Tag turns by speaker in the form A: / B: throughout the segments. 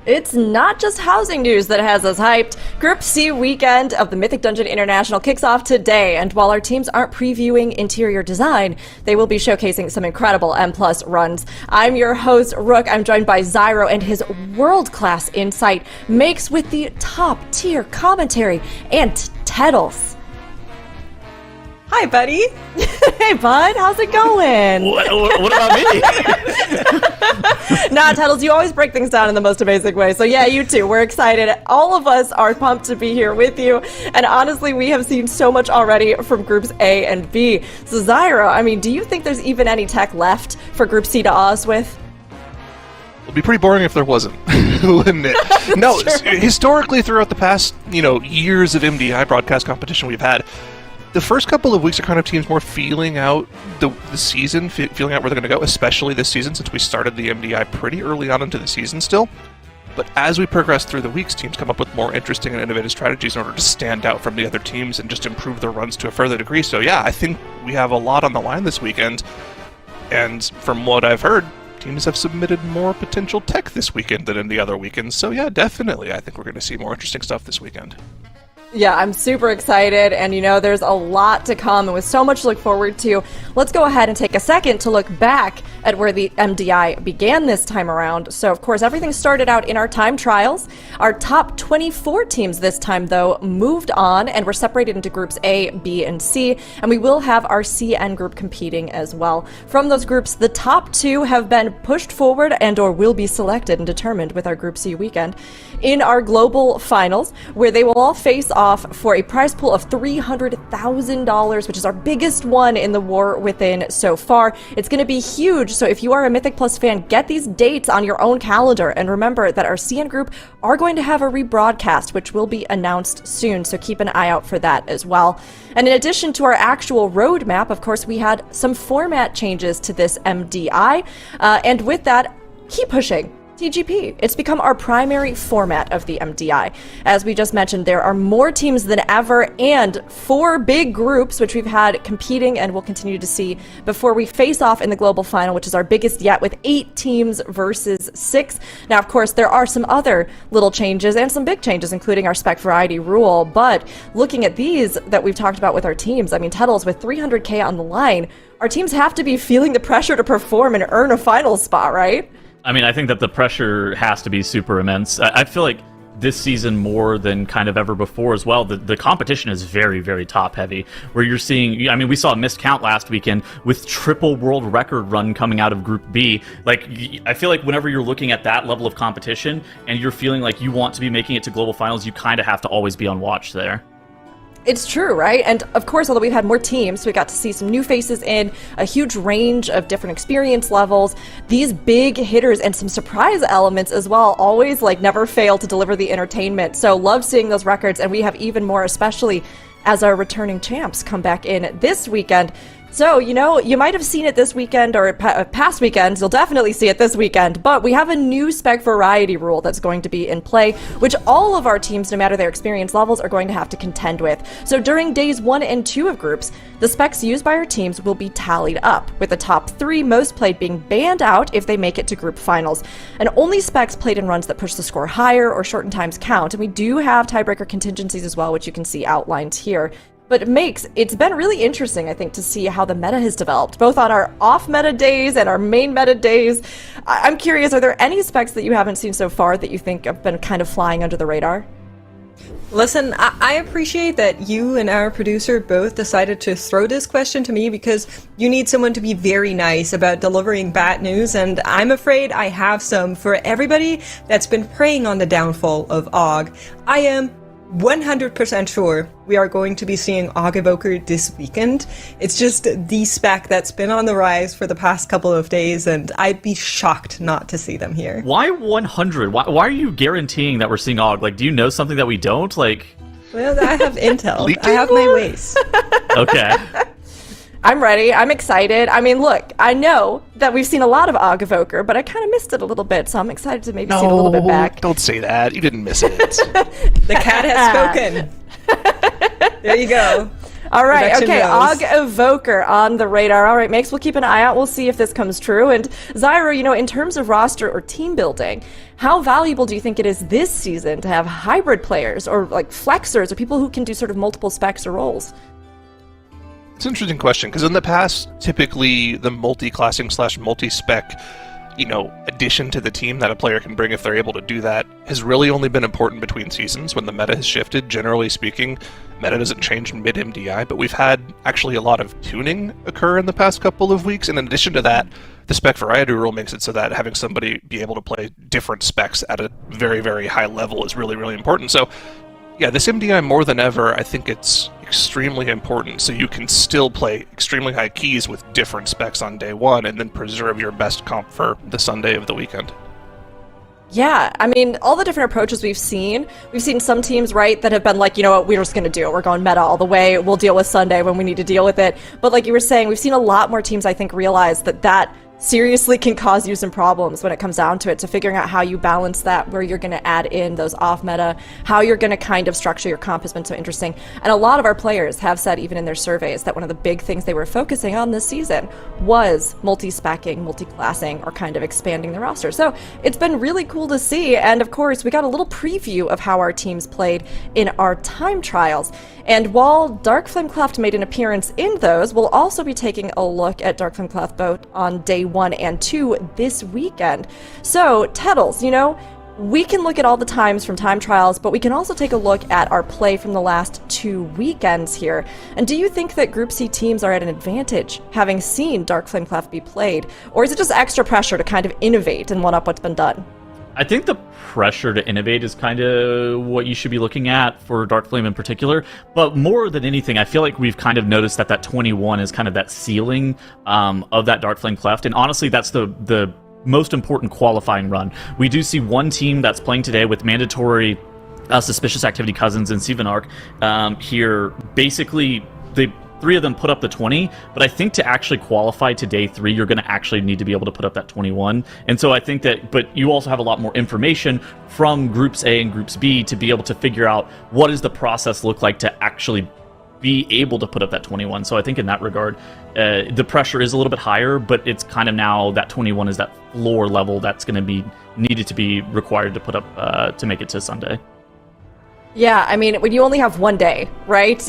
A: It's not just housing news that has us hyped. Group C weekend of the Mythic Dungeon International kicks off today, and while our teams aren't previewing interior design, they will be showcasing some incredible M+ runs. I'm your host, Rook. I'm joined by Zyro, and his world-class insight makes with the top-tier commentary and Teddles.
B: Hi, buddy.
A: Hey, bud. How's it going?
C: What about me?
A: Nah, Teddles, you always break things down in the most amazing way. So yeah, you too. We're excited. All of us are pumped to be here with you. And honestly, we have seen so much already from Groups A and B. So Zyro, I mean, do you think there's even any tech left for Group C to awe us with?
C: It'd be pretty boring if there wasn't, wouldn't it? No, historically throughout the past, years of MDI broadcast competition we've had, the first couple of weeks are kind of teams more feeling out the season, feeling out where they're going to go, especially this season since we started the MDI pretty early on into the season still. But as we progress through the weeks, teams come up with more interesting and innovative strategies in order to stand out from the other teams and just improve their runs to a further degree. So yeah, I think we have a lot on the line this weekend. And from what I've heard, teams have submitted more potential tech this weekend than in the other weekends. So yeah, definitely, I think we're going to see more interesting stuff this weekend.
A: Yeah, I'm super excited, and there's a lot to come, and with so much to look forward to, let's go ahead and take a second to look back at where the MDI began this time around. So, of course, everything started out in our time trials. Our top 24 teams this time, though, moved on, and were separated into groups A, B, and C, and we will have our CN group competing as well. From those groups, the top two have been pushed forward and or will be selected and determined with our Group C weekend in our global finals, where they will all face off for a prize pool of $300,000, which is our biggest one in the War Within so far. It's going to be huge, so if you are a Mythic Plus fan, get these dates on your own calendar, and remember that our CN group are going to have a rebroadcast, which will be announced soon, so keep an eye out for that as well. And in addition to our actual roadmap, of course, we had some format changes to this MDI, and with that, keep pushing. TGP. It's become our primary format of the MDI. As we just mentioned, there are more teams than ever and 4 big groups, which we've had competing and will continue to see before we face off in the global final, which is our biggest yet, with 8 teams versus 6. Now, of course, there are some other little changes and some big changes, including our Spec variety rule, but looking at these that we've talked about with our teams, I mean, Teddles, with 300K on the line, our teams have to be feeling the pressure to perform and earn a final spot, right?
D: I mean, I think that the pressure has to be super immense. I feel like this season more than kind of ever before as well, the competition is very, very top-heavy, where you're seeing, I mean, we saw a missed count last weekend with triple world record run coming out of Group B. Like, I feel like whenever you're looking at that level of competition and you're feeling like you want to be making it to global finals, you kind of have to always be on watch there.
A: It's true, right? And of course, although we've had more teams, we got to see some new faces in a huge range of different experience levels. These big hitters and some surprise elements as well always never fail to deliver the entertainment. So love seeing those records, and we have even more, especially as our returning champs come back in this weekend. So, you might have seen it this weekend or past weekends. You'll definitely see it this weekend. But we have a new Spec variety rule that's going to be in play, which all of our teams, no matter their experience levels, are going to have to contend with. So during days 1 and 2 of groups, the specs used by our teams will be tallied up, with the top 3 most played being banned out if they make it to group finals. And only specs played in runs that push the score higher or shorten times count. And we do have tiebreaker contingencies as well, which you can see outlined here. But it's been really interesting, I think, to see how the meta has developed, both on our off-meta days and our main meta days. I'm curious, are there any specs that you haven't seen so far that you think have been kind of flying under the radar?
B: Listen, I appreciate that you and our producer both decided to throw this question to me because you need someone to be very nice about delivering bad news, and I'm afraid I have some for everybody that's been preying on the downfall of AUG. I am 100% sure we are going to be seeing AUG Evoker this weekend. It's just the spec that's been on the rise for the past couple of days, and I'd be shocked not to see them here.
D: Why 100? Why are you guaranteeing that we're seeing AUG? Do you know something that we don't?
B: Well, I have intel. I have my ways.
D: Okay.
A: I'm ready. I'm excited. I mean, look, I know that we've seen a lot of AUG Evoker, but I kind of missed it a little bit, so I'm excited to maybe see it a little bit back.
C: Don't say that. You didn't miss it.
B: The cat has spoken. There you go.
A: All right,
B: Production
A: okay,
B: knows.
A: Og Evoker on the radar. All right, Makes, we'll keep an eye out. We'll see if this comes true. And Zyro, in terms of roster or team building, how valuable do you think it is this season to have hybrid players or like flexers or people who can do sort of multiple specs or roles?
C: It's an interesting question, because in the past, typically the multi-classing / multi-spec addition to the team that a player can bring if they're able to do that has really only been important between seasons when the meta has shifted. Generally speaking, meta doesn't change mid-MDI, but we've had actually a lot of tuning occur in the past couple of weeks, and in addition to that, the spec variety rule makes it so that having somebody be able to play different specs at a very, very high level is really, really important. So yeah, this MDI more than ever, I think it's extremely important so you can still play extremely high keys with different specs on day one and then preserve your best comp for the Sunday of the weekend.
A: Yeah, I mean, all the different approaches we've seen some teams, right, that have been like, you know what, we're just going to do it. We're going meta all the way. We'll deal with Sunday when we need to deal with it. But like you were saying, we've seen a lot more teams, I think, realize that seriously can cause you some problems when it comes down to it, to figuring out how you balance that, where you're going to add in those off meta, how you're going to kind of structure your comp has been so interesting. And a lot of our players have said, even in their surveys, that one of the big things they were focusing on this season was multi-specking, multi-classing, or kind of expanding the roster. So it's been really cool to see. And of course, we got a little preview of how our teams played in our time trials. And while Dark Flamecraft made an appearance in those, we'll also be taking a look at Dark Flamecraft both on day 1 and 2 this weekend. So, Tettles, we can look at all the times from time trials, but we can also take a look at our play from the last 2 weekends here. And do you think that Group C teams are at an advantage having seen Dark Flamecraft be played? Or is it just extra pressure to kind of innovate and one-up what's been done?
D: I think the pressure to innovate is kind of what you should be looking at for Dark Flame in particular. But more than anything, I feel like we've kind of noticed that 21 is kind of that ceiling of that Dark Flame cleft. And honestly, that's the most important qualifying run. We do see one team that's playing today with mandatory Suspicious Activity Cousins and Sivanark here. Basically, they 3 of them put up the 20, but I think to actually qualify to day 3, you're going to actually need to be able to put up that 21. And so I think that, but you also have a lot more information from Groups A and Groups B to be able to figure out what does the process look like to actually be able to put up that 21. So I think in that regard, the pressure is a little bit higher, but it's kind of now that 21 is that floor level that's going to be needed to be required to put up to make it to Sunday.
A: Yeah, I mean, when you only have one day, right?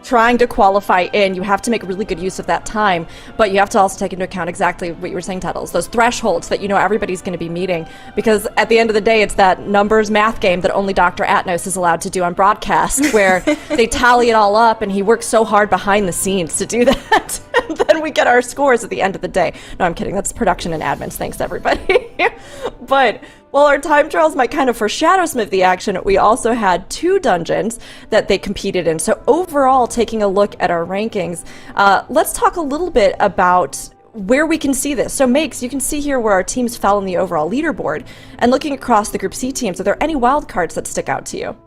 A: Trying to qualify in, you have to make really good use of that time, but you have to also take into account exactly what you were saying, Tettles, those thresholds that everybody's going to be meeting, because at the end of the day, it's that numbers math game that only Dr. Atnos is allowed to do on broadcast, where they tally it all up, and he works so hard behind the scenes to do that, and then we get our scores at the end of the day. No, I'm kidding. That's production and admins. Thanks, everybody. But while our time trials might kind of foreshadow some of the action, we also had 2 dungeons that they competed in. So overall, taking a look at our rankings, let's talk a little bit about where we can see this. So Makes, you can see here where our teams fell in the overall leaderboard. And looking across the Group C teams, are there any wildcards that stick out to you?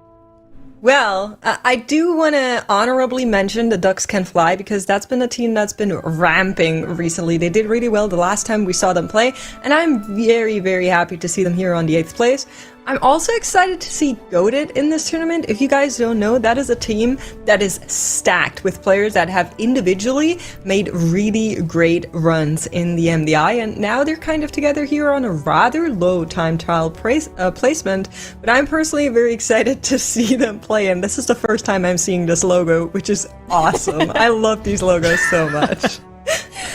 B: Well, I do want to honorably mention the Ducks Can Fly, because that's been a team that's been ramping recently. They did really well the last time we saw them play, and I'm very, very happy to see them here on the 8th place. I'm also excited to see Goated in this tournament. If you guys don't know, that is a team that is stacked with players that have individually made really great runs in the MDI, and now they're kind of together here on a rather low time trial placement, but I'm personally very excited to see them play, and this is the first time I'm seeing this logo, which is awesome. I love these logos so much.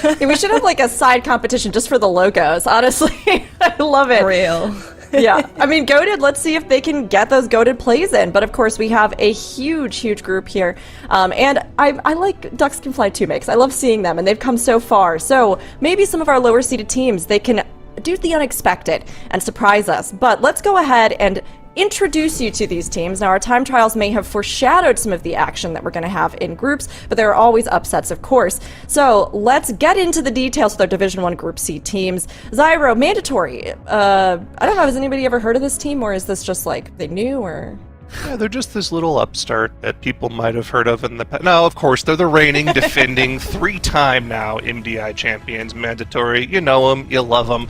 A: Yeah, we should have like a side competition just for the logos, honestly. I love it.
B: Real.
A: Yeah, I mean, Goated, let's see if they can get those Goated plays in. But of course, we have a huge, huge group here. And I like Ducks Can Fly too, Makes. I love seeing them, and they've come so far. So maybe some of our lower seeded teams, they can do the unexpected and surprise us. But let's go ahead and introduce you to these teams. Now, our time trials may have foreshadowed some of the action that we're going to have in groups, but there are always upsets, of course. So let's get into the details with our Division 1 Group C teams. Zyro, mandatory. I don't know, has anybody ever heard of this team, or is this just like they knew, or...
C: Yeah, they're just this little upstart that people might have heard of in the past. No, of course, they're the reigning, defending, 3-time now MDI champions. Mandatory. You know them, you love them.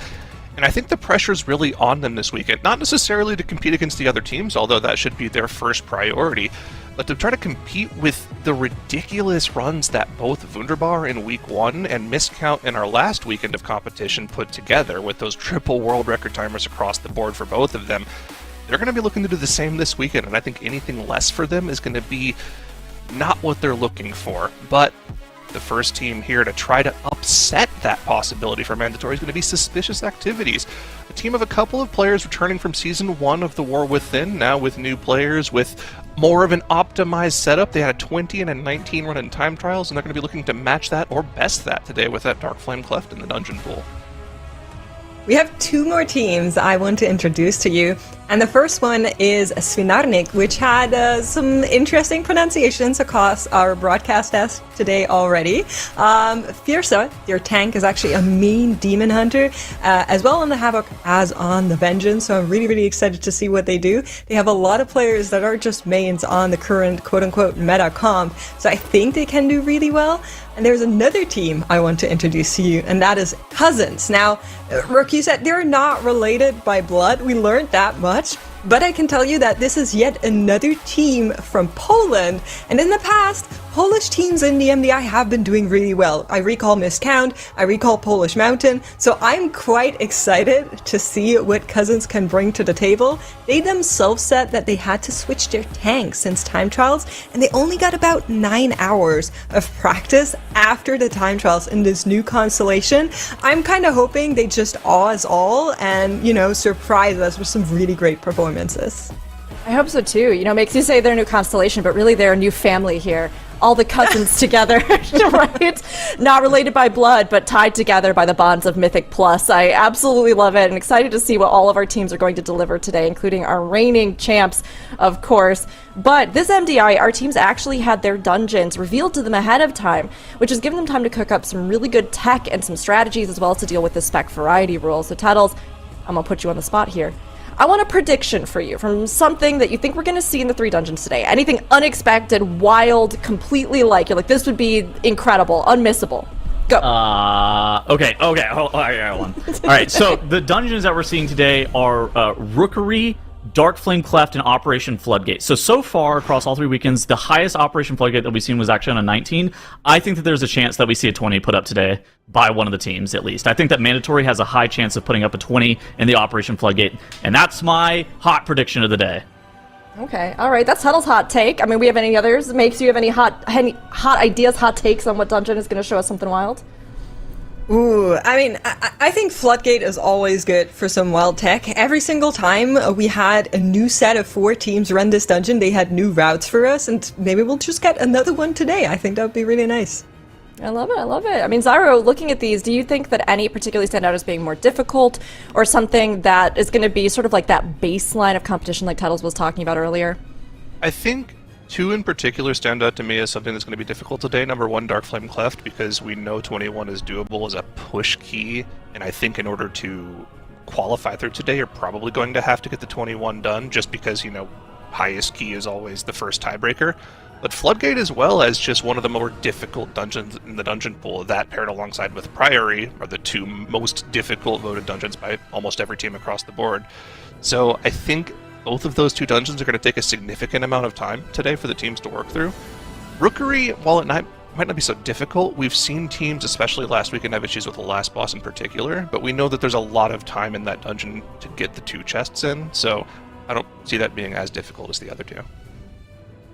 C: And I think the pressure's really on them this weekend. Not necessarily to compete against the other teams, although that should be their first priority, but to try to compete with the ridiculous runs that both Wunderbar in week 1 and Miscount in our last weekend of competition put together, with those triple world record timers across the board for both of them, they're going to be looking to do the same this weekend, and I think anything less for them is going to be not what they're looking for. But the first team here to try to upset that possibility for mandatory is going to be Suspicious Activities, a team of a couple of players returning from Season 1 of The War Within, now with new players, with more of an optimized setup. They had a 20 and a 19 run in time trials, and they're going to be looking to match that or best that today with that Dark Flame Cleft in the dungeon pool.
B: We have 2 more teams I want to introduce to you, and the first one is Svinarnik, which had some interesting pronunciations across our broadcast desk today already. Fiersa, their tank, is actually a mean demon hunter, as well on the Havoc as on the Vengeance, so I'm really, really excited to see what they do. They have a lot of players that are just mains on the current quote-unquote meta comp, so I think they can do really well. And there's another team I want to introduce to you, and that is Cousins. Now, Rook, you said they're not related by blood. We learned that much. But I can tell you that this is yet another team from Poland. And in the past, Polish teams in the MDI have been doing really well. I recall Miscount, I recall Polish Mountain. So I'm quite excited to see what Cousins can bring to the table. They themselves said that they had to switch their tanks since time trials, and they only got about 9 hours of practice after the time trials in this new constellation. I'm kind of hoping they just awe us all and, surprise us with some really great performances.
A: I hope so too. Makes you say they're a new constellation, but really they're a new family here. All the cousins together, right? Not related by blood, but tied together by the bonds of Mythic Plus. I absolutely love it and excited to see what all of our teams are going to deliver today, including our reigning champs, of course. But this MDI, our teams actually had their dungeons revealed to them ahead of time, which has given them time to cook up some really good tech and some strategies, as well as to deal with the spec variety rules. So Tattles, I'm gonna put you on the spot here. I want a prediction for you from something that you think we're going to see in the 3 dungeons today. Anything unexpected, wild, completely you're like, this would be incredible, unmissable. Go.
D: Okay. Hold on. All right, so the dungeons that we're seeing today are Rookery, Dark Flame Cleft, and Operation Floodgate. So far, across all 3 weekends, the highest Operation Floodgate that we've seen was actually on a 19. I think that there's a chance that we see a 20 put up today by one of the teams, at least. I think that Mandatory has a high chance of putting up a 20 in the Operation Floodgate, and that's my hot prediction of the day.
A: Okay, all right, that's Huddle's hot take. I mean, we have any others? Makes you have any hot ideas, hot takes on what dungeon is going to show us something wild?
B: Ooh, I mean, I think Floodgate is always good for some wild tech. Every single time we had a new set of 4 teams run this dungeon, they had new routes for us, and maybe we'll just get another one today. I think that would be really nice.
A: I love it. I mean, Zyro, looking at these, do you think that any particularly stand out as being more difficult, or something that is going to be sort of like that baseline of competition like Tuttles was talking about earlier?
C: I think 2 in particular stand out to me as something that's going to be difficult today. Number 1, Dark Flame Cleft, because we know 21 is doable as a push key, and I think in order to qualify through today, you're probably going to have to get the 21 done, just because, highest key is always the first tiebreaker. But Floodgate, as well as just one of the more difficult dungeons in the dungeon pool, that paired alongside with Priory are the 2 most difficult voted dungeons by almost every team across the board. So I think both of those 2 dungeons are going to take a significant amount of time today for the teams to work through. Rookery, while it might not be so difficult, we've seen teams, especially last weekend, have issues with the last boss in particular, but we know that there's a lot of time in that dungeon to get the 2 chests in, so I don't see that being as difficult as the other 2.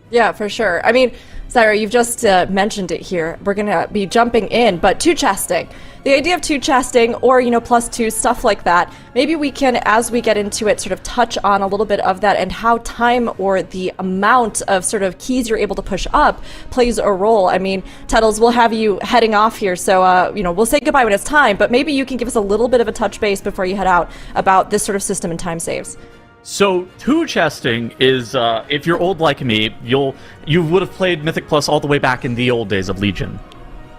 A: Yeah, for sure. I mean, Zyra, you've just mentioned it here. We're going to be jumping in, but 2 chesting. The idea of 2 chesting or, +2, stuff like that, maybe we can, as we get into it, sort of touch on a little bit of that and how time or the amount of sort of keys you're able to push up plays a role. I mean, Tuttles, we'll have you heading off here, so, we'll say goodbye when it's time, but maybe you can give us a little bit of a touch base before you head out about this sort of system and time saves.
D: So 2 chesting is, if you're old like me, you would have played Mythic Plus all the way back in the old days of Legion.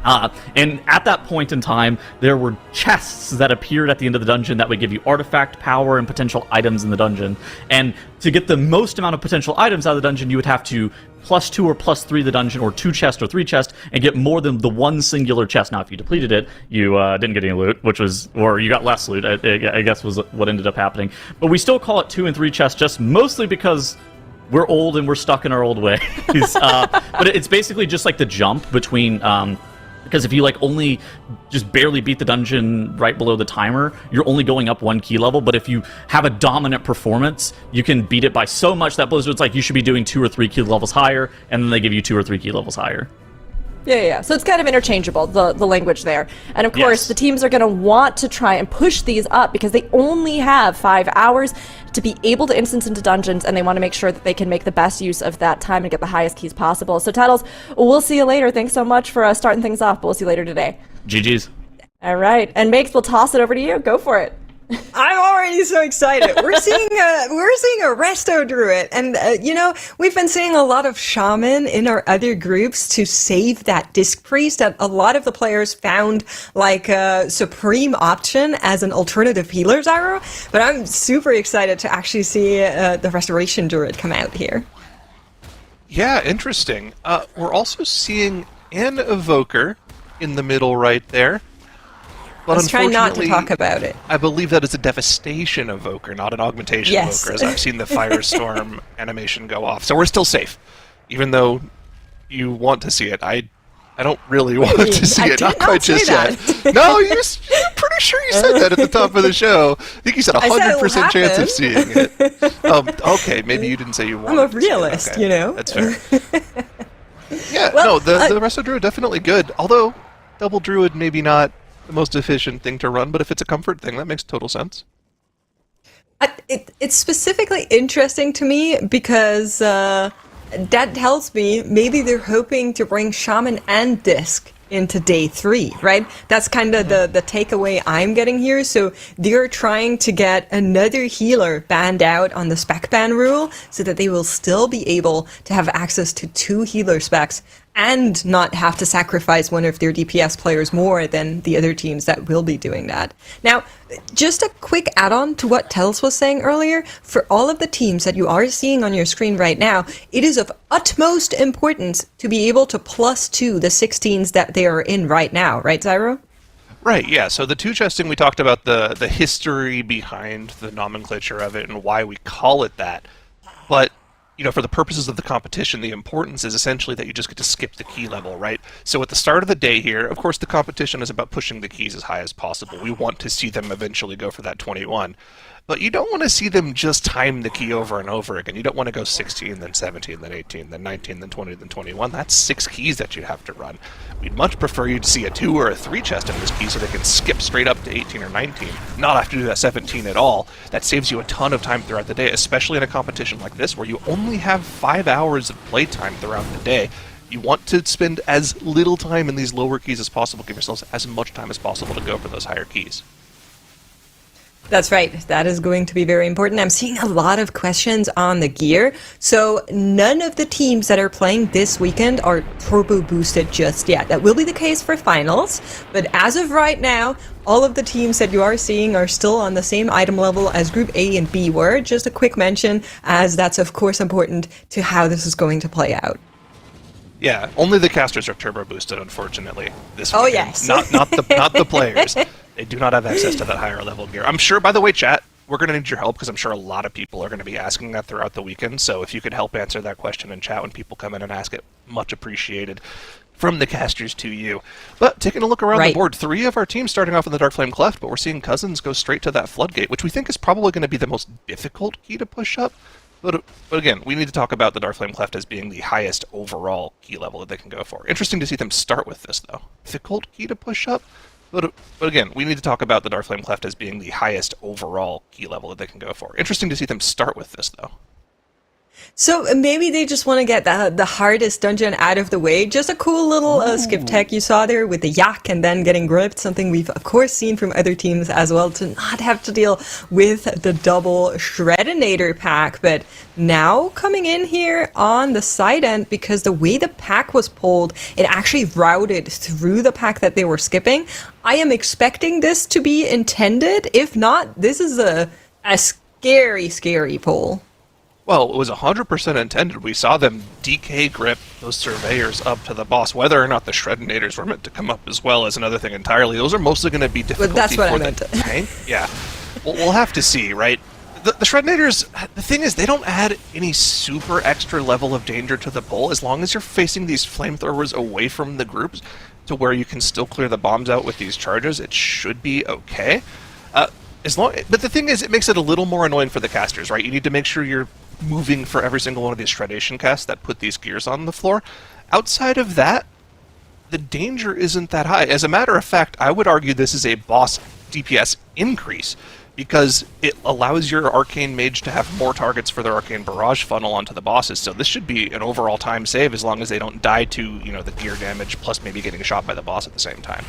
D: And at that point in time, there were chests that appeared at the end of the dungeon that would give you artifact power and potential items in the dungeon. And to get the most amount of potential items out of the dungeon, you would have to +2 or +3 the dungeon, or 2 chests or 3 chests, and get more than the 1 singular chest. Now, if you depleted it, you didn't get any loot, or you got less loot, I guess was what ended up happening. But we still call it 2 and 3 chests, just mostly because we're old and we're stuck in our old ways. But it's basically just like the jump between. Because if you like only just barely beat the dungeon right below the timer, you're only going up 1 key level. But if you have a dominant performance, you can beat it by so much that Blizzard's like, you should be doing 2 or 3 key levels higher, and then they give you 2 or 3 key levels higher.
A: Yeah. So it's kind of interchangeable, the language there. And of course,
D: Yes.
A: the teams are going to want to try and push these up because they only have 5 hours to be able to instance into dungeons, and they want to make sure that they can make the best use of that time and get the highest keys possible. So, Tattles, we'll see you later. Thanks so much for starting things off, but we'll see you later today.
D: GG's.
A: All right. And Makes, we'll toss it over to you. Go for it.
B: I'm already so excited. We're seeing a resto druid, and we've been seeing a lot of shaman in our other groups to save that disc priest that a lot of the players found like a supreme option as an alternative healer's arrow. But I'm super excited to actually see the restoration druid come out here.
C: Yeah, interesting. We're also seeing an evoker in the middle right there. But
B: Let's try not to talk about it.
C: I believe that is a devastation evoker, not an augmentation
B: Yes.
C: evoker, as I've seen the firestorm animation go off. So we're still safe, even though you want to see it. I don't really want to see it, not quite just yet. No, you're pretty sure you said that at the top of the show. I think you said 100% chance of seeing it. Okay, maybe you didn't say you wanted
B: I'm a
C: to see it.
B: realist,
C: Okay,
B: you know?
C: That's fair. Yeah,
B: Well,
C: the rest of Druid definitely good, although double Druid maybe not the most efficient thing to run, but if it's a comfort thing, that makes total sense.
B: It's specifically interesting to me because that tells me maybe they're hoping to bring Shaman and Disc into day 3, right? That's kind of the takeaway I'm getting here. So they're trying to get another healer banned out on the spec ban rule so that they will still be able to have access to 2 healer specs and not have to sacrifice one of their DPS players more than the other teams that will be doing that. Now, just a quick add-on to what Tels was saying earlier, for all of the teams that you are seeing on your screen right now, it is of utmost importance to be able to +2 the 16s that they are in right now, right, Zyro?
C: Right, yeah. So the 2 chesting, we talked about the history behind the nomenclature of it and why we call it that. But for the purposes of the competition, the importance is essentially that you just get to skip the key level, right? So at the start of the day here, of course, the competition is about pushing the keys as high as possible. We want to see them eventually go for that 21. But you don't want to see them just time the key over and over again. You don't want to go 16, then 17, then 18, then 19, then 20, then 21. That's 6 keys that you have to run. We'd much prefer you to see a 2 or a 3 chest in this key so they can skip straight up to 18 or 19, not have to do that 17 at all. That saves you a ton of time throughout the day, especially in a competition like this where you only have 5 hours of playtime throughout the day. You want to spend as little time in these lower keys as possible. Give yourselves as much time as possible to go for those higher keys.
B: That's right. That is going to be very important. I'm seeing a lot of questions on the gear. So none of the teams that are playing this weekend are turbo boosted just yet. That will be the case for finals. But as of right now, all of the teams that you are seeing are still on the same item level as Group A and B were. Just a quick mention, as that's of course important to how this is going to play out.
C: Yeah, only the casters are turbo boosted, unfortunately. This weekend.
B: Oh yes,
C: not the players. They do not have access to that higher level gear. I'm sure. By the way, chat, we're going to need your help because I'm sure a lot of people are going to be asking that throughout the weekend. So if you could help answer that question in chat when people come in and ask it, much appreciated. From the casters to you. But taking a look around the board, 3 of our teams starting off in the Darkflame Cleft, but we're seeing Cousins go straight to that Floodgate, which we think is probably going to be the most difficult key to push up. But again, we need to talk about the Darkflame Cleft as being the highest overall key level that they can go for. Interesting to see them start with this, though. Difficult key to push up? But again, we need to talk about the Darkflame Cleft as being the highest overall key level that they can go for. Interesting to see them start with this, though.
B: So maybe they just want to get the hardest dungeon out of the way. Just a cool little skip tech you saw there with the yak and then getting gripped. Something we've of course seen from other teams as well, to not have to deal with the double Shredinator pack. But now coming in here on the side end, because the way the pack was pulled, it actually routed through the pack that they were skipping. I am expecting this to be intended. If not, this is a scary pull.
C: Well, it was 100% intended. We saw them DK grip those surveyors up to the boss. Whether or not the Shredinators were meant to come up as well is another thing entirely. Those are mostly going to be difficulty
B: that's what
C: for
B: I
C: the
B: meant.
C: tank. Yeah. We'll have to see, right? the Shredinators, the thing is, they don't add any super extra level of danger to the pull as long as you're facing these flamethrowers away from the groups to where you can still clear the bombs out with these charges. It should be okay. But the thing is, it makes it a little more annoying for the casters, right? You need to make sure you're moving for every single one of these Shredation casts that put these gears on the floor. Outside of that, the danger isn't that high. As a matter of fact, I would argue this is a boss DPS increase, because it allows your Arcane Mage to have more targets for their Arcane Barrage funnel onto the bosses, so this should be an overall time save as long as they don't die to, the gear damage, plus maybe getting shot by the boss at the same time.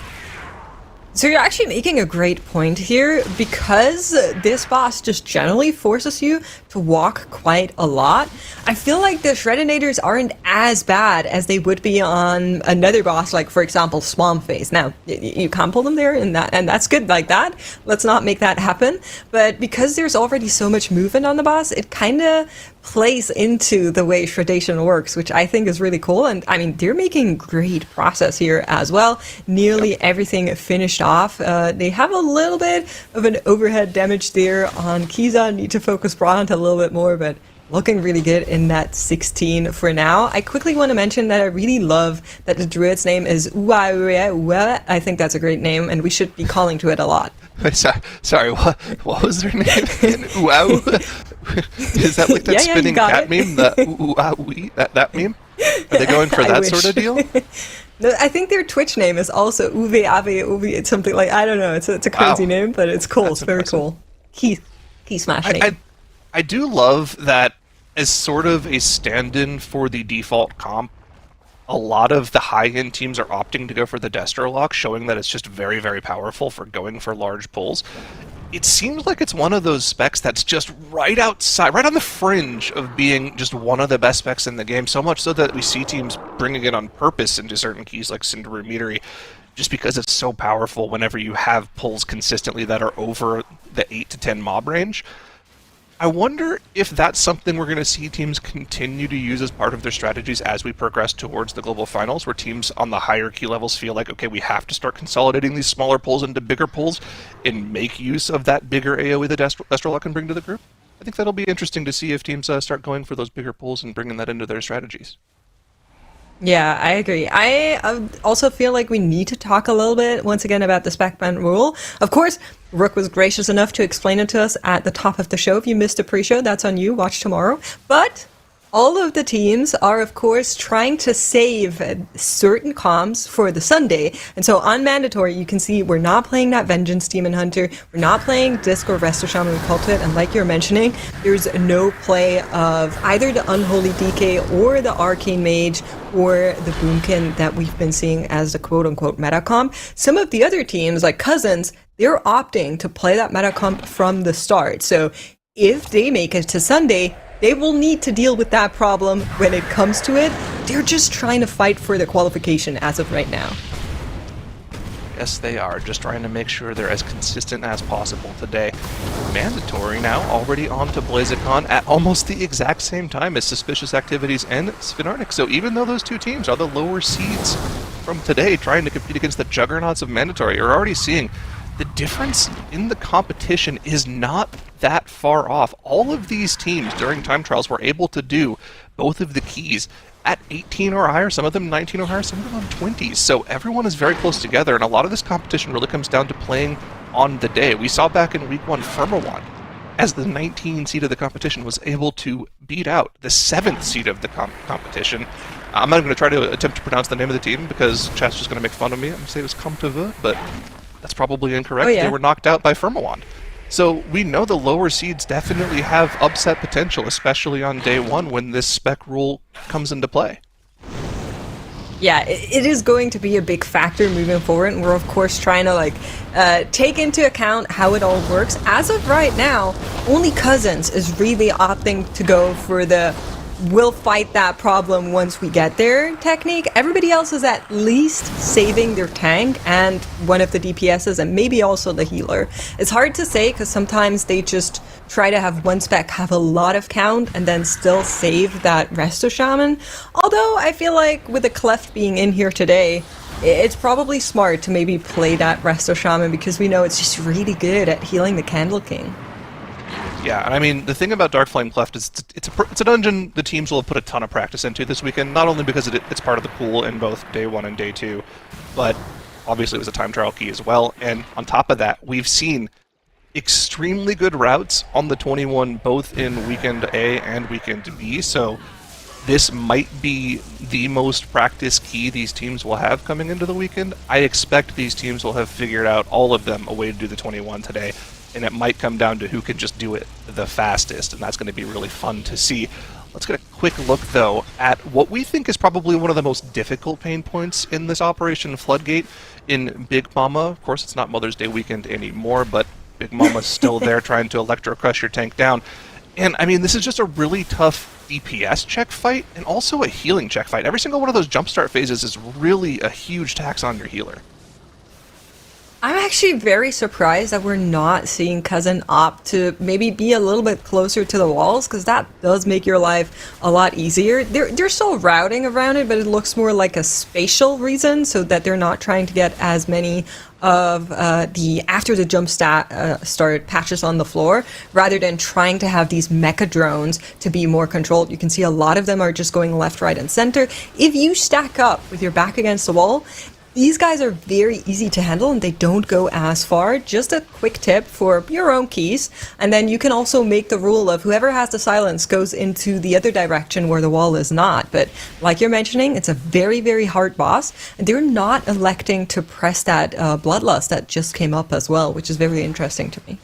B: So you're actually making a great point here, because this boss just generally forces you to walk quite a lot. I feel like the Shredinators aren't as bad as they would be on another boss, like for example Swamp Phase. Now, you can't pull them there, and that's good like that. Let's not make that happen. But because there's already so much movement on the boss, it kind of plays into the way Shredation works, which I think is really cool. And I mean, they're making great process here as well. Nearly everything finished off. They have a little bit of an overhead damage there on Kiza. Need to focus Brant a little bit more, but looking really good in that 16 for now. I quickly want to mention that I really love that the druid's name is Uaue. I think that's a great name, and we should be calling to it a lot.
C: Sorry, what was their name? Wow. Is that like that spinning cat meme? That meme? Are they going for that sort of deal?
B: No, I think their Twitch name is also Uwe Ave Uwe. It's something like, I don't know. It's a crazy name, but it's cool. That's it's very impressive. Cool. Key smash name.
C: I do love that as sort of a stand-in for the default comp. A lot of the high-end teams are opting to go for the Destro Lock, showing that it's just very, very powerful for going for large pulls. It seems like it's one of those specs that's just right outside, right on the fringe of being just one of the best specs in the game, so much so that we see teams bringing it on purpose into certain keys like Cinderu Metery, just because it's so powerful whenever you have pulls consistently that are over the 8 to 10 mob range. I wonder if that's something we're going to see teams continue to use as part of their strategies as we progress towards the global finals, where teams on the higher key levels feel like, okay, we have to start consolidating these smaller pulls into bigger pulls and make use of that bigger AoE that Destrolock can bring to the group. I think that'll be interesting to see if teams start going for those bigger pulls and bringing that into their strategies.
B: Yeah, I agree. I also feel like we need to talk a little bit, once again, about the spec ban rule. Of course, Rook was gracious enough to explain it to us at the top of the show. If you missed the pre-show, that's on you. Watch tomorrow. But all of the teams are, of course, trying to save certain comms for the Sunday. And so on Mandatory, you can see we're not playing that Vengeance Demon Hunter. We're not playing Disc or Resto Shaman Cultite. And like you're mentioning, there's no play of either the Unholy DK or the Arcane Mage or the Boomkin that we've been seeing as the quote-unquote meta comp. Some of the other teams, like Cousins, they're opting to play that meta comp from the start. So if they make it to Sunday, they will need to deal with that problem when it comes to it. They're just trying to fight for the qualification as of right now.
C: Yes, they are. Just trying to make sure they're as consistent as possible today. Mandatory now already on to BlazeCon at almost the exact same time as Suspicious Activities and Spinartic. So even though those two teams are the lower seeds from today trying to compete against the juggernauts of Mandatory, you're already seeing the difference in the competition is not that far off. All of these teams during time trials were able to do both of the keys at 18 or higher, some of them 19 or higher, some of them on 20s. So everyone is very close together, and a lot of this competition really comes down to playing on the day. We saw back in week 1, Firmawant, as the 19 seed of the competition, was able to beat out the 7th seed of the competition. I'm not going to try to attempt to pronounce the name of the team because chat's just going to make fun of me. I'm going to say it was Comteve, but that's probably incorrect. Oh, yeah. They were knocked out by Firmawant. So we know the lower seeds definitely have upset potential, especially on day 1 when this spec rule comes into play.
B: Yeah, it is going to be a big factor moving forward, and we're of course trying to take into account how it all works. As of right now, only Cousins is really opting to go for the we'll fight that problem once we get there technique. Everybody else is at least saving their tank and one of the DPSs and maybe also the healer. It's hard to say because sometimes they just try to have one spec have a lot of count and then still save that Resto Shaman. Although I feel like with the Cleft being in here today, it's probably smart to maybe play that Resto Shaman because we know it's just really good at healing the Candle King.
C: Yeah, and I mean, the thing about Dark Flame Cleft is it's a dungeon the teams will have put a ton of practice into this weekend, not only because it's part of the pool in both Day 1 and Day 2, but obviously it was a time trial key as well, and on top of that, we've seen extremely good routes on the 21, both in Weekend A and Weekend B, so this might be the most practice key these teams will have coming into the weekend. I expect these teams will have figured out, all of them, a way to do the 21 today, and it might come down to who can just do it the fastest, and that's going to be really fun to see. Let's get a quick look, though, at what we think is probably one of the most difficult pain points in this Operation Floodgate in Big Mama. Of course, it's not Mother's Day weekend anymore, but Big Mama's still there trying to electro-crush your tank down. And, I mean, this is just a really tough DPS check fight, and also a healing check fight. Every single one of those jumpstart phases is really a huge tax on your healer.
B: I'm actually very surprised that we're not seeing Cousin opt to maybe be a little bit closer to the walls, because that does make your life a lot easier. They're still routing around it, but it looks more like a spatial reason, so that they're not trying to get as many of the after the jump start patches on the floor, rather than trying to have these mecha drones to be more controlled. You can see a lot of them are just going left, right, and center. If you stack up with your back against the wall, these guys are very easy to handle and they don't go as far. Just a quick tip for your own keys. And then you can also make the rule of whoever has the silence goes into the other direction where the wall is not. But like you're mentioning, it's a very, very hard boss. And they're not electing to press that Bloodlust that just came up as well, which is very interesting to me.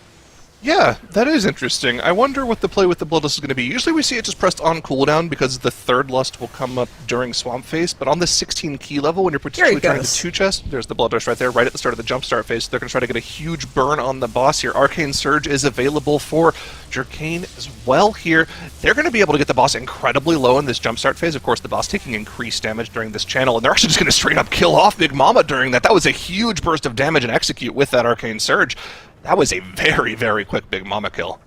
C: Yeah, that is interesting. I wonder what the play with the Bloodlust is going to be. Usually we see it just pressed on cooldown because the third lust will come up during Swamp Phase, but on the 16 key level, when you're potentially trying to two chest, there's the Bloodlust right there, right at the start of the jumpstart phase, so they're going to try to get a huge burn on the boss here. Arcane Surge is available for Jerkane as well here. They're going to be able to get the boss incredibly low in this jumpstart phase. Of course, the boss taking increased damage during this channel, and they're actually just going to straight up kill off Big Mama during that. That was a huge burst of damage and execute with that Arcane Surge. That was a very, very quick Big Mama kill.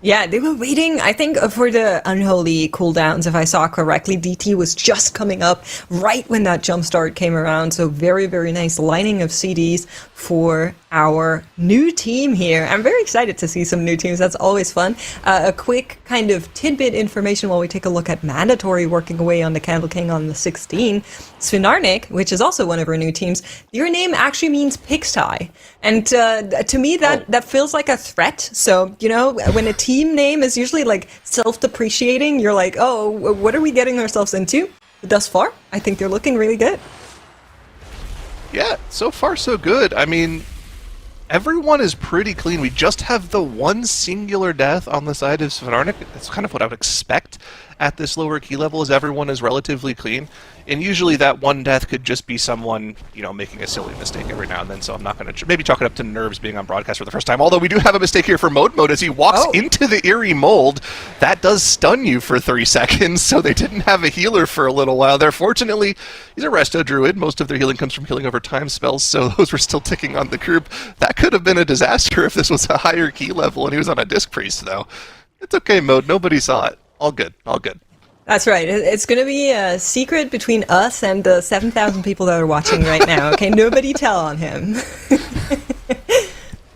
B: Yeah, they were waiting, I think, for the unholy cooldowns, if I saw correctly. DT was just coming up right when that jumpstart came around, so very, very nice lining of CDs for our new team here. I'm very excited to see some new teams. That's always fun. A quick kind of tidbit information while we take a look at Mandatory working away on the Candle King on the 16. Svinarnik, which is also one of our new teams, your name actually means pigsty. And to me, that feels like a threat. So, you know, when a team name is usually like self-depreciating, you're like, oh, what are we getting ourselves into? Thus far, I think they're looking really good.
C: Yeah, so far so good. I mean, everyone is pretty clean. We just have the one singular death on the side of Svinarnik. That's kind of what I would expect at this lower key level, is everyone is relatively clean. And usually that one death could just be someone, you know, making a silly mistake every now and then, so I'm not going to maybe chalk it up to nerves being on broadcast for the first time, although we do have a mistake here for Mode as he walks into the eerie mold. That does stun you for 3 seconds, so they didn't have a healer for a little while there. Fortunately, he's a Resto Druid. Most of their healing comes from healing over time spells, so those were still ticking on the group. That could have been a disaster if this was a higher key level and he was on a Disc Priest, though. It's okay, Mode. Nobody saw it. All good. All good.
B: That's right. It's going to be a secret between us and the 7,000 people that are watching right now. Okay, nobody tell on him.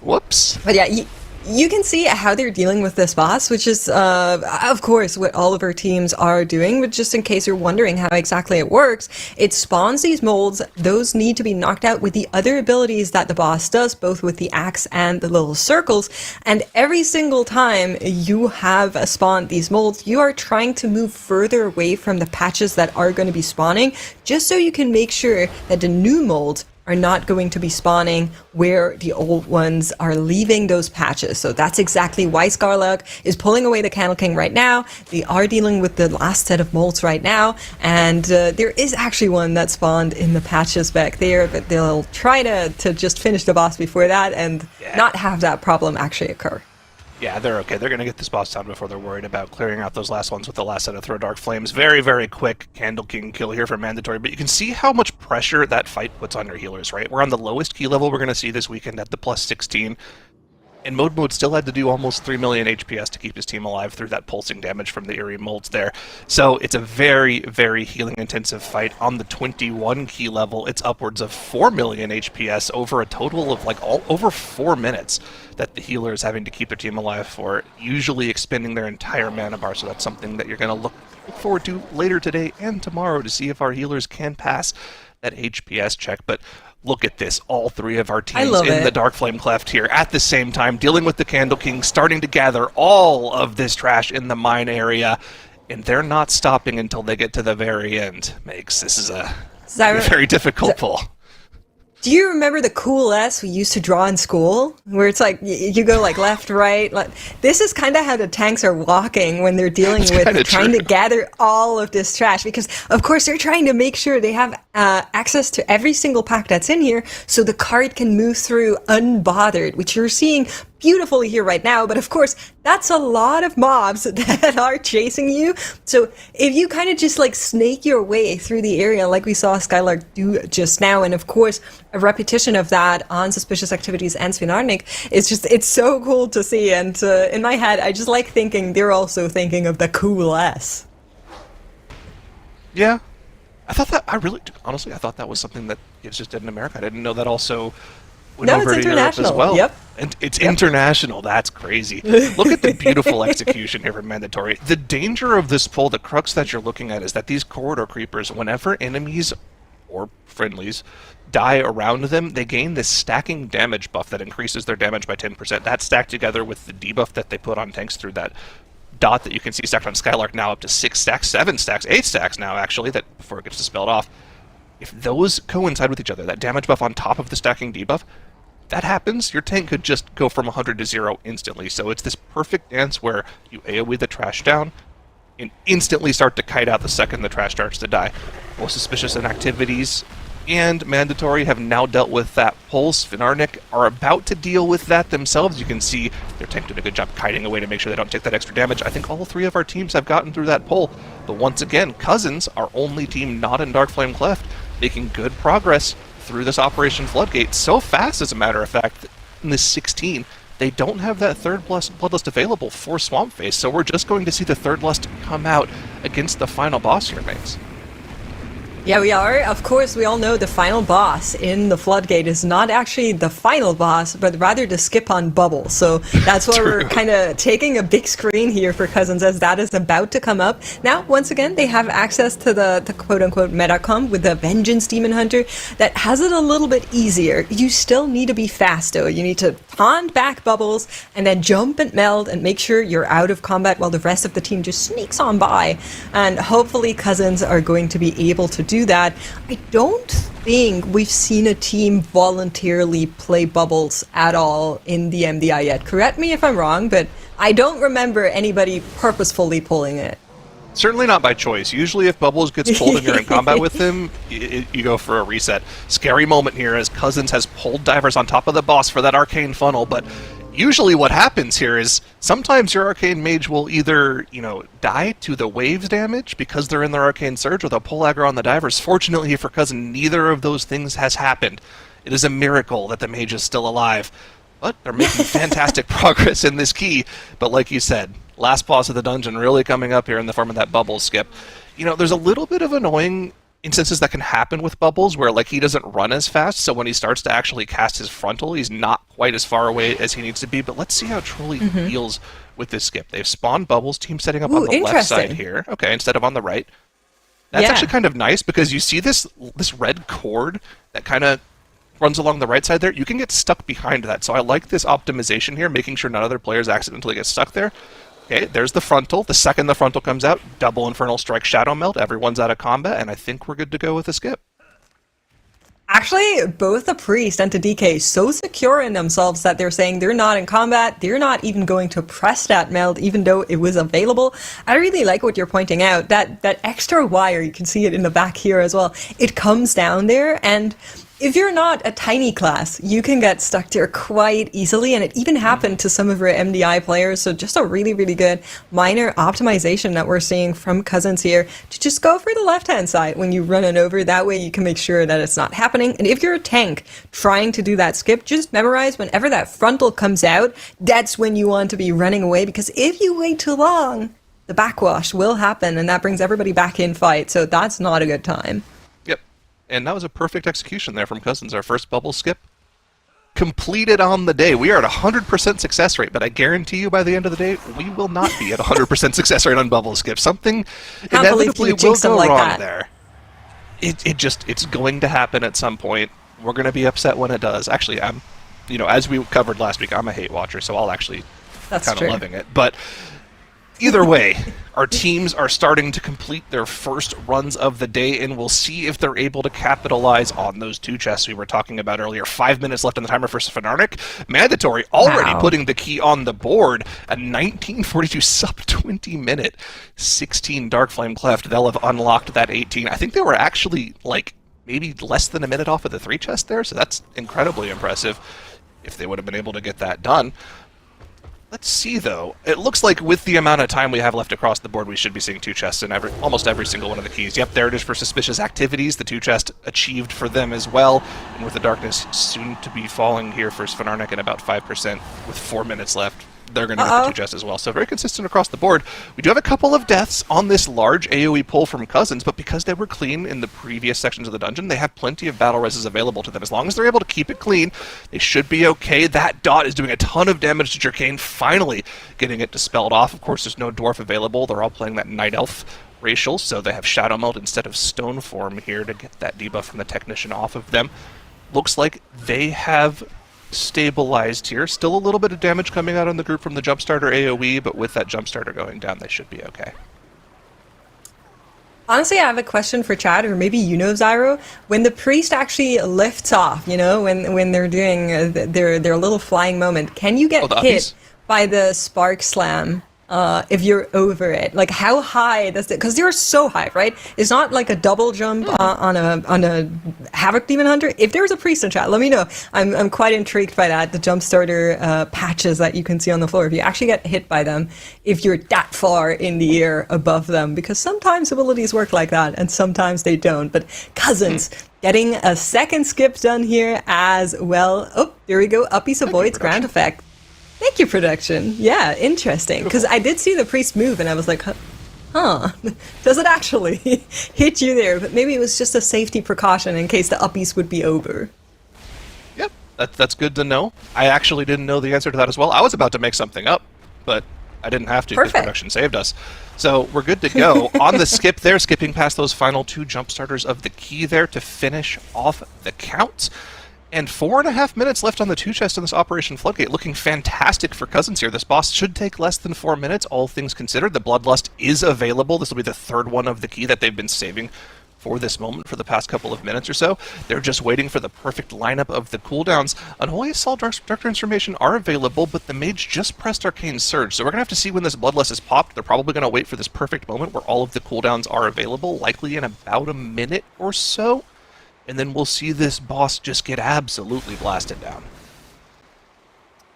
C: Whoops.
B: But yeah, you can see how they're dealing with this boss, which is, of course, what all of our teams are doing. But just in case you're wondering how exactly it works, it spawns these molds. Those need to be knocked out with the other abilities that the boss does, both with the axe and the little circles. And every single time you have spawned these molds, you are trying to move further away from the patches that are going to be spawning, just so you can make sure that the new molds are not going to be spawning where the old ones are leaving those patches. So that's exactly why Scarlug is pulling away the Candle King right now. They are dealing with the last set of molds right now, and there is actually one that spawned in the patches back there, but they'll try to just finish the boss before that and not have that problem actually occur.
C: Yeah, they're okay. They're going to get this boss down before they're worried about clearing out those last ones with the last set of Throw Dark Flames. Very, very quick Candle King kill here for Mandatory, but you can see how much pressure that fight puts on your healers, right? We're on the lowest key level we're going to see this weekend at the plus 16. and Mode still had to do almost 3 million HPS to keep his team alive through that pulsing damage from the Eerie Molds there. So it's a very, very healing-intensive fight. On the 21 key level, it's upwards of 4 million HPS over a total of over 4 minutes that the healer is having to keep their team alive for, usually expending their entire mana bar. So that's something that you're going to look forward to later today and tomorrow to see if our healers can pass that HPS check. But look at this, all three of our teams in the Dark Flame Cleft here at the same time, dealing with the Candle King, starting to gather all of this trash in the mine area, and they're not stopping until they get to the very end. Makes this is a very difficult pull.
B: Do you remember the cool S we used to draw in school? Where it's like, you go like left, right. This is kind of how the tanks are walking when they're dealing with trying to gather all of this trash. Because, of course, they're trying to make sure they have access to every single pack that's in here so the card can move through unbothered, which you're seeing beautifully here right now. But, of course, that's a lot of mobs that are chasing you. So if you kind of just like snake your way through the area like we saw Skylark do just now, and of course a repetition of that on Suspicious Activities and Svinarnik, it's so cool to see. And in my head, I just like thinking they're also thinking of the cool S.
C: Yeah. I thought that, honestly, I thought that was something that Gibbs just did in America. I didn't know that also went over to Europe as well.
B: Yep.
C: And it's international. That's crazy. Look at the beautiful execution here from Mandatory. The danger of this pull, the crux that you're looking at, is that these corridor creepers, whenever enemies or friendlies die around them, they gain this stacking damage buff that increases their damage by 10%. That's stacked together with the debuff that they put on tanks through that dot that you can see stacked on Skylark, now up to 6 stacks, 7 stacks, 8 stacks now, actually, that before it gets dispelled off. If those coincide with each other, that damage buff on top of the stacking debuff, that happens, your tank could just go from 100 to 0 instantly. So it's this perfect dance where you AoE the trash down and instantly start to kite out the second the trash starts to die. Most Suspicious and Activities and Mandatory have now dealt with that pull. Svinarnik are about to deal with that themselves. You can see their tank doing a good job kiting away to make sure they don't take that extra damage. I think all three of our teams have gotten through that pull. But once again, Cousins, our only team not in Dark Flame Cleft, making good progress through this Operation Floodgate. So fast, as a matter of fact, in this 16, they don't have that third Bloodlust available for Swamp Face, so we're just going to see the third Lust come out against the final boss here, mates.
B: Yeah, we are. Of course, we all know the final boss in the Floodgate is not actually the final boss, but rather the skip on bubble. So that's why we're kind of taking a big screen here for Cousins as that is about to come up. Now, once again, they have access to the quote-unquote metacom with the Vengeance Demon Hunter that has it a little bit easier. You still need to be fast, though. You need to taunt back bubbles and then jump and meld and make sure you're out of combat while the rest of the team just sneaks on by. And hopefully Cousins are going to be able to do that. I don't think we've seen a team voluntarily play bubbles at all in the MDI yet. Correct me if I'm wrong, but I don't remember anybody purposefully pulling it.
C: Certainly not by choice. Usually if Bubbles gets pulled and you're in combat with him, you go for a reset. Scary moment here as Cousins has pulled divers on top of the boss for that arcane funnel, but usually what happens here is sometimes your arcane mage will either, die to the waves damage because they're in their arcane surge, or they'll pull aggro on the divers. Fortunately for Cousin, neither of those things has happened. It is a miracle that the mage is still alive. But they're making fantastic progress in this key. But like you said, last boss of the dungeon really coming up here in the form of that bubble skip. There's a little bit of annoying instances that can happen with Bubbles where he doesn't run as fast, so when he starts to actually cast his frontal, he's not quite as far away as he needs to be. But let's see how Trolley deals with this skip. They've spawned Bubbles, team setting up on the left side here, okay, instead of on the right. That's actually kind of nice because you see this red cord that kind of runs along the right side there. You can get stuck behind that, so I like this optimization here, making sure none other players accidentally get stuck there. Okay, there's the frontal. The second the frontal comes out, double Infernal Strike, Shadow Melt. Everyone's out of combat, and I think we're good to go with the skip.
B: Actually, both the Priest and the DK so secure in themselves that they're saying they're not in combat, they're not even going to press that meld even though it was available. I really like what you're pointing out, that extra wire, you can see it in the back here as well, it comes down there, and If you're not a tiny class, you can get stuck there quite easily, and it even happened to some of our MDI players, so just a really, really good minor optimization that we're seeing from Cousins here to just go for the left-hand side when you run it over. That way you can make sure that it's not happening. And if you're a tank trying to do that skip, just memorize whenever that frontal comes out, that's when you want to be running away, because if you wait too long, the backwash will happen, and that brings everybody back in fight, so that's not a good time.
C: And that was a perfect execution there from Cousins. Our first bubble skip completed on the day. We are at 100% success rate, but I guarantee you by the end of the day, we will not be at 100% success rate on bubble skip. Something inevitably will go wrong there. It's going to happen at some point. We're going to be upset when it does. Actually, as we covered last week, I'm a hate watcher, so I'll actually kind of loving it. But either way, our teams are starting to complete their first runs of the day, and we'll see if they're able to capitalize on those 2 chests we were talking about earlier. 5 minutes left on the timer for Sphenarnik. Mandatory already putting the key on the board. A 1942 sub-20 minute. 16 Dark Flame Cleft. They'll have unlocked that 18. I think they were actually, maybe less than a minute off of the 3 chest there, so that's incredibly impressive if they would have been able to get that done. Let's see, though. It looks like with the amount of time we have left across the board, we should be seeing 2 chests in almost every single one of the keys. Yep, there it is for Suspicious Activities. The 2 chest achieved for them as well. And with the darkness soon to be falling here for Sphenarnik at about 5% with 4 minutes left, they're going to get the 2 chests as well. So very consistent across the board. We do have a couple of deaths on this large AoE pull from Cousins, but because they were clean in the previous sections of the dungeon, they have plenty of battle reses available to them. As long as they're able to keep it clean, they should be okay. That dot is doing a ton of damage to Jerkane, finally getting it dispelled off. Of course, there's no dwarf available. They're all playing that Night Elf racial, so they have Shadow Meld instead of Stone Form here to get that debuff from the Technician off of them. Looks like they have stabilized here. Still a little bit of damage coming out on the group from the Jumpstarter AoE, but with that Jumpstarter going down, they should be okay.
B: Honestly, I have a question for Chad, or maybe Zyro. When the priest actually lifts off, when they're doing their little flying moment, can you get hit by the Spark Slam if you're over it? Like, how high does it? Because they're so high, right? It's not like a double jump on a Havoc Demon Hunter. If there's a priest in chat, let me know. I'm quite intrigued by that. The jump starter patches that you can see on the floor. If you actually get hit by them, if you're that far in the air above them, because sometimes abilities work like that, and sometimes they don't. But Cousins getting a second skip done here as well. Oh, there we go. Uppies avoids ground effect. Thank you, production. Yeah, interesting. Because I did see the priest move, and I was like, huh, does it actually hit you there? But maybe it was just a safety precaution in case the uppies would be over.
C: Yep, that's good to know. I actually didn't know the answer to that as well. I was about to make something up, but I didn't have to because production saved us. So we're good to go. On the skip there, skipping past those final 2 jump starters of the key there to finish off the count. And 4.5 minutes left on the 2 chest in this Operation Floodgate. Looking fantastic for Cousins here. This boss should take less than 4 minutes, all things considered. The Bloodlust is available. This will be the 3rd one of the key that they've been saving for this moment for the past couple of minutes or so. They're just waiting for the perfect lineup of the cooldowns. Unholy Assault, Dark Transformation are available, but the mage just pressed Arcane Surge. So we're going to have to see when this Bloodlust is popped. They're probably going to wait for this perfect moment where all of the cooldowns are available, likely in about a minute or so. And then we'll see this boss just get absolutely blasted down.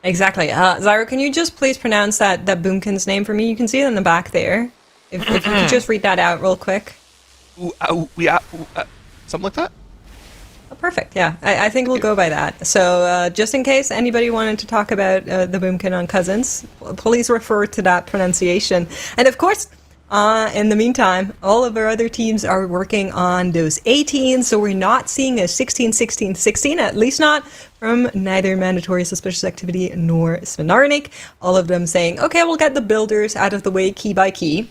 B: Exactly. Zyro, can you just please pronounce that Boomkin's name for me? You can see it in the back there. If you could just read that out real quick.
C: Something like that?
B: Oh, perfect, yeah. I think we'll go by that. So just in case anybody wanted to talk about the Boomkin on Cousins, please refer to that pronunciation. And of course, in the meantime, all of our other teams are working on those 18s, so we're not seeing a 16, 16, 16, at least not from neither Mandatory Suspicious Activity nor Sphenarnik. All of them saying, okay, we'll get the builders out of the way key by key.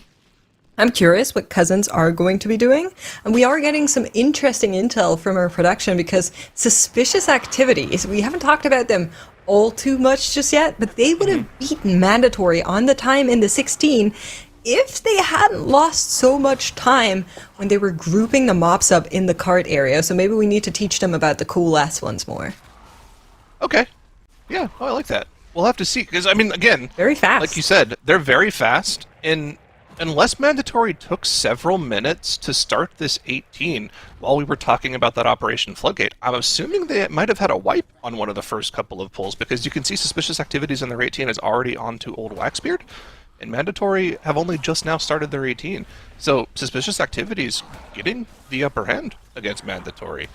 B: I'm curious what Cousins are going to be doing, and we are getting some interesting intel from our production because Suspicious Activities, we haven't talked about them all too much just yet, but they would have beaten Mandatory on the time in the 16 if they hadn't lost so much time when they were grouping the mobs up in the cart area. So maybe we need to teach them about the cool last ones more.
C: Okay. Yeah, I like that. We'll have to see, because, I mean, again,
B: very fast.
C: Like you said, they're very fast, and unless Mandatory took several minutes to start this 18 while we were talking about that Operation Floodgate, I'm assuming they might have had a wipe on one of the first couple of pulls, because you can see Suspicious Activities in their 18 is already on to Old Waxbeard, and Mandatory have only just now started their 18. So Suspicious Activities getting the upper hand against Mandatory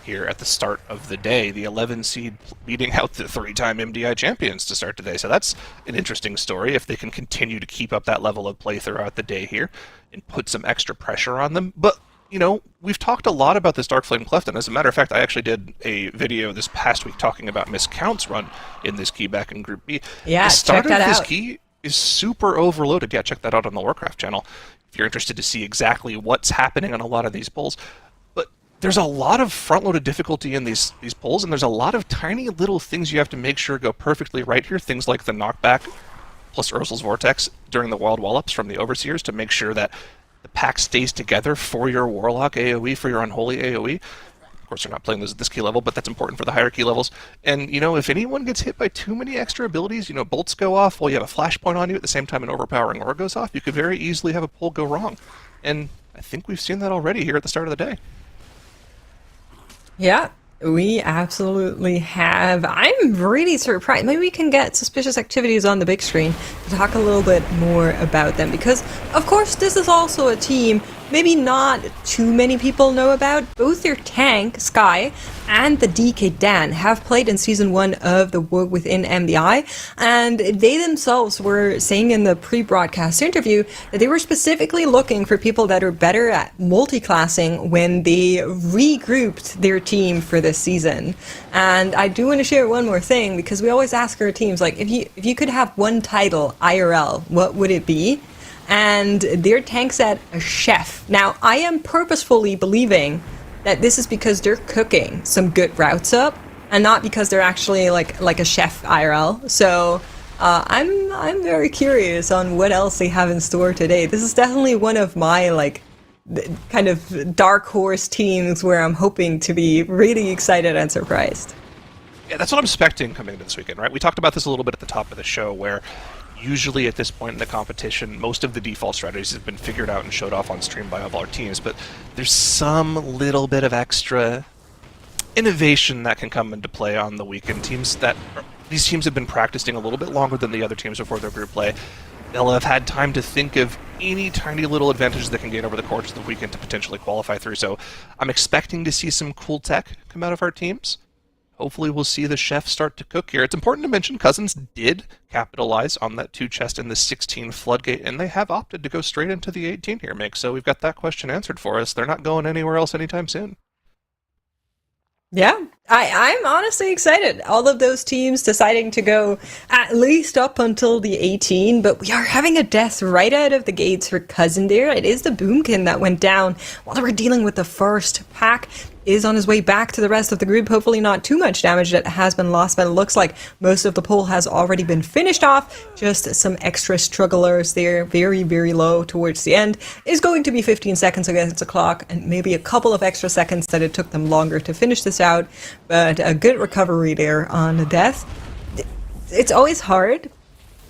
C: here at the start of the day. The 11 seed beating out the 3-time MDI champions to start today. So that's an interesting story if they can continue to keep up that level of play throughout the day here and put some extra pressure on them. But, you know, we've talked a lot about this Dark Flame Cleft, and as a matter of fact, I actually did a video this past week talking about Miss Count's run in this key back in Group B.
B: Yeah,
C: the start
B: check that
C: of this
B: out.
C: key is super overloaded. Yeah, check that out on the Warcraft channel if you're interested to see exactly what's happening on a lot of these pulls. There's a lot of front-loaded difficulty in these pulls, and there's a lot of tiny little things you have to make sure go perfectly right here. Things like the knockback plus Ursul's Vortex during the Wild Wallops from the Overseers to make sure that the pack stays together for your Warlock AoE, for your Unholy AoE. Of course, you're not playing those at this key level, but that's important for the higher key levels. And, you know, if anyone gets hit by too many extra abilities, you know, bolts go off while you have a flashpoint on you at the same time an overpowering aura goes off, you could very easily have a pull go wrong. And I think we've seen that already here at the start of the day.
B: Yeah, we absolutely have. I'm really surprised. Maybe we can get Suspicious Activities on the big screen to talk a little bit more about them, because, of course, this is also a team maybe not too many people know about. Both their tank, Sky, and the DK Dan have played in Season 1 of the War Within MDI, and they themselves were saying in the pre-broadcast interview that they were specifically looking for people that are better at multi-classing when they regrouped their team for this season. And I do want to share one more thing, because we always ask our teams, like, if you could have one title IRL, what would it be? And their tank said a chef. Now, I am purposefully believing that this is because they're cooking some good routes up, and not because they're actually like a chef IRL. So I'm very curious on what else they have in store today. This is definitely one of my like kind of dark horse teams where I'm hoping to be really excited and surprised.
C: Yeah, that's what I'm expecting coming into this weekend, right? We talked about this a little bit at the top of the show, where usually at this point in the competition, most of the default strategies have been figured out and showed off on stream by all of our teams, but there's some little bit of extra innovation that can come into play on the weekend. These teams have been practicing a little bit longer than the other teams before their group play. They'll have had time to think of any tiny little advantages they can gain over the course of the weekend to potentially qualify through, so I'm expecting to see some cool tech come out of our teams. Hopefully we'll see the chef start to cook here. It's important to mention Cousins did capitalize on that 2 chest in the 16 Floodgate, and they have opted to go straight into the 18 here, Mick. So we've got that question answered for us. They're not going anywhere else anytime soon.
B: Yeah, I'm honestly excited. All of those teams deciding to go at least up until the 18, but we are having a death right out of the gates for Cousin there. It is the Boomkin that went down while they were dealing with the first pack. Is on his way back to the rest of the group. Hopefully not too much damage that has been lost, but it looks like most of the pull has already been finished off. Just some extra strugglers there, very, very low towards the end. Is going to be 15 seconds against the clock, and maybe a couple of extra seconds that it took them longer to finish this out, but a good recovery there on the death. It's always hard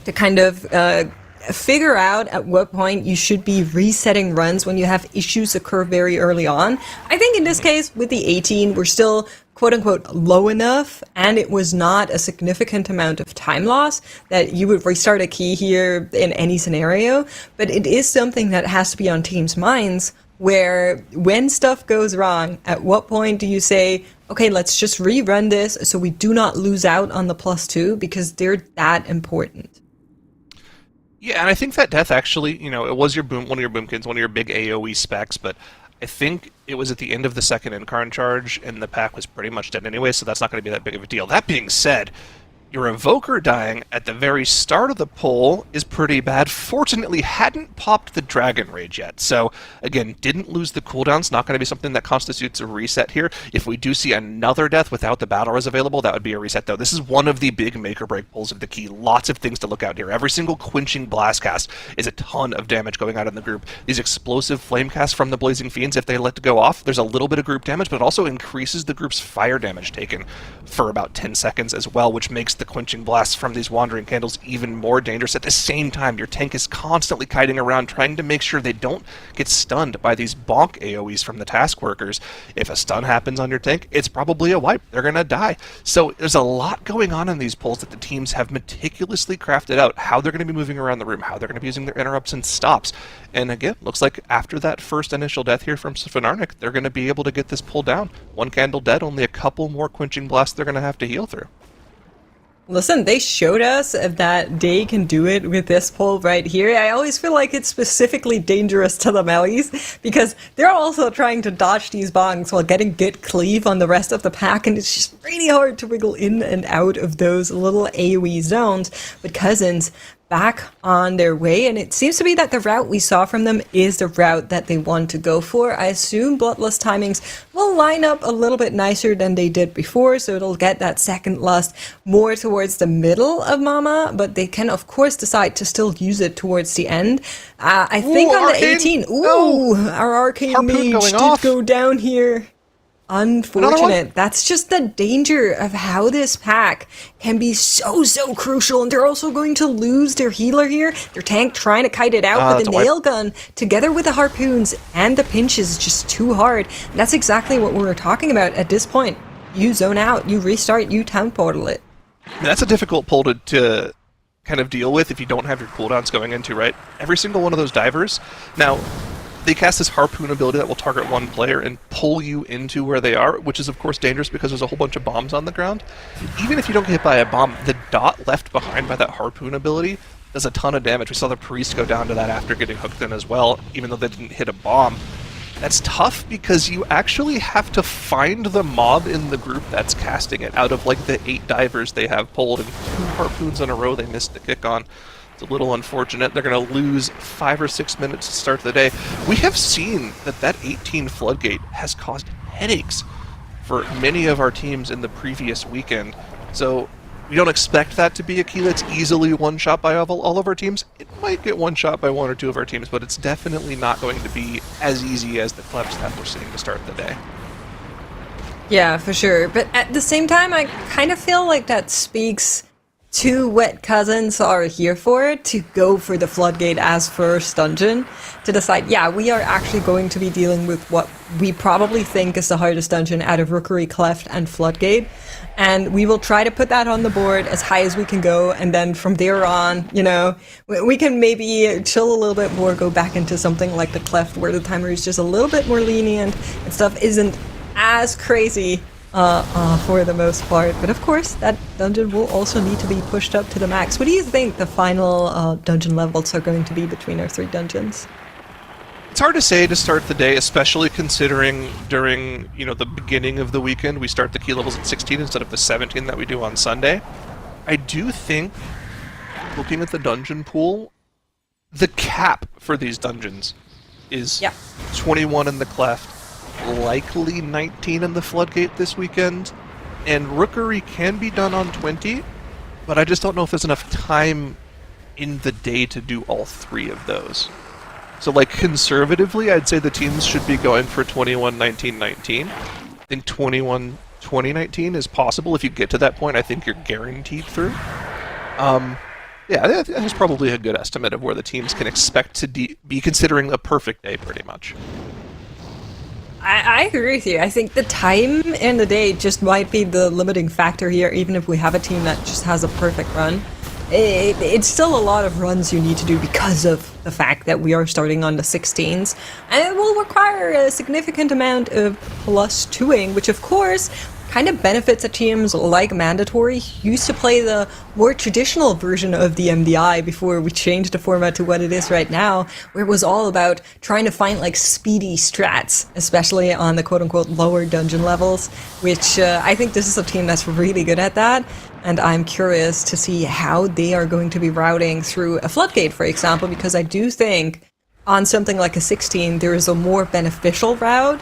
B: to kind of figure out at what point you should be resetting runs when you have issues occur very early on. I think in this case, with the 18, we're still quote-unquote low enough, and it was not a significant amount of time loss that you would restart a key here in any scenario, but it is something that has to be on teams' minds, where when stuff goes wrong, at what point do you say, okay, let's just rerun this so we do not lose out on the +2, because they're that important.
C: Yeah, and I think that death actually, you know, it was one of your Boomkins, one of your big AoE specs, but I think it was at the end of the second Incarn charge, and the pack was pretty much dead anyway, so that's not going to be that big of a deal. That being said, your Evoker dying at the very start of the pull is pretty bad. Fortunately, hadn't popped the Dragon Rage yet. So, again, didn't lose the cooldowns. Not going to be something that constitutes a reset here. If we do see another death without the battle res available, that would be a reset, though. This is one of the big make-or-break pulls of the key. Lots of things to look out here. Every single quenching blast cast is a ton of damage going out in the group. These explosive flame casts from the Blazing Fiends, if they let to go off, there's a little bit of group damage, but it also increases the group's fire damage taken for about 10 seconds as well, which makes the quenching blasts from these wandering candles even more dangerous. At the same time, your tank is constantly kiting around trying to make sure they don't get stunned by these bonk AoEs from the task workers. If a stun happens on your tank, it's probably a wipe. They're going to die. So there's a lot going on in these pulls that the teams have meticulously crafted out, how they're going to be moving around the room, how they're going to be using their interrupts and stops. And again, looks like after that first initial death here from Svenarnik, they're going to be able to get this pull down. One candle dead, only a couple more quenching blasts they're going to have to heal through.
B: Listen, they showed us that they can do it with this pull right here. I always feel like it's specifically dangerous to the melees because they're also trying to dodge these bongs while getting good cleave on the rest of the pack, and it's just really hard to wiggle in and out of those little AoE zones. But Cousins back on their way, and it seems to be that the route we saw from them is the route that they want to go for. I assume Bloodlust timings will line up a little bit nicer than they did before, so it'll get that second lust more towards the middle of Mama, but they can of course decide to still use it towards the end. I think on
C: Arcane.
B: the 18, our Arcane
C: Harpoon
B: Mage
C: going
B: did
C: off.
B: go down here. Unfortunate. That's just the danger of how this pack can be so crucial, and they're also going to lose their healer here. Their tank trying to kite it out with a nail gun together with the harpoons and the pinches is just too hard. And that's exactly what we were talking about at this point. You zone out, you restart, you town portal it.
C: That's a difficult pull to kind of deal with if you don't have your cooldowns going into, right? Every single one of those divers. Now, they cast this harpoon ability that will target one player and pull you into where they are, which is of course dangerous because there's a whole bunch of bombs on the ground. Even if you don't get hit by a bomb, the dot left behind by that harpoon ability does a ton of damage. We saw the priest go down to that after getting hooked in as well, even though they didn't hit a bomb. That's tough because you actually have to find the mob in the group that's casting it. Out of like the 8 divers they have pulled and 2 harpoons in a row they missed the kick on. It's a little unfortunate. They're going to lose 5 or 6 minutes to start the day. We have seen that 18 Floodgate has caused headaches for many of our teams in the previous weekend. So we don't expect that to be a key that's easily one-shot by all of our teams. It might get one-shot by 1 or 2 of our teams, but it's definitely not going to be as easy as the Clebs that we're seeing to start the day.
B: Yeah, for sure. But at the same time, I kind of feel like that speaks to what Cousins are here for, to go for the Floodgate as first dungeon, to decide, yeah, we are actually going to be dealing with what we probably think is the hardest dungeon out of Rookery, Cleft, and Floodgate, and we will try to put that on the board as high as we can go, and then from there on, you know, we can maybe chill a little bit more, go back into something like the Cleft, where the timer is just a little bit more lenient, and stuff isn't as crazy for the most part. But of course, that dungeon will also need to be pushed up to the max. What do you think the final dungeon levels are going to be between our 3 dungeons?
C: It's hard to say to start the day, especially considering during, the beginning of the weekend, we start the key levels at 16 instead of the 17 that we do on Sunday. I do think, looking at the dungeon pool, the cap for these dungeons is 21 in the Cleft, likely 19 in the Floodgate this weekend, and Rookery can be done on 20, but I just don't know if there's enough time in the day to do all 3 of those. So, conservatively, I'd say the teams should be going for 21, 19, 19. I think 21, 20, 19 is possible. If you get to that point, I think you're guaranteed through. Yeah, that's probably a good estimate of where the teams can expect to be considering a perfect day, pretty much.
B: I agree with you. I think the time in the day just might be the limiting factor here, even if we have a team that just has a perfect run. It's still a lot of runs you need to do because of the fact that we are starting on the 16s, and it will require a significant amount of plus 2ing, which of course kind of benefits a teams like Mandatory, who used to play the more traditional version of the MDI before we changed the format to what it is right now, where it was all about trying to find speedy strats, especially on the quote-unquote lower dungeon levels, which I think this is a team that's really good at that, and I'm curious to see how they are going to be routing through a Floodgate, for example, because I do think on something like a 16 there is a more beneficial route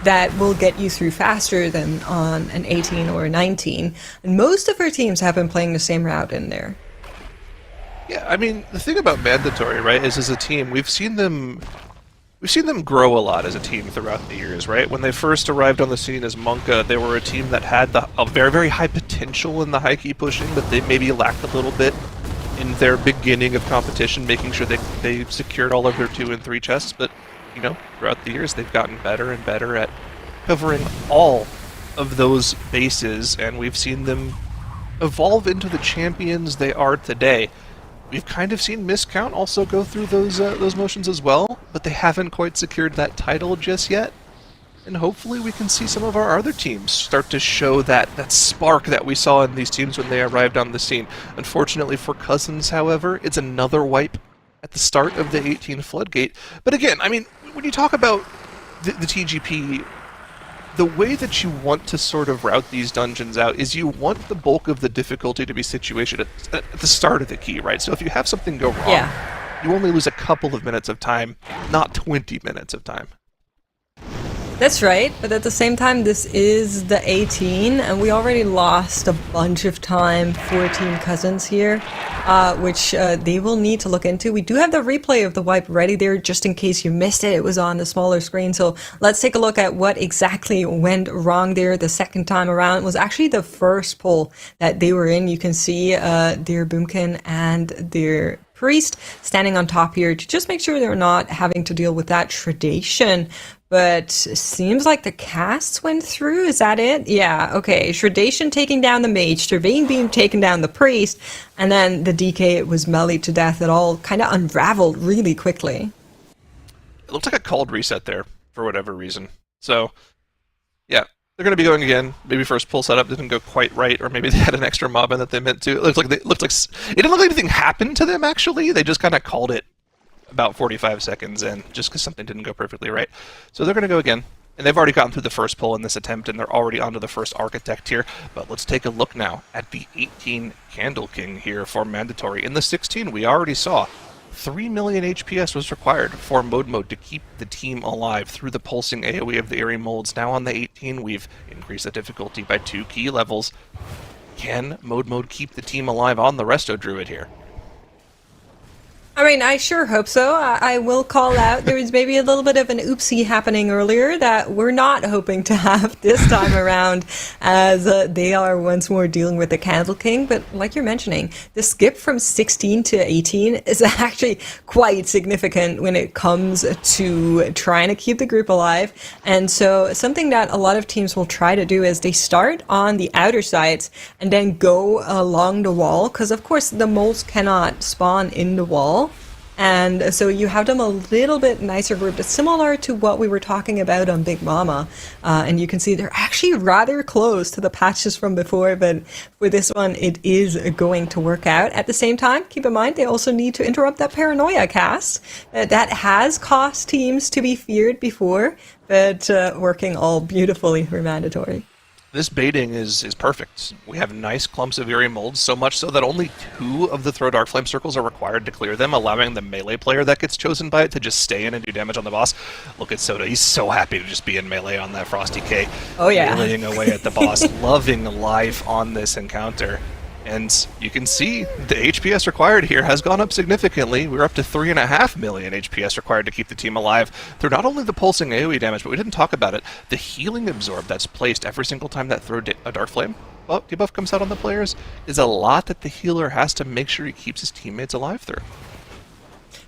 B: that will get you through faster than on an 18 or a 19. And most of our teams have been playing the same route in there.
C: Yeah, I mean, the thing about Mandatory, right, is as a team, we've seen them we've seen them grow a lot as a team throughout the years, right? When they first arrived on the scene as Monka, they were a team that had a very, very high potential in the high key pushing, but they maybe lacked a little bit in their beginning of competition, making sure they secured all of their 2 and 3 chests. But, you know, throughout the years, they've gotten better and better at covering all of those bases, and we've seen them evolve into the champions they are today. We've kind of seen Miscount also go through those motions as well, but they haven't quite secured that title just yet. And hopefully we can see some of our other teams start to show that spark that we saw in these teams when they arrived on the scene. Unfortunately for Cousins, however, it's another wipe at the start of the 18 Floodgate. But again, I mean, when you talk about the TGP, the way that you want to sort of route these dungeons out is you want the bulk of the difficulty to be situated at the start of the key, right? So if you have something go wrong, you only lose a couple of minutes of time, not 20 minutes of time.
B: That's right, but at the same time, this is the 18, and we already lost a bunch of time for Team Cousins here, which they will need to look into. We do have the replay of the wipe ready there, just in case you missed it. It was on the smaller screen, so let's take a look at what exactly went wrong there the second time around. It was actually the first pull that they were in. You can see their Boomkin and their Priest standing on top here to just make sure they're not having to deal with that Shredation. But seems like the casts went through. Is that it? Yeah, okay. Shredation taking down the Mage, Surveying Beam taking down the Priest, and then the DK was meleeed to death. It all kind of unraveled really quickly.
C: It looks like a cold reset there, for whatever reason. So, yeah, they're going to be going again. Maybe first pull setup didn't go quite right, or maybe they had an extra mob in that they meant to. It didn't look like anything happened to them, actually. They just kind of called it about 45 seconds in, just because something didn't go perfectly right. So they're going to go again. And they've already gotten through the first pull in this attempt, and they're already onto the first Architect here. But let's take a look now at the 18 Candle King here for mandatory. In the 16, we already saw 3 million HPS was required for mode to keep the team alive through the pulsing AoE of the Eerie Molds. Now on the 18, we've increased the difficulty by 2 key levels. Can mode keep the team alive on the Resto Druid here?
B: I mean, I sure hope so. I will call out there was maybe a little bit of an oopsie happening earlier that we're not hoping to have this time around, as they are once more dealing with the Candle King. But like you're mentioning, the skip from 16 to 18 is actually quite significant when it comes to trying to keep the group alive. And so something that a lot of teams will try to do is they start on the outer sides and then go along the wall, because of course the moles cannot spawn in the wall. And so you have them a little bit nicer grouped. It's similar to what we were talking about on Big Mama. And you can see they're actually rather close to the patches from before, but for this one, it is going to work out. At the same time, keep in mind, they also need to interrupt that Paranoia cast. That has cost teams to be feared before, but working all beautifully for mandatory.
C: This baiting is perfect. We have nice clumps of Eerie Molds, so much so that only 2 of the Throw Dark Flame circles are required to clear them, allowing the melee player that gets chosen by it to just stay in and do damage on the boss. Look at Soda, he's so happy to just be in melee on that Frosty K.
B: Oh yeah.
C: Meleeing away at the boss, loving life on this encounter. And you can see the HPS required here has gone up significantly. We're up to 3.5 million HPS required to keep the team alive through not only the pulsing AoE damage, but we didn't talk about it, the healing absorb that's placed every single time that throw a Dark Flame debuff comes out on the players is a lot that the healer has to make sure he keeps his teammates alive through.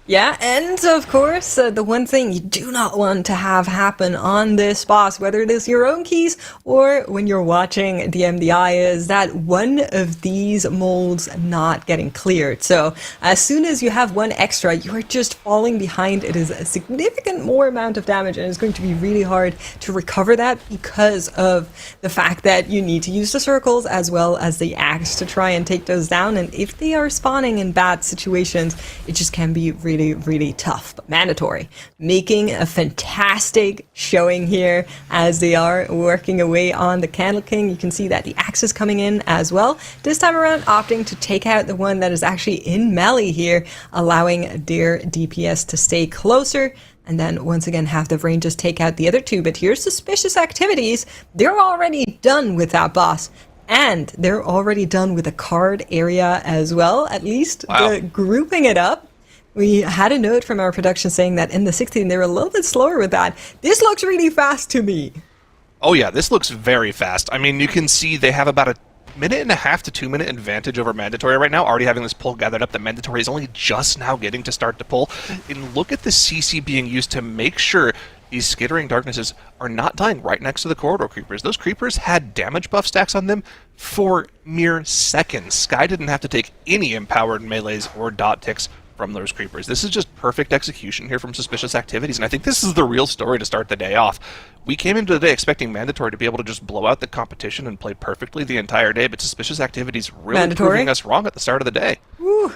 B: Yeah, and of course, the one thing you do not want to have happen on this boss, whether it is your own keys or when you're watching the MDI, is that one of these molds not getting cleared. So as soon as you have one extra, you are just falling behind. It is a significant more amount of damage, and it's going to be really hard to recover that because of the fact that you need to use the circles as well as the axe to try and take those down. And if they are spawning in bad situations, it just can be really tough. But mandatory making a fantastic showing here as they are working away on the Candle King. You can see that the axe is coming in as well, this time around opting to take out the one that is actually in melee here, allowing their DPS to stay closer, and then once again have the ranges take out the other 2. But here's Suspicious Activities. They're already done with that boss, and they're already done with the card area as well, at least.
C: Wow.
B: Grouping it up. We had a note from our production saying that in the 16 they were a little bit slower with that. This looks really fast to me.
C: Oh yeah, this looks very fast. I mean, you can see they have about a 1.5 to 2 minute advantage over Mandatory right now, already having this pull gathered up. That Mandatory is only just now getting to start to pull. And look at the CC being used to make sure these Skittering Darknesses are not dying right next to the Corridor Creepers. Those Creepers had damage buff stacks on them for mere seconds. Sky didn't have to take any empowered melees or dot ticks from those Creepers. This is just perfect execution here from Suspicious Activities, and I think this is the real story to start the day off. We came into the day expecting Mandatory to be able to just blow out the competition and play perfectly the entire day, but Suspicious Activities really proving us wrong at the start of the day.
B: Woo.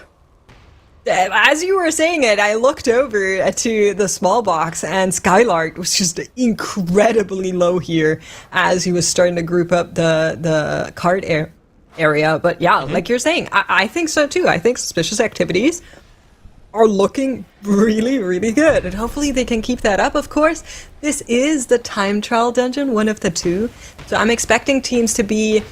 B: As you were saying it, I looked over to the small box, and Skylark was just incredibly low here as he was starting to group up the card area. But yeah, like you're saying, I think so too. I think Suspicious Activities are looking really, really good, and hopefully they can keep that up. Of course, this is the time trial dungeon, one of the two, so I'm expecting teams to be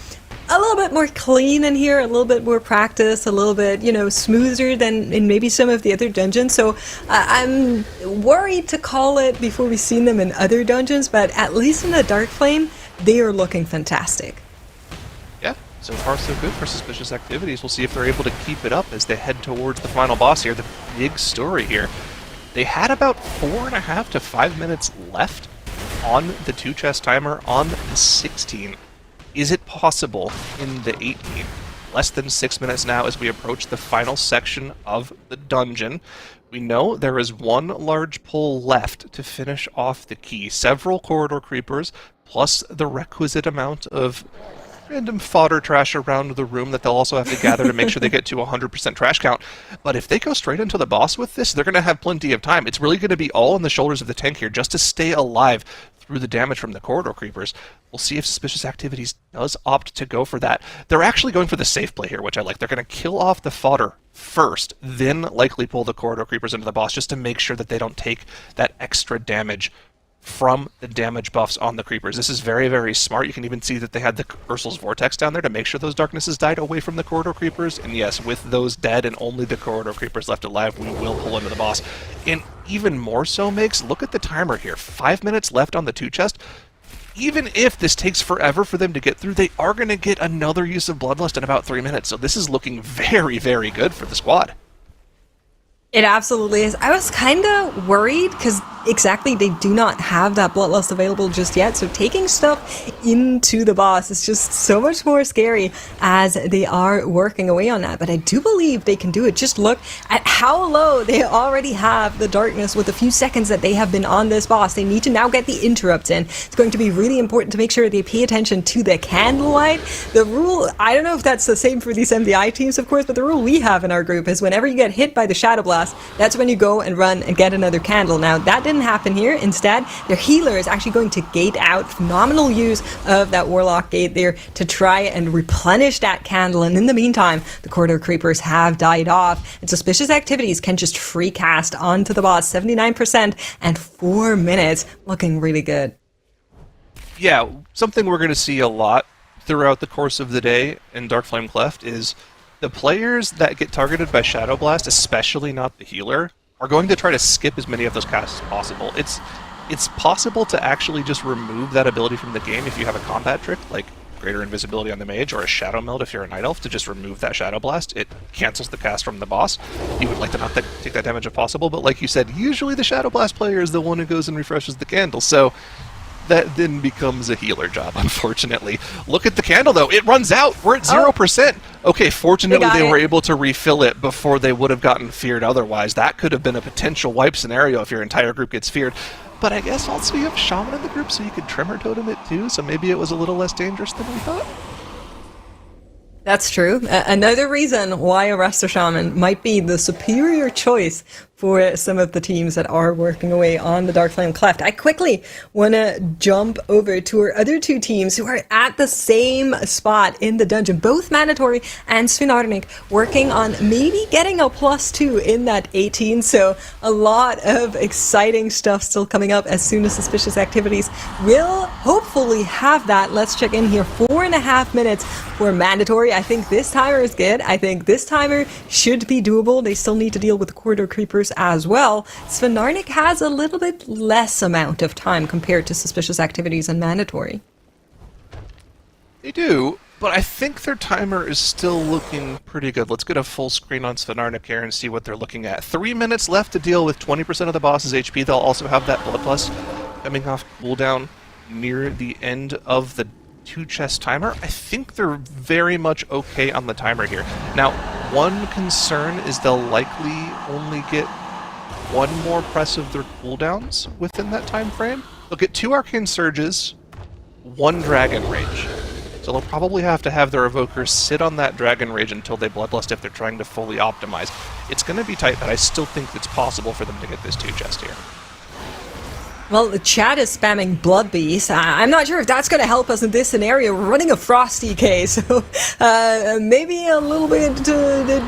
B: a little bit more clean in here, a little bit more practice, a little bit, smoother than in maybe some of the other dungeons. So I'm worried to call it before we've seen them in other dungeons, but at least in the Dark Flame, they are looking fantastic.
C: Yeah, so far so good for Suspicious Activities. We'll see if they're able to keep it up as they head towards the final boss here. The big story here. They had about 4.5 to 5 minutes left on the 2-chest timer on the 16. Is it possible in the 18? Less than 6 minutes now as we approach the final section of the dungeon. We know there is one large pull left to finish off the key. Several Corridor Creepers, plus the requisite amount of random fodder trash around the room that they'll also have to gather to make sure they get to 100% trash count. But if they go straight into the boss with this, they're going to have plenty of time. It's really going to be all on the shoulders of the tank here just to stay alive through the damage from the Corridor Creepers. We'll see if Suspicious Activities does opt to go for that. They're actually going for the safe play here, which I like. They're going to kill off the fodder first, then likely pull the Corridor Creepers into the boss just to make sure that they don't take that extra damage from the damage buffs on the Creepers. This is very, very smart. You can even see that they had the Ursul's Vortex down there to make sure those Darknesses died away from the Corridor Creepers. And yes, with those dead and only the Corridor Creepers left alive, we will pull into the boss. And even more so, Makes, look at the timer here. 5 minutes left on the 2-chest. Even if this takes forever for them to get through, they are going to get another use of Bloodlust in about 3 minutes. So this is looking very, very good for the squad.
B: It absolutely is. I was kind of worried because exactly they do not have that Bloodlust available just yet. So taking stuff into the boss is just so much more scary as they are working away on that. But I do believe they can do it. Just look at how low they already have the darkness with a few seconds that they have been on this boss. They need to now get the interrupts in. It's going to be really important to make sure they pay attention to the candlelight. The rule, I don't know if that's the same for these MDI teams, of course, but the rule we have in our group is whenever you get hit by the Shadow Blast, that's when you go and run and get another candle. Now, that didn't happen here. Instead, their healer is actually going to gate out. Phenomenal use of that Warlock gate there to try and replenish that candle. And in the meantime, the Corridor Creepers have died off. And Suspicious Activities can just free cast onto the boss. 79% and 4 minutes. Looking really good.
C: Yeah, something we're going to see a lot throughout the course of the day in Dark Flame Cleft is the players that get targeted by Shadow Blast, especially not the healer, are going to try to skip as many of those casts as possible. It's possible to actually just remove that ability from the game if you have a combat trick, like Greater Invisibility on the Mage, or a Shadow Meld if you're a Night Elf, to just remove that Shadow Blast. It cancels the cast from the boss. You would like to not take that damage if possible, but like you said, usually the Shadow Blast player is the one who goes and refreshes the candle, so that then becomes a healer job, unfortunately. Look at the candle, though. It runs out. We're at 0%. Okay, fortunately they were able to refill it before they would have gotten feared otherwise. That could have been a potential wipe scenario if your entire group gets feared. But I guess also you have Shaman in the group, so you could Tremor Totem it too, so maybe it was a little less dangerous than we thought.
B: That's true. Another reason why a Resto Shaman might be the superior choice for some of the teams that are working away on the Dark Flame Cleft. I quickly want to jump over to our other two teams who are at the same spot in the dungeon, both Mandatory and Svinarnik, working on maybe getting a +2 in that 18. So a lot of exciting stuff still coming up as soon as Suspicious Activities will hopefully have that. Let's check in here. 4.5 minutes for Mandatory. I think this timer is good. I think this timer should be doable. They still need to deal with the corridor creepers as well. Svinarnik has a little bit less amount of time compared to Suspicious Activities and Mandatory.
C: They do, but I think their timer is still looking pretty good. Let's get a full screen on Svinarnik here and see what they're looking at. 3 minutes left to deal with 20% of the boss's HP. They'll also have that Bloodlust coming off cooldown near the end of the 2-chest timer. I think they're very much okay on the timer here. Now, one concern is they'll likely only get one more press of their cooldowns within that time frame. They'll get 2 Arcane Surges, 1 Dragon Rage. So they'll probably have to have their Evokers sit on that Dragon Rage until they Bloodlust if they're trying to fully optimize. It's going to be tight, but I still think it's possible for them to get this 2-chest here.
B: Well, the chat is spamming Blood Beast. I'm not sure if that's going to help us in this scenario. We're running a Frosty K, so maybe a little bit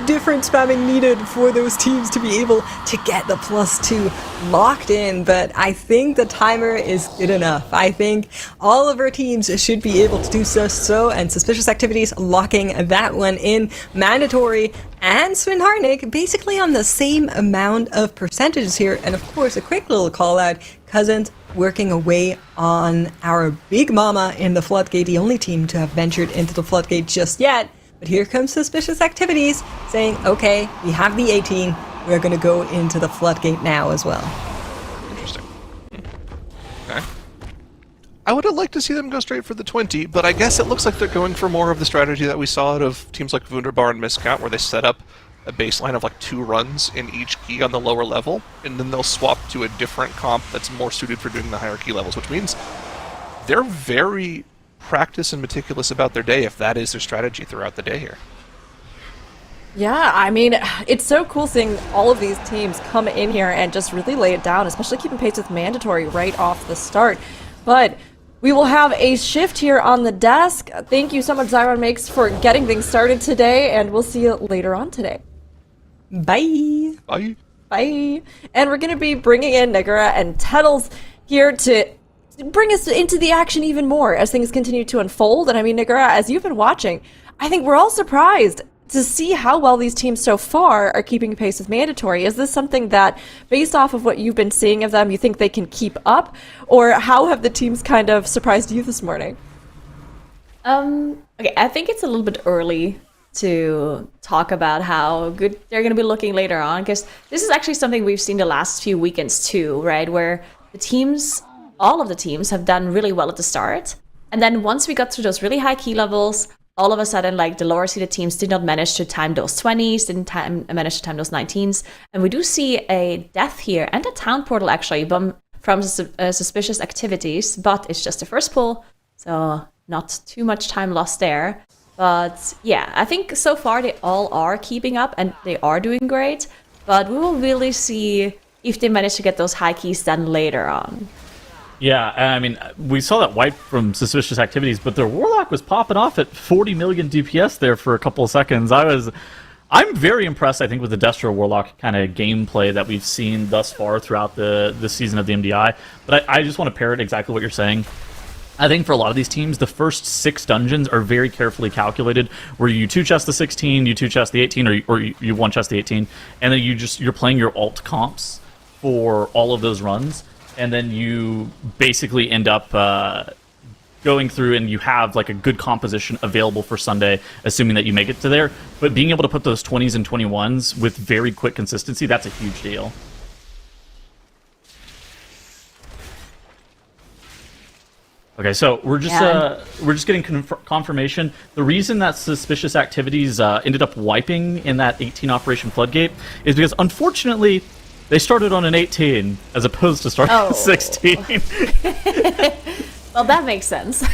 B: different spamming needed for those teams to be able to get the +2 locked in. But I think the timer is good enough. I think all of our teams should be able to do so, and Suspicious Activities locking that one in. Mandatory and Svinarnik basically on the same amount of percentages here. And of course, a quick little call out. Cousins working away on our big mama in the Floodgate, the only team to have ventured into the Floodgate just yet. But here comes Suspicious Activities saying, okay, we have the 18, we're going to go into the Floodgate now as well.
C: Interesting. Okay. I would have liked to see them go straight for the 20, but I guess it looks like they're going for more of the strategy that we saw out of teams like Wunderbar and Miscount, where they set up a baseline of like 2 runs in each key on the lower level, and then they'll swap to a different comp that's more suited for doing the higher key levels, which means they're very practiced and meticulous about their day if that is their strategy throughout the day here.
A: Yeah, I mean, it's so cool seeing all of these teams come in here and just really lay it down, especially keeping pace with Mandatory right off the start. But we will have a shift here on the desk. Thank you so much, Zyron Makes, for getting things started today, and we'll see you later on today.
B: Bye!
C: Bye!
A: Bye! And we're going to be bringing in Nagura and Tettles here to bring us into the action even more as things continue to unfold. And I mean, Nagura, as you've been watching, I think we're all surprised to see how well these teams so far are keeping pace with Mandatory. Is this something that, based off of what you've been seeing of them, you think they can keep up? Or how have the teams kind of surprised you this morning?
E: Okay, I think it's a little bit early to talk about how good they're going to be looking later on, because this is actually something we've seen the last few weekends too, right? Where the teams, all of the teams, have done really well at the start. And then once we got through those really high key levels, all of a sudden, like, the lower seeded teams did not manage to time those 20s, didn't manage to time those 19s. And we do see a death here, and a town portal actually, from Suspicious Activities, but it's just the first pull, so not too much time lost there. But yeah, I think so far they all are keeping up and they are doing great, but we will really see if they manage to get those high keys done later on.
D: Yeah, I mean, we saw that wipe from Suspicious Activities, but their Warlock was popping off at 40 million DPS there for a couple of seconds. I'm very impressed, I think, with the Destro Warlock kind of gameplay that we've seen thus far throughout the season of the MDI. But I just want to parrot exactly what you're saying. I think for a lot of these teams, the first 6 dungeons are very carefully calculated, where you 2-chest the 16, you 2-chest the 18, or you 1-chest the 18, and then you're playing your alt comps for all of those runs, and then you basically end up going through and you have like a good composition available for Sunday, assuming that you make it to there. But being able to put those 20s and 21s with very quick consistency, that's a huge deal. Okay, so we're just getting confirmation. The reason that Suspicious Activities ended up wiping in that 18 Operation Floodgate is because, unfortunately, they started on an 18 as opposed to starting on 16.
E: Well, that makes sense.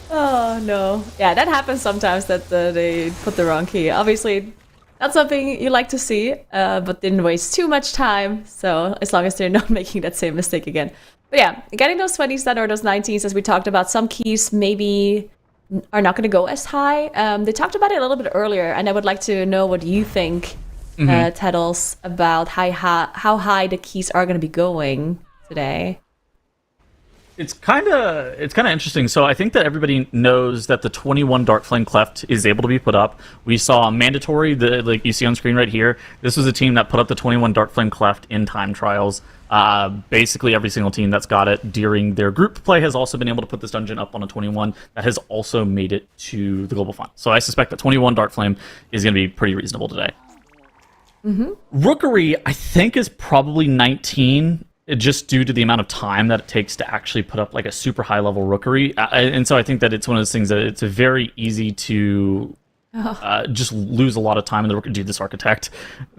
E: Oh, no. Yeah, that happens sometimes, that they put the wrong key. Obviously, Not something you like to see, but didn't waste too much time. So as long as they're not making that same mistake again. But yeah, getting those 20s done or those 19s, as we talked about, some keys maybe are not going to go as high. They talked about it a little bit earlier, and I would like to know what you think, Teddles, about how high the keys are going to be going today.
D: It's kind of interesting. So I think that everybody knows that the 21 Darkflame Cleft is able to be put up. We saw mandatory, like you see on screen right here. This was a team that put up the 21 Darkflame Cleft in time trials. Basically every single team that's got it during their group play has also been able to put this dungeon up on a 21 that has also made it to the global final. So I suspect that 21 Darkflame is going to be pretty reasonable today. Rookery, I think, is probably 19. Just due to the amount of time that it takes to actually put up like a super high level rookery. And so I think that it's one of those things that it's very easy to just lose a lot of time in the rookery. Dude, this architect,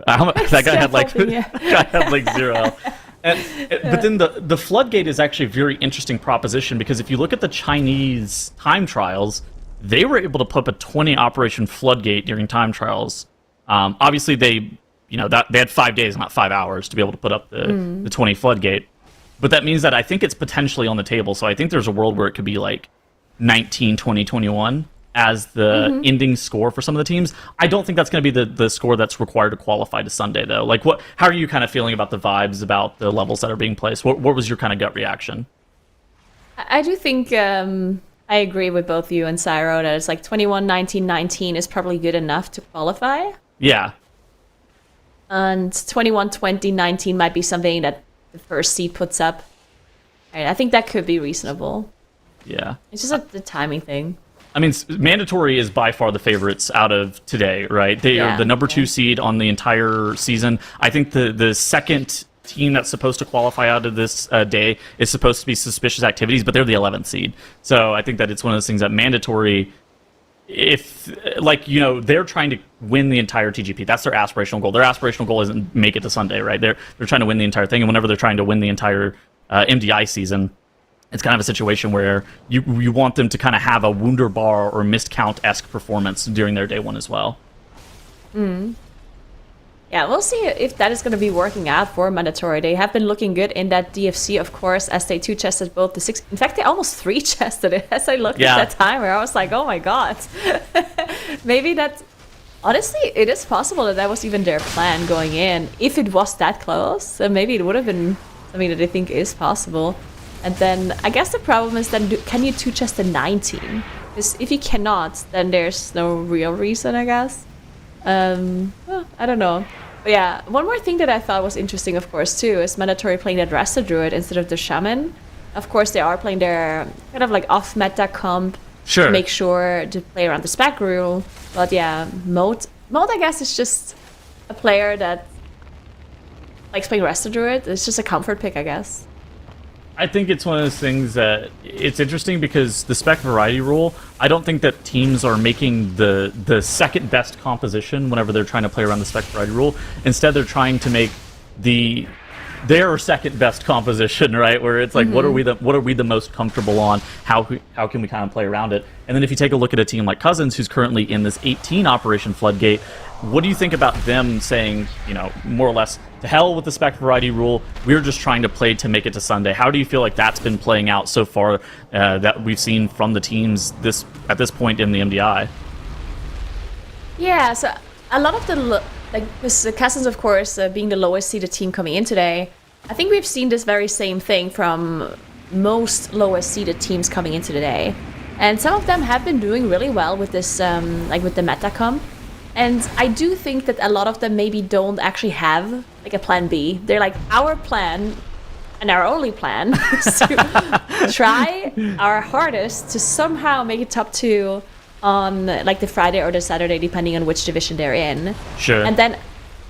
D: that guy had like, guy had like 0. But then the Floodgate is actually a very interesting proposition, because if you look at the Chinese time trials, they were able to put up a 20 operation Floodgate during time trials. Obviously they had 5 days, not 5 hours, to be able to put up the 20 Floodgate. But that means that I think it's potentially on the table. So I think there's a world where it could be like 19, 20, 21 as the ending score for some of the teams. I don't think that's going to be the score that's required to qualify to Sunday, though. Like, how are you kind of feeling about the vibes, about the levels that are being placed? What was your kind of gut reaction?
E: I do think I agree with both you and Cyro that it's like 21, 19, 19 is probably good enough to qualify.
D: Yeah.
E: And 21, 20, 19 might be something that the first seed puts up. And I think that could be reasonable.
D: Yeah.
E: It's just the timing thing.
D: I mean, mandatory is by far the favorites out of today, right? They are the number 2 seed on the entire season. I think the second team that's supposed to qualify out of this day is supposed to be Suspicious Activities, but they're the 11th seed. So I think that it's one of those things that mandatory, if, like, they're trying to win the entire TGP. That's their aspirational goal. Their aspirational goal isn't make it to Sunday, right? They're trying to win the entire thing, and whenever they're trying to win the entire MDI season, it's kind of a situation where you want them to kind of have a Wunderbar or Mist Count-esque performance during their day one as well.
E: Yeah, we'll see if that is going to be working out for mandatory. They have been looking good in that DFC, of course, as they 2-chested both the 6. In fact, they almost 3-chested it as I looked at that timer. I was like, oh my god. Maybe that... Honestly, it is possible that was even their plan going in. If it was that close, then maybe it would have been something that they think is possible. And then I guess the problem is then, can you 2-chest the 19? Because if you cannot, then there's no real reason, I guess. Well, I don't know. But yeah, one more thing that I thought was interesting, of course, too, is mandatory playing that Rasta Druid instead of the Shaman. Of course, they are playing their kind of like off-meta comp to make sure to play around the Spec rule. But yeah, Mode, I guess, is just a player that likes playing Rasta Druid. It's just a comfort pick, I guess.
D: I think it's one of those things that it's interesting because the Spec variety rule, I don't think that teams are making the second best composition whenever they're trying to play around the Spec variety rule. Instead, they're trying to make their second best composition, right? Where it's like, what are we the most comfortable on? How can we kind of play around it? And then if you take a look at a team like Cousins, who's currently in this 18 Operation Floodgate, what do you think about them saying, more or less, to hell with the Spec variety rule, we're just trying to play to make it to Sunday? How do you feel like that's been playing out so far that we've seen from the teams at this point in the MDI?
E: Yeah, so a lot of the Cousins, of course, being the lowest seeded team coming in today, I think we've seen this very same thing from most lowest seeded teams coming into the day. And some of them have been doing really well with this, like with the meta comp. And I do think that a lot of them maybe don't actually have like a plan B. They're like, our plan and our only plan is to try our hardest to somehow make it top 2 on like the Friday or the Saturday, depending on which division they're in.
D: Sure.
E: And then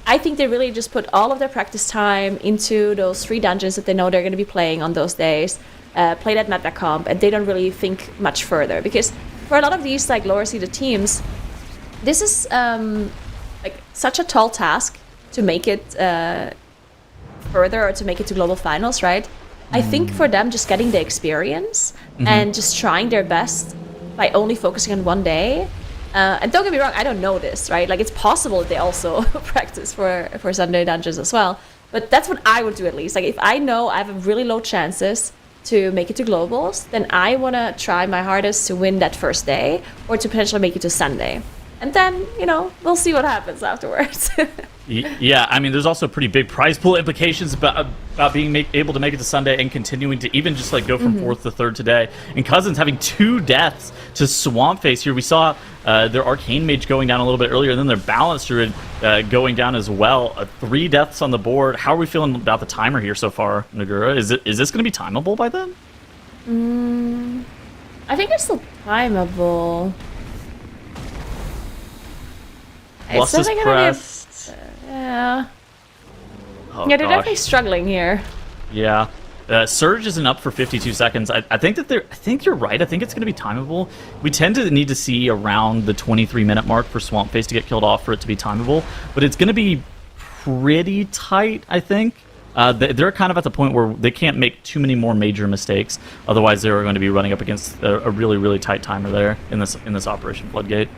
E: I think they really just put all of their practice time into those 3 dungeons that they know they're going to be playing on those days, play that meta comp, and they don't really think much further. Because for a lot of these like lower seeded teams, this is like such a tall task to make it further or to make it to global finals, right? I think for them, just getting the experience and just trying their best by only focusing on one day And don't get me wrong, I don't know this, right? Like, it's possible that they also practice for Sunday dungeons as well. But that's what I would do at least. Like, if I know I have a really low chances to make it to globals, then I want to try my hardest to win that first day or to potentially make it to Sunday. And then, we'll see what happens afterwards.
D: Yeah, I mean, there's also pretty big prize pool implications about being able to make it to Sunday and continuing to even just like go from fourth to third today. And Cousins having 2 deaths to Swamp Face here. We saw their Arcane Mage going down a little bit earlier, and then their Balance Druid going down as well. 3 deaths on the board. How are we feeling about the timer here so far, Nagura? Is this going to be timeable by then?
E: I think it's still timeable.
D: Lust is pressed.
E: Yeah.
D: Oh,
E: Yeah, they're
D: gosh.
E: definitely struggling here.
D: Yeah. Surge isn't up for 52 seconds. I think you're right. I think it's going to be timeable. We tend to need to see around the 23-minute mark for Swamp Face to get killed off for it to be timeable. But it's going to be pretty tight, I think. They're kind of at the point where they can't make too many more major mistakes. Otherwise, they're going to be running up against a really, really tight timer there in this Operation Floodgate.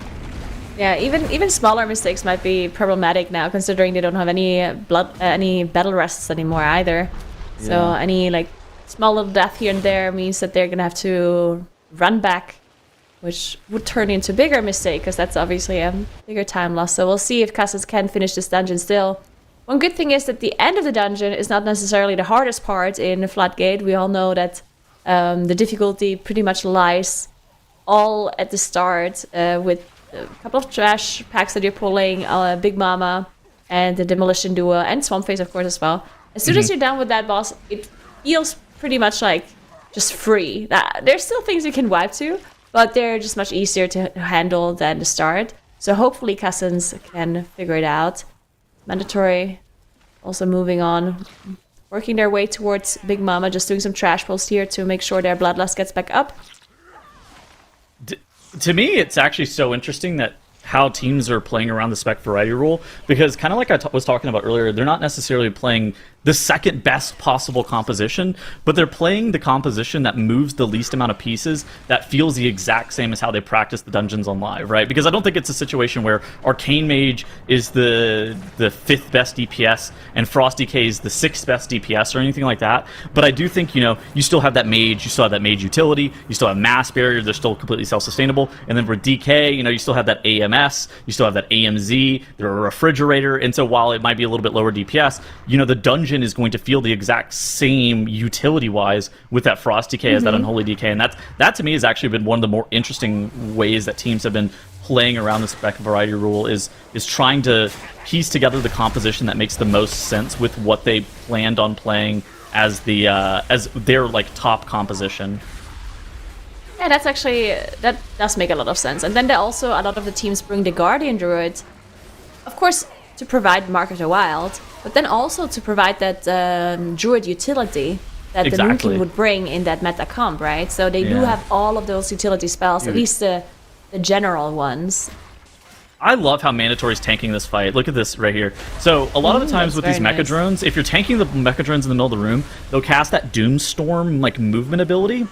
E: Yeah, even smaller mistakes might be problematic now, considering they don't have any battle rests anymore either. So
D: Yeah.
E: any like small little death here and there means that they're gonna have to run back, which would turn into a bigger mistake, because that's obviously a bigger time loss. So we'll see if Cousins can finish this dungeon still. One good thing is that the end of the dungeon is not necessarily the hardest part in Floodgate. We all know that the difficulty pretty much lies all at the start with a couple of trash packs that you're pulling, Big Mama, and the Demolition Duo, and Swamp Face, of course, as well. As soon as you're done with that boss, it feels pretty much like just free. There's still things you can wipe to, but they're just much easier to handle than the start. So hopefully Cousins can figure it out. Mandatory also moving on, working their way towards Big Mama, just doing some trash pulls here to make sure their bloodlust gets back up.
D: To me, it's actually so interesting that how teams are playing around the Spec variety rule, because kind of like I was talking about earlier, they're not necessarily playing the second best possible composition, but they're playing the composition that moves the least amount of pieces, that feels the exact same as how they practice the dungeons on live, right? Because I don't think it's a situation where Arcane Mage is the 5th best DPS and Frost DK is the 6th best DPS or anything like that. But I do think, you still have that Mage, you still have that Mage utility, you still have Mass Barrier, they're still completely self-sustainable, and then for DK, you still have that AMS, you still have that AMZ, they're a refrigerator, and so while it might be a little bit lower DPS, the dungeon is going to feel the exact same utility-wise with that Frost DK as that Unholy DK, and that to me has actually been one of the more interesting ways that teams have been playing around the Spec variety rule is trying to piece together the composition that makes the most sense with what they planned on playing as their like top composition.
E: Yeah, that does make a lot of sense. And then a lot of the teams bring the Guardian Druid, of course, to provide Mark of the Wild, but then also to provide that Druid utility that the Moon King would bring in that meta comp, right? So they do have all of those utility spells, at least the general ones.
D: I love how Mandatory's tanking this fight. Look at this right here. So a lot of the times with these Mecha Drones, if you're tanking the Mecha Drones in the middle of the room, they'll cast that Doomstorm like movement ability,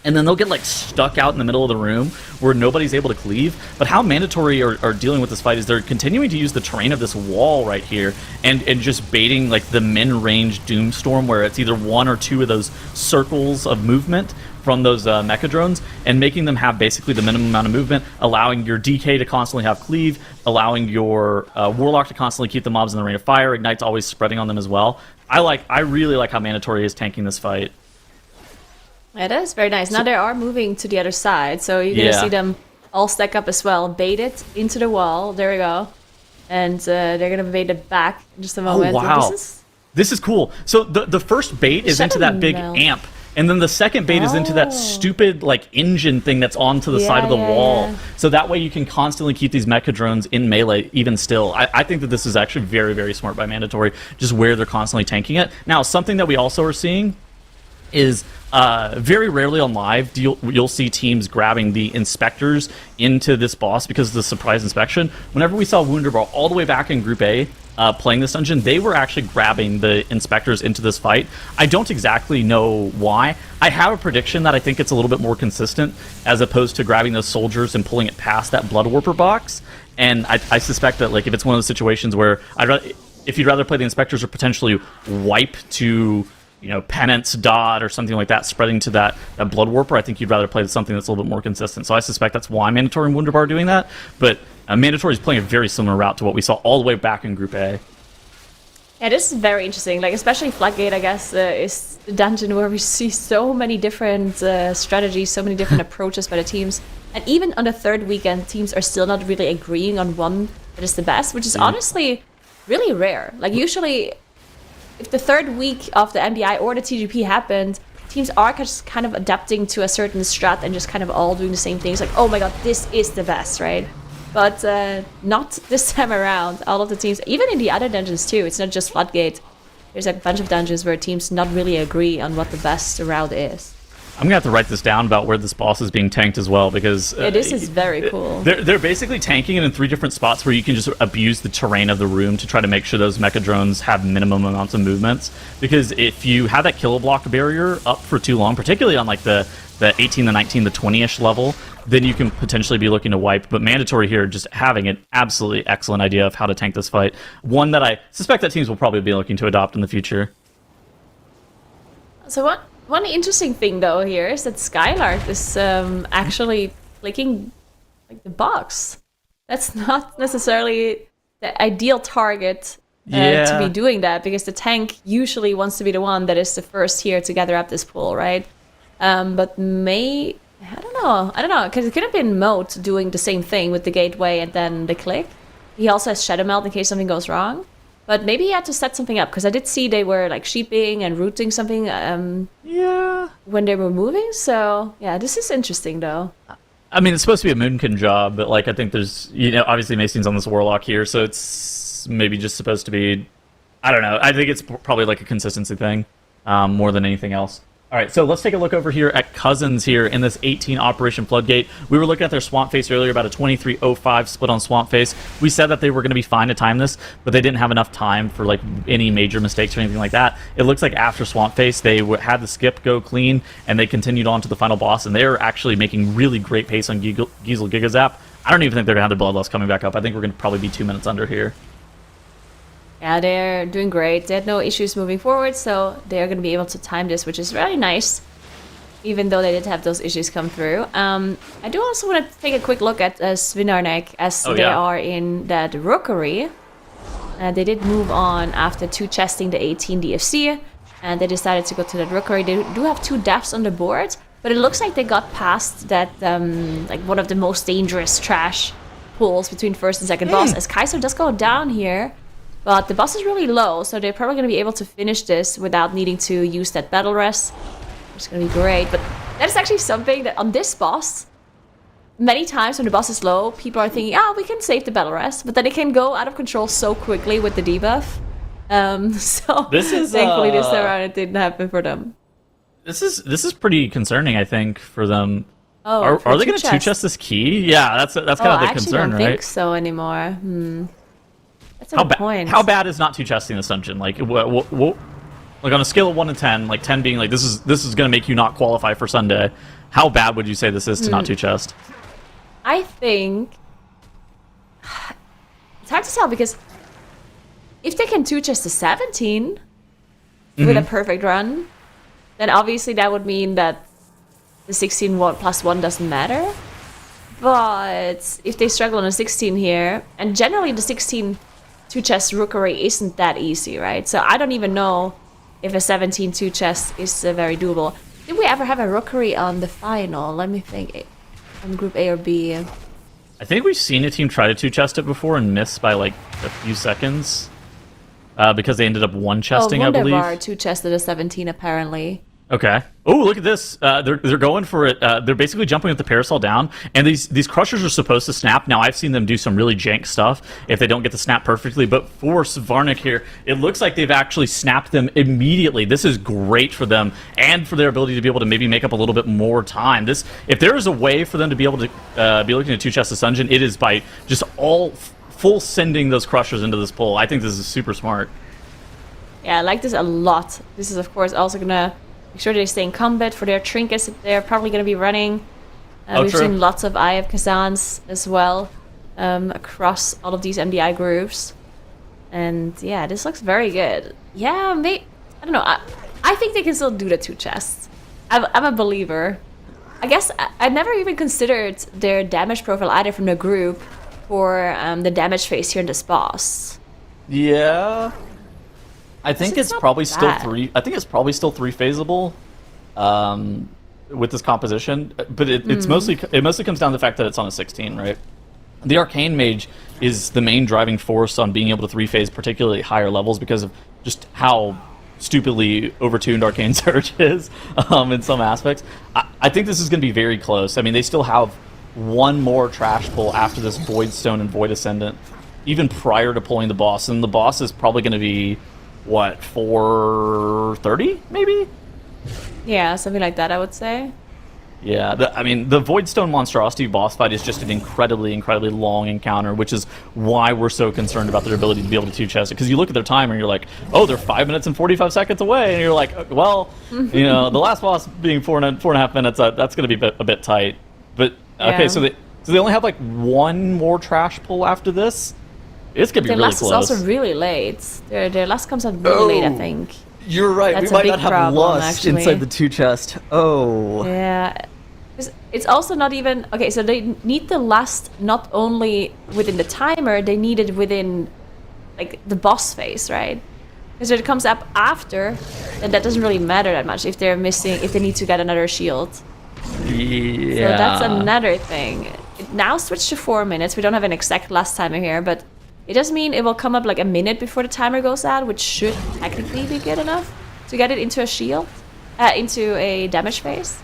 D: and then they'll get like stuck out in the middle of the room where nobody's able to cleave. But how Mandatory are dealing with this fight is they're continuing to use the terrain of this wall right here and just baiting like the min-range Doomstorm, where it's either 1 or 2 of those circles of movement from those Mecha Drones, and making them have basically the minimum amount of movement, allowing your DK to constantly have cleave, allowing your Warlock to constantly keep the mobs in the ring of fire, Ignite's always spreading on them as well. I really like how Mandatory is tanking this fight.
E: It is very nice. Now they are moving to the other side, so you're going to see them all stack up as well. Bait it into the wall. There we go. And they're going to bait it back in just a moment.
D: Oh, wow. This is cool. So the first bait is into that big amp, and then the second bait is into that stupid like engine thing that's onto the side of the wall. So that way you can constantly keep these Mecha Drones in melee even still. I think that this is actually very, very smart by Mandatory, just where they're constantly tanking it. Now, something that we also are seeing is very rarely on live you'll see teams grabbing the inspectors into this boss because of the surprise inspection. Whenever we saw Wunderbar all the way back in Group A, playing this dungeon, they were actually grabbing the inspectors into this fight. I don't exactly know why. I have a prediction that I think it's a little bit more consistent as opposed to grabbing those soldiers and pulling it past that Blood Warper box. And I suspect that, like, if it's one of those situations where if you'd rather play the inspectors or potentially wipe to, you know, penance dot or something like that, spreading to that Blood Warper, I think you'd rather play something that's a little bit more consistent. So I suspect that's why Mandatory and Wunderbar are doing that. But Mandatory is playing a very similar route to what we saw all the way back in Group A.
E: Yeah, this is very interesting. Like, especially Floodgate, I guess, is the dungeon where we see so many different strategies, so many different approaches by the teams. And even on the third weekend, teams are still not really agreeing on one that is the best, which is honestly really rare. Like, usually, if the third week of the MDI or the TGP happened, teams are just kind of adapting to a certain strat and just kind of all doing the same things. Like, oh my god, this is the best, right? But not this time around. All of the teams, even in the other dungeons too, it's not just Floodgate. There's a bunch of dungeons where teams not really agree on what the best route is.
D: I'm gonna have to write this down about where this boss is being tanked as well, because
E: this is very cool.
D: They're basically tanking it in 3 different spots where you can just abuse the terrain of the room to try to make sure those mecha drones have minimum amounts of movements. Because if you have that kill block barrier up for too long, particularly on like the 18, the 19, the 20-ish level, then you can potentially be looking to wipe. But Mandatory here, just having an absolutely excellent idea of how to tank this fight. One that I suspect that teams will probably be looking to adopt in the future.
E: So one interesting thing though here is that Skylark is actually clicking like the box. That's not necessarily the ideal target to be doing that, because the tank usually wants to be the one that is the first here to gather up this pool, right? But I don't know, because it could have been Moat doing the same thing with the gateway and then the click. He also has Shadow Melt in case something goes wrong. But maybe he had to set something up, because I did see they were like sheeping and rooting something when they were moving. So yeah, this is interesting though.
D: I mean, it's supposed to be a Moonkin job, but like I think there's, you know, obviously Mason's on this Warlock here, so it's maybe just supposed to be, I don't know. I think it's probably like a consistency thing more than anything else. All right, so let's take a look over here at Cousins here in this 18 Operation Floodgate. We were looking at their Swamp Face earlier, about a 23:05 split on Swamp Face. We said that they were going to be fine to time this, but they didn't have enough time for like any major mistakes or anything like that. It looks like after Swamp Face, they had the skip go clean, and they continued on to the final boss, and they're actually making really great pace on Giesel Gigazap. I don't even think they're going to have the Bloodlust coming back up. I think we're going to probably be 2 minutes under here.
E: Yeah, they're doing great. They had no issues moving forward, so they're going to be able to time this, which is really nice, even though they did have those issues come through. I do also want to take a quick look at Svinarnek, as they are in that rookery. They did move on after 2-chesting the 18 DFC, and they decided to go to that rookery. They do have 2 deaths on the board, but it looks like they got past that, like one of the most dangerous trash pools between first and second boss, as Kaiser does go down here. But the boss is really low, so they're probably going to be able to finish this without needing to use that battle rest, which is going to be great. But that is actually something that on this boss, many times when the boss is low, people are thinking, oh, we can save the battle rest, but then it can go out of control so quickly with the debuff. So
D: this is,
E: thankfully this time around it didn't happen for them.
D: This is pretty concerning, I think, for them.
E: Oh,
D: are they going to 2-chest this key? Yeah, that's kind of the concern, right?
E: I actually don't think so anymore. That's a good point.
D: How bad is not 2-chesting this dungeon? Like, like on a scale of 1 to 10, like 10 being like this is going to make you not qualify for Sunday. How bad would you say this is to not 2-chest?
E: I think it's hard to tell, because if they can 2-chest to 17 with a perfect run, then obviously that would mean that the 16 plus 1 doesn't matter. But if they struggle on a 16 here, and generally the 16 2-chest rookery isn't that easy, right? So I don't even know if a 17 2-chest is very doable. Did we ever have a rookery on the final? Let me think. On Group A or B?
D: I think we've seen a team try to 2-chest it before and miss by like a few seconds. Because they ended up 1-chesting, I believe.
E: Wunderbar 2-chested a 17 apparently.
D: Okay. Oh, look at this. They're going for it. They're basically jumping with the parasol down, and these crushers are supposed to snap. Now, I've seen them do some really jank stuff if they don't get the snap perfectly, but for Svarnik here, it looks like they've actually snapped them immediately. This is great for them and for their ability to be able to maybe make up a little bit more time. If there is a way for them to be able to be looking at 2-chest this dungeon, it is by just all full sending those crushers into this pull. I think this is super smart.
E: Yeah, I like this a lot. This is, of course, also going to make sure they stay in combat for their trinkets that they're probably going to be running. We've
D: true.
E: seen lots of Eye of Kazans as well across all of these MDI grooves. And yeah, this looks very good. Yeah, I don't know. I think they can still do the 2 chests. I'm a believer. I guess I never even considered their damage profile either from the group for the damage phase here in this boss.
D: Yeah. I think
E: It's
D: it's
E: not
D: probably still
E: bad.
D: 3. I think it's probably still 3 phaseable with this composition, but it mostly comes down to the fact that it's on a 16, right? The Arcane Mage is the main driving force on being able to 3-phase particularly higher levels because of just how stupidly overtuned Arcane Surge is in some aspects. I think this is going to be very close. I mean, they still have one more trash pull after this Void Stone and Void Ascendant, even prior to pulling the boss, and the boss is probably going to be, what, 430, maybe?
E: Yeah, something like that, I would say.
D: Yeah, the Voidstone Monstrosity boss fight is just an incredibly, incredibly long encounter, which is why we're so concerned about their ability to be able to 2-chest it. Because you look at their timer and you're like, oh, they're 5 minutes and 45 seconds away, and you're like, well, you know, the last boss being 4.5 minutes, that's going to be a bit tight. But okay,
E: Yeah.
D: so they only have like one more trash pull after this. It's going to be
E: Their
D: really
E: last
D: close.
E: is also really late. Their last comes out really late, I think.
D: You're right.
E: That's
D: we
E: a
D: might
E: big
D: not have
E: problem,
D: lust
E: actually.
D: inside the 2-chest. Oh.
E: Yeah. It's also not even... Okay, so they need the last not only within the timer, they need it within, like, the boss phase, right? Because if it comes up after, then that doesn't really matter that much if they're missing... If they need to get another shield.
D: Yeah.
E: So that's another thing. It now switched to 4 minutes. We don't have an exact last timer here, but it does mean it will come up like a minute before the timer goes out, which should technically be good enough to get it into a shield, into a damage phase.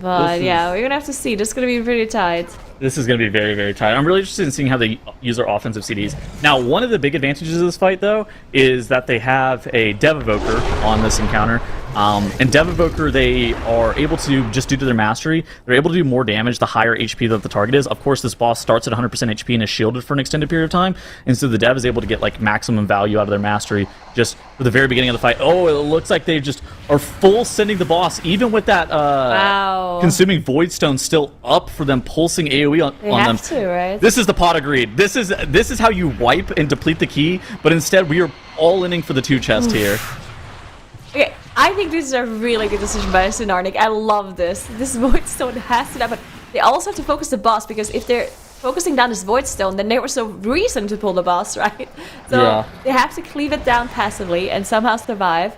E: But yeah, we're gonna have to see. This is gonna be pretty tight.
D: This is going to be very, very tight. I'm really interested in seeing how they use their offensive CDs. Now, one of the big advantages of this fight, though, is that they have a Dev Evoker on this encounter. And Dev Evoker, they are able to, just due to their mastery, they're able to do more damage the higher HP that the target is. Of course, this boss starts at 100% HP and is shielded for an extended period of time. And so the Dev is able to get like maximum value out of their mastery just for the very beginning of the fight. Oh, it looks like they just are full sending the boss, even with that
E: Wow.
D: consuming Void Stone still up for them pulsing AoE on
E: They
D: them.
E: have to, right?
D: This is the pot of greed. This is how you wipe and deplete the key, but instead we are all inning for the 2-chest here.
E: Okay, I think this is a really good decision by Synarnic. I love this. This Void Stone has to die, but they also have to focus the boss, because if they're focusing down this Void Stone, then there was no reason to pull the boss, right? So
D: Yeah.
E: they have to cleave it down passively and somehow survive.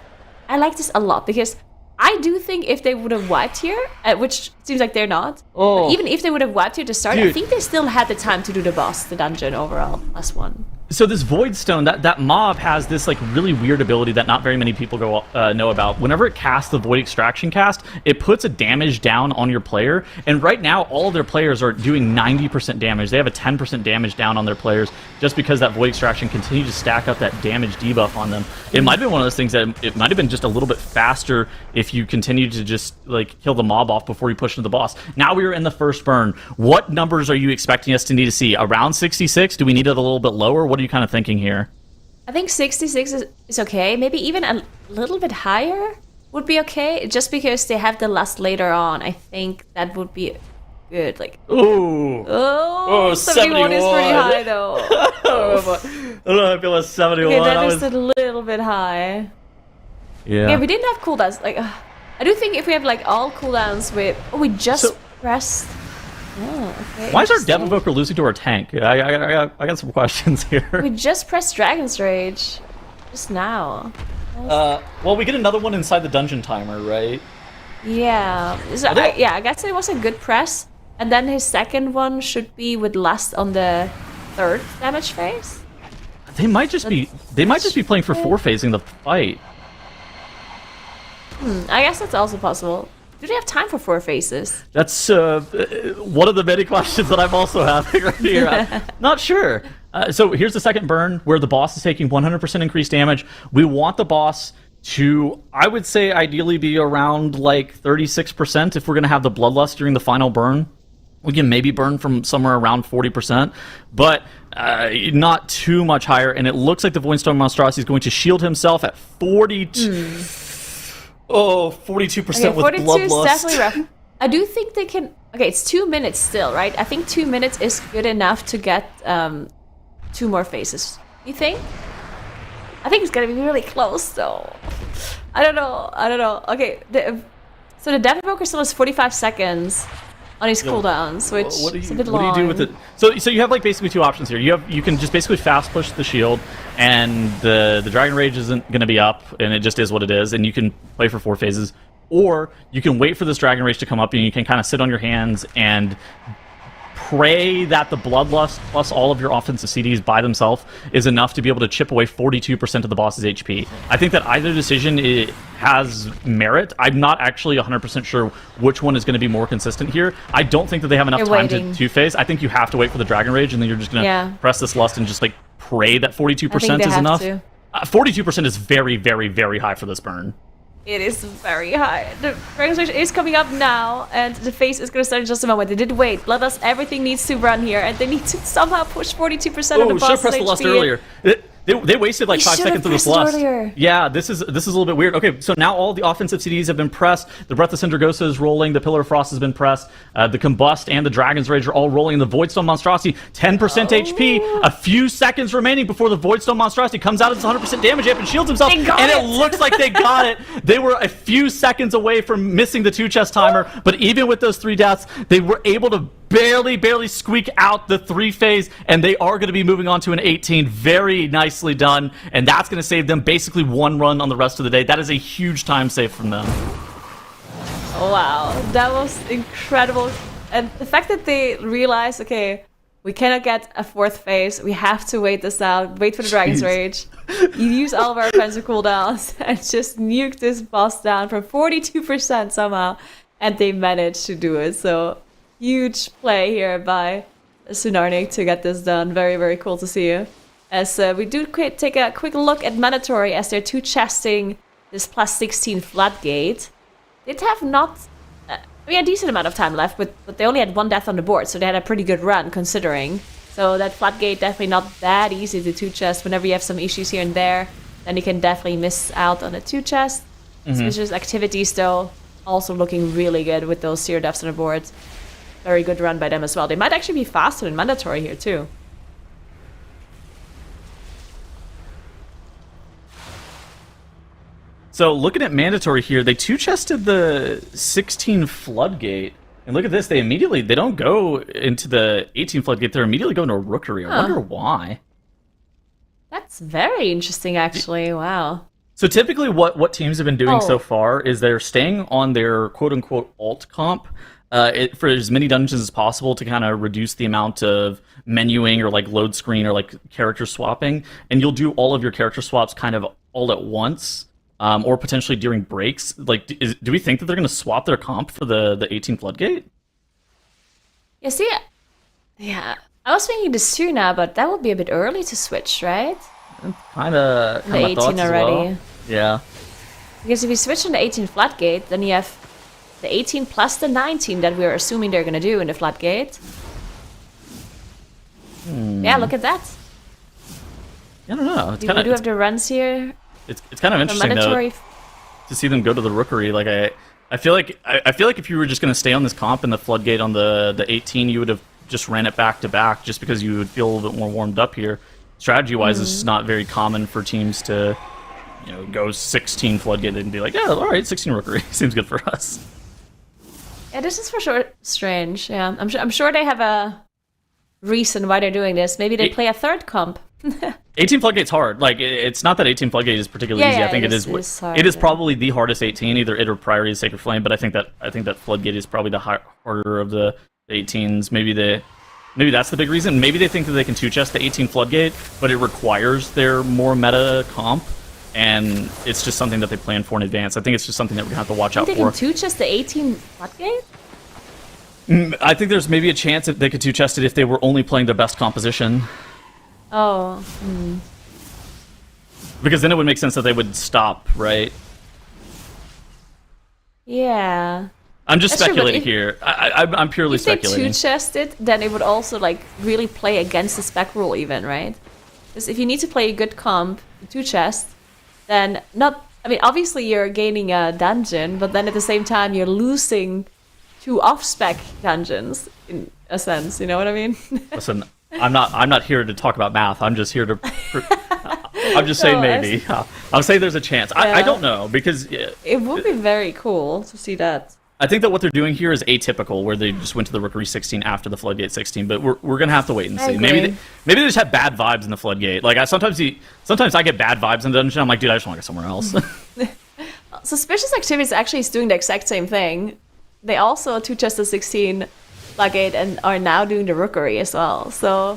E: I like this a lot, because I do think if they would have wiped here, which seems like they're not, but even if they would have wiped here to start, I
D: Dude.
E: think they still had the time to do the boss, the dungeon overall, plus one.
D: So this Void Stone, that mob has this like really weird ability that not very many people know about. Whenever it casts the Void Extraction cast, it puts a damage down on your player. And right now, all of their players are doing 90% damage. They have a 10% damage down on their players just because that Void Extraction continues to stack up that damage debuff on them. It might have been one of those things that it might have been just a little bit faster if you continued to just like kill the mob off before you push into the boss. Now we are in the first burn. What numbers are you expecting us to need to see? Around 66? Do we need it a little bit lower? What are you kind of thinking here?
E: I think 66 is okay. Maybe even a little bit higher would be okay. Just because they have the lust later on, I think that would be good. Like,
D: Ooh.
E: oh, 71 is pretty
D: 71.
E: high though.
D: I don't know, I feel like 71.
E: Okay, that
D: I
E: is
D: was-
E: a little bit high.
D: yeah.
E: Yeah, we didn't have cooldowns. Like, I do think if we have like all cooldowns with, we just
D: So-
E: pressed. Oh, okay.
D: Why is our
E: interesting.
D: Dev Evoker losing to our tank? I got some questions here.
E: We just pressed Dragon's Rage just now.
D: Well, we get another one inside the dungeon timer, right?
E: Yeah. So, I guess it was a good press. And then his second one should be with lust on the third damage phase.
D: They might just be playing for 4-phasing the fight.
E: I guess that's also possible. Do they have time for 4 phases?
D: That's one of the many questions that I'm also having right here. I'm not sure. So here's the second burn where the boss is taking 100% increased damage. We want the boss to, I would say, ideally be around like 36% if we're going to have the bloodlust during the final burn. We can maybe burn from somewhere around 40%, but not too much higher, and it looks like the Voidstone Monstrosity is going to shield himself at 42. Oh, 42%
E: Okay,
D: with
E: 42 is
D: Bloodlust.
E: definitely rough. I do think they can. Okay, it's 2 minutes still, right? I think 2 minutes is good enough to get 2 more phases. You think? I think it's gonna be really close, though. I don't know. Okay, so the Death Evoker still has 45 seconds on his cooldowns, which is a bit long.
D: What do you do with it? So you have like basically 2 options here. You can just basically fast push the shield, and the Dragon Rage isn't going to be up, and it just is what it is, and you can play for 4 phases. Or you can wait for this Dragon Rage to come up, and you can kind of sit on your hands and pray that the Bloodlust plus all of your offensive CDs by themselves is enough to be able to chip away 42% of the boss's HP. I think that either decision has merit. I'm not actually 100% sure which one is going to be more consistent here. I don't think that they have enough time to two-phase. I think you have to wait for the Dragon Rage, and then you're just going to press this Lust and just like pray that 42% is enough. 42% is very, very, very high for this burn.
E: It is very high. The Dragon Rage is coming up now, and the phase is going to start in just a moment. They did wait. Bloodlust, everything needs to run here, and they need to somehow push 42% of the boss's HP.
D: Oh, should have pressed the Lust earlier. They wasted like 5 seconds of this Lust. Yeah, this is a little bit weird. Okay, so now all the offensive CDs have been pressed. The Breath of Syndragosa is rolling. The Pillar of Frost has been pressed. The Combust and the Dragon's Rage are all rolling. The Voidstone Monstrosity, 10% HP. A few seconds remaining before the Voidstone Monstrosity comes out of its 100% damage up and shields himself. And it looks like they got it. They were a few seconds away from missing the 2-chest timer. But even with those 3 deaths, they were able to barely squeak out the 3-phase, and they are going to be moving on to an 18. Very nicely done, and that's going to save them basically 1 run on the rest of the day. That is a huge time save from them.
E: Wow, that was incredible. And the fact that they realized, okay, we cannot get a 4th phase, we have to wait this out, wait for the Dragon's Rage. You use all of our offensive cooldowns and just nuke this boss down from 42% somehow, and they managed to do it. So huge play here by Sunarnik to get this done. Very, very cool to see you. As we do take a quick look at Mandatory as they're 2-chesting this plus 16 Floodgate. They have not... a decent amount of time left, but they only had 1 death on the board, so they had a pretty good run considering. So that Floodgate definitely not that easy to 2-chest. Whenever you have some issues here and there, then you can definitely miss out on a 2-chest. Suspicious activities though, also looking really good with those 0 deaths on the board. Very good run by them as well. They might actually be faster than Mandatory here too.
D: So looking at Mandatory here, they 2-chested the 16 Floodgate. And look at this, they don't go into the 18 Floodgate, they're immediately going to a Rookery. I wonder why.
E: That's very interesting actually, wow.
D: So typically what teams have been doing so far is they're staying on their quote-unquote alt comp for as many dungeons as possible to kind of reduce the amount of menuing or like load screen or like character swapping. And you'll do all of your character swaps kind of all at once. Or potentially during breaks. Like, do we think that they're going to swap their comp for the 18 Floodgate?
E: Yeah, see, yeah, I was thinking this too now, but that would be a bit early to switch, right?
D: Kind of
E: the 18 already.
D: Well. Yeah.
E: Because if you switch on the 18 Floodgate, then you have the 18 plus the 19 that we're assuming they're going to do in the Floodgate. Yeah, look at that.
D: I don't know.
E: We do have the runs here.
D: It's kind of interesting to see them go to the Rookery. Like I feel like if you were just going to stay on this comp and the Floodgate on the 18, you would have just ran it back to back, just because you would feel a little bit more warmed up here. Strategy wise, it's just not very common for teams to go 16 Floodgate and be like, yeah, all right, 16 Rookery seems good for us.
E: Yeah, this is for sure strange. Yeah, I'm sure they have a reason why they're doing this. Maybe they play a 3rd comp.
D: 18 Floodgate's hard. Like, it's not that 18 Floodgate is particularly easy. I think it is hard, it is probably the hardest 18. Either it or Priority of Sacred Flame. But I think that Floodgate is probably the harder of the 18s. Maybe that's the big reason. Maybe they think that they can 2-chest the 18 Floodgate, but it requires their more meta comp, and it's just something that they plan for in advance. I think it's just something that we're gonna have to watch out for.
E: They can 2-chest the 18 Floodgate?
D: I think there's maybe a chance that they could 2-chest it if they were only playing their best composition.
E: Oh.
D: Because then it would make sense that they would stop, right?
E: Yeah.
D: I'm just
E: That's true, but
D: speculating here. I'm purely
E: if they
D: speculating.
E: two-chest it, then it would also like really play against the spec rule even, right? Because if you need to play a good comp, two-chest, then not... I mean, obviously you're gaining a dungeon, but then at the same time you're losing 2 off-spec dungeons, in a sense, you know what I mean?
D: Listen, I'm not here to talk about math. I'm just here to... I'm just saying maybe. I'll say there's a chance. I don't know, because...
E: It would be very cool to see that.
D: I think that what they're doing here is atypical, where they just went to the Rookery 16 after the Floodgate 16. But we're gonna have to wait and see. Maybe they just have bad vibes in the Floodgate. Like sometimes I get bad vibes in the dungeon. I'm like, dude, I just want to go somewhere else.
E: Suspicious Activities actually is doing the exact same thing. They also two-chest the 16 Floodgate and are now doing the Rookery as well. So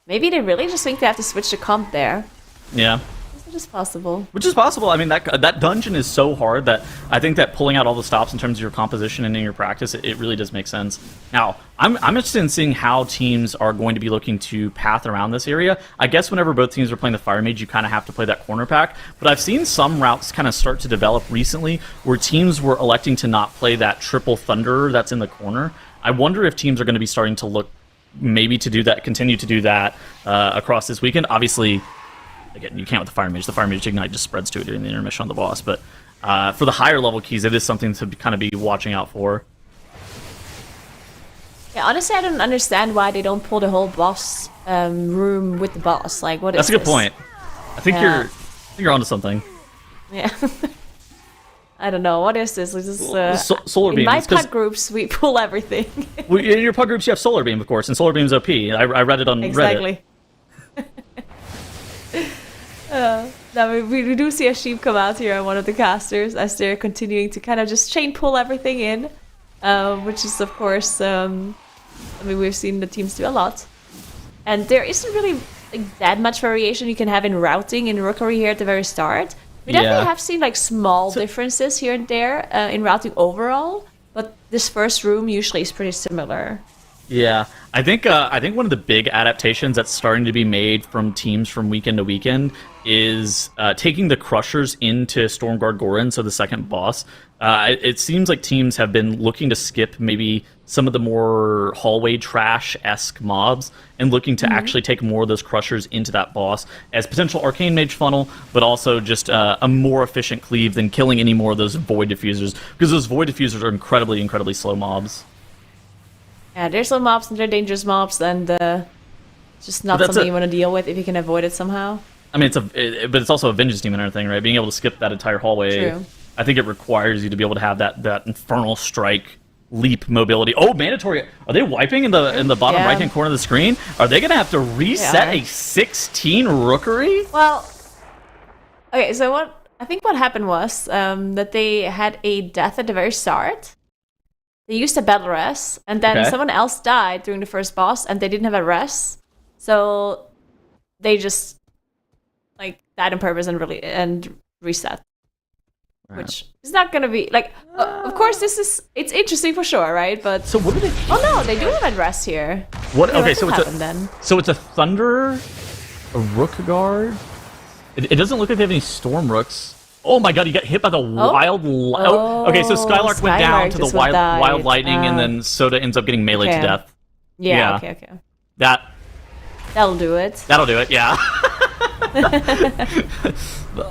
E: maybe they really just think they have to switch the comp there.
D: Yeah.
E: Which is possible.
D: Which is possible. I mean, that dungeon is so hard that I think that pulling out all the stops in terms of your composition and in your practice, it really does make sense. Now, I'm interested in seeing how teams are going to be looking to path around this area. I guess whenever both teams are playing the Fire Mage, you kind of have to play that corner pack. But I've seen some routes kind of start to develop recently where teams were electing to not play that triple Thunderer that's in the corner. I wonder if teams are going to be starting to look maybe to do that, continue to do that across this weekend. Obviously, again, you can't with the Fire Mage. The Fire Mage Ignite just spreads to it during the intermission on the boss. But for the higher level keys, it is something to kind of be watching out for.
E: Yeah, honestly, I don't understand why they don't pull the whole boss room with the boss. Like, what is
D: That's a good
E: this?
D: point. I think you're onto something.
E: Yeah. I don't know. What is this? This is,
D: Solar
E: in
D: Beam.
E: my pug groups, we pull everything.
D: In your pug groups, you have Solar Beam, of course, and Solar Beam's OP. I read it on Reddit.
E: Exactly. Now we do see a sheep come out here on one of the casters as they're continuing to kind of just chain pull everything in, which is of course, I mean, we've seen the teams do a lot, and there isn't really like that much variation you can have in routing in Rookery here at the very start. We definitely have seen like small differences here and there in routing overall, but this first room usually is pretty similar.
D: Yeah, I think one of the big adaptations that's starting to be made from teams from weekend to weekend is taking the Crushers into Stormguard Gorin, so the second boss. It seems like teams have been looking to skip maybe some of the more hallway trash-esque mobs and looking to actually take more of those Crushers into that boss as potential Arcane Mage funnel, but also just a more efficient cleave than killing any more of those Void Diffusers, because those Void Diffusers are incredibly, incredibly slow mobs.
E: Yeah, there's some mobs and they're dangerous mobs, and it's just not something you want to deal with if you can avoid it somehow.
D: I mean, but it's also a Vengeance Demon or thing, right? Being able to skip that entire hallway,
E: True.
D: I think it requires you to be able to have that Infernal Strike leap mobility. Oh, mandatory! Are they wiping in the bottom right-hand corner of the screen? Are they gonna have to reset a 16 Rookery?
E: Well, okay. So what happened was that they had a death at the very start. They used a battle res, and then someone else died during the first boss, and they didn't have a res, so they just like died on purpose and reset. Right. Which is not gonna be like. Of course, it's interesting for sure, right? But
D: so what do they?
E: Oh no, they do have a res here.
D: What?
E: Yeah,
D: okay, so it's a Thunderer, a Rook Guard. It doesn't look like they have any Storm Rooks. Oh my god, he got hit by the wild... okay, so Skylark went down to the wild lightning, and then Soda ends up getting melee to death.
E: Yeah, okay. That'll do it.
D: That'll do it, yeah.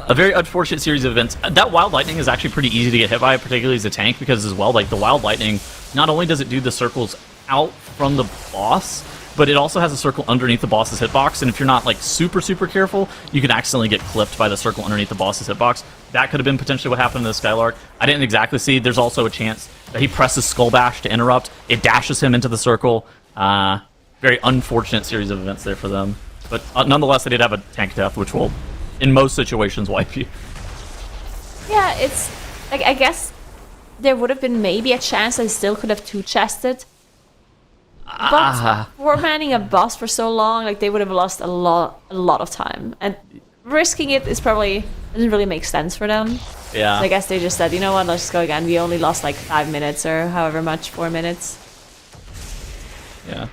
D: A very unfortunate series of events. That wild lightning is actually pretty easy to get hit by, particularly as a tank, because as well, like the wild lightning, not only does it do the circles out from the boss, but it also has a circle underneath the boss's hitbox, and if you're not like super careful, you can accidentally get clipped by the circle underneath the boss's hitbox. That could have been potentially what happened to the Skylark. I didn't exactly see. There's also a chance that he presses Skull Bash to interrupt. It dashes him into the circle. Very unfortunate series of events there for them. But nonetheless, they did have a tank death, which will, in most situations, wipe you.
E: Yeah, it's like, I guess there would have been maybe a chance they still could have two-chested. But for manning a boss for so long, like they would have lost a lot of time, and risking it is probably doesn't really make sense for them.
D: Yeah.
E: So I guess they just said, you know what, let's just go again. We only lost like 5 minutes or however much, 4 minutes.
D: Yeah.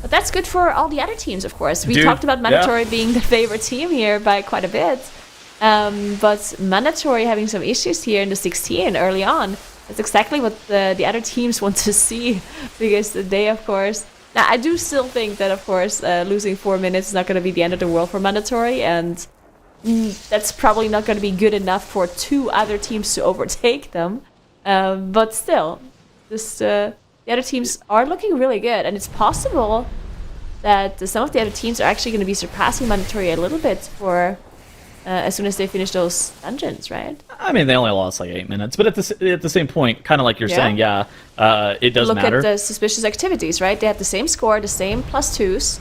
E: But that's good for all the other teams, of course. We talked about Mandatory being the favorite team here by quite a bit. But mandatory having some issues here in the 16 early on. That's exactly what the other teams want to see, because they, of course... Now, I do still think that, of course, losing 4 minutes is not going to be the end of the world for mandatory, and that's probably not going to be good enough for 2 other teams to overtake them. But still, the other teams are looking really good, and it's possible that some of the other teams are actually going to be surpassing mandatory a little bit for as soon as they finish those dungeons, right?
D: I mean, they only lost like 8 minutes, but at the same point, kind of like you're saying, it does matter.
E: Look at the suspicious activities, right? They have the same score, the same +2s,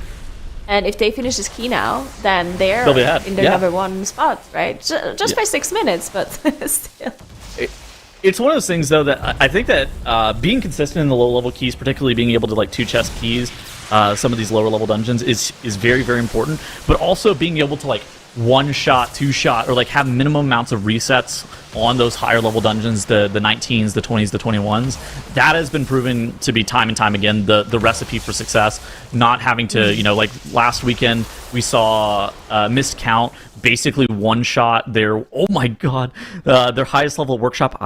E: and if they finish this key now, then they're in their number 1 spot, right? Just by 6 minutes, but still.
D: It's one of those things, though, that I think that being consistent in the low-level keys, particularly being able to like 2-chest keys some of these lower-level dungeons is very, very important, but also being able to like 1-shot, 2-shot, or like have minimum amounts of resets on those higher level dungeons, the 19s, the 20s, the 21s. That has been proven to be time and time again the recipe for success. Not having to, like last weekend we saw Miscount basically 1-shot their, oh my god, their highest level workshop.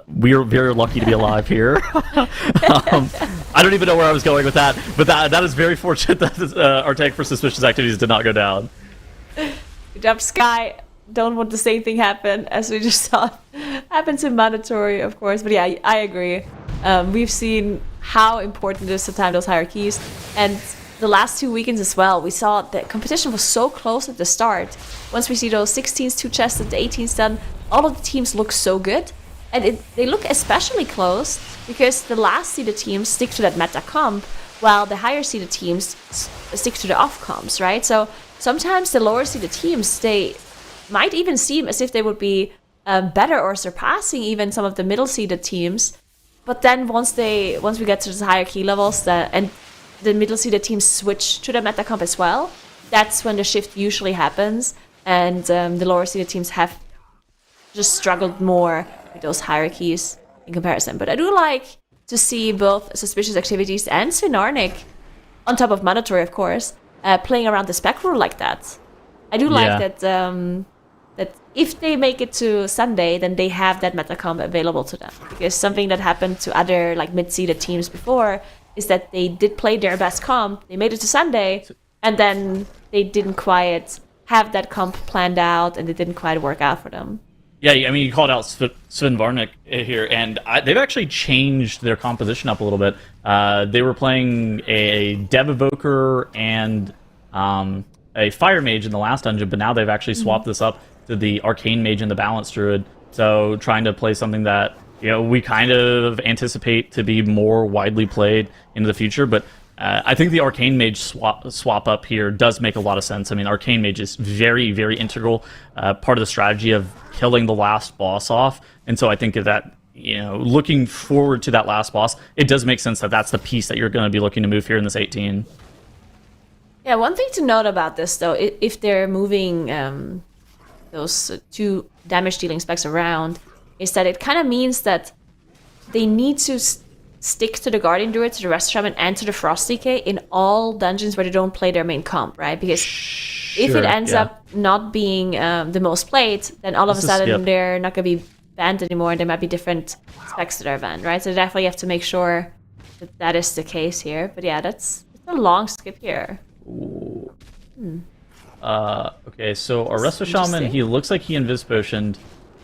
D: We're very lucky to be alive here. I don't even know where I was going with that, but that is very fortunate that our tank for suspicious activities did not go down.
E: Good job, Sky. Don't want the same thing happen as we just saw happen to mandatory, of course. But yeah, I agree. We've seen how important it is to time those higher keys. And the last 2 weekends as well, we saw that competition was so close at the start. Once we see those 16s, 2-chests, the 18s done, all of the teams look so good. And they look especially close because the last seeded teams stick to that meta comp, while the higher seeded teams stick to the off comps, right? So sometimes the lower seeded teams, they might even seem as if they would be better or surpassing even some of the middle seeded teams. But then once we get to the higher key levels, and the middle seeded teams switch to the meta comp as well, that's when the shift usually happens, and the lower seeded teams have just struggled more with those hierarchies in comparison. But I do like to see both Suspicious Activities and Svinarnik, on top of Mandatory, of course, playing around the spec rule like that. I do like that that if they make it to Sunday, then they have that metacomp available to them. Because something that happened to other like mid-seeded teams before is that they did play their best comp, they made it to Sunday, and then they didn't quite have that comp planned out, and it didn't quite work out for them.
D: Yeah, I mean, you called out Sven Varnik here, and they've actually changed their composition up a little bit. They were playing a Dev Evoker and a Fire Mage in the last dungeon, but now they've actually swapped this up to the Arcane Mage and the Balance Druid. So trying to play something that we kind of anticipate to be more widely played into the future, but I think the Arcane Mage swap up here does make a lot of sense. I mean, Arcane Mage is very, very integral part of the strategy of killing the last boss off, and so I think that looking forward to that last boss, it does make sense that that's the piece that you're going to be looking to move here in this 18.
E: Yeah, one thing to note about this though, if they're moving those two damage dealing specs around, is that it kind of means that they need to stick to the Guardian Druid, to the Rest Shaman, and to the Frost DK in all dungeons where they don't play their main comp, right? Because if it ends up not being the most played, then all of a sudden they're not going to be banned anymore, and there might be different specs that are banned, right? So definitely you have to make sure that that is the case here. But yeah, that's a long skip here.
D: Okay, our Resto Shaman, he looks like he Invis Potioned,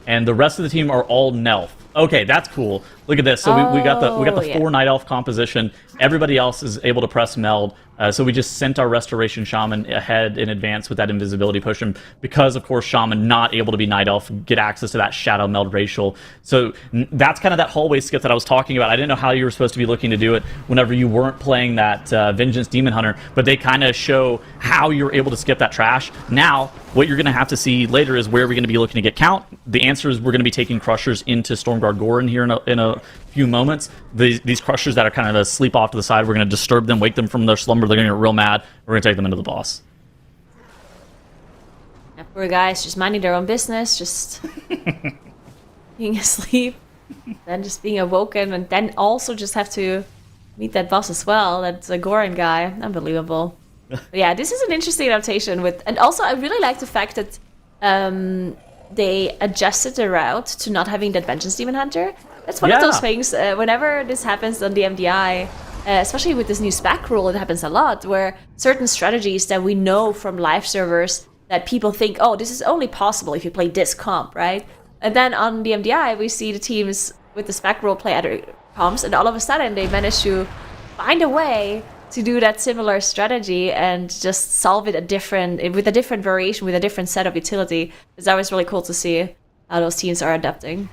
D: and the rest of the team are all Nelf. Okay, that's cool. Look at this. So we got the 4 Night Elf composition. Everybody else is able to press Meld. So we just sent our Restoration Shaman ahead in advance with that Invisibility Potion because, of course, Shaman not able to be Night Elf, get access to that Shadow Meld racial. So that's kind of that hallway skip that I was talking about. I didn't know how you were supposed to be looking to do it whenever you weren't playing that Vengeance Demon Hunter, but they kind of show how you're able to skip that trash. Now, what you're going to have to see later is where we're going to be looking to get count. The answer is we're going to be taking Crushers into Stormguard Gorin here in a few moments. These Crushers that are kind of asleep off to the side, we're going to disturb them, wake them from their slumber. They're going to get real mad. We're going to take them into the boss.
E: Yeah, poor guys, just minding their own business, just being asleep, then just being awoken, and then also just have to meet that boss as well. That's a Gorin guy. Unbelievable. But yeah, this is an interesting adaptation and also I really like the fact that they adjusted the route to not having that Vengeance Demon Hunter. That's one of
D: Yeah.
E: those things, whenever this happens on the MDI, especially with this new Spec rule, it happens a lot, where certain strategies that we know from live servers that people think, oh, this is only possible if you play this comp, right? And then on the MDI, we see the teams with the Spec rule play other comps, and all of a sudden they manage to find a way to do that similar strategy and just solve it with a different variation, with a different set of utility. It's always really cool to see how those teams are adapting.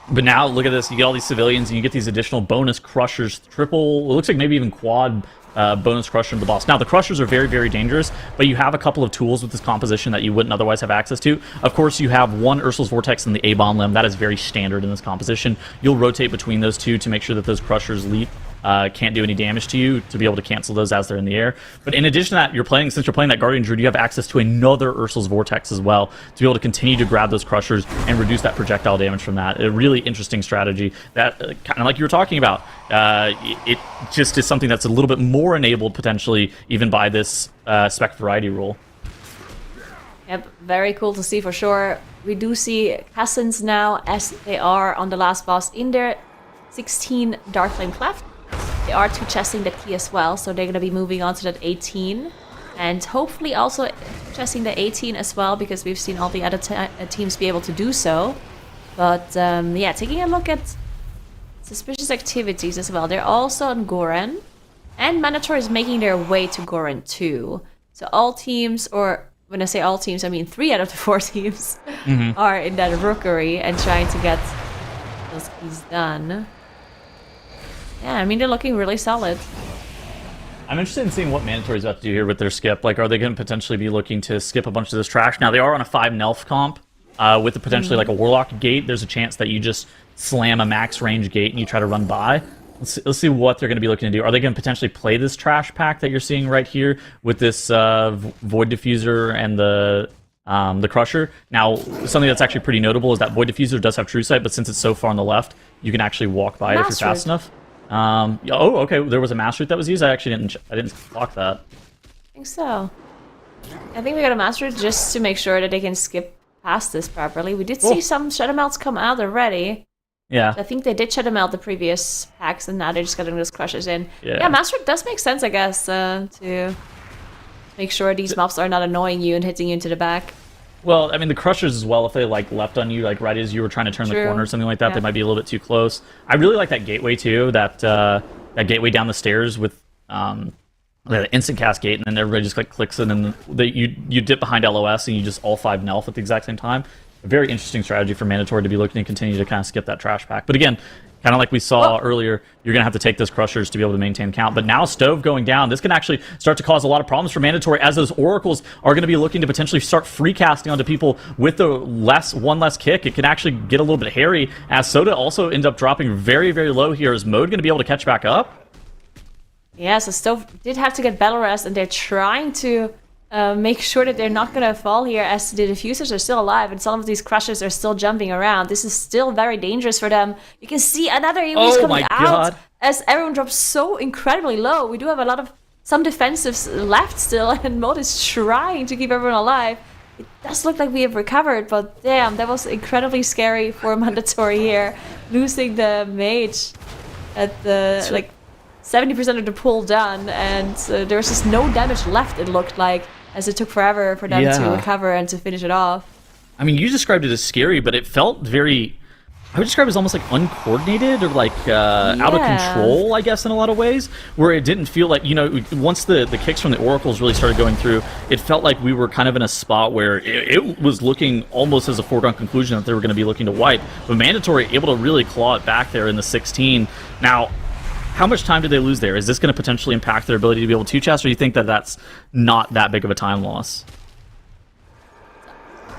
D: But now, look at this. You get all these civilians, and you get these additional bonus crushers, triple, it looks like maybe even quad bonus crusher into the boss. Now, the crushers are very, very dangerous, but you have a couple of tools with this composition that you wouldn't otherwise have access to. Of course, you have one Ursul's Vortex and the A-Bomb limb. That is very standard in this composition. You'll rotate between those two to make sure that those crushers leap. Can't do any damage to you, to be able to cancel those as they're in the air. But in addition to that, since you're playing that Guardian Druid, you have access to another Ursul's Vortex as well to be able to continue to grab those crushers and reduce that projectile damage from that. A really interesting strategy that, kind of like you were talking about, it just is something that's a little bit more enabled potentially even by this Spec variety rule.
E: Yep, very cool to see for sure. We do see Cousins now as they are on the last boss in their 16 Dark Flame Cleft. They are two-chesting the key as well, so they're going to be moving on to that 18. And hopefully also chesting the 18 as well, because we've seen all the other teams be able to do so. But yeah, taking a look at suspicious activities as well. They're also on Goran. And Manator is making their way to Goran too. So all teams, or when I say all teams, I mean 3 out of the 4 teams, are in that rookery and trying to get those keys done. Yeah, I mean, they're looking really solid.
D: I'm interested in seeing what Mandatory's about to do here with their skip. Like, are they going to potentially be looking to skip a bunch of this trash? Now, they are on a 5 Nelf comp with potentially like a Warlock gate. There's a chance that you just slam a max range gate and you try to run by. Let's see what they're going to be looking to do. Are they going to potentially play this trash pack that you're seeing right here with this Void Diffuser and the Crusher? Now, something that's actually pretty notable is that Void Diffuser does have True Sight, but since it's so far on the left, you can actually walk by it if you're fast enough. Oh, okay. There was a master route that was used. I actually didn't block that.
E: I think so. I think we got a master route just to make sure that they can skip past this properly. We did see some Shadow Melts come out already.
D: Yeah.
E: I think they did Shadow Melt the previous packs, and now they're just getting those crushers in.
D: Yeah,
E: master route does make sense, I guess, to make sure these mobs are not annoying you and hitting you into the back.
D: Well, I mean, the crushers as well, if they like left on you, like right as you were trying to turn the corner or something like that, they might be a little bit too close. I really like that gateway too, that gateway down the stairs with the instant cast gate, and then everybody just like clicks it, and you dip behind LOS and you just all 5 Nelf at the exact same time. A very interesting strategy for Mandatory to be looking to continue to kind of skip that trash pack. But again, kind of like we saw earlier, you're going to have to take those crushers to be able to maintain count. But now Stove going down, this can actually start to cause a lot of problems for Mandatory, as those Oracles are going to be looking to potentially start free casting onto people with the one less kick. It can actually get a little bit hairy, as Soda also ends up dropping very, very low here. Is Mode going to be able to catch back up?
E: Yeah, so Stove did have to get Battle Rest, and they're trying to make sure that they're not going to fall here, as the diffusers are still alive and some of these crushers are still jumping around. This is still very dangerous for them. You can see another AoE's coming out as everyone drops so incredibly low. We do have some defensives left still, and Mode is trying to keep everyone alive. It does look like we have recovered, but damn, that was incredibly scary for Mandatory here, losing the mage at the 70% of the pull done, and there was just no damage left, it looked like, as it took forever for them to recover and to finish it off.
D: I mean, you described it as scary, but it felt very... I would describe it as almost like uncoordinated or like out of control, I guess, in a lot of ways, where it didn't feel like, once the kicks from the Oracles really started going through, it felt like we were kind of in a spot where it was looking almost as a foregone conclusion that they were going to be looking to wipe. But Mandatory able to really claw it back there in the 16. Now, how much time did they lose there? Is this going to potentially impact their ability to be able to chest, or do you think that that's not that big of a time loss?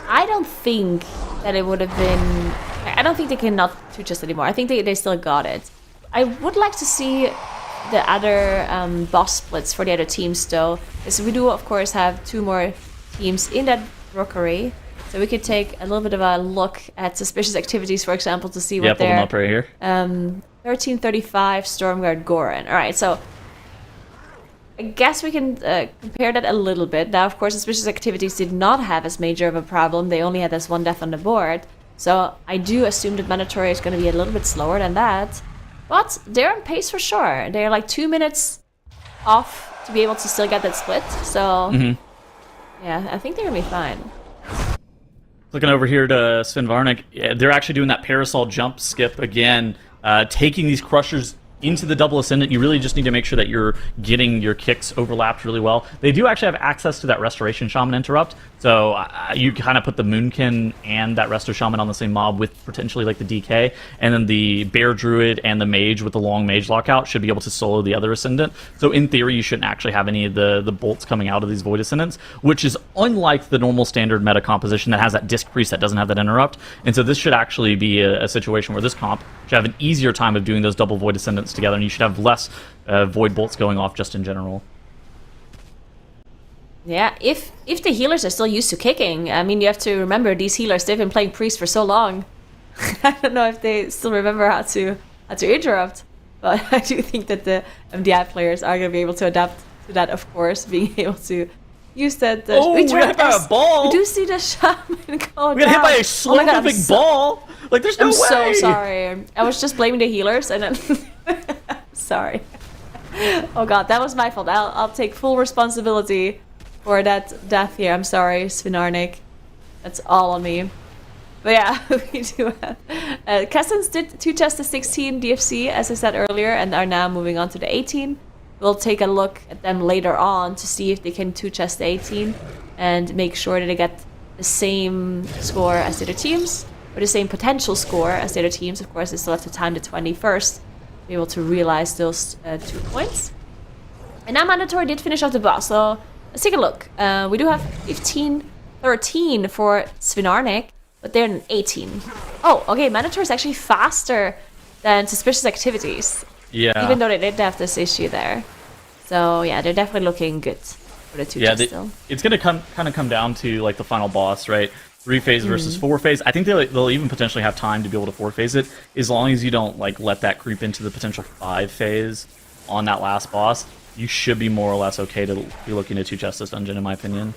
E: I don't think that it would have been... I don't think they cannot two chest anymore. I think they still got it. I would like to see the other boss splits for the other teams, though. Because we do, of course, have 2 more teams in that rookery. So we could take a little bit of a look at suspicious activities, for example, to see what
D: pull them up right here.
E: 1335 Stormguard Goran. Alright, so I guess we can compare that a little bit. Now, of course, suspicious activities did not have as major of a problem. They only had this one death on the board. So I do assume that Mandatory is going to be a little bit slower than that. But they're on pace for sure. They're like 2 minutes off to be able to still get that split. So, yeah, I think they're going to be fine.
D: Looking over here to Sven Varnick, they're actually doing that parasol jump skip again, taking these crushers into the double ascendant. You really just need to make sure that you're getting your kicks overlapped really well. They do actually have access to that Restoration Shaman interrupt, so you kind of put the Moonkin and that Resto Shaman on the same mob with potentially like the DK, and then the Bear Druid and the Mage with the long Mage lockout should be able to solo the other Ascendant. So in theory, you shouldn't actually have any of the bolts coming out of these Void Ascendants, which is unlike the normal standard meta composition that has that Disc Priest that doesn't have that interrupt. And so this should actually be a situation where this comp should have an easier time of doing those double Void Ascendants together, and you should have less Void Bolts going off just in general.
E: Yeah, if the healers are still used to kicking, I mean, you have to remember these healers, they've been playing Priest for so long. I don't know if they still remember how to interrupt, but I do think that the MDI players are going to be able to adapt to that, of course, being able to use that.
D: We got hit by a ball!
E: We do see the shaman go
D: We got hit by a slow moving ball! Like, there's no way!
E: I'm so sorry. I was just blaming the healers, and then... sorry. Oh god, that was my fault. I'll take full responsibility for that death here. I'm sorry, Svinarnik. That's all on me. But yeah, we do have... Kessens did 2-chest the 16 DFC, as I said earlier, and are now moving on to the 18. We'll take a look at them later on to see if they can 2-chest the 18 and make sure that they get the same score as the other teams, or the same potential score as the other teams. Of course, they still have to time the 20 first to be able to realize those 2 points. And now Mandatory did finish off the boss, so let's take a look. We do have 15-13 for Svinarnik, but they're in 18. Oh, okay, Mandatory is actually faster than Suspicious Activities.
D: Yeah.
E: Even though they did have this issue there. So yeah, they're definitely looking good for the 2 still.
D: It's going to kind of come down to like the final boss, right? 3-phase versus 4-phase. I think they'll even potentially have time to be able to 4-phase it, as long as you don't like let that creep into the potential 5-phase on that last boss. You should be more or less okay to be looking to 2-chest this dungeon, in my opinion.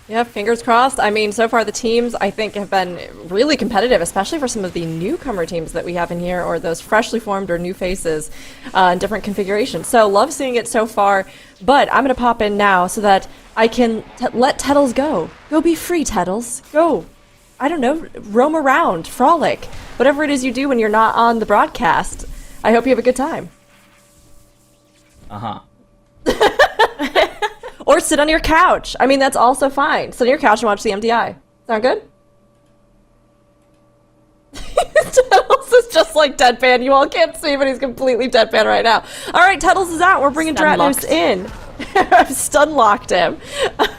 A: Yeah, fingers crossed. I mean, so far the teams, I think, have been really competitive, especially for some of the newcomer teams that we have in here, or those freshly formed or new faces in different configurations. So, love seeing it so far, but I'm going to pop in now so that I can let Tettles go. Go be free, Tettles. Go. I don't know, roam around, frolic. Whatever it is you do when you're not on the broadcast. I hope you have a good time.
D: Uh-huh.
A: Or sit on your couch. I mean, that's also fine. Sit on your couch and watch the MDI. Sound good? Tuttles is just like deadpan. You all can't see, but he's completely deadpan right now. All right, Tuttles is out. We're bringing Dratnos in. I've stun-locked him.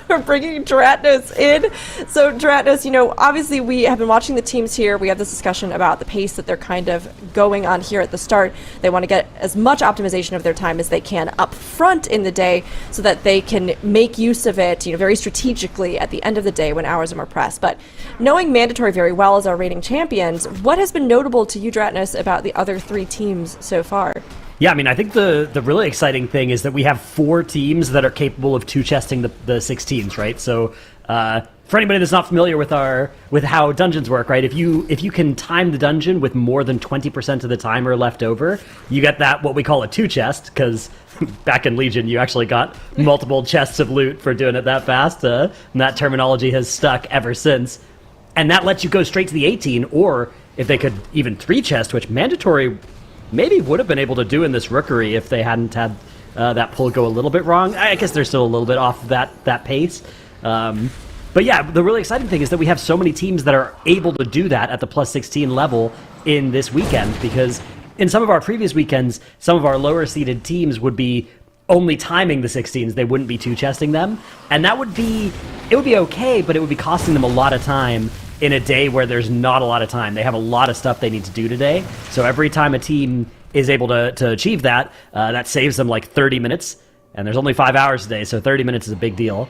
A: We're bringing Dratnos in. So Dratnos, you know, obviously we have been watching the teams here. We have this discussion about the pace that they're kind of going on here at the start. They want to get as much optimization of their time as they can up front in the day so that they can make use of it, you know, very strategically at the end of the day when hours are more pressed. But knowing Mandatory very well as our rating champions, what has been notable to you, Dratnos, about the other 3 teams so far?
F: Yeah, I mean, I think the really exciting thing is that we have 4 teams that are capable of 2-chesting the 16s, right? So for anybody that's not familiar with how dungeons work, right? If you can time the dungeon with more than 20% of the timer left over, you get that what we call a 2-chest, because back in Legion you actually got multiple chests of loot for doing it that fast, and that terminology has stuck ever since. And that lets you go straight to the 18, or if they could even 3-chest, which Mandatory maybe would have been able to do in this Rookery if they hadn't had that pull go a little bit wrong. I guess they're still a little bit off that pace. But yeah, the really exciting thing is that we have so many teams that are able to do that at the plus 16 level in this weekend, because in some of our previous weekends, some of our lower seeded teams would be only timing the 16s. They wouldn't be 2-chesting them. And it would be okay, but it would be costing them a lot of time in a day where there's not a lot of time. They have a lot of stuff they need to do today. So every time a team is able to achieve that, that saves them like 30 minutes. And there's only 5 hours today, so 30 minutes is a big deal.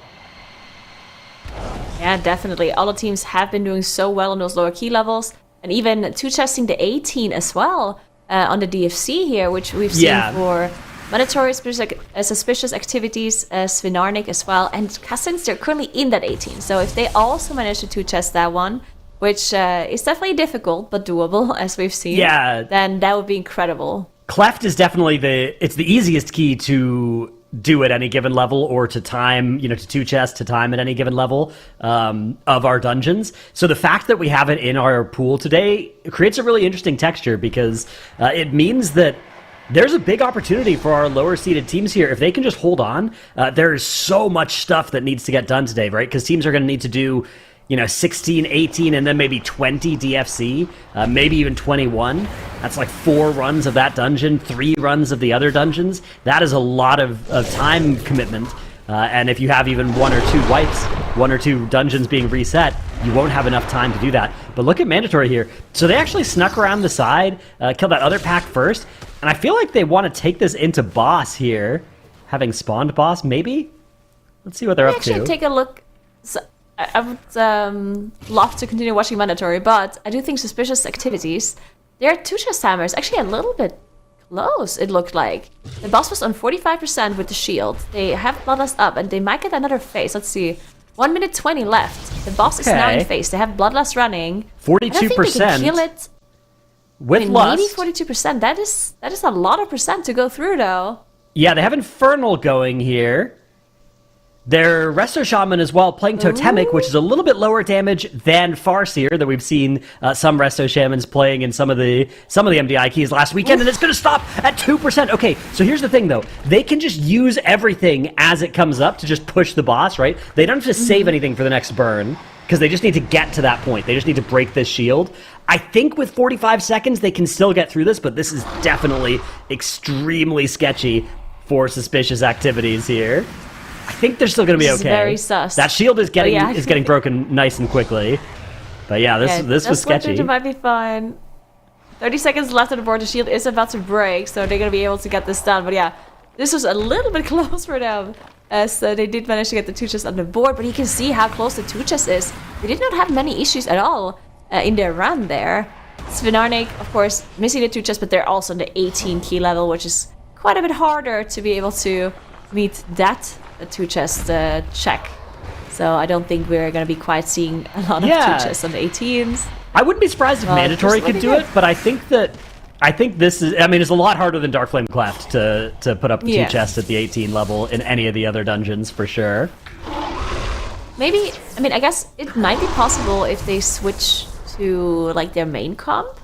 E: Yeah, definitely. All the teams have been doing so well on those lower key levels, and even 2-chesting the 18 as well on the DFC here, which we've seen for Mandatory suspicious activities, Svinarnik as well, and Cousins, they're currently in that 18. So if they also manage to two-chest that one, which is definitely difficult but doable, as we've seen, then that would be incredible.
F: Cleft is definitely the easiest key to do at any given level, or to time, to two-chest, to time at any given level of our dungeons. So the fact that we have it in our pool today creates a really interesting texture, because it means that there's a big opportunity for our lower-seeded teams here. If they can just hold on, there's so much stuff that needs to get done today, right? Because teams are going to need to do 16, 18, and then maybe 20 DFC, maybe even 21. That's like 4 runs of that dungeon, 3 runs of the other dungeons. That is a lot of time commitment. And if you have even 1 or 2 wipes, 1 or 2 dungeons being reset, you won't have enough time to do that. But look at Mandatory here. So they actually snuck around the side, killed that other pack first, and I feel like they want to take this into boss here, having spawned boss, maybe? Let's see what they're up to.
E: Actually, take a look. So, I would love to continue watching Mandatory, but I do think suspicious activities. Their two-chest timer is actually a little bit close, it looked like. The boss was on 45% with the shield. They have Bloodlust up, and they might get another phase. Let's see. 1 minute 20 left. The boss is now in phase. They have Bloodlust running.
F: 42%.
E: I don't think they can kill it.
F: With Lust.
E: Maybe 42%. That is a lot of percent to go through, though.
F: Yeah, they have Infernal going here. Their Resto Shaman as well, playing Totemic, which is a little bit lower damage than Farseer, that we've seen some Resto Shamans playing in some of the MDI keys last weekend, and it's going to stop at 2%. Okay, so here's the thing, though. They can just use everything as it comes up to just push the boss, right? They don't have to save anything for the next burn, because they just need to get to that point. They just need to break this shield. I think with 45 seconds, they can still get through this, but this is definitely extremely sketchy for suspicious activities here. I think they're still going to be okay.
E: Very sus.
F: That shield is getting broken nice and quickly. But yeah, this was sketchy.
E: It might be fine. 30 seconds left on the board. The shield is about to break, so they're going to be able to get this done. But yeah, this was a little bit close for them, as they did manage to get the 2-chest on the board. But you can see how close the 2-chest is. They did not have many issues at all in their run there. Svinarnik, of course, missing the 2-chest, but they're also on the 18 key level, which is quite a bit harder to be able to meet that a 2-chest check. So I don't think we're going to be quite seeing a lot of 2-chests on the 18s.
F: I wouldn't be surprised if Mandatory could do it, but I think this is, it's a lot harder than Darkflame Cleft to put up the 2-chest at the 18 level in any of the other dungeons, for sure.
E: Maybe, I guess it might be possible if they switch to like their main comp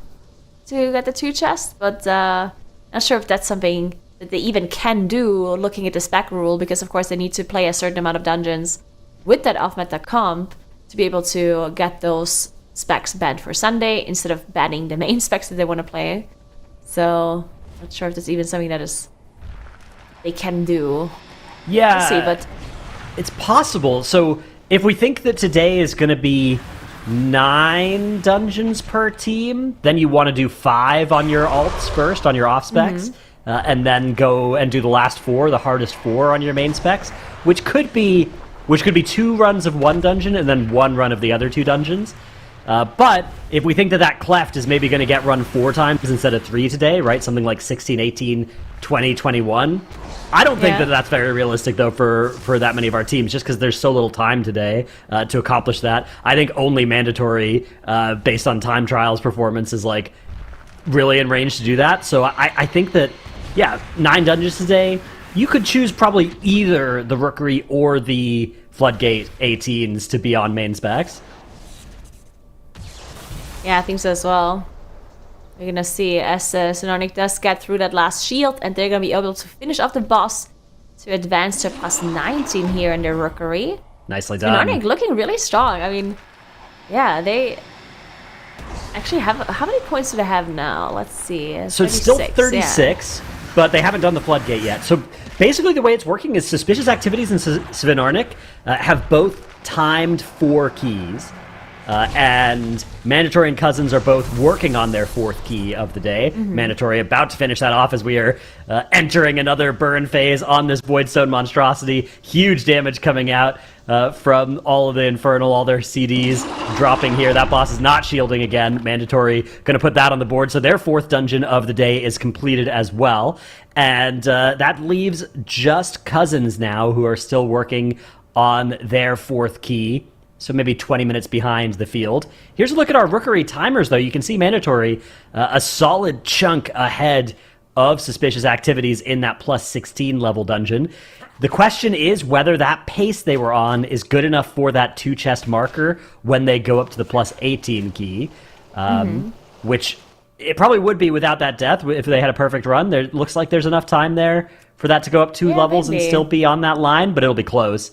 E: to get the 2-chest, but not sure if that's something that they even can do, looking at the spec rule, because of course they need to play a certain amount of dungeons with that off-meta comp to be able to get those specs banned for Sunday instead of banning the main specs that they want to play. So not sure if that's even something that they can do.
F: Yeah,
E: we'll see, but
F: it's possible. So if we think that today is going to be 9 dungeons per team, then you want to do 5 on your alts first, on your off specs. And then go and do the last 4, the hardest 4 on your main specs, which could be 2 runs of one dungeon and then 1 run of the other 2 dungeons. But if we think that Cleft is maybe going to get run 4 times instead of 3 today, right? Something like 16, 18, 20, 21. I don't think that that's very realistic, though, for that many of our teams, just because there's so little time today to accomplish that. I think only Mandatory, based on time trials performance, is like really in range to do that. So I think that 9 dungeons today, you could choose probably either the Rookery or the Floodgate 18s to be on main specs.
E: Yeah, I think so as well. We're gonna see as Svinarnik does get through that last shield, and they're gonna be able to finish off the boss to advance to plus 19 here in their Rookery.
F: Nicely done.
E: Svinarnik looking really strong. They actually have... How many points do they have now? Let's see.
F: So it's still 36, but they haven't done the Floodgate yet. So basically the way it's working is Suspicious Activities and Svinarnik have both timed 4 keys. And Mandatory and Cousins are both working on their 4th key of the day. Mandatory about to finish that off as we are entering another burn phase on this Voidstone monstrosity. Huge damage coming out from all of the Infernal, all their CDs dropping here. That boss is not shielding again. Mandatory going to put that on the board. So their 4th dungeon of the day is completed as well. And that leaves just Cousins now, who are still working on their 4th key. So maybe 20 minutes behind the field. Here's a look at our Rookery timers, though. You can see Mandatory a solid chunk ahead of Suspicious Activities in that plus 16 level dungeon. The question is whether that pace they were on is good enough for that 2-chest marker when they go up to the plus 18 key, which it probably would be without that death if they had a perfect run. There looks like there's enough time there for that to go up 2 levels and still be on that line, but it'll be close.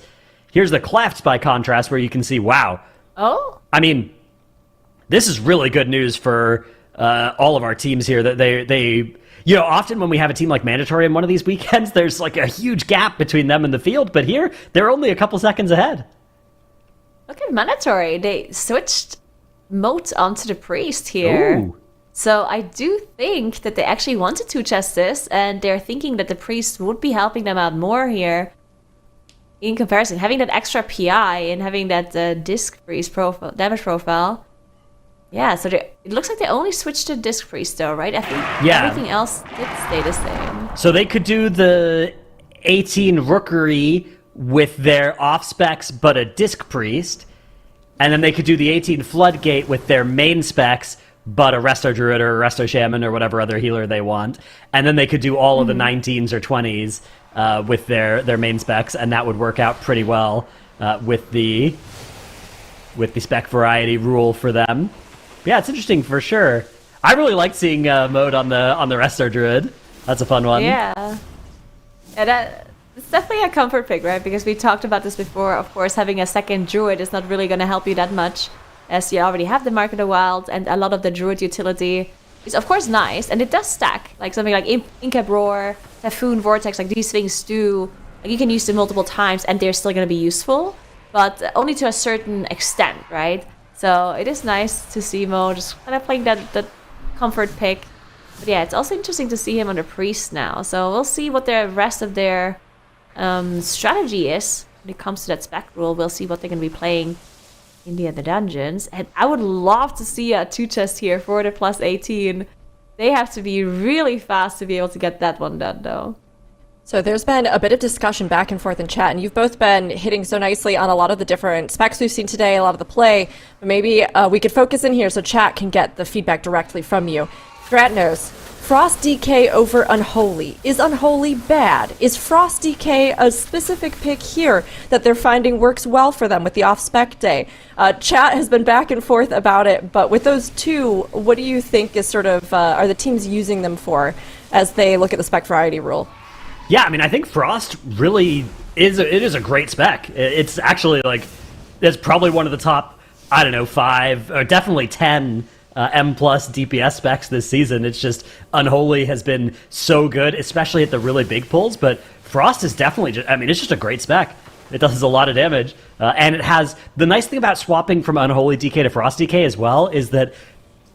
F: Here's the cleft, by contrast, where you can see, wow.
E: Oh?
F: I mean, this is really good news for all of our teams here. That they often when we have a team like Mandatory in one of these weekends, there's like a huge gap between them and the field, but here, they're only a couple seconds ahead.
E: Look at Mandatory. They switched modes onto the Priest here.
F: Ooh.
E: So I do think that they actually wanted to chest this, and they're thinking that the Priest would be helping them out more here. In comparison, having that extra PI and having that disc freeze profile, damage profile. Yeah, so it looks like they only switched to disc freeze though, right? I think everything else did stay the same.
F: So they could do the 18 Rookery with their off specs but a disc priest, and then they could do the 18 Floodgate with their main specs but a Resto Druid or a Resto Shaman or whatever other healer they want, and then they could do all of the 19s or 20s with their main specs, and that would work out pretty well with the spec variety rule for them. But yeah, it's interesting for sure. I really like seeing mode on the Resto Druid. That's a fun one.
E: Yeah, and it's definitely a comfort pick, right? Because we talked about this before. Of course, having a second Druid is not really going to help you that much, as you already have the Mark of the Wild, and a lot of the Druid utility is of course nice, and it does stack. Like something like Incap Roar, Typhoon, Vortex, like these things do, like you can use them multiple times and they're still going to be useful, but only to a certain extent, right? So it is nice to see Mo just kind of playing that comfort pick. But yeah, it's also interesting to see him on the Priest now. So we'll see what the rest of their strategy is when it comes to that spec rule. We'll see what they're going to be playing in the other dungeons. And I would love to see a 2-chest here for the plus 18. They have to be really fast to be able to get that one done, though.
A: So there's been a bit of discussion back and forth in chat, and you've both been hitting so nicely on a lot of the different specs we've seen today, a lot of the play. But maybe we could focus in here so chat can get the feedback directly from you. Thratnos, Frost DK over Unholy. Is Unholy bad? Is Frost DK a specific pick here that they're finding works well for them with the off-spec day? Chat has been back and forth about it, but with those two, what do you think is sort of, are the teams using them for as they look at the spec variety rule?
F: Yeah, I mean, I think Frost really is a great spec. It's actually like, it's probably one of the top, 5 or definitely 10 M plus DPS specs this season. It's just Unholy has been so good, especially at the really big pulls, but Frost is definitely it's just a great spec. It does a lot of damage, and it has the nice thing about swapping from Unholy DK to Frost DK as well is that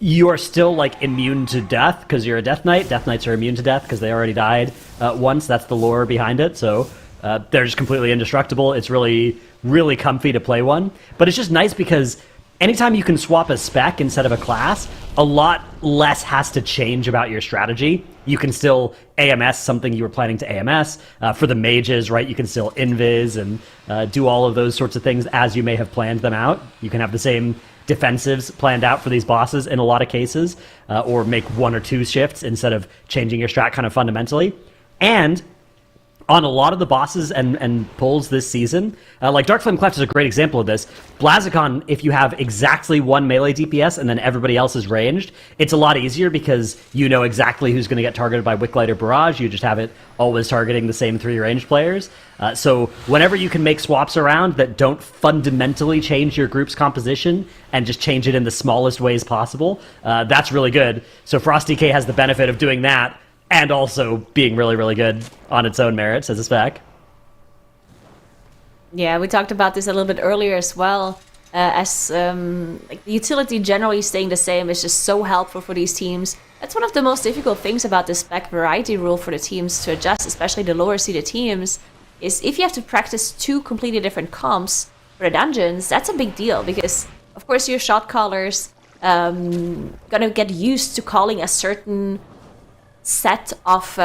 F: you are still like immune to death because you're a Death Knight. Death Knights are immune to death because they already died once. That's the lore behind it. So they're just completely indestructible. It's really, really comfy to play one. But it's just nice because anytime you can swap a spec instead of a class, a lot less has to change about your strategy. You can still AMS something you were planning to AMS. For the mages, right, you can still invis and do all of those sorts of things as you may have planned them out. You can have the same defensives planned out for these bosses in a lot of cases, or make 1 or 2 shifts instead of changing your strat kind of fundamentally. And on a lot of the bosses and pulls this season, like Darkflame Cleft is a great example of this. Blazikon, if you have exactly 1 melee DPS and then everybody else is ranged, it's a lot easier because you know exactly who's going to get targeted by Wicklight or Barrage. You just have it always targeting the same 3 ranged players. So whenever you can make swaps around that don't fundamentally change your group's composition and just change it in the smallest ways possible, that's really good. So Frost DK has the benefit of doing that and also being really, really good on its own merits as a spec.
E: Yeah, we talked about this a little bit earlier as well. Like the utility generally staying the same is just so helpful for these teams. That's one of the most difficult things about the spec variety rule for the teams to adjust, especially the lower seeded teams, is if you have to practice 2 completely different comps for the dungeons, that's a big deal because, of course, your shot callers gonna get used to calling a certain set of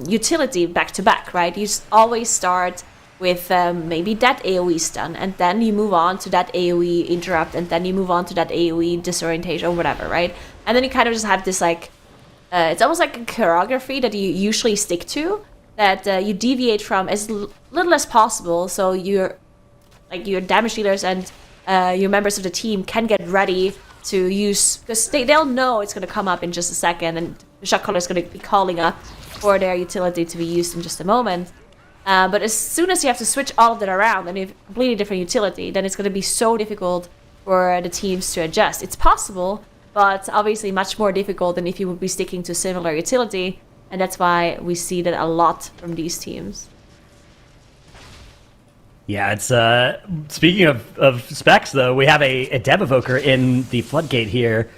E: utility back to back, right? You always start with maybe that AoE stun, and then you move on to that AoE interrupt, and then you move on to that AoE disorientation or whatever, right? And then you kind of just have this like, it's almost like a choreography that you usually stick to, that you deviate from as little as possible, so your damage dealers and your members of the team can get ready to use, because they'll know it's going to come up in just a second, and the shot caller is going to be calling up for their utility to be used in just a moment. But as soon as you have to switch all of that around and you have a completely different utility, then it's going to be so difficult for the teams to adjust. It's possible, but obviously much more difficult than if you would be sticking to similar utility, and that's why we see that a lot from these teams.
F: Yeah, it's speaking of specs though, we have a Dev Evoker in the Floodgate here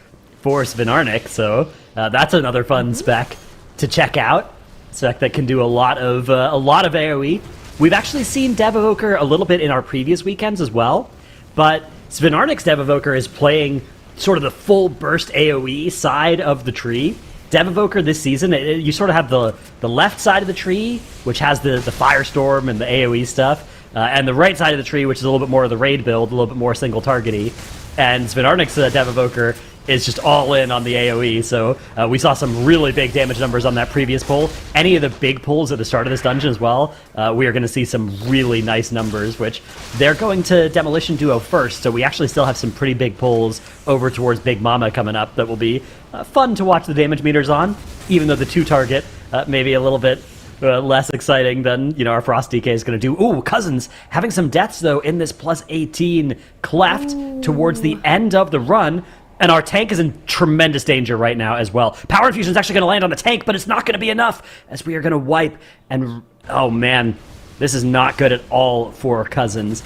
F: for Svinarnik, so that's another fun spec to check out. Spec that can do a lot of AoE. We've actually seen Dev Evoker a little bit in our previous weekends as well, but Svinarnik's Dev Evoker is playing sort of the full burst AoE side of the tree. Dev Evoker this season, you sort of have the left side of the tree, which has the Firestorm and the AoE stuff, and the right side of the tree, which is a little bit more of the raid build, a little bit more single targety. And Svinarnik's Dev Evoker is just all in on the AoE, so we saw some really big damage numbers on that previous pull. Any of the big pulls at the start of this dungeon as well, we are going to see some really nice numbers, which they're going to Demolition Duo first, so we actually still have some pretty big pulls over towards Big Mama coming up that will be fun to watch the damage meters on, even though the 2-target may be a little bit less exciting than, our Frost DK is going to do. Ooh, Cousins having some deaths, though, in this plus 18 cleft towards the end of the run. And our tank is in tremendous danger right now as well. Power Infusion is actually going to land on the tank, but it's not going to be enough, as we are going to wipe. And, oh man, this is not good at all for Cousins.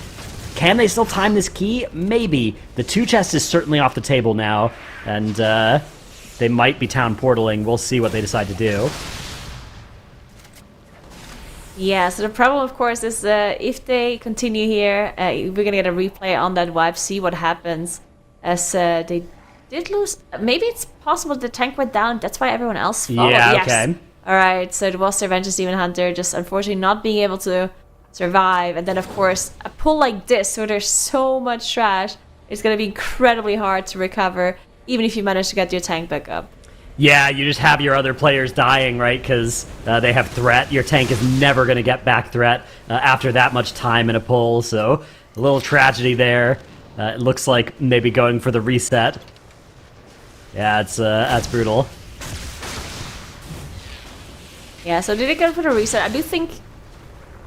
F: Can they still time this key? Maybe. The 2 chest is certainly off the table now, and they might be town portaling. We'll see what they decide to do.
E: Yeah, so the problem, of course, is if they continue here, we're going to get a replay on that wipe, see what happens, as they did lose. Maybe it's possible the tank went down, that's why everyone else followed.
F: Yeah,
E: yes.
F: okay.
E: Alright, so it was their Vengeance Demon Hunter, just unfortunately not being able to survive. And then, of course, a pull like this, where there's so much trash, it's going to be incredibly hard to recover, even if you manage to get your tank back up.
F: Yeah, you just have your other players dying, right? Because they have threat. Your tank is never going to get back threat after that much time in a pull, so a little tragedy there. It looks like maybe going for the reset. Yeah, that's brutal.
E: Yeah, so did they go for the reset? I do think,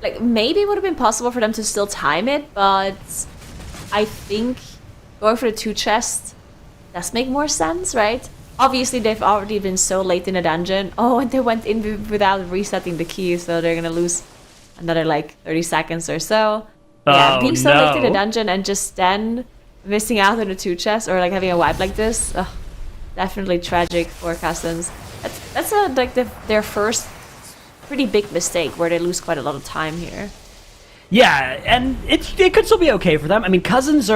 E: like, maybe it would have been possible for them to still time it, but I think going for the 2 chests does make more sense, right? Obviously, they've already been so late in the dungeon. Oh, and they went in without resetting the key, so they're gonna lose another, 30 seconds or so. Yeah, being so late in the dungeon and just then missing out on the 2 chests, or, having a wipe like this, definitely tragic for Cousins. That's their first pretty big mistake, where they lose quite a lot of time here.
F: Yeah, and it could still be okay for them. I mean, Cousins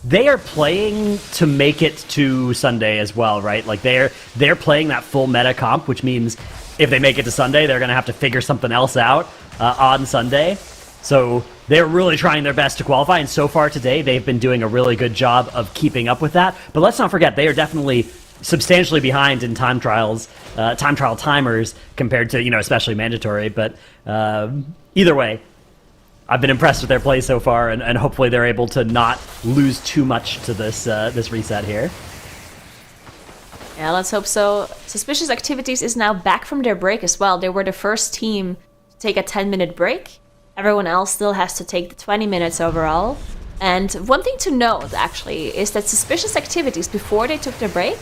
F: they are playing to make it to Sunday as well, right? Like they're playing that full meta comp, which means if they make it to Sunday, they're going to have to figure something else out on Sunday. So they're really trying their best to qualify, and so far today, they've been doing a really good job of keeping up with that. But let's not forget, they are definitely substantially behind in time trial timers compared to, especially mandatory. But either way, I've been impressed with their play so far, and hopefully they're able to not lose too much to this reset here.
E: Yeah, let's hope so. Suspicious Activities is now back from their break as well. They were the first team to take a 10-minute break. Everyone else still has to take the 20 minutes overall. And one thing to note, actually, is that Suspicious Activities, before they took their break,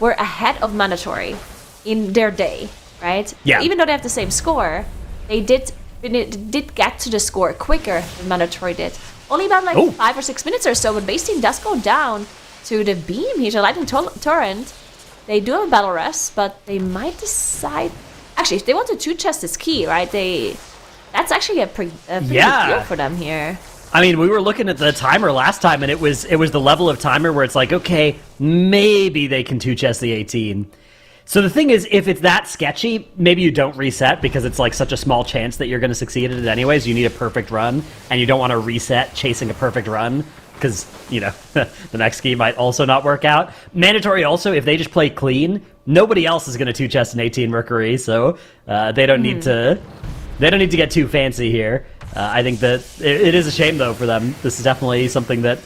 E: were ahead of Mandatory in their day, right?
F: Yeah.
E: Even though they have the same score, they did get to the score quicker than Mandatory did. Only about 5 or 6 minutes or so, but Base Team does go down to the beam here, the Lightning Torrent. They do have a battle rest, but they might decide... Actually, if they want to 2 chest this key, right, that's actually a pretty big deal for them here.
F: I mean, we were looking at the timer last time, and it was the level of timer where it's like, okay, maybe they can 2 chest the 18. So the thing is, if it's that sketchy, maybe you don't reset because it's like such a small chance that you're going to succeed at it anyways. You need a perfect run, and you don't want to reset chasing a perfect run because, you know, the next scheme might also not work out. Mandatory also, if they just play clean, nobody else is going to 2-chest an 18 Mercury, so they don't need to get too fancy here. I think that it is a shame, though, for them. This is definitely something that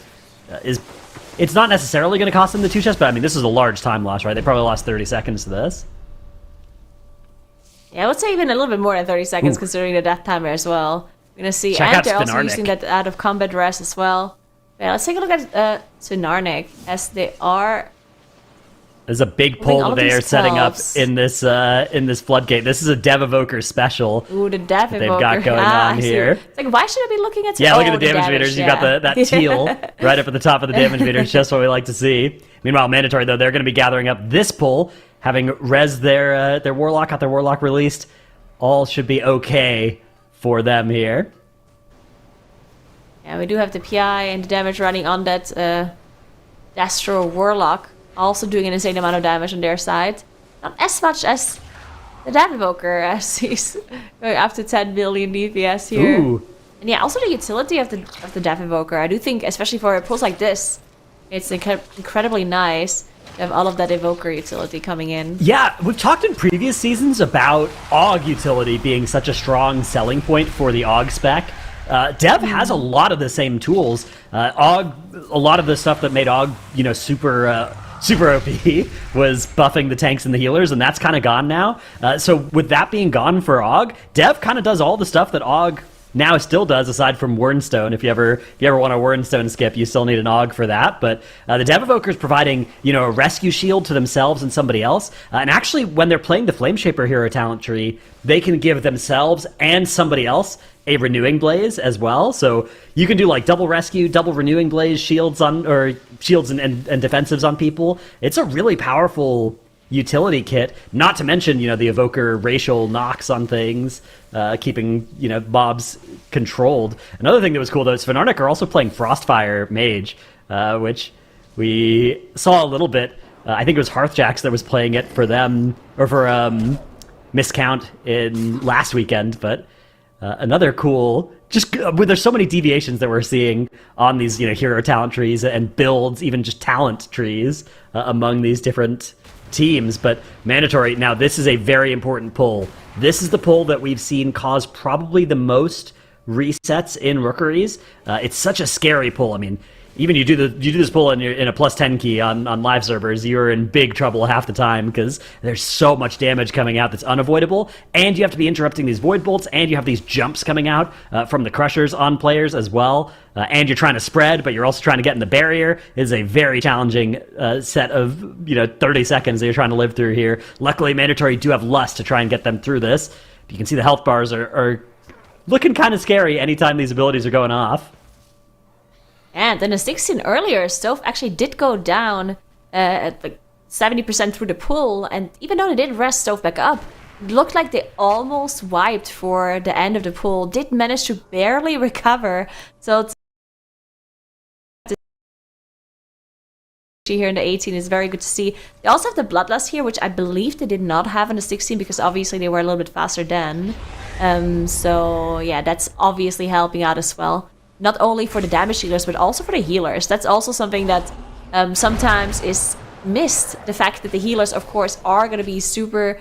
F: is... It's not necessarily going to cost them the 2-chest, but I mean, this is a large time loss, right? They probably lost 30 seconds to this.
E: Yeah, I would say even a little bit more than 30 seconds, considering the death timer as well. We're going to see,
F: Check
E: and
F: out
E: they're also
F: Spinarnik.
E: using that out of combat rest as well. Yeah, let's take a look at Spinarnik, as they are...
F: There's a big
E: all
F: pull
E: of
F: they are
E: these
F: setting up
E: clubs.
F: in this floodgate. This is a Dev Evoker special.
E: Ooh, the death
F: they've
E: evoker.
F: got going on
E: I see.
F: here.
E: It's like, why should I be looking at...
F: Yeah, look at
E: oh,
F: the damage meters. You got
E: yeah.
F: that teal right up at the top of the damage meters, just what we like to see. Meanwhile, Mandatory, though, they're going to be gathering up this pull, having res their Warlock, got their Warlock released. All should be okay for them here.
E: Yeah, we do have the PI and the damage running on that Dastro Warlock, also doing an insane amount of damage on their side. Not as much as the Death Evoker, as he's going up to 10 million DPS here.
F: Ooh.
E: And yeah, also the utility of the Death Evoker. I do think, especially for pulls like this, it's incredibly nice to have all of that Evoker utility coming in.
F: Yeah, we've talked in previous seasons about AUG utility being such a strong selling point for the AUG spec. Dev has a lot of the same tools. AUG, a lot of the stuff that made AUG, you know, super OP was buffing the tanks and the healers, and that's kind of gone now. So with that being gone for AUG, Dev kind of does all the stuff that AUG now still does, aside from Wernstone. If you ever want a Wernstone skip, you still need an AUG for that. But the Dev Evoker is providing, you know, a rescue shield to themselves and somebody else. And actually, when they're playing the Flameshaper hero talent tree, they can give themselves and somebody else a renewing blaze as well. So you can do like double rescue, double renewing blaze, shields and defensives on people. It's a really powerful utility kit, not to mention, you know, the Evoker racial knocks on things, keeping, you know, mobs controlled. Another thing that was cool, though, is Spinarnik are also playing Frostfire Mage, which we saw a little bit. I think it was Hearthjacks that was playing it for them, or for Miscount in last weekend, but another cool... there's so many deviations that we're seeing on these, you know, hero talent trees and builds, even just talent trees among these different teams. But Mandatory, now this is a very important pull. This is the pull that we've seen cause probably the most resets in Rookeries. It's such a scary pull. I mean, even you do this pull in a +10 key on live servers, you're in big trouble half the time because there's so much damage coming out that's unavoidable, and you have to be interrupting these void bolts, and you have these jumps coming out from the crushers on players as well, and you're trying to spread, but you're also trying to get in the barrier. It is a very challenging set of 30 seconds that you're trying to live through here. Luckily, Mandatory do have Lust to try and get them through this. You can see the health bars are looking kind of scary anytime these abilities are going off.
E: And then the 16 earlier, Stove actually did go down at like 70% through the pull, and even though they did rest Stove back up, it looked like they almost wiped for the end of the pull, did manage to barely recover. So it's here in the 18 is very good to see. They also have the Bloodlust here, which I believe they did not have in the 16 because obviously they were a little bit faster then. So yeah, that's obviously helping out as well. Not only for the damage dealers, but also for the healers. That's also something that sometimes is missed. The fact that the healers, of course, are going to be super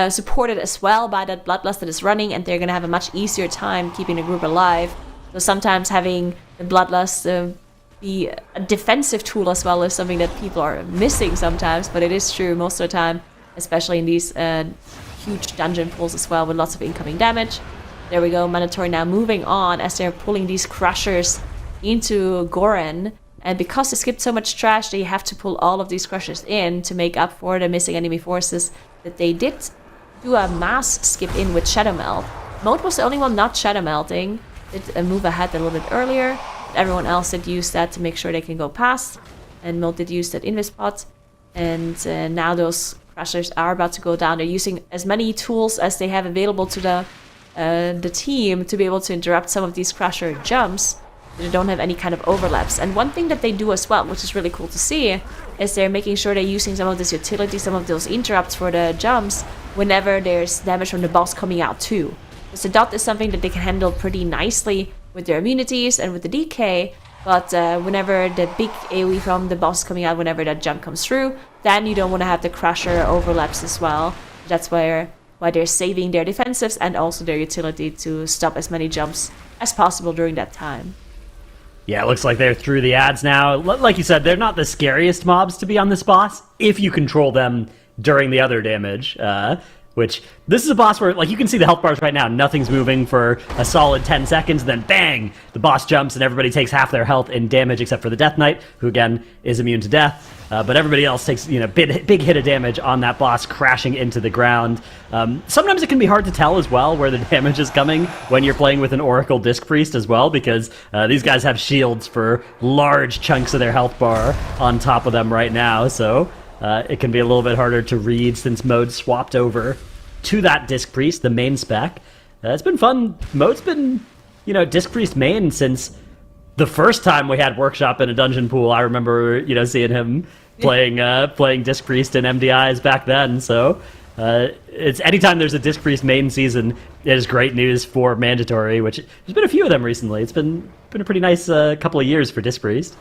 E: supported as well by that Bloodlust that is running, and they're going to have a much easier time keeping the group alive. So sometimes having the Bloodlust be a defensive tool as well is something that people are missing sometimes, but it is true most of the time, especially in these huge dungeon pulls as well with lots of incoming damage. There we go, Mandatory now moving on as they're pulling these crushers into Goren. And because they skipped so much trash, they have to pull all of these crushers in to make up for the missing enemy forces that they did do a mass skip in with Shadow Melt. Mode was the only one not Shadow Melting. Did move ahead a little bit earlier. Everyone else did use that to make sure they can go past. And Mode did use that Invis pot. And now those crushers are about to go down. They're using as many tools as they have available to the team to be able to interrupt some of these crusher jumps. They don't have any kind of overlaps. And one thing that they do as well, which is really cool to see, is they're making sure they're using some of this utility, some of those interrupts for the jumps whenever there's damage from the boss coming out too. So that is something that they can handle pretty nicely with their immunities and with the DK, but whenever the big AoE from the boss is coming out, whenever that jump comes through, then you don't want to have the Crusher overlaps as well. That's why they're saving their defensives and also their utility to stop as many jumps as possible during that time.
F: Yeah, it looks like they're through the ads now. Like you said, they're not the scariest mobs to be on this boss if you control them during the other damage. Which, this is a boss where, like, you can see the health bars right now. Nothing's moving for a solid 10 seconds, and then bang! The boss jumps and everybody takes half their health in damage except for the Death Knight, who, again, is immune to death. But everybody else takes, big hit of damage on that boss crashing into the ground. Sometimes it can be hard to tell as well where the damage is coming when you're playing with an Oracle Disc Priest as well, because these guys have shields for large chunks of their health bar on top of them right now, so it can be a little bit harder to read since mode swapped over to that Disc Priest, the main spec. It's been fun. Mode's been, Disc Priest main since the first time we had Workshop in a dungeon pool. I remember, seeing him playing Disc Priest in MDIs back then. So it's anytime there's a Disc Priest main season, it is great news for mandatory. Which there's been a few of them recently. It's been a pretty nice couple of years for Disc Priest.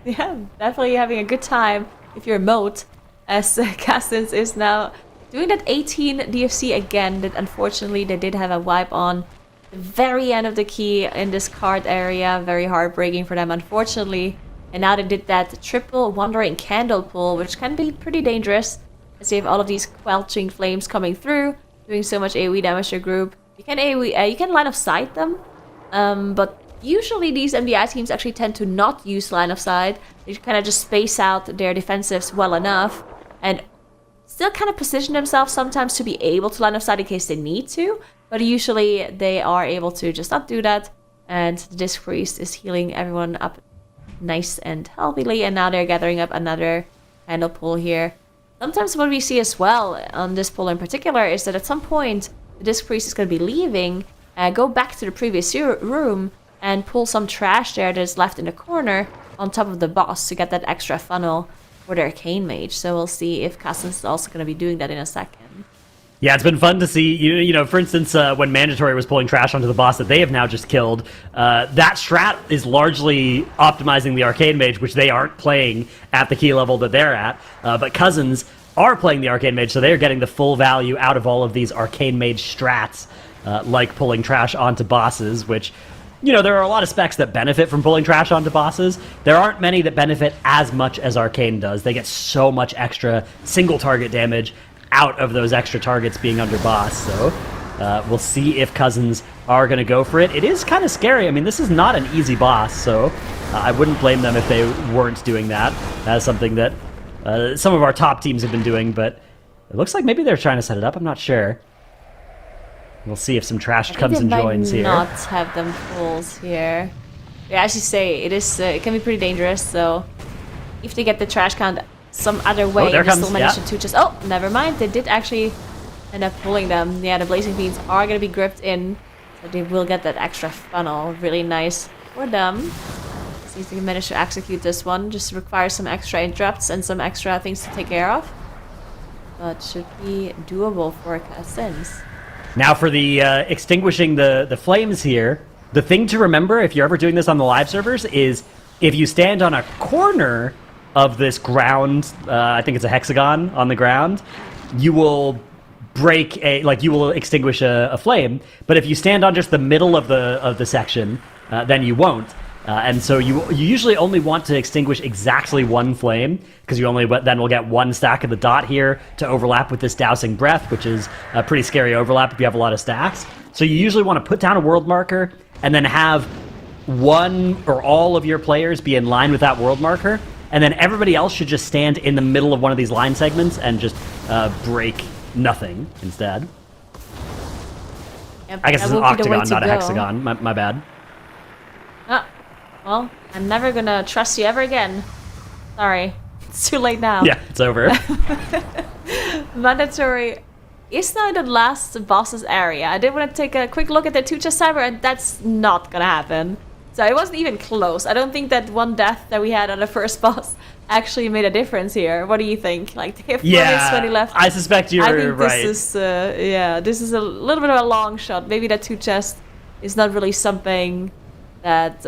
E: Yeah, definitely having a good time if you're Moat, as Castins is now doing that 18 DFC again. That unfortunately they did have a wipe on the very end of the key in this card area. Very heartbreaking for them, unfortunately. And now they did that triple Wandering Candle pull, which can be pretty dangerous, as you have all of these Quelching Flames coming through, doing so much AoE damage to your group. You can AoE, you can line of sight them, but usually these MDI teams actually tend to not use line of sight. They kind of just space out their defensives well enough, and still kind of position themselves sometimes to be able to line of sight in case they need to, but usually they are able to just not do that, and the Disc Priest is healing everyone up nice and healthily, and now they're gathering up another candle pull here. Sometimes what we see as well on this pull in particular is that at some point the Disc Priest is going to be leaving, go back to the previous room and pull some trash there that is left in the corner on top of the boss to get that extra funnel for their Arcane Mage. So we'll see if Cousins is also going to be doing that in a second.
F: Yeah, it's been fun to see, for instance, when Mandatory was pulling trash onto the boss that they have now just killed, that strat is largely optimizing the Arcane Mage, which they aren't playing at the key level that they're at, but Cousins are playing the Arcane Mage, so they're getting the full value out of all of these Arcane Mage strats, like pulling trash onto bosses, which, there are a lot of specs that benefit from pulling trash onto bosses. There aren't many that benefit as much as Arcane does. They get so much extra single target damage out of those extra targets being under boss, so we'll see if Cousins are going to go for it. It is kind of scary. I mean, this is not an easy boss, so I wouldn't blame them if they weren't doing that. That's something that some of our top teams have been doing, but it looks like maybe they're trying to set it up. I'm not sure. We'll see if some trash comes and joins here.
E: Not have them pulls here. Yeah, as you say, it can be pretty dangerous, so if they get the trash count some other way,
F: there
E: and
F: comes,
E: still manage to just... Oh, never mind. They did actually end up pulling them. Yeah, the Blazing Beans are going to be gripped in, so they will get that extra funnel. Really nice for them. See if they can manage to execute this one. Just requires some extra interrupts and some extra things to take care of. But should be doable for Cousins.
F: Now for the extinguishing the flames here, the thing to remember if you're ever doing this on the live servers is if you stand on a corner of this ground, I think it's a hexagon on the ground, you will you will extinguish a flame. But if you stand on just the middle of the section, then you won't. And so you usually only want to extinguish exactly one flame, because you only then will get one stack of the dot here to overlap with this Dousing Breath, which is a pretty scary overlap if you have a lot of stacks. So you usually want to put down a world marker and then have one or all of your players be in line with that world marker, and then everybody else should just stand in the middle of one of these line segments and just break nothing instead.
E: Yep,
F: I guess it's an octagon, not a hexagon. My bad.
E: Oh. Well, I'm never gonna trust you ever again. Sorry. It's too late now.
F: Yeah, it's over.
E: Mandatory is now the last boss's area. I did want to take a quick look at the two chest cyber, and that's not gonna happen. So it wasn't even close. I don't think that one death that we had on the first boss actually made a difference here. What do you think? Like, they have 4 minutes 20 left.
F: I suspect you're
E: I think
F: right.
E: this is a little bit of a long shot. Maybe that 2 chest is not really something that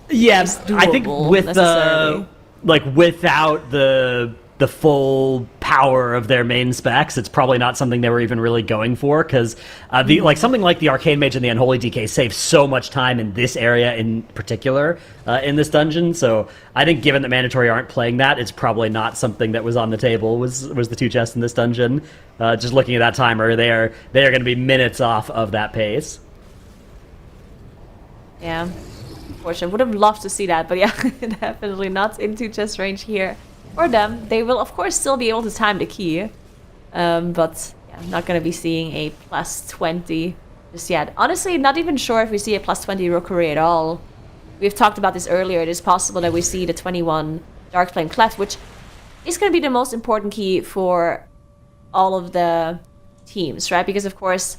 E: is doable,
F: I think with
E: necessarily.
F: without the full power of their main specs, it's probably not something they were even really going for, because something like the Arcane Mage and the Unholy DK saves so much time in this area in particular in this dungeon. So I think given that Mandatory aren't playing that, it's probably not something that was on the table, was the 2 chests in this dungeon. Just looking at that timer, they are going to be minutes off of that pace.
E: Yeah, unfortunately, would have loved to see that, but yeah, definitely not in 2 chest range here for them. They will, of course, still be able to time the key, but yeah, I'm not going to be seeing a plus 20 just yet. Honestly, not even sure if we see a plus 20 Rookery at all. We've talked about this earlier. It is possible that we see the 21 Darkflame Cleft, which is going to be the most important key for all of the teams, right? Because, of course,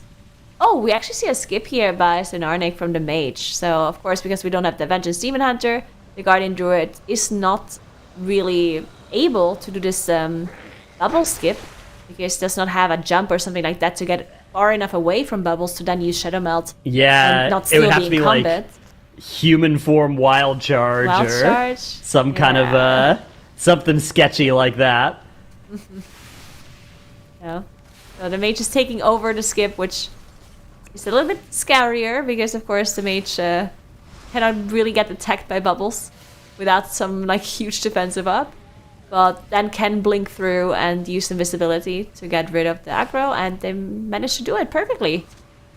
E: we actually see a skip here by Svenarnik from the Mage. So, of course, because we don't have the Vengeance Demon Hunter, the Guardian Druid is not really able to do this bubble skip, because it does not have a jump or something like that to get far enough away from bubbles to then use Shadow Melt.
F: Yeah,
E: and not
F: it
E: still
F: would have
E: be
F: to be
E: in combat.
F: like human form wild charge,
E: Wild
F: or
E: charge?
F: some kind of something sketchy like that.
E: Yeah. So the Mage is taking over the skip, which is a little bit scarier, because of course the Mage cannot really get attacked by bubbles without some huge defensive up, but then can blink through and use invisibility to get rid of the aggro, and they managed to do it perfectly.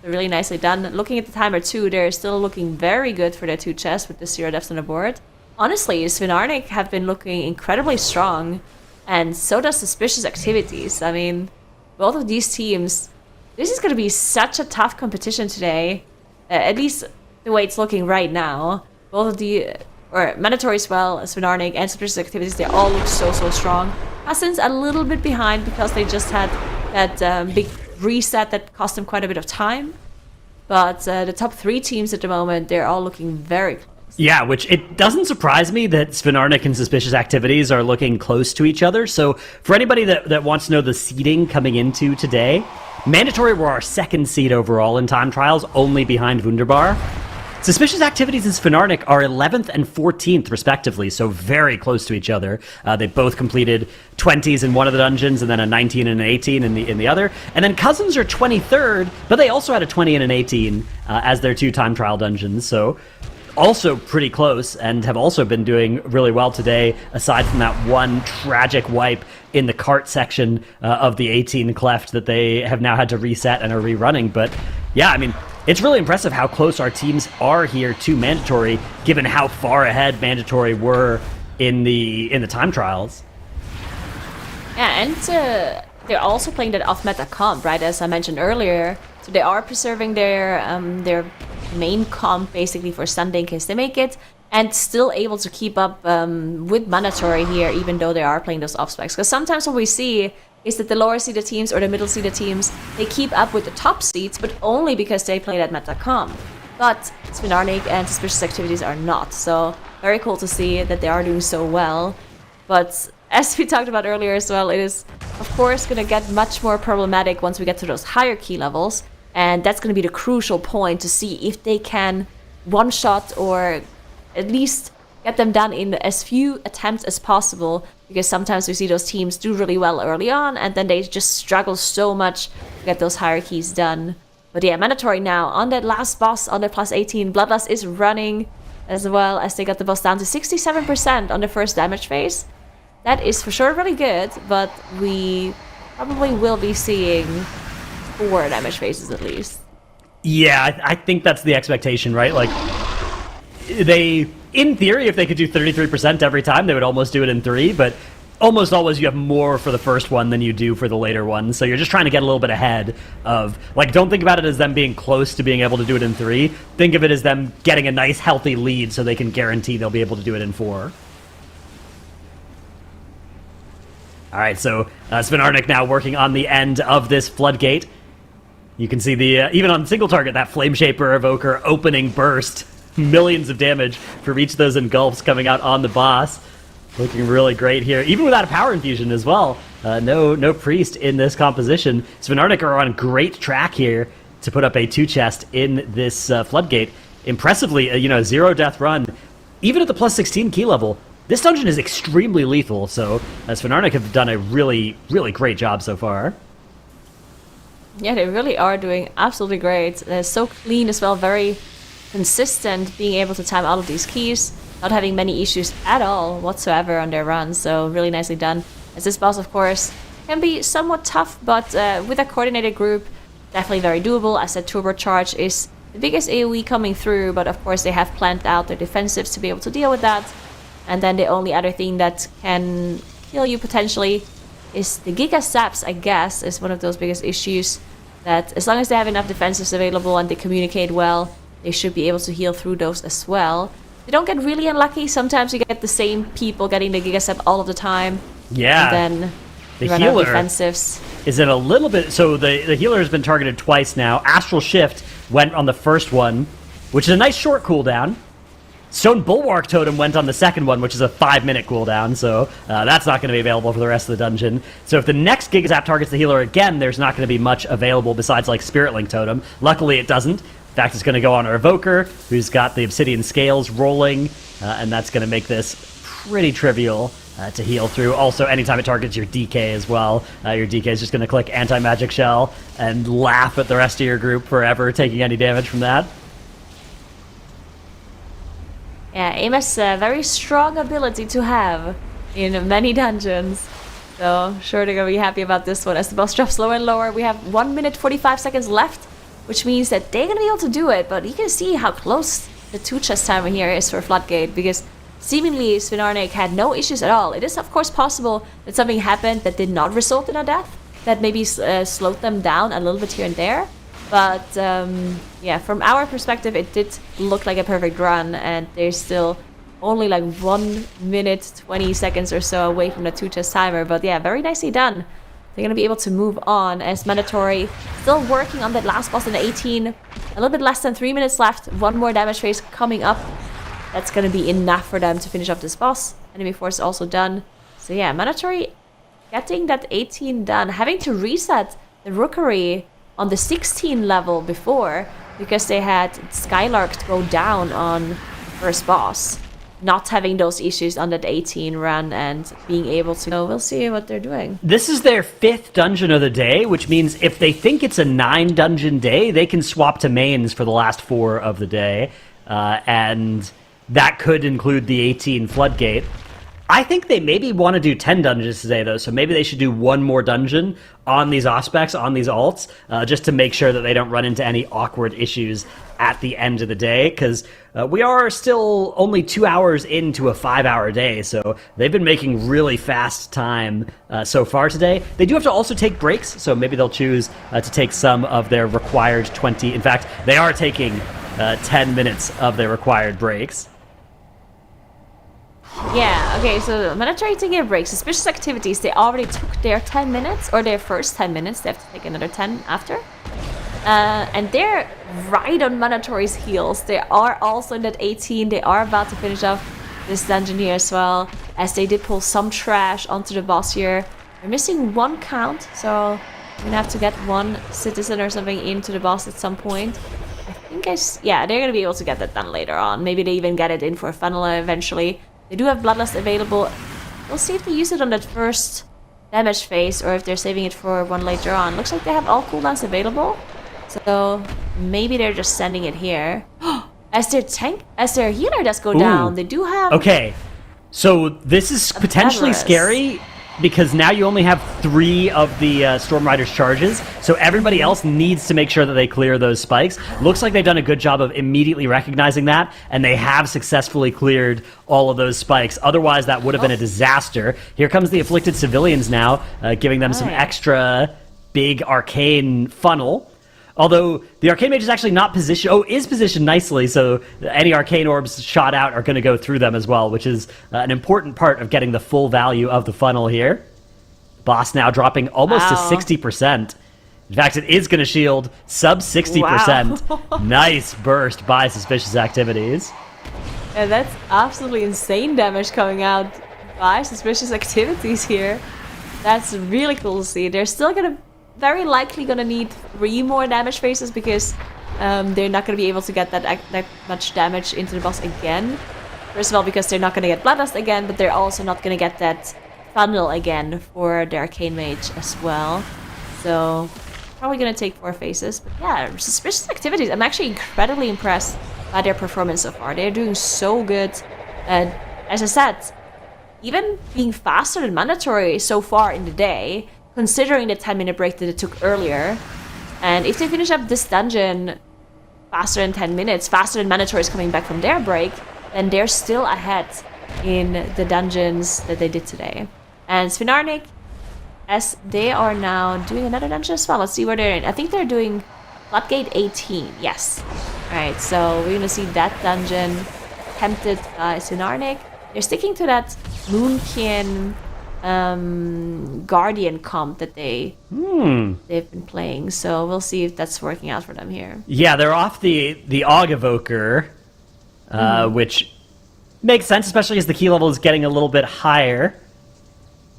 E: So really nicely done. Looking at the timer too, they're still looking very good for their 2 chests with the 0 deaths on the board. Honestly, Svenarnik have been looking incredibly strong, and so does Suspicious Activities. I mean, both of these teams, this is going to be such a tough competition today, at least the way it's looking right now. Both of the Mandatory as well, Svenarnik and Suspicious Activities, they all look so strong. Cousins a little bit behind because they just had that big reset that cost them quite a bit of time. But the top 3 teams at the moment, they're all looking very close.
F: Yeah, which it doesn't surprise me that Svenarnik and Suspicious Activities are looking close to each other. So for anybody that wants to know the seeding coming into today, Mandatory were our 2nd seed overall in time trials, only behind Wunderbar. Suspicious Activities and Svenarnik are 11th and 14th, respectively, so very close to each other. They both completed 20s in one of the dungeons, and then a 19 and an 18 in the other. And then Cousins are 23rd, but they also had a 20 and an 18 as their 2 time trial dungeons, so also pretty close, and have also been doing really well today, aside from that one tragic wipe in the cart section of the 18 cleft that they have now had to reset and are rerunning. But yeah, I mean, it's really impressive how close our teams are here to Mandatory, given how far ahead Mandatory were in the time trials.
E: Yeah, and they're also playing that off-meta comp, right? As I mentioned earlier, so they are preserving their main comp basically for Sunday in case they make it, and still able to keep up with Mandatory here, even though they are playing those off specs. Because sometimes what we see is that the lower seeded teams or the middle seeded teams, they keep up with the top seeds, but only because they play that meta comp. But Svenarnik and Suspicious Activities are not, so very cool to see that they are doing so well. But as we talked about earlier as well, it is of course going to get much more problematic once we get to those higher key levels, and that's going to be the crucial point to see if they can one-shot or at least get them done in as few attempts as possible, because sometimes we see those teams do really well early on and then they just struggle so much to get those higher keys done. But yeah, Mandatory now on that last boss on the plus 18. Bloodlust is running as well, as they got the boss down to 67% on the first damage phase. That is for sure really good, but we probably will be seeing 4 damage phases at least.
F: Yeah, I think that's the expectation, right? Like, they, in theory, if they could do 33% every time, they would almost do it in 3, but almost always you have more for the first one than you do for the later one, so you're just trying to get a little bit ahead of, like, don't think about it as them being close to being able to do it in 3, think of it as them getting a nice healthy lead so they can guarantee they'll be able to do it in 4. Alright, so Svenarnik now working on the end of this Floodgate. You can see the, even on single target, that Flame Shaper Evoker opening burst millions of damage from each of those engulfs coming out on the boss. Looking really great here, even without a power infusion as well. No priest in this composition. Svenarnik are on great track here to put up a 2 chest in this Floodgate. Impressively, a 0 death run. Even at the plus 16 key level, this dungeon is extremely lethal, so Svenarnik have done a really, really great job so far.
E: Yeah, they really are doing absolutely great. They're so clean as well, very consistent, being able to time all of these keys, not having many issues at all whatsoever on their runs, so really nicely done. As this boss, of course, can be somewhat tough, but with a coordinated group, definitely very doable. As said, turbocharge is the biggest AoE coming through, but of course they have planned out their defensives to be able to deal with that. And then the only other thing that can kill you potentially is the Giga Saps, I guess, is one of those biggest issues. That as long as they have enough defenses available and they communicate well, they should be able to heal through those as well. They don't get really unlucky. Sometimes you get the same people getting the Giga Sap all of the time.
F: Yeah.
E: And then
F: the
E: run out of
F: healer
E: defensives.
F: is in a little bit... So the healer has been targeted twice now. Astral Shift went on the first one, which is a nice short cooldown. Stone Bulwark Totem went on the second one, which is a 5-minute cooldown, so that's not going to be available for the rest of the dungeon. So if the next Giga Zap targets the healer again, there's not going to be much available besides, like, Spirit Link Totem. Luckily, it doesn't. In fact, it's going to go on our Evoker, who's got the Obsidian Scales rolling, and that's going to make this pretty trivial to heal through. Also, anytime it targets your DK as well, your DK is just going to click Anti-Magic Shell and laugh at the rest of your group forever, taking any damage from that.
E: Yeah, aim is a very strong ability to have in many dungeons. So, sure they're gonna be happy about this one. As the boss drops lower and lower, we have 1 minute 45 seconds left, which means that they're gonna be able to do it, but you can see how close the 2 chest timer here is for Floodgate, because seemingly Svenarnik had no issues at all. It is of course possible that something happened that did not result in a death, that maybe slowed them down a little bit here and there. But yeah, from our perspective, it did look like a perfect run, and they're still only like 1 minute 20 seconds or so away from the 2 chest timer. But yeah, very nicely done. They're gonna be able to move on as Mandatory still working on that last boss in the 18. A little bit less than 3 minutes left. 1 more damage phase coming up. That's gonna be enough for them to finish off this boss. Enemy force also done. So yeah, Mandatory getting that 18 done, having to reset the Rookery on the 16 level before, because they had Skylark to go down on the first boss. Not having those issues on that 18 run and being able to... So we'll see what they're doing.
F: This is their 5th dungeon of the day, which means if they think it's a 9 dungeon day, they can swap to mains for the last 4 of the day. And that could include the 18 Floodgate. I think they maybe want to do 10 dungeons today, though, so maybe they should do 1 more dungeon on these Auspecs, on these alts, just to make sure that they don't run into any awkward issues at the end of the day, because we are still only 2 hours into a 5-hour day, so they've been making really fast time so far today. They do have to also take breaks, so maybe they'll choose to take some of their required 20. In fact, they are taking 10 minutes of their required breaks.
E: Yeah, okay, so Mandatory taking a break. Suspicious activities, they already took their 10 minutes, or their first 10 minutes. They have to take another 10 after. And they're right on Mandatory's heels. They are also in that 18. They are about to finish off this dungeon here as well, as they did pull some trash onto the boss here. They're missing 1 count, so we're gonna have to get 1 citizen or something into the boss at some point. I think yeah, they're gonna be able to get that done later on. Maybe they even get it in for a funnel eventually. They do have Bloodlust available. We'll see if they use it on that first damage phase or if they're saving it for one later on. Looks like they have all cooldowns available. So maybe they're just sending it here. As their healer does go down, they do have...
F: Okay, so this is potentially scary, because now you only have 3 of the Storm Rider's charges, so everybody else needs to make sure that they clear those spikes. Looks like they've done a good job of immediately recognizing that, and they have successfully cleared all of those spikes. Otherwise, that would have been a disaster. Here comes the Afflicted Civilians now, giving them some extra big arcane funnel. Although the Arcane Mage is actually not positioned... is positioned nicely, so any Arcane Orbs shot out are going to go through them as well, which is an important part of getting the full value of the funnel here. Boss now dropping almost to 60%. In fact, it is going to shield sub 60%.
E: Wow.
F: Nice burst by Suspicious Activities.
E: And that's absolutely insane damage coming out by Suspicious Activities here. That's really cool to see. They're still very likely gonna need 3 more damage phases because they're not gonna be able to get that much damage into the boss again. First of all, because they're not gonna get Bloodlust again, but they're also not gonna get that funnel again for the Arcane Mage as well. So probably gonna take 4 phases. But yeah, Suspicious Activities. I'm actually incredibly impressed by their performance so far. They're doing so good. And as I said, even being faster than mandatory so far in the day, considering the 10-minute break that it took earlier. And if they finish up this dungeon faster than 10 minutes, faster than mandatory is coming back from their break, then they're still ahead in the dungeons that they did today. And Svinarnik, as they are now doing another dungeon as well. Let's see where they're in. I think they're doing Floodgate 18. Yes. Alright, so we're gonna see that dungeon attempted by Svinarnik. They're sticking to that Moonkin Guardian comp that they've been playing. So we'll see if that's working out for them here.
F: Yeah, they're off the Og Evoker, which makes sense, especially as the key level is getting a little bit higher.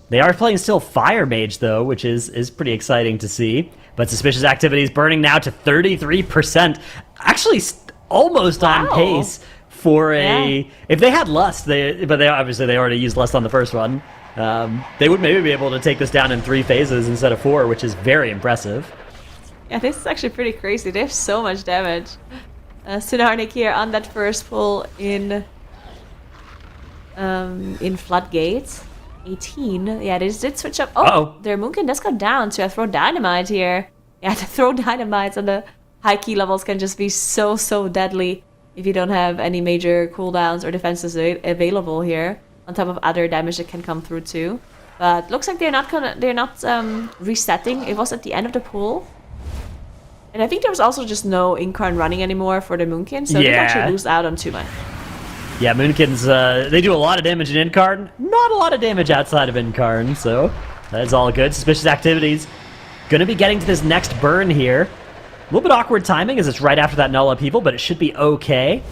F: They are playing still Fire Mage, though, which is pretty exciting to see. But Suspicious Activities burning now to 33%. Actually, almost on pace for a... If they had Lust, but they already used Lust on the first one, they would maybe be able to take this down in 3 phases instead of 4, which is very impressive.
E: Yeah, this is actually pretty crazy. They have so much damage. Svinarnik here on that first pull in Floodgate. 18. Yeah, they did switch up. Oh, their Moonkin does go down to throw dynamite here. Yeah, to throw dynamites on the high key levels can just be so deadly if you don't have any major cooldowns or defenses available here, on top of other damage that can come through too. But looks like they're not resetting. It was at the end of the pull. And I think there was also just no Incarn running anymore for the Moonkin, so they actually lose out on too much.
F: Yeah, Moonkins, they do a lot of damage in Incarn, not a lot of damage outside of Incarn, so that's all good. Suspicious Activities gonna be getting to this next burn here. A little bit awkward timing as it's right after that Null Upheaval, but it should be okay.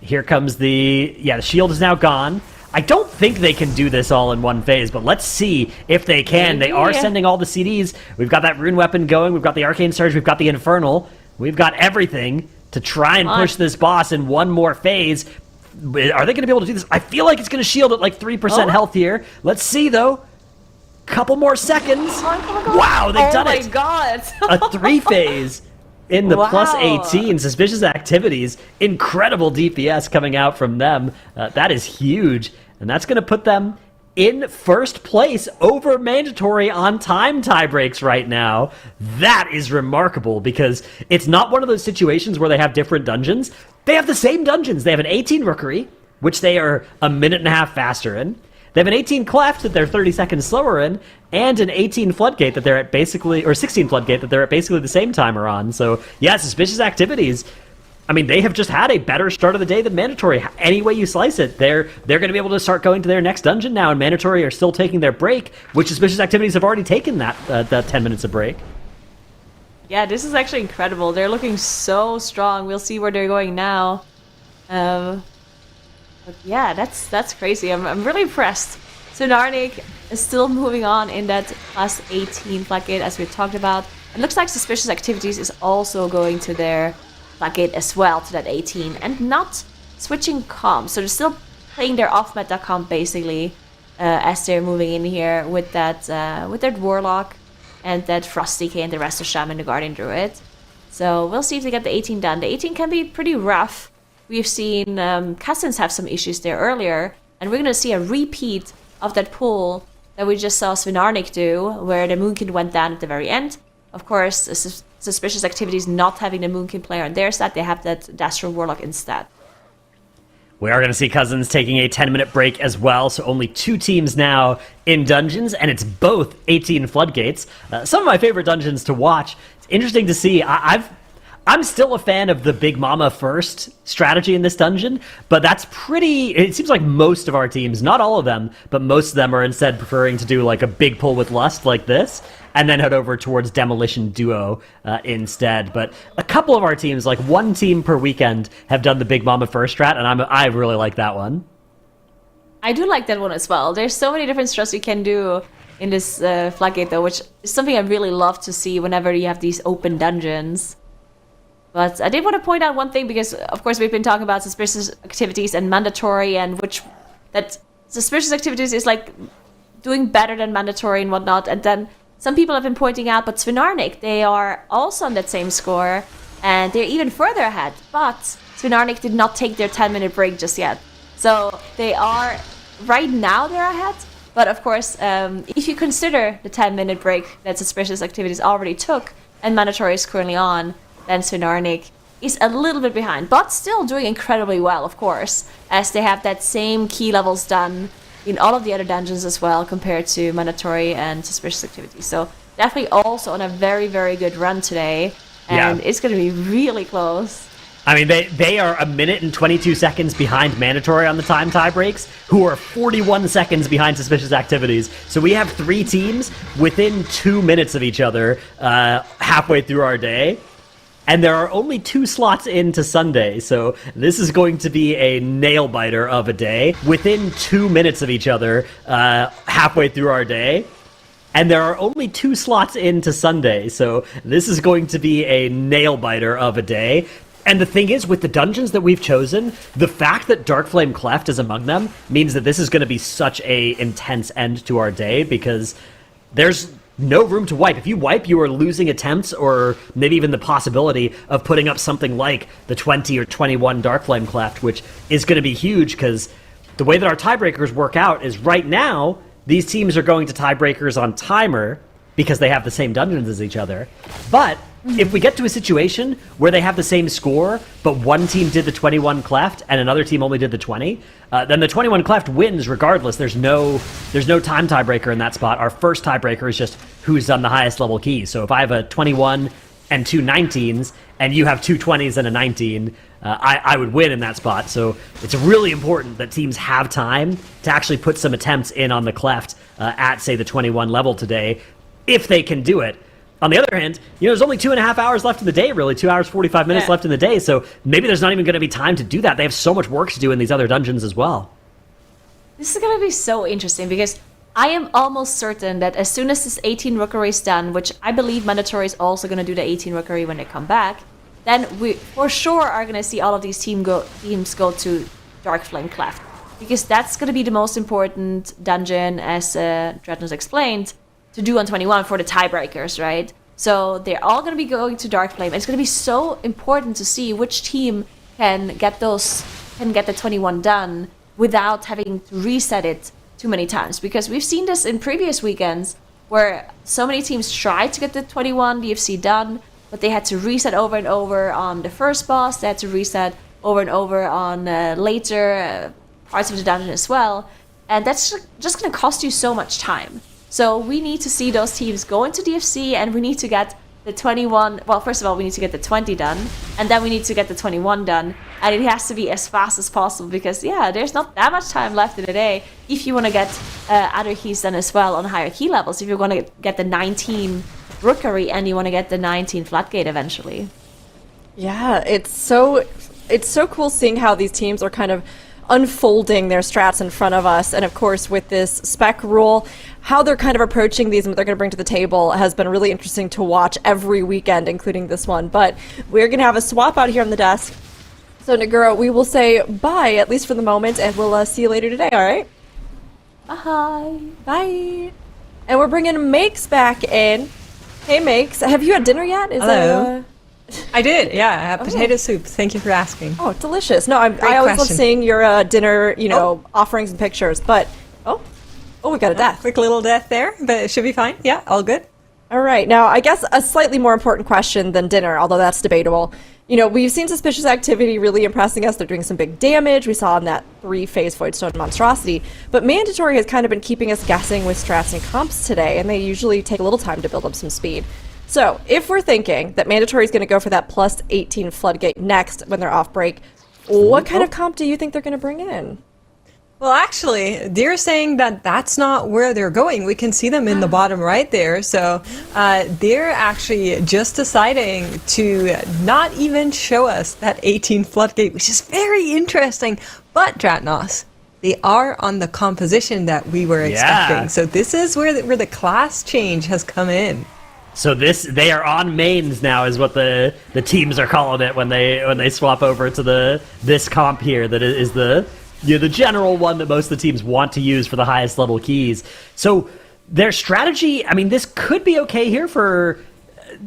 F: Here comes the shield is now gone. I don't think they can do this all in one phase, but let's see if they can. They are sending all the CDs. We've got that Rune Weapon going, we've got the Arcane Surge, we've got the Infernal. We've got everything to try and push this boss in one more phase. Are they going to be able to do this? I feel like it's going to shield at like 3% health here. Let's see, though. Couple more seconds. Wow, they've done it.
E: Oh my god.
F: A 3-phase in the plus 18. Suspicious Activities. Incredible DPS coming out from them. That is huge. And that's going to put them in first place over mandatory on time tiebreaks right now. That is remarkable because it's not one of those situations where they have different dungeons. They have the same dungeons. They have an 18 Rookery, which they are a minute and a half faster in. They have an 18 Cleft that they're 30 seconds slower in, and an 18 Floodgate that they're at basically, or 16 Floodgate that they're at basically the same timer on. So yeah, Suspicious Activities. I mean, they have just had a better start of the day than mandatory. Any way you slice it, they're going to be able to start going to their next dungeon now, and mandatory are still taking their break, which Suspicious Activities have already taken that 10 minutes of break.
E: Yeah, this is actually incredible. They're looking so strong. We'll see where they're going now. But yeah, that's crazy. I'm really impressed. Svinarnik is still moving on in that plus 18 Floodgate as we talked about. It looks like Suspicious Activities is also going to their Floodgate as well, to that 18, and not switching comp. So they're still playing their off-meta comp basically as they're moving in here with that Warlock and that Frosty K and the rest of Shaman, the Guardian Druid. So we'll see if they get the 18 done. The 18 can be pretty rough. We've seen Cousins have some issues there earlier, and we're going to see a repeat of that pull that we just saw Svinarnik do, where the Moonkin went down at the very end. Of course, Suspicious Activities not having the Moonkin player on their side, they have that Dastro Warlock instead.
F: We are going to see Cousins taking a 10-minute break as well, so only 2 teams now in dungeons, and it's both 18 Floodgates. Some of my favorite dungeons to watch. It's interesting to see. I'm still a fan of the Big Mama first strategy in this dungeon, but that's it seems like most of our teams, not all of them, but most of them are instead preferring to do like a big pull with lust like this, and then head over towards Demolition Duo instead. But a couple of our teams, like one team per weekend, have done the Big Mama first strat, and I really like that one.
E: I do like that one as well. There's so many different strats you can do in this Floodgate, though, which is something I really love to see whenever you have these open dungeons. But I did want to point out one thing, because, of course, we've been talking about suspicious activities and mandatory, and that suspicious activities is, like, doing better than mandatory and whatnot. And then some people have been pointing out, but Svinarnik, they are also on that same score, and they're even further ahead. But Svinarnik did not take their 10-minute break just yet. So they are, right now they're ahead. But, of course, if you consider the 10-minute break that suspicious activities already took, and mandatory is currently on, then Svinarnik is a little bit behind, but still doing incredibly well, of course, as they have that same key levels done in all of the other dungeons as well, compared to mandatory and suspicious activities. So definitely also on a very, very good run today, and it's going to be really close.
F: I mean, they are 1 minute and 22 seconds behind mandatory on the time tie breaks, who are 41 seconds behind suspicious activities. So we have 3 teams within 2 minutes of each other halfway through our day. And there are only 2 slots into Sunday, so this is going to be a nail-biter of a day. Within 2 minutes of each other, halfway through our day. And there are only 2 slots into Sunday, so this is going to be a nail-biter of a day. And the thing is, with the dungeons that we've chosen, the fact that Darkflame Cleft is among them means that this is going to be such a intense end to our day, because there's no room to wipe. If you wipe, you are losing attempts, or maybe even the possibility of putting up something like the 20 or 21 Darkflame Cleft, which is going to be huge, because the way that our tiebreakers work out is right now, these teams are going to tiebreakers on timer, because they have the same dungeons as each other. But if we get to a situation where they have the same score, but one team did the 21 Cleft and another team only did the 20, then the 21 Cleft wins regardless. There's no time tiebreaker in that spot. Our first tiebreaker is just who's done the highest level key. So if I have a 21 and 2 19s, and you have 2 20s and a 19, I would win in that spot. So it's really important that teams have time to actually put some attempts in on the Cleft at, say, the 21 level today, if they can do it. On the other hand, there's only 2.5 hours left in the day, really, 2 hours, 45 minutes left in the day, so maybe there's not even going to be time to do that. They have so much work to do in these other dungeons as well.
E: This is going to be so interesting, because I am almost certain that as soon as this 18 rookery is done, which I believe mandatory is also going to do the 18 rookery when they come back, then we for sure are going to see all of these teams go to Darkflame Cleft, because that's going to be the most important dungeon, as Dreadnought explained, to do on 21 for the tiebreakers, right? So they're all going to be going to Darkflame. It's going to be so important to see which team can get the 21 done without having to reset it too many times. Because we've seen this in previous weekends where so many teams tried to get the 21 DFC done, but they had to reset over and over on the first boss. They had to reset over and over on later parts of the dungeon as well. And that's just going to cost you so much time. So we need to see those teams go into DFC, and we need to get the 21... Well, first of all, we need to get the 20 done, and then we need to get the 21 done. And it has to be as fast as possible, because, there's not that much time left in the day if you want to get other keys done as well on higher key levels. If you're going to get the 19 Rookery and you want to get the 19 Floodgate eventually.
A: Yeah, it's so cool seeing how these teams are kind of unfolding their strats in front of us. And of course, with this spec rule, how they're kind of approaching these and what they're going to bring to the table has been really interesting to watch every weekend, including this one. But we're going to have a swap out here on the desk. So Nagura, we will say bye, at least for the moment, and we'll see you later today, all right?
E: Bye.
A: Bye. And we're bringing Makes back in. Hey, Makes, have you had dinner yet?
B: Hello. I did, yeah. I had potato soup. Thank you for asking.
A: Oh, delicious. No, I always love seeing your dinner, offerings and pictures, but... Oh, we got a death.
B: Quick little death there, but it should be fine. Yeah, all good.
A: All right. Now, I guess a slightly more important question than dinner, although that's debatable. We've seen suspicious activity really impressing us. They're doing some big damage. We saw on that 3-phase Voidstone monstrosity. But mandatory has kind of been keeping us guessing with strats and comps today, and they usually take a little time to build up some speed. So, if we're thinking that Mandatory is going to go for that plus 18 Floodgate next when they're off break, what kind of comp do you think they're going to bring in?
B: Well, actually, they're saying that that's not where they're going. We can see them in the bottom right there. So they're actually just deciding to not even show us that 18 Floodgate, which is very interesting. But, Dratnos, they are on the composition that we were expecting. So this is where the class change has come in.
F: So they are on mains now, is what the teams are calling it when they swap over to this comp here. That is the general one that most of the teams want to use for the highest level keys. So their strategy, I mean, this could be okay here for.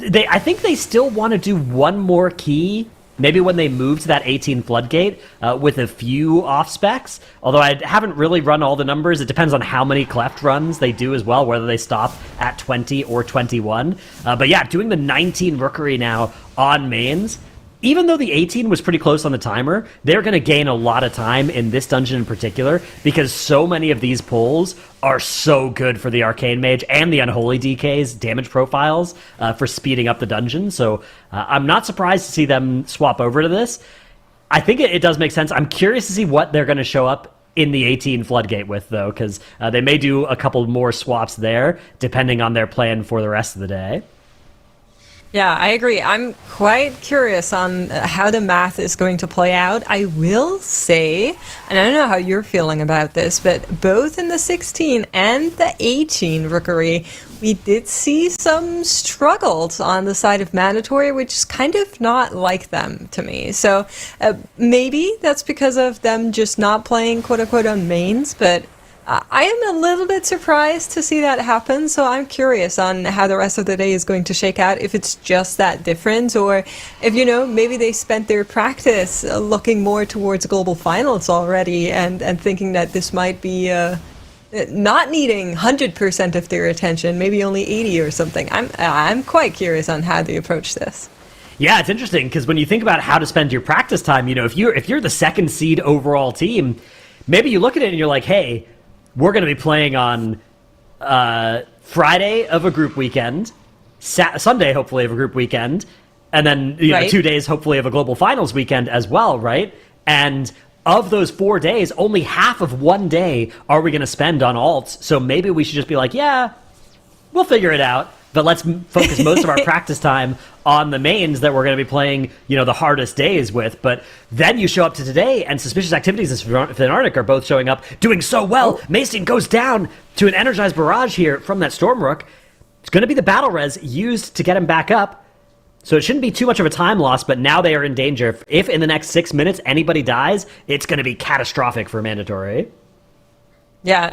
F: I think they still want to do one more key. Maybe when they move to that 18 Floodgate with a few off specs. Although I haven't really run all the numbers. It depends on how many cleft runs they do as well, whether they stop at 20 or 21. But yeah, doing the 19 Rookery now on mains. Even though the 18 was pretty close on the timer, they're going to gain a lot of time in this dungeon in particular because so many of these pulls are so good for the Arcane Mage and the Unholy DK's damage profiles for speeding up the dungeon. So I'm not surprised to see them swap over to this. I think it does make sense. I'm curious to see what they're going to show up in the 18 Floodgate with, though, because they may do a couple more swaps there, depending on their plan for the rest of the day.
B: Yeah, I agree. I'm quite curious on how the math is going to play out. I will say, and I don't know how you're feeling about this, but both in the 16 and the 18 Rookery, we did see some struggles on the side of Mandatory, which is kind of not like them to me. So maybe that's because of them just not playing quote-unquote on mains, but I am a little bit surprised to see that happen, so I'm curious on how the rest of the day is going to shake out, if it's just that different, or if, maybe they spent their practice looking more towards global finals already and thinking that this might be not needing 100% of their attention, maybe only 80 or something. I'm quite curious on how they approach this.
F: Yeah, it's interesting, because when you think about how to spend your practice time, if you're the second seed overall team, maybe you look at it and you're like, hey, we're going to be playing on Friday of a group weekend, Sunday hopefully of a group weekend, and then 2 days hopefully of a global finals weekend as well, right? And of those 4 days, only half of 1 day are we going to spend on alts. So maybe we should just be like, yeah, we'll figure it out. But let's focus most of our practice time on the mains that we're going to be playing, the hardest days with. But then you show up to today, and Suspicious Activities and Fenarnic are both showing up, doing so well. Mason goes down to an Energized Barrage here from that Stormrook. It's going to be the Battle Res used to get him back up. So it shouldn't be too much of a time loss, but now they are in danger. If in the next 6 minutes anybody dies, it's going to be catastrophic for Mandatory.
B: Yeah,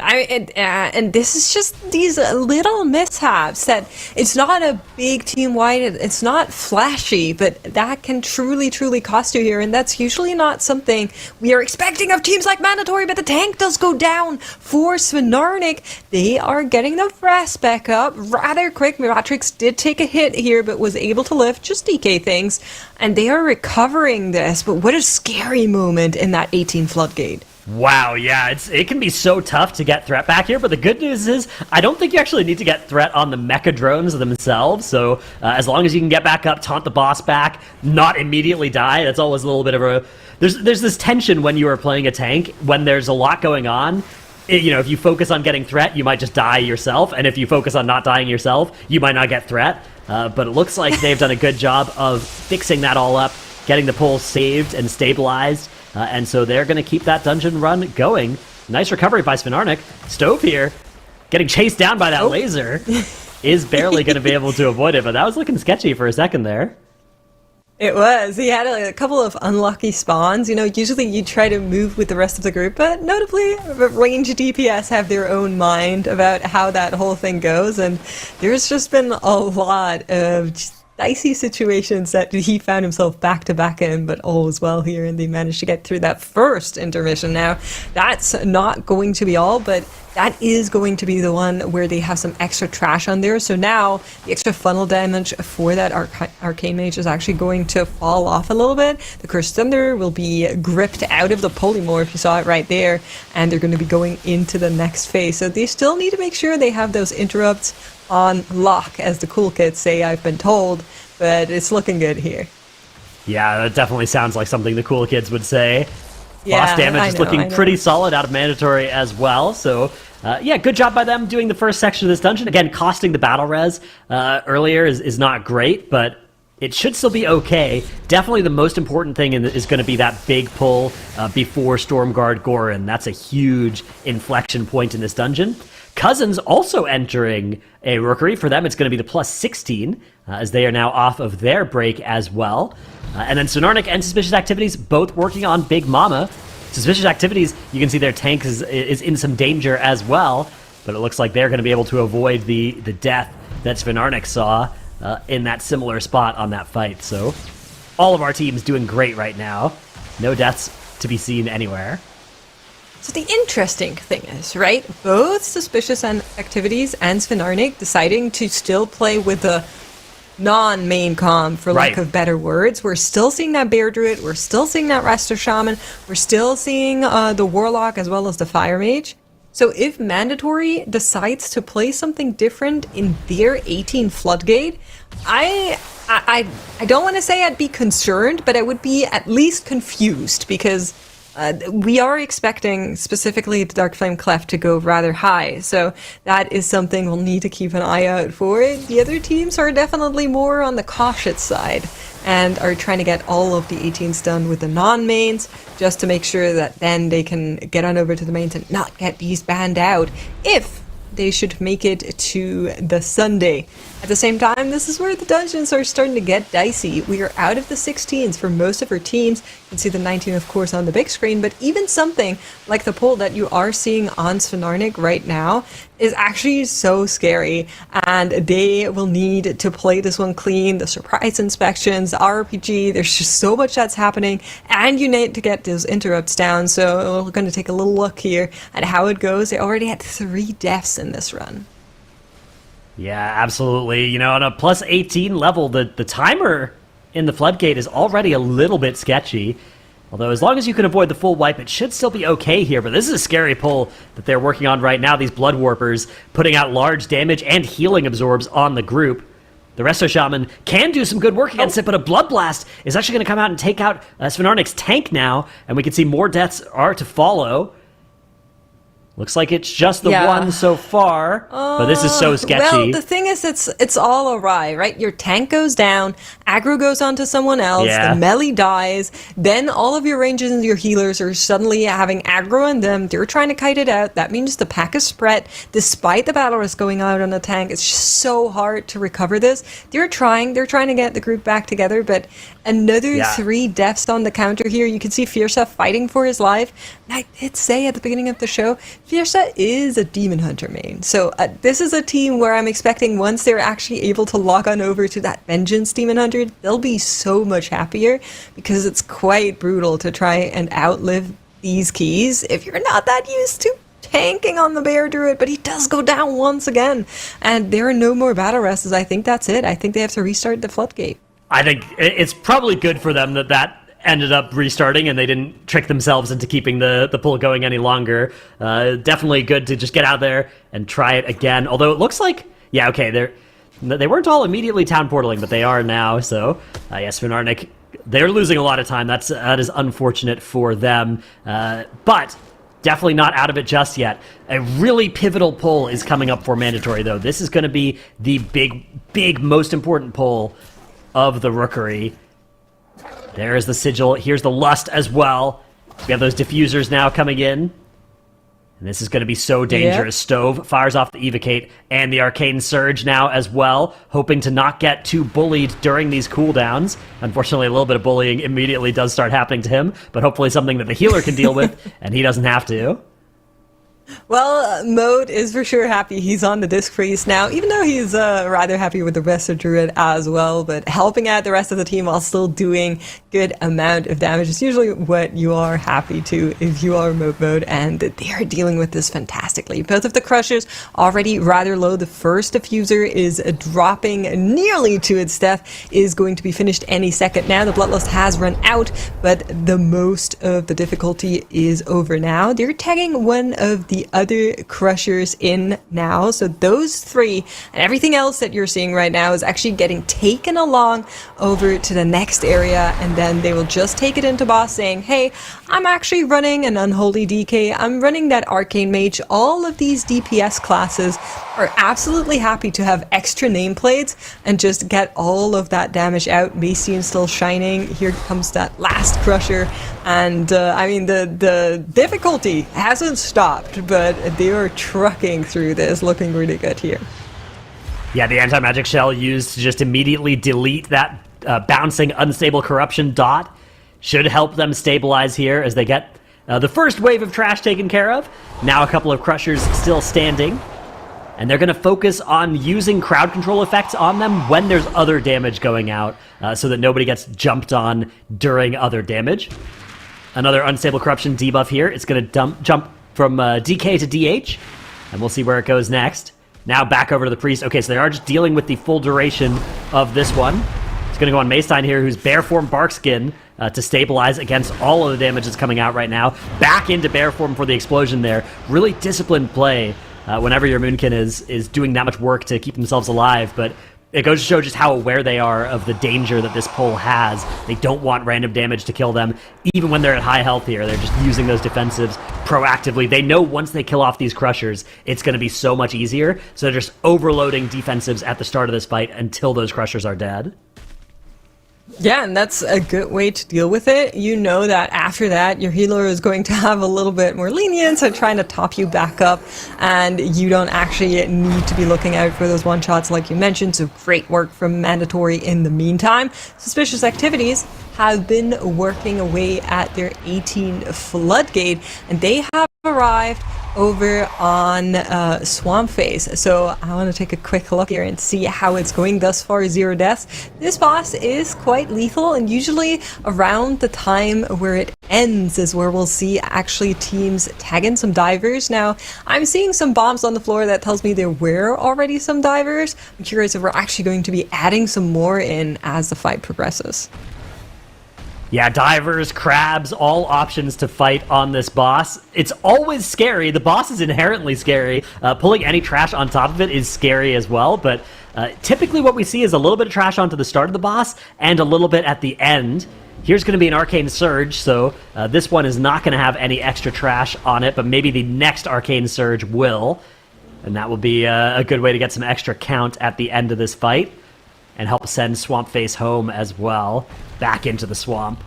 B: and this is just these little mishaps that it's not a big team-wide, it's not flashy, but that can truly, truly cost you here, and that's usually not something we are expecting of teams like Mandatory, but the tank does go down for Svenarnik. They are getting the Brass back up rather quick. Miratrix did take a hit here, but was able to lift, just DK things, and they are recovering this, but what a scary moment in that 18 Floodgate.
F: Wow, yeah, it can be so tough to get threat back here, but the good news is I don't think you actually need to get threat on the mecha drones themselves, so as long as you can get back up, taunt the boss back, not immediately die, that's always a little bit of a... There's this tension when you are playing a tank, when there's a lot going on. If you focus on getting threat, you might just die yourself, and if you focus on not dying yourself, you might not get threat, but it looks like they've done a good job of fixing that all up, getting the pull saved and stabilized. And so they're going to keep that dungeon run going. Nice recovery by Svenarnik. Stove here, getting chased down by that laser, is barely going to be able to avoid it, but that was looking sketchy for a second there.
B: It was. He had a couple of unlucky spawns. Usually you try to move with the rest of the group, but notably, range DPS have their own mind about how that whole thing goes, and there's just been a lot of dicey situations that he found himself back-to-back in, but all was well here, and they managed to get through that first intermission. Now, that's not going to be all, but that is going to be the one where they have some extra trash on there. So now, the extra funnel damage for that Arcane Mage is actually going to fall off a little bit. The Cursed Thunder will be gripped out of the Polymorph, you saw it right there, and they're going to be going into the next phase. So they still need to make sure they have those interrupts on lock, as the cool kids say, I've been told, but it's looking good here.
F: Yeah, that definitely sounds like something the cool kids would say.
B: Yeah,
F: Boss damage
B: I
F: is
B: know,
F: looking pretty solid out of mandatory as well. So, yeah, good job by them doing the first section of this dungeon. Again, costing the battle res earlier is not great, but it should still be okay. Definitely the most important thing is going to be that big pull before Stormguard Gorin. That's a huge inflection point in this dungeon. Cousins also entering a rookery. For them, it's going to be the plus 16, as they are now off of their break as well. And then Sonarnik and Suspicious Activities both working on Big Mama. Suspicious Activities, you can see their tank is in some danger as well, but it looks like they're going to be able to avoid the death that Sonarnik saw in that similar spot on that fight. So all of our teams doing great right now. No deaths to be seen anywhere.
B: So the interesting thing is, right, both Suspicious Activities and Svenarnik deciding to still play with the non-main comm, for lack of better words. We're still seeing that Bear Druid, we're still seeing that Resto Shaman, we're still seeing the Warlock as well as the Fire Mage. So if Mandatory decides to play something different in their 18 Floodgate, I don't want to say I'd be concerned, but I would be at least confused, because we are expecting specifically the Dark Flame Cleft to go rather high, so that is something we'll need to keep an eye out for. The other teams are definitely more on the cautious side and are trying to get all of the 18s done with the non-mains, just to make sure that then they can get on over to the mains and not get these banned out if they should make it to the Sunday. At the same time, this is where the dungeons are starting to get dicey. We are out of the 16s for most of our teams. You can see the 19, of course, on the big screen, but even something like the poll that you are seeing on Svenarnik right now is actually so scary, and they will need to play this one clean. The surprise inspections, RPG, there's just so much that's happening, and you need to get those interrupts down. So we're going to take a little look here at how it goes. They already had 3 deaths in this run.
F: Yeah, absolutely. You know, on a plus 18 level, the timer in the Floodgate is already a little bit sketchy. Although as long as you can avoid the full wipe, it should still be okay here. But this is a scary pull that they're working on right now. These Blood Warpers putting out large damage and healing absorbs on the group. The Resto Shaman can do some good work against it, but a Blood Blast is actually going to come out and take out Svenarnik's tank now. And we can see more deaths are to follow. Looks like it's just the one so far, but this is so sketchy.
B: Well, the thing is, it's all awry, right? Your tank goes down, aggro goes onto someone else, the melee dies, then all of your ranges and your healers are suddenly having aggro on them. They're trying to kite it out. That means the pack is spread, despite the battle risk going out on the tank. It's just so hard to recover this. They're trying to get the group back together, but another 3 deaths on the counter here. You can see Fiersa fighting for his life. And I did say at the beginning of the show, Fiersa is a Demon Hunter main. So this is a team where I'm expecting once they're actually able to log on over to that Vengeance Demon Hunter, they'll be so much happier, because it's quite brutal to try and outlive these keys if you're not that used to tanking on the Bear Druid. But he does go down once again, and there are no more battle rests. I think that's it. I think they have to restart the Floodgate.
F: I think it's probably good for them that ended up restarting and they didn't trick themselves into keeping the pull going any longer. Definitely good to just get out there and try it again. Although it looks like, they weren't all immediately town portaling, but they are now. So, yes, Svenarnik, they're losing a lot of time. That is unfortunate for them. But definitely not out of it just yet. A really pivotal pull is coming up for Mandatory, though. This is going to be the big, most important pull of the Rookery. There is the Sigil. Here's the Lust as well. We have those diffusers now coming in. And this is going to be so dangerous. Stove fires off the Evocate and the Arcane Surge now as well, hoping to not get too bullied during these cooldowns. Unfortunately, a little bit of bullying immediately does start happening to him, but hopefully something that the healer can deal with, and he doesn't have to.
B: Well, Mode is for sure happy he's on the Disc Freeze now, even though he's rather happy with the rest of Druid as well, but helping out the rest of the team while still doing good amount of damage is usually what you are happy to if you are Mode, and they are dealing with this fantastically. Both of the Crushers already rather low. The first Diffuser is dropping nearly to its death, is going to be finished any second now. The Bloodlust has run out, but the most worst of the difficulty is over now. They're tagging one of the other crushers in now. So those three and everything else that you're seeing right now is actually getting taken along over to the next area. And then they will just take it into boss saying, hey, I'm actually running an Unholy DK. I'm running that Arcane Mage. All of these DPS classes are absolutely happy to have extra nameplates and just get all of that damage out. Bastion still shining. Here comes that last crusher, and I mean the difficulty hasn't stopped, but they are trucking through this, looking really good here.
F: Yeah, the anti-magic shell used to just immediately delete that bouncing unstable corruption dot should help them stabilize here as they get the first wave of trash taken care of. Now a couple of crushers still standing. And they're going to focus on using crowd control effects on them when there's other damage going out, so that nobody gets jumped on during other damage. Another unstable corruption debuff here. It's going to jump from DK to DH, and we'll see where it goes next. Now back over to the priest. Okay, so they are just dealing with the full duration of this one. It's going to go on Maystein here, who's Bear Form Barkskin to stabilize against all of the damage that's coming out right now. Back into Bear Form for the explosion there. Really disciplined play. Whenever your Moonkin is doing that much work to keep themselves alive, but it goes to show just how aware they are of the danger that this pull has. They don't want random damage to kill them, even when they're at high health here. They're just using those defensives proactively. They know once they kill off these crushers, it's going to be so much easier, so they're just overloading defensives at the start of this fight until those crushers are dead.
B: Yeah, and that's a good way to deal with it. You know that after that, your healer is going to have a little bit more lenience and trying to top you back up, and you don't actually need to be looking out for those one-shots like you mentioned, so great work from Mandatory in the meantime. Suspicious Activities have been working away at their 18 Floodgate, and they have arrived over on Swamp Face. So I want to take a quick look here and see how it's going thus far. 0 deaths. This boss is quite lethal, and usually around the time where it ends is where we'll see actually teams tag in some divers. Now, I'm seeing some bombs on the floor that tells me there were already some divers. I'm curious if we're actually going to be adding some more in as the fight progresses.
F: Yeah, divers, crabs, all options to fight on this boss. It's always scary. The boss is inherently scary. Pulling any trash on top of it is scary as well, but typically what we see is a little bit of trash onto the start of the boss and a little bit at the end. Here's going to be an Arcane Surge, so this one is not going to have any extra trash on it, but maybe the next Arcane Surge will. And that will be a good way to get some extra count at the end of this fight and help send Swamp Face home as well, back into the swamp.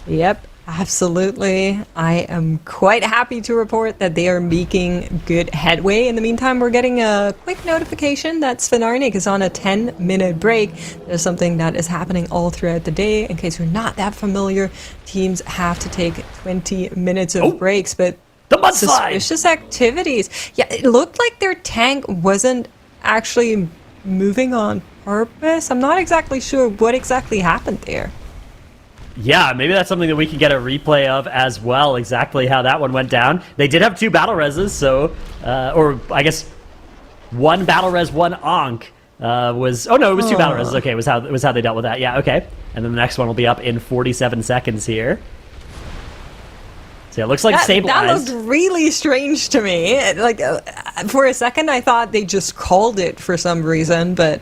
B: Yep, absolutely. I am quite happy to report that they are making good headway. In the meantime, we're getting a quick notification that Svenarnik is on a 10-minute break. There's something that is happening all throughout the day. In case you're not that familiar, teams have to take 20 minutes of breaks, but
F: the mudslide!
B: Suspicious Activities. Yeah, it looked like their tank wasn't actually moving on purpose. I'm not exactly sure what exactly happened there.
F: Yeah, maybe that's something that we can get a replay of as well, exactly how that one went down. They did have 2 battle reses, so, or I guess 1 battle res, 1 Ankh was, oh no, it was 2 battle reses, okay, it was how they dealt with that, yeah, okay. And then the next one will be up in 47 seconds here. So yeah, it looks like stabilized.
B: That looked really strange to me. Like, for a second I thought they just called it for some reason, but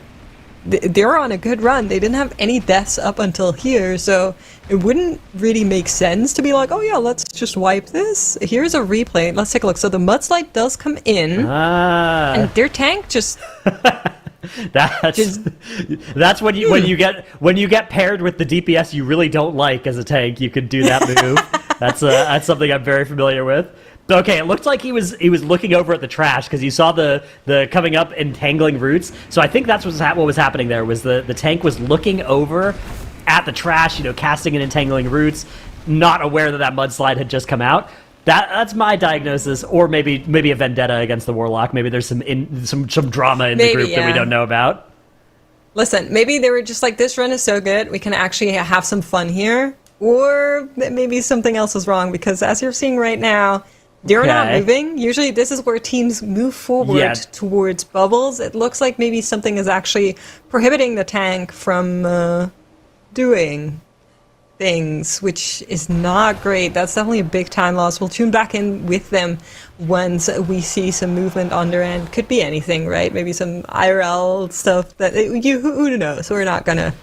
B: they're on a good run. They didn't have any deaths up until here, so it wouldn't really make sense to be like, oh yeah, let's just wipe this. Here's a replay. Let's take a look. So the mudslide does come in, and their tank just...
F: That's when you get paired with the DPS you really don't like as a tank. You could do that move. That's something I'm very familiar with. Okay, it looked like he was looking over at the trash because you saw the coming up entangling roots. So I think that's what was happening there. Was the tank was looking over at the trash, casting and entangling roots, not aware that mudslide had just come out. That's my diagnosis, or maybe a vendetta against the Warlock. Maybe there's some drama in the group that we don't know about.
B: Listen, maybe they were just like, this run is so good, we can actually have some fun here. Or maybe something else is wrong, because as you're seeing right now, they're not moving. Usually this is where teams move forward towards bubbles. It looks like maybe something is actually prohibiting the tank from doing things, which is not great. That's definitely a big time loss. We'll tune back in with them once we see some movement on their end. Could be anything, right? Maybe some IRL stuff that who knows. We're not gonna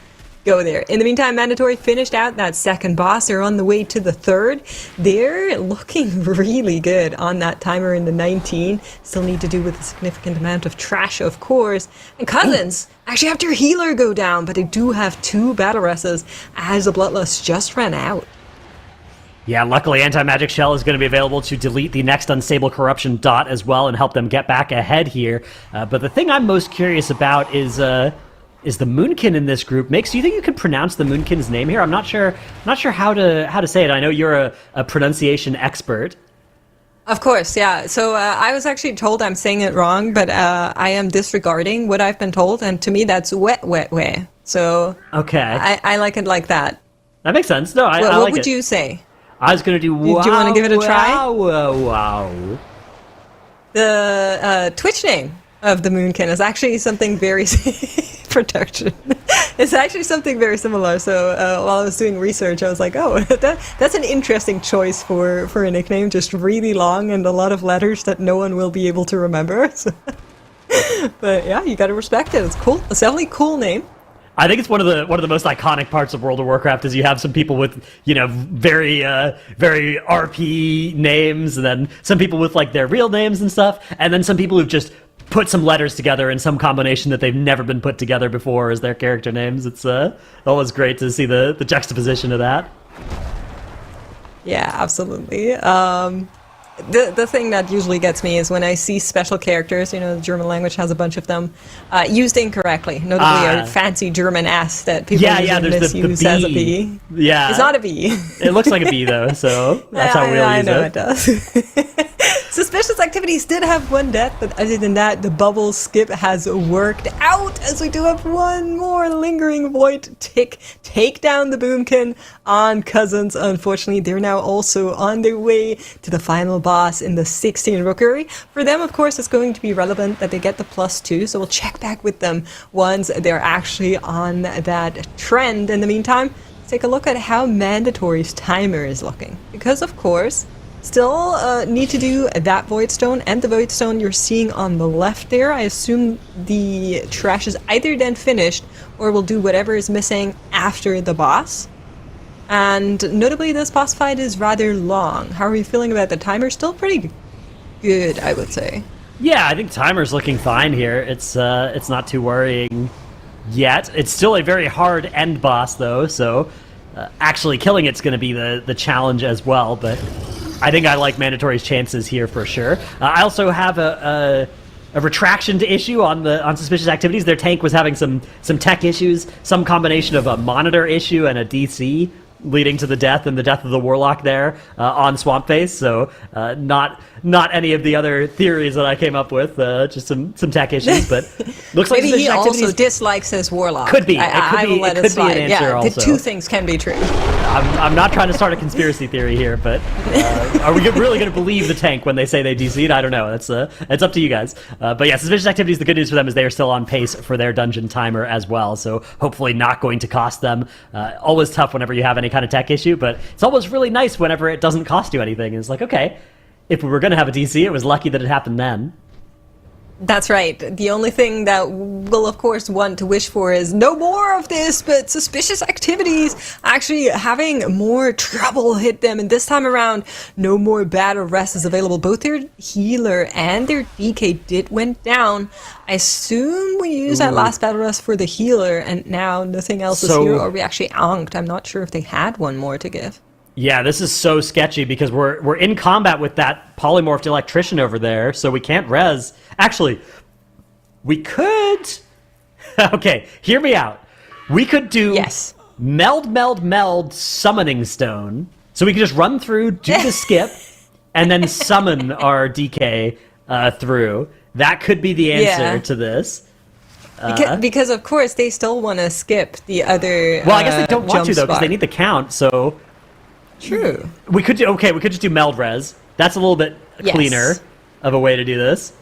B: go there. In the meantime, Mandatory finished out that second boss. They're on the way to the third. They're looking really good on that timer in the 19. Still need to do with a significant amount of trash, of course. And Cousins actually have their healer go down, but they do have 2 battle rests as the Bloodlust just ran out.
F: Yeah, luckily Anti-Magic Shell is going to be available to delete the next Unstable Corruption dot as well and help them get back ahead here. But the thing I'm most curious about is the Moonkin in this group. Mix, do you think you could pronounce the Moonkin's name here? I'm not sure how to say it. I know you're a pronunciation expert.
B: Of course, yeah. So I was actually told I'm saying it wrong, but I am disregarding what I've been told, and to me that's wet. So
F: okay,
B: I like it like that.
F: That makes sense. No, I like it.
B: What would you say?
F: I was going to do wow.
B: Do you want to give it a try?
F: Wow.
B: The Twitch name of the Moonkin is actually something very protection. It's actually something very similar. So while I was doing research, I was like, oh, that's an interesting choice for a nickname. Just really long and a lot of letters that no one will be able to remember. So but yeah, you got to respect it. It's cool. It's definitely a cool name.
F: I think it's one of the most iconic parts of World of Warcraft is you have some people with, very RP names, and then some people with like their real names and stuff, and then some people who've just put some letters together in some combination that they've never been put together before as their character names. It's always great to see the juxtaposition of that.
B: Yeah, absolutely. The thing that usually gets me is when I see special characters, the German language has a bunch of them, used incorrectly. Notably a fancy German S that people usually misuse as a B.
F: Yeah.
B: It's not a B.
F: It looks like a B, though, so that's how we'll use it.
B: I know it does. Suspicious Activities did have 1 death, but other than that, the bubble skip has worked out, as we do have 1 more lingering void tick. Take down the Boomkin on Cousins. Unfortunately, they're now also on their way to the final boss in the 16 Rookery. For them, of course, it's going to be relevant that they get the +2, so we'll check back with them once they're actually on that trend. In the meantime, let's take a look at how Mandatory's timer is looking. Because, of course, still need to do that Void Stone and the Void Stone you're seeing on the left there. I assume the trash is either then finished or will do whatever is missing after the boss. And notably, this boss fight is rather long. How are you feeling about the timer? Still pretty good, I would say.
F: Yeah, I think timer's looking fine here. It's not too worrying yet. It's still a very hard end boss, though, so actually killing it's going to be the challenge as well, but I think I like Mandatory's chances here for sure. I also have a retraction to issue on Suspicious Activities. Their tank was having some tech issues, some combination of a monitor issue and a DC leading to the death and the death of the Warlock there on Swamp Face. So not any of the other theories that I came up with, just some tech issues, but looks like
B: maybe he also dislikes his Warlock.
F: Could be.
B: I will let it slide.
F: An answer also.
B: The 2 things can be true.
F: I'm not trying to start a conspiracy theory here, but are we really going to believe the tank when they say they DC'd? I don't know. It's up to you guys. But yeah, Suspicious Activities, the good news for them is they are still on pace for their dungeon timer as well, so hopefully not going to cost them. Always tough whenever you have any kind of tech issue, but it's always really nice whenever it doesn't cost you anything. It's like, okay, if we were going to have a DC, it was lucky that it happened then.
B: That's right. The only thing that we'll, of course, want to wish for is no more of this, but Suspicious Activities actually having more trouble hit them. And this time around, no more battle rest is available. Both their healer and their DK went down. I assume we use that last battle rest for the healer, and now nothing else is here. Or we actually onked. I'm not sure if they had one more to give.
F: Yeah, this is so sketchy because we're in combat with that polymorphed electrician over there, so we can't res. Actually, we could... Okay, hear me out. We could do meld summoning stone, so we could just run through, do the skip, and then summon our DK through. That could be the answer to this.
B: Because of course they still want to skip the other.
F: Well, I guess they don't want to though because they need the count. So
B: true.
F: We could just do meld res. That's a little bit cleaner of a way to do this.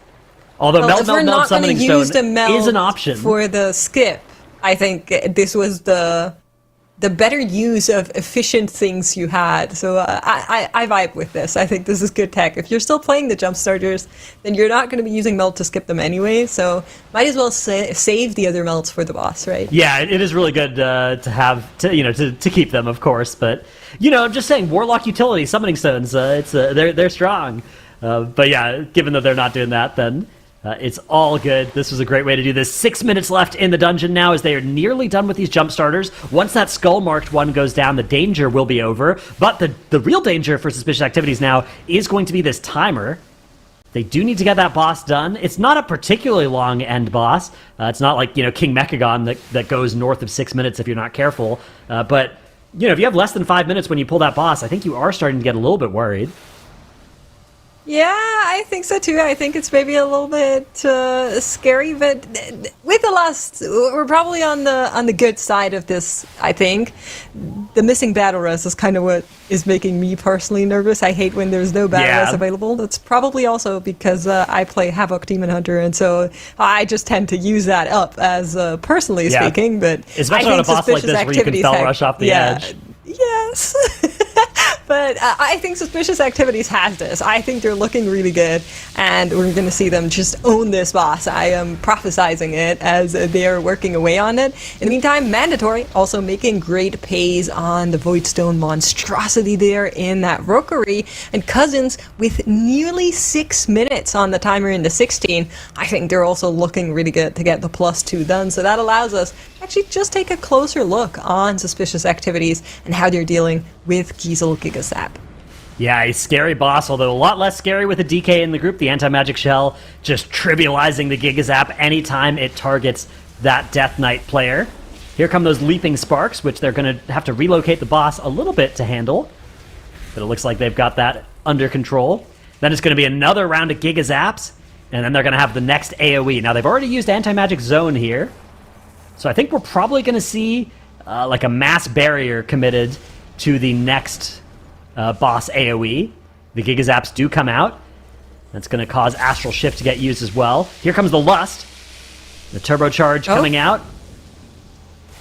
F: Although meld summoning stone is an option
B: for the skip. I think this was the the better use of efficient things you had. So I vibe with this. I think this is good tech. If you're still playing the jump starters, then you're not going to be using melt to skip them anyway. So might as well save the other melts for the boss, right?
F: Yeah, it is really good to have to keep them, of course. But I'm just saying, Warlock utility summoning stones. They're strong. But yeah, given that they're not doing that, then. It's all good. This was a great way to do this. 6 minutes left in the dungeon now as they are nearly done with these jump starters. Once that skull-marked one goes down, the danger will be over. But the real danger for Suspicious Activities now is going to be this timer. They do need to get that boss done. It's not a particularly long end boss. It's not like, King Mechagon that goes north of 6 minutes if you're not careful. But, if you have less than 5 minutes when you pull that boss, I think you are starting to get a little bit worried.
B: Yeah, I think so too. I think it's maybe a little bit scary, but with the lust, we're probably on the good side of this. I think the missing battle res is kind of what is making me personally nervous. I hate when there's no battle res available. That's probably also because I play Havoc Demon Hunter, and so I just tend to use that up as personally speaking. But
F: especially on a boss like this where you can fell rush off the edge.
B: Yes. But I think Suspicious Activities has this. I think they're looking really good, and we're going to see them just own this boss. I am prophesizing it as they are working away on it. In the meantime, Mandatory also making great pays on the Voidstone monstrosity there in that rookery, and Cousins with nearly 6 minutes on the timer in the 16. I think they're also looking really good to get the +2 done, so that allows us to actually just take a closer look on Suspicious Activities and how they're dealing with Giesel Gigasap.
F: Yeah, a scary boss, although a lot less scary with a DK in the group. The Anti-Magic Shell just trivializing the Gigazap anytime it targets that Death Knight player. Here come those Leaping Sparks, which they're going to have to relocate the boss a little bit to handle. But it looks like they've got that under control. Then it's going to be another round of Gigazaps, and then they're going to have the next AoE. Now, they've already used Anti-Magic Zone here, so I think we're probably going to see like a mass barrier committed to the next boss AoE. The Gigazaps do come out. That's going to cause Astral Shift to get used as well. Here comes the Lust. The Turbocharge coming out.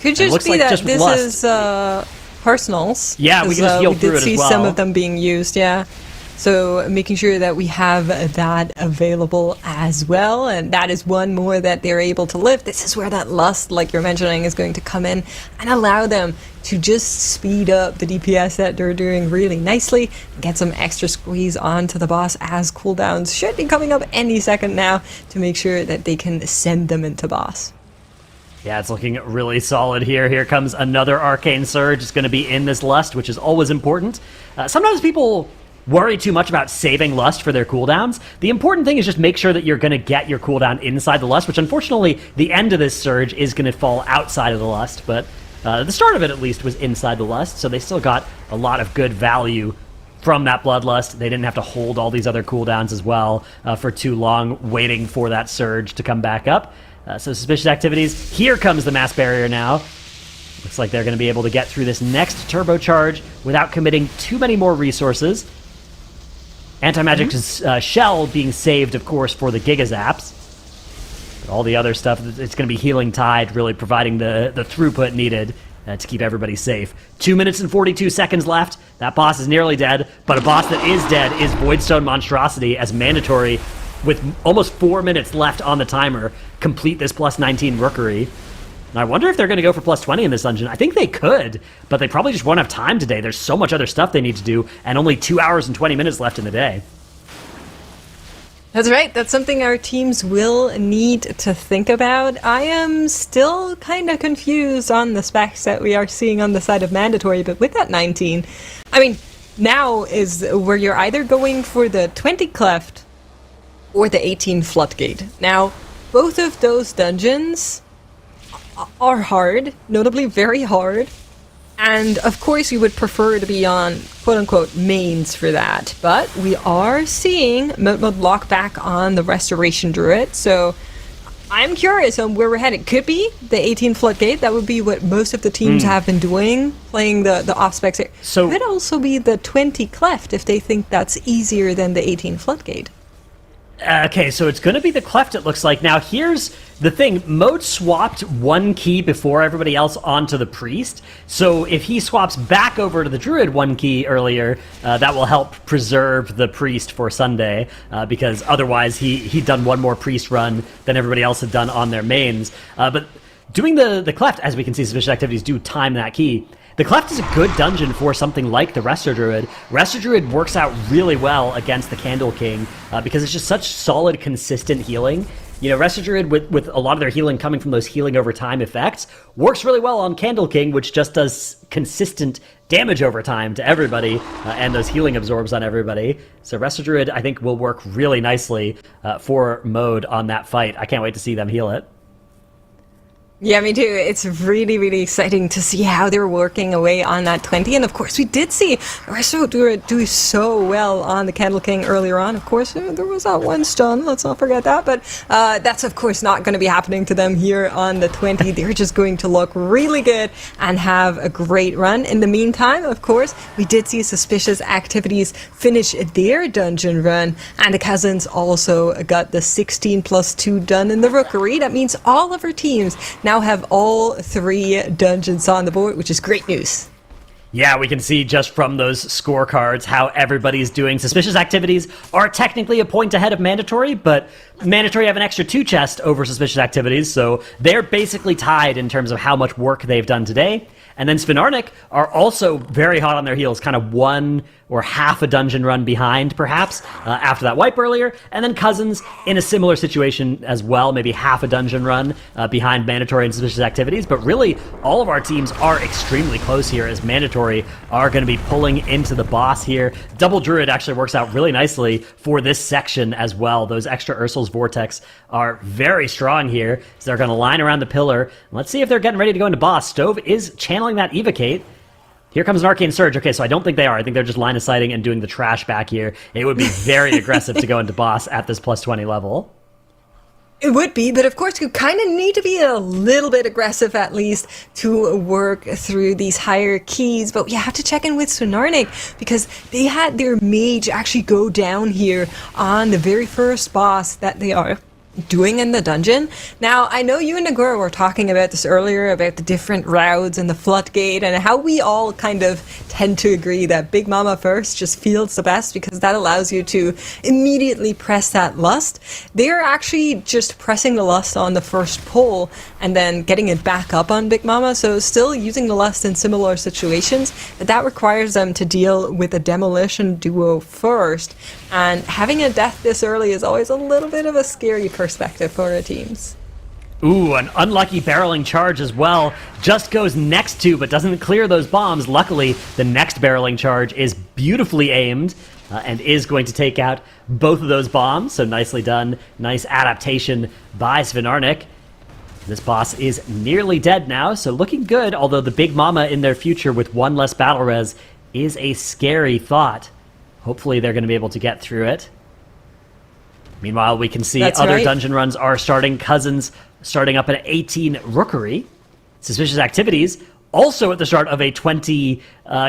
B: Could just be that this is personals.
F: Yeah, we can just heal through it as well.
B: We did see some of them being used, yeah. So making sure that we have that available as well, and that is one more that they're able to lift. This is where that Lust, like you're mentioning, is going to come in and allow them to just speed up the DPS that they're doing really nicely, get some extra squeeze onto the boss as cooldowns should be coming up any second now to make sure that they can send them into boss.
F: Yeah, it's looking really solid here. Here comes another Arcane Surge. It's going to be in this Lust, which is always important. Sometimes people worry too much about saving Lust for their cooldowns. The important thing is just make sure that you're going to get your cooldown inside the Lust, which unfortunately the end of this Surge is going to fall outside of the Lust, but the start of it at least was inside the Lust, so they still got a lot of good value from that Bloodlust. They didn't have to hold all these other cooldowns as well for too long, waiting for that Surge to come back up. So Suspicious Activities, here comes the Mass Barrier now. Looks like they're going to be able to get through this next Turbocharge without committing too many more resources. Anti-Magic Shell being saved, of course, for the Gigazaps. But all the other stuff, it's going to be Healing Tide, really providing the throughput needed to keep everybody safe. 2 minutes and 42 seconds left. That boss is nearly dead, but a boss that is dead is Voidstone Monstrosity, as Mandatory, with almost 4 minutes left on the timer, complete this +19 Rookery. And I wonder if they're going to go for +20 in this dungeon. I think they could, but they probably just won't have time today. There's so much other stuff they need to do, and only 2 hours and 20 minutes left in the day.
B: That's right. That's something our teams will need to think about. I am still kind of confused on the specs that we are seeing on the side of Mandatory, but with that 19, I mean, now is where you're either going for the 20 Cleft or the 18 Floodgate. Now, both of those dungeons are hard, notably very hard, and of course you would prefer to be on quote-unquote mains for that, but we are seeing mode lock back on the Restoration Druid, so I'm curious on where we're headed. Could be the 18 Floodgate, that would be what most of the teams have been doing, playing the off-specs here. So could also be the 20 Cleft if they think that's easier than the 18 Floodgate.
F: Okay, so it's going to be the Cleft, it looks like. Now, here's the thing, Mode swapped one key before everybody else onto the Priest, so if he swaps back over to the Druid one key earlier, that will help preserve the Priest for Sunday, because otherwise he'd done one more Priest run than everybody else had done on their mains. But doing the Cleft, as we can see, Suspicious Activities do time that key. The Cleft is a good dungeon for something like the Resto Druid. Resto Druid works out really well against the Candle King because it's just such solid, consistent healing. You know, Resto Druid, with a lot of their healing coming from those healing over time effects, works really well on Candle King, which just does consistent damage over time to everybody, and those healing absorbs on everybody. So Resto Druid, I think, will work really nicely for Mode on that fight. I can't wait to see them heal it.
B: Yeah, me too. It's really, really exciting to see how they're working away on that 20. And of course, we did see Resto do so well on the Candle King earlier on. Of course, there was that one stun. Let's not forget that. But that's, of course, not going to be happening to them here on the 20. They're just going to look really good and have a great run. In the meantime, of course, we did see Suspicious Activities finish their dungeon run. And the Cousins also got the 16+2 done in the Rookery. That means all of our teams now have all 3 dungeons on the board, which is great news.
F: Yeah, we can see just from those scorecards how everybody's doing. Suspicious Activities are technically a point ahead of Mandatory, but Mandatory have an extra 2 chest over Suspicious Activities, so they're basically tied in terms of how much work they've done today. And then Svenarnik are also very hot on their heels, kind of 1 or half a dungeon run behind, perhaps, after that wipe earlier. And then Cousins in a similar situation as well, maybe half a dungeon run behind Mandatory and Suspicious Activities. But really, all of our teams are extremely close here, as Mandatory are going to be pulling into the boss here. Double Druid actually works out really nicely for this section as well. Those extra Ursul's Vortex are very strong here, so they're going to line around the pillar. Let's see if they're getting ready to go into boss. Stove is channeling that Evocate. Here comes an Arcane Surge. Okay, so I don't think they are. I think they're just line of sighting and doing the trash back here. It would be very aggressive to go into boss at this +20 level.
B: It would be, but of course you kind of need to be a little bit aggressive at least to work through these higher keys. But you have to check in with Svenarnik because they had their mage actually go down here on the very first boss that they are doing in the dungeon. Now, I know you and Nagura were talking about this earlier, about the different routes and the floodgate, and how we all kind of tend to agree that Big Mama first just feels the best because that allows you to immediately press that lust. They're actually just pressing the lust on the first pull and then getting it back up on Big Mama, so still using the lust in similar situations, but that requires them to deal with a demolition duo first, and having a death this early is always a little bit of a scary perspective for our teams.
F: Ooh, an unlucky barreling charge as well. Just goes next to, but doesn't clear those bombs. Luckily, the next barreling charge is beautifully aimed and is going to take out both of those bombs. So nicely done. Nice adaptation by Svenarnik. This boss is nearly dead now, so looking good, although the Big Mama in their future with 1 less battle res is a scary thought. Hopefully they're going to be able to get through it. Meanwhile, we can see
B: That's
F: other
B: right.
F: dungeon runs are starting. Cousins starting up at 18 Rookery. Suspicious Activities also at the start of a 20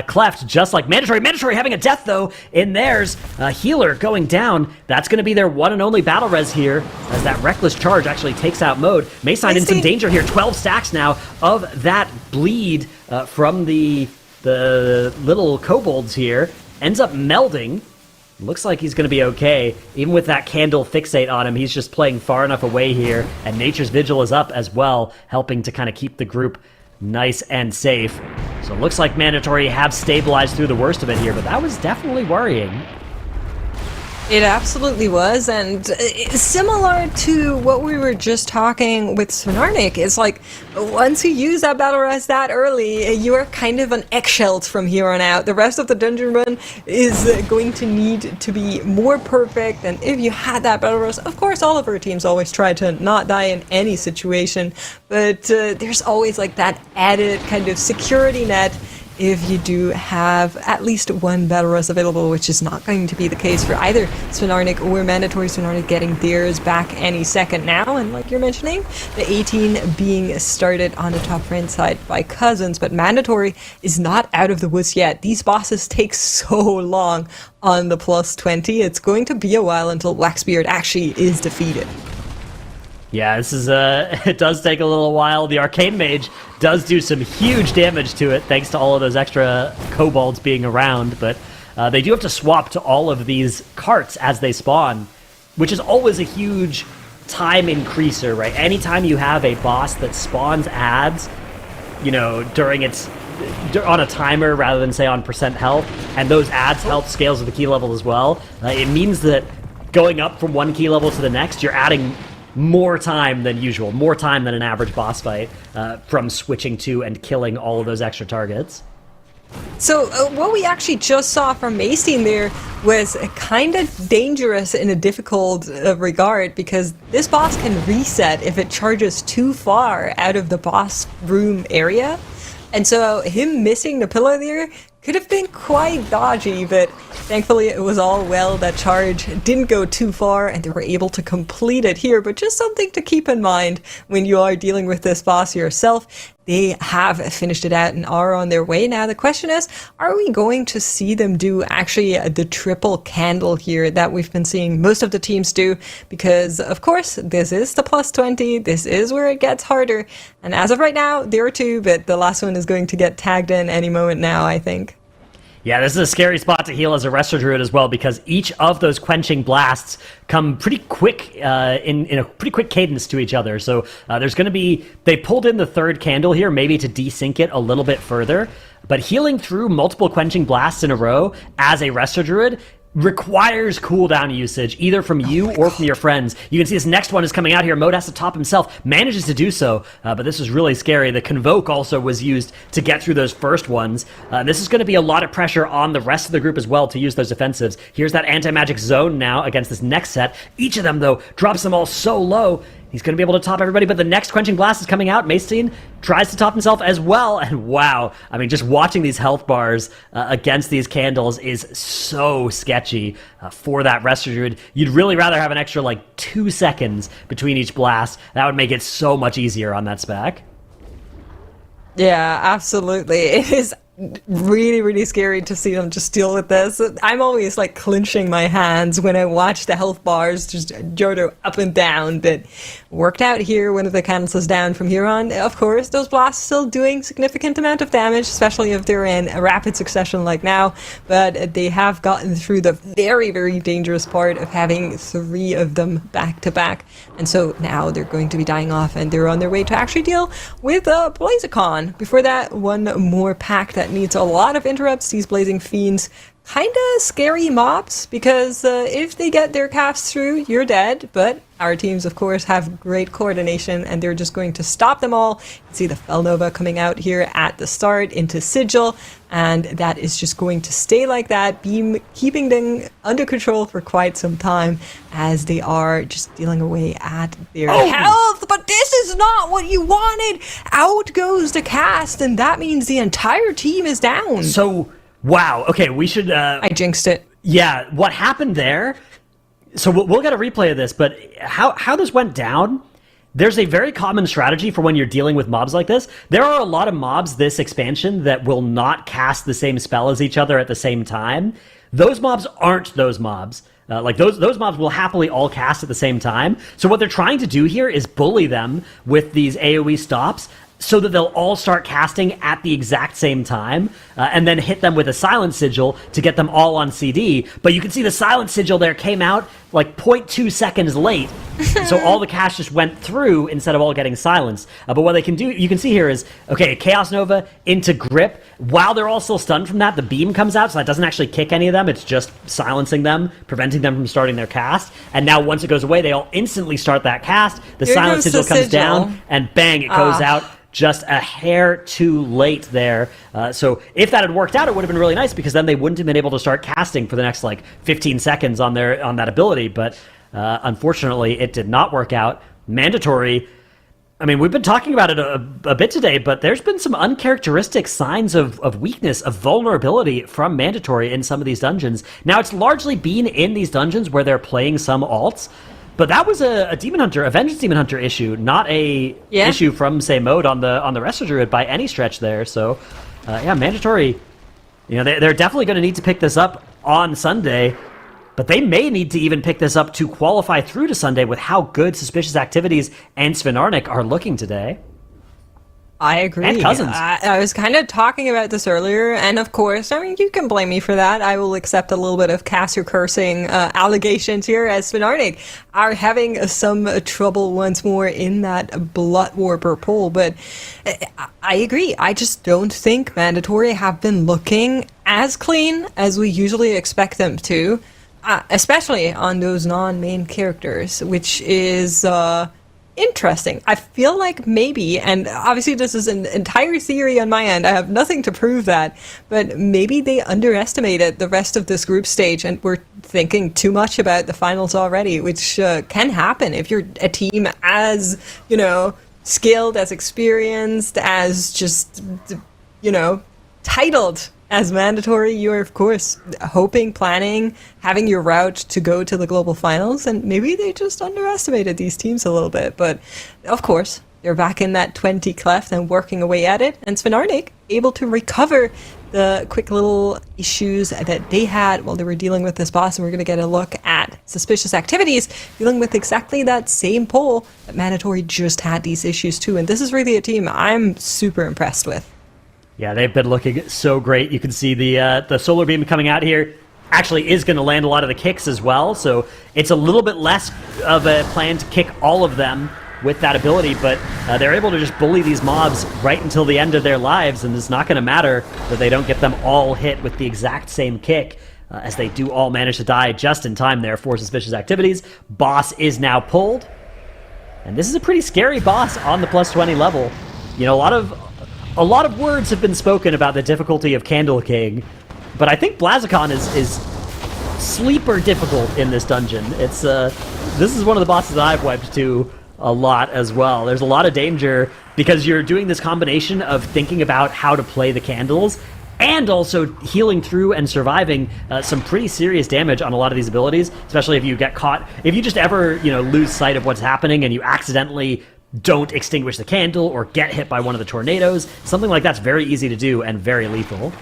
F: Cleft, just like Mandatory. Mandatory having a death, though, in theirs. Healer going down. That's going to be their one and only battle res here, as that Reckless Charge actually takes out Mode. May sign in some danger here. 12 stacks now of that bleed from the little kobolds here. Ends up melding. Looks like he's going to be okay. Even with that candle fixate on him, he's just playing far enough away here. And Nature's Vigil is up as well, helping to kind of keep the group nice and safe. So it looks like Mandatory have stabilized through the worst of it here, but that was definitely worrying.
B: It absolutely was, and similar to what we were just talking with Svenarnik, it's like once you use that battle res that early, you are kind of on eggshells from here on out. The rest of the dungeon run is going to need to be more perfect, and if you had that battle res, of course all of our teams always try to not die in any situation, but there's always like that added kind of security net if you do have at least 1 battle res available, which is not going to be the case for either Svenarnik or Mandatory. Svenarnik getting theirs back any second now, and like you're mentioning, the 18 being started on the top right side by Cousins, but Mandatory is not out of the woods yet. These bosses take so long on the +20. It's going to be a while until Waxbeard actually is defeated.
F: Yeah, this is it does take a little while. The Arcane Mage does do some huge damage to it, thanks to all of those extra kobolds being around, but they do have to swap to all of these carts as they spawn, which is always a huge time increaser, right? Anytime you have a boss that spawns ads, during its on a timer rather than say on percent health, and those ads health scales with the key level as well, it means that going up from one key level to the next, you're adding more time than usual, more time than an average boss fight from switching to and killing all of those extra targets.
B: So what we actually just saw from Maystine there was kind of dangerous in a difficult regard, because this boss can reset if it charges too far out of the boss room area. And so him missing the pillar there could have been quite dodgy, but thankfully it was all well. That charge didn't go too far and they were able to complete it here. But just something to keep in mind when you are dealing with this boss yourself. They have finished it out and are on their way. Now the question is, are we going to see them do actually the triple candle here that we've been seeing most of the teams do? Because of course, this is the plus 20, this is where it gets harder. And as of right now, there are two, but the last one is going to get tagged in any moment now, I think.
F: Yeah, this is a scary spot to heal as a Resto Druid as well, because each of those quenching blasts come pretty quick in a pretty quick cadence to each other. So there's going to be... They pulled in the third candle here, maybe to desync it a little bit further, but healing through multiple quenching blasts in a row as a Resto Druid requires cooldown usage, either from you or from your friends. You can see this next one is coming out here. Mode has to top himself, manages to do so, but this is really scary. The Convoke also was used to get through those first ones. This is going to be a lot of pressure on the rest of the group as well to use those defensives. Here's that anti-magic zone now against this next set. Each of them, though, drops them all so low. He's going to be able to top everybody, but the next Quenching Blast is coming out. Maystine tries to top himself as well, and wow. I mean, just watching these health bars against these candles is so sketchy for that Resto Druid. You'd really rather have an extra, 2 seconds between each blast. That would make it so much easier on that spec.
B: Yeah, absolutely. It is really, really scary to see them just deal with this. I'm always clenching my hands when I watch the health bars just jodo up and down, but worked out here. One of the candles is down from here on. Of course, those blasts still doing significant amount of damage, especially if they're in a rapid succession like now, but they have gotten through the very, very dangerous part of having 3 of them back to back, and so now they're going to be dying off and they're on their way to actually deal with Blazicon. Before that, one more pack that needs a lot of interrupts. These Blazing Fiends, kinda scary mobs, because if they get their casts through, you're dead, but our teams, of course, have great coordination, and they're just going to stop them all. You can see the Fel Nova coming out here at the start into Sigil, and that is just going to stay like that, keeping them under control for quite some time as they are just dealing away at their health. But this is not what you wanted. Out goes the cast, and that means the entire team is down.
F: So, wow. Okay, we should...
B: I jinxed it.
F: Yeah, what happened there... So we'll get a replay of this, but how this went down, there's a very common strategy for when you're dealing with mobs like this. There are a lot of mobs this expansion that will not cast the same spell as each other at the same time. Those mobs aren't those mobs. Those mobs will happily all cast at the same time. So what they're trying to do here is bully them with these AoE stops, so that they'll all start casting at the exact same time, and then hit them with a Silent Sigil to get them all on CD. But you can see the Silent Sigil there came out 0.2 seconds late, so all the cast just went through instead of all getting silenced. But what they can do, you can see here is, okay, Chaos Nova into Grip. While they're all still stunned from that, the beam comes out, so that doesn't actually kick any of them. It's just silencing them, preventing them from starting their cast. And now once it goes away, they all instantly start that cast. The Silent Sigil comes down, and bang, it goes out. Just a hair too late there. So if that had worked out, it would have been really nice, because then they wouldn't have been able to start casting for the next 15 seconds on that ability. But unfortunately, it did not work out. Mandatory. I mean, we've been talking about it a bit today, but there's been some uncharacteristic signs of weakness, of vulnerability from Mandatory in some of these dungeons. Now, it's largely been in these dungeons where they're playing some alts. But that was a Demon Hunter, a Vengeance Demon Hunter issue, not a issue from, say, Mode on the Resto Druid by any stretch there. So, Mandatory, they're definitely going to need to pick this up on Sunday. but they may need to even pick this up to qualify through to Sunday with how good Suspicious Activities and Svenarnik are looking today.
B: I agree.
F: And Cousins.
B: I was kind of talking about this earlier, and of course, I mean, you can blame me for that. I will accept a little bit of caster cursing allegations here, as Svenarnik are having some trouble once more in that Blood Warper pool. But I agree. I just don't think Mandatory have been looking as clean as we usually expect them to, especially on those non-main characters, which is interesting. I feel like maybe, and obviously this is an entire theory on my end, I have nothing to prove that, but maybe they underestimated the rest of this group stage and were thinking too much about the finals already, which can happen if you're a team as, skilled, as experienced, as just, titled as Mandatory. You're, of course, hoping, planning, having your route to go to the global finals, and maybe they just underestimated these teams a little bit. But, of course, they're back in that 20 cleft and working away at it, and Svenarnik able to recover the quick little issues that they had while they were dealing with this boss, and we're going to get a look at Suspicious Activities dealing with exactly that same poll that Mandatory just had these issues too, and this is really a team I'm super impressed with.
F: Yeah, they've been looking so great. You can see the solar beam coming out here actually is going to land a lot of the kicks as well, so it's a little bit less of a plan to kick all of them with that ability, but they're able to just bully these mobs right until the end of their lives, and it's not going to matter that they don't get them all hit with the exact same kick, as they do all manage to die just in time there for Suspicious Activities. Boss is now pulled, and this is a pretty scary boss on the plus 20 level. A lot of words have been spoken about the difficulty of Candle King, but I think Blazicon is sleeper difficult in this dungeon. It's this is one of the bosses that I've wiped to a lot as well. There's a lot of danger because you're doing this combination of thinking about how to play the candles and also healing through and surviving some pretty serious damage on a lot of these abilities, especially if you get caught. If you just ever lose sight of what's happening and you accidentally don't extinguish the candle or get hit by one of the tornadoes, something like that's very easy to do and very lethal.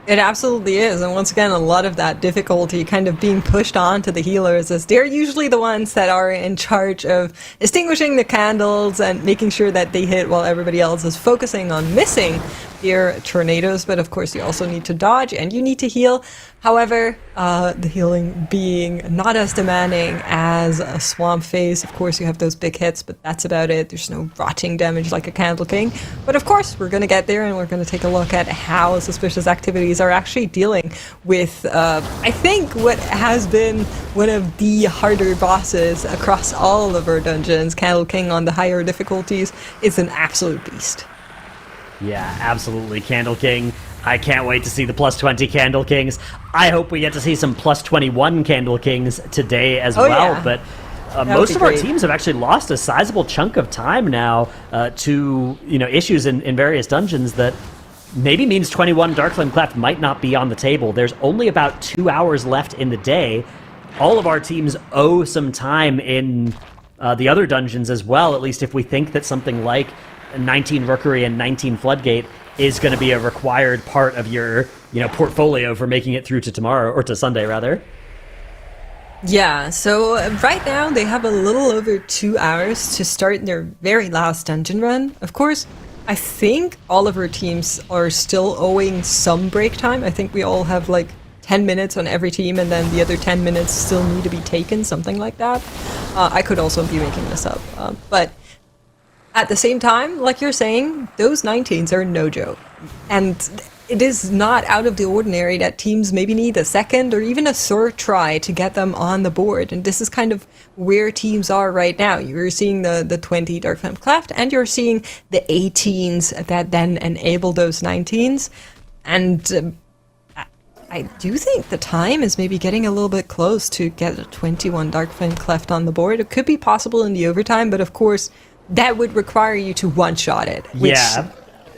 B: It absolutely is, and once again, a lot of that difficulty kind of being pushed on to the healers, as they're usually the ones that are in charge of extinguishing the candles and making sure that they hit while everybody else is focusing on missing your tornadoes. But of course, you also need to dodge and you need to heal. However, the healing being not as demanding as a Swamp Phase. Of course, you have those big hits, but that's about it. There's no rotting damage like a Candle King. But of course, we're going to get there, and we're going to take a look at how Suspicious Activities are actually dealing with, I think, what has been one of the harder bosses across all of our dungeons. Candle King on the higher difficulties is an absolute beast.
F: Yeah, absolutely. Candle King. I can't wait to see the plus 20 Candle Kings. I hope we get to see some plus 21 Candle Kings today as well.
B: Yeah.
F: But most of our teams have actually lost a sizable chunk of time now to issues in various dungeons that maybe means 21 Darkflame Cleft might not be on the table. There's only about 2 hours left in the day. All of our teams owe some time in the other dungeons as well, at least if we think that something like 19 Rookery and 19 Floodgate is going to be a required part of your portfolio for making it through to tomorrow, or to Sunday rather.
B: Yeah, so right now they have a little over 2 hours to start their very last dungeon run. Of course, I think all of our teams are still owing some break time. I think we all have like 10 minutes on every team, and then the other 10 minutes still need to be taken, something like that. I could also be making this up, but at the same time, like you're saying, those 19s are no joke. And it is not out of the ordinary that teams maybe need a second or even a third try to get them on the board. And this is kind of where teams are right now. You're seeing the 20 Darkflame Cleft, and you're seeing the 18s that then enable those 19s. And I do think the time is maybe getting a little bit close to get a 21 Darkflame Cleft on the board. It could be possible in the overtime, but of course, that would require you to one-shot it, which,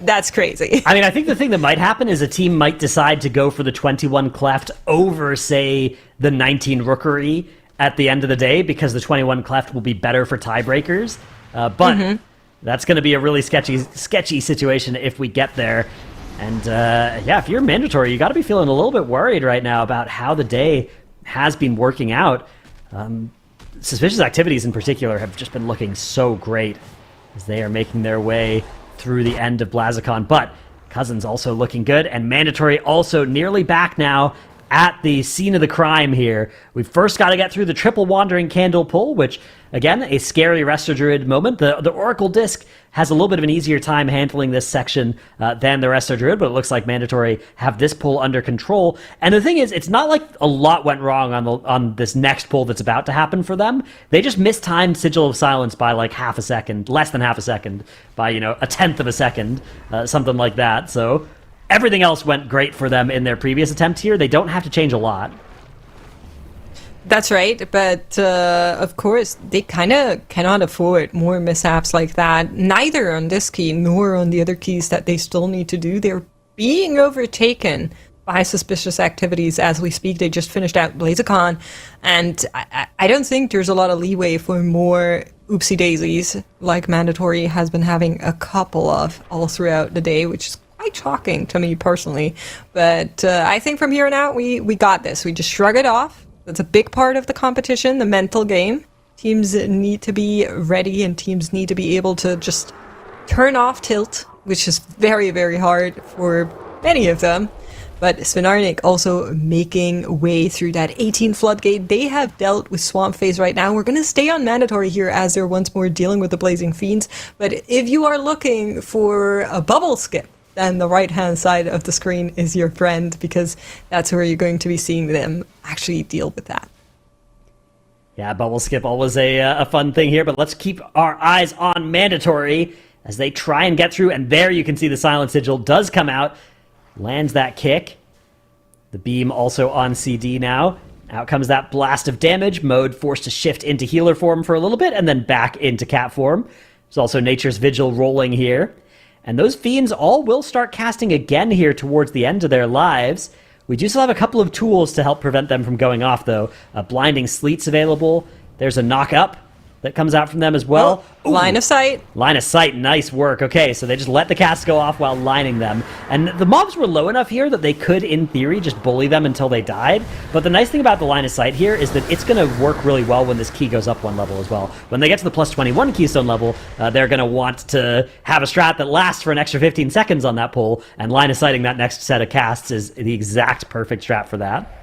B: that's crazy.
F: I mean, I think the thing that might happen is a team might decide to go for the 21 Cleft over, say, the 19 Rookery at the end of the day, because the 21 Cleft will be better for tiebreakers. But that's going to be a really sketchy situation if we get there. And if you're Mandatory, you got to be feeling a little bit worried right now about how the day has been working out. Suspicious Activities in particular have just been looking so great as they are making their way through the end of Blazicon. But Cousins also looking good, and Mandatory also nearly back now at the scene of the crime here. We've first got to get through the triple Wandering Candle pull, which, again, a scary Resto Druid moment. The Oracle Disc has a little bit of an easier time handling this section than the Resto Druid, but it looks like Mandatory have this pull under control. And the thing is, it's not like a lot went wrong on this next pull that's about to happen for them. They just mistimed Sigil of Silence by like half a second, less than half a second, by, a tenth of a second, something like that. So everything else went great for them in their previous attempt here. They don't have to change a lot.
B: That's right, but of course, they kind of cannot afford more mishaps like that, neither on this key nor on the other keys that they still need to do. They're being overtaken by Suspicious Activities as we speak. They just finished out Blazicon, and I don't think there's a lot of leeway for more oopsie daisies like Mandatory has been having a couple of all throughout the day, which is quite shocking to me personally. But I think from here on out, we got this. We just shrug it off. That's a big part of the competition, the mental game. Teams need to be ready, and teams need to be able to just turn off tilt, which is very, very hard for many of them. But Svenarnik also making way through that 18 Floodgate. They have dealt with Swamp Phase right now. We're going to stay on Mandatory here as they're once more dealing with the Blazing Fiends. But if you are looking for a bubble skip, then the right-hand side of the screen is your friend, because that's where you're going to be seeing them actually deal with that.
F: Yeah, bubble skip, always a fun thing here, but let's keep our eyes on Mandatory as they try and get through, and there you can see the Silent Sigil does come out, lands that kick. The beam also on CD now. Out comes that blast of damage. Mode forced to shift into healer form for a little bit, and then back into cat form. There's also Nature's Vigil rolling here. And those fiends all will start casting again here towards the end of their lives. We do still have a couple of tools to help prevent them from going off, though. Blinding Sleet's available. There's a knock up that comes out from them as well.
B: Oh, line of sight.
F: Line of sight, nice work. Okay, so they just let the cast go off while lining them. And the mobs were low enough here that they could, in theory, just bully them until they died. But the nice thing about the line of sight here is that it's going to work really well when this key goes up one level as well. When they get to the plus 21 keystone level, they're going to want to have a strat that lasts for an extra 15 seconds on that pull, and line of sighting that next set of casts is the exact perfect strat for that.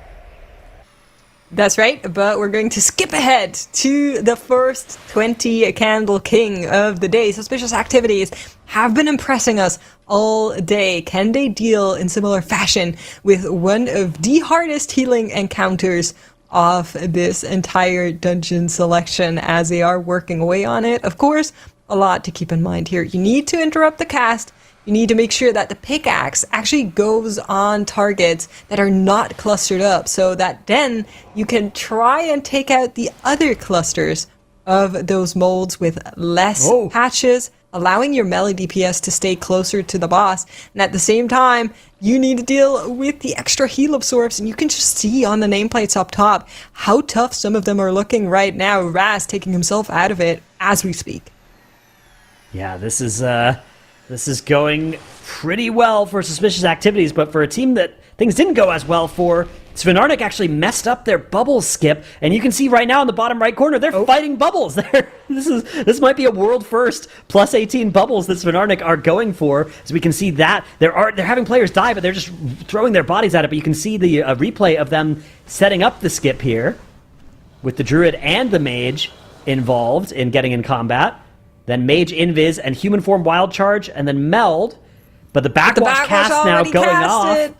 B: That's right, but we're going to skip ahead to the first 20 Candle King of the day. Suspicious Activities have been impressing us all day. Can they deal in similar fashion with one of the hardest healing encounters of this entire dungeon selection as they are working away on it? Of course, a lot to keep in mind here. You need to interrupt the cast. You need to make sure that the pickaxe actually goes on targets that are not clustered up, so that then you can try and take out the other clusters of those molds with less patches, allowing your melee DPS to stay closer to the boss. And at the same time, you need to deal with the extra heal absorbs, and you can just see on the nameplates up top how tough some of them are looking right now. Raz taking himself out of it as we speak.
F: Yeah, this is going pretty well for Suspicious Activities, but for a team that things didn't go as well for, Svenarnik actually messed up their bubble skip, and you can see right now in the bottom right corner, they're fighting bubbles. This might be a world first plus 18 bubbles that Svenarnik are going for. So we can see that they're having players die, but they're just throwing their bodies at it. But you can see the replay of them setting up the skip here with the Druid and the Mage involved in getting in combat. Then Mage Invis and Human Form Wild Charge, and then Meld. But the backwash cast now going off.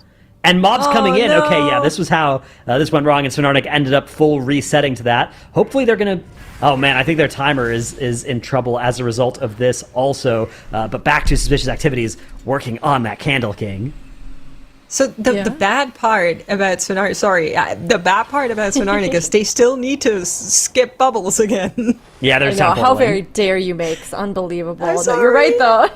F: And mobs coming in.
B: No.
F: Okay, yeah, this was how this went wrong, and Svenarnik ended up full resetting to that. Hopefully they're going to... Oh, man, I think their timer is in trouble as a result of this also. But back to Suspicious Activities, working on that Candle King.
B: So the bad part about Svenarnik, the bad part about Svenarnik is they still need to skip bubbles again.
F: Yeah, there's
A: how very dare you make? It's unbelievable.
B: I'm
A: No, you're right though.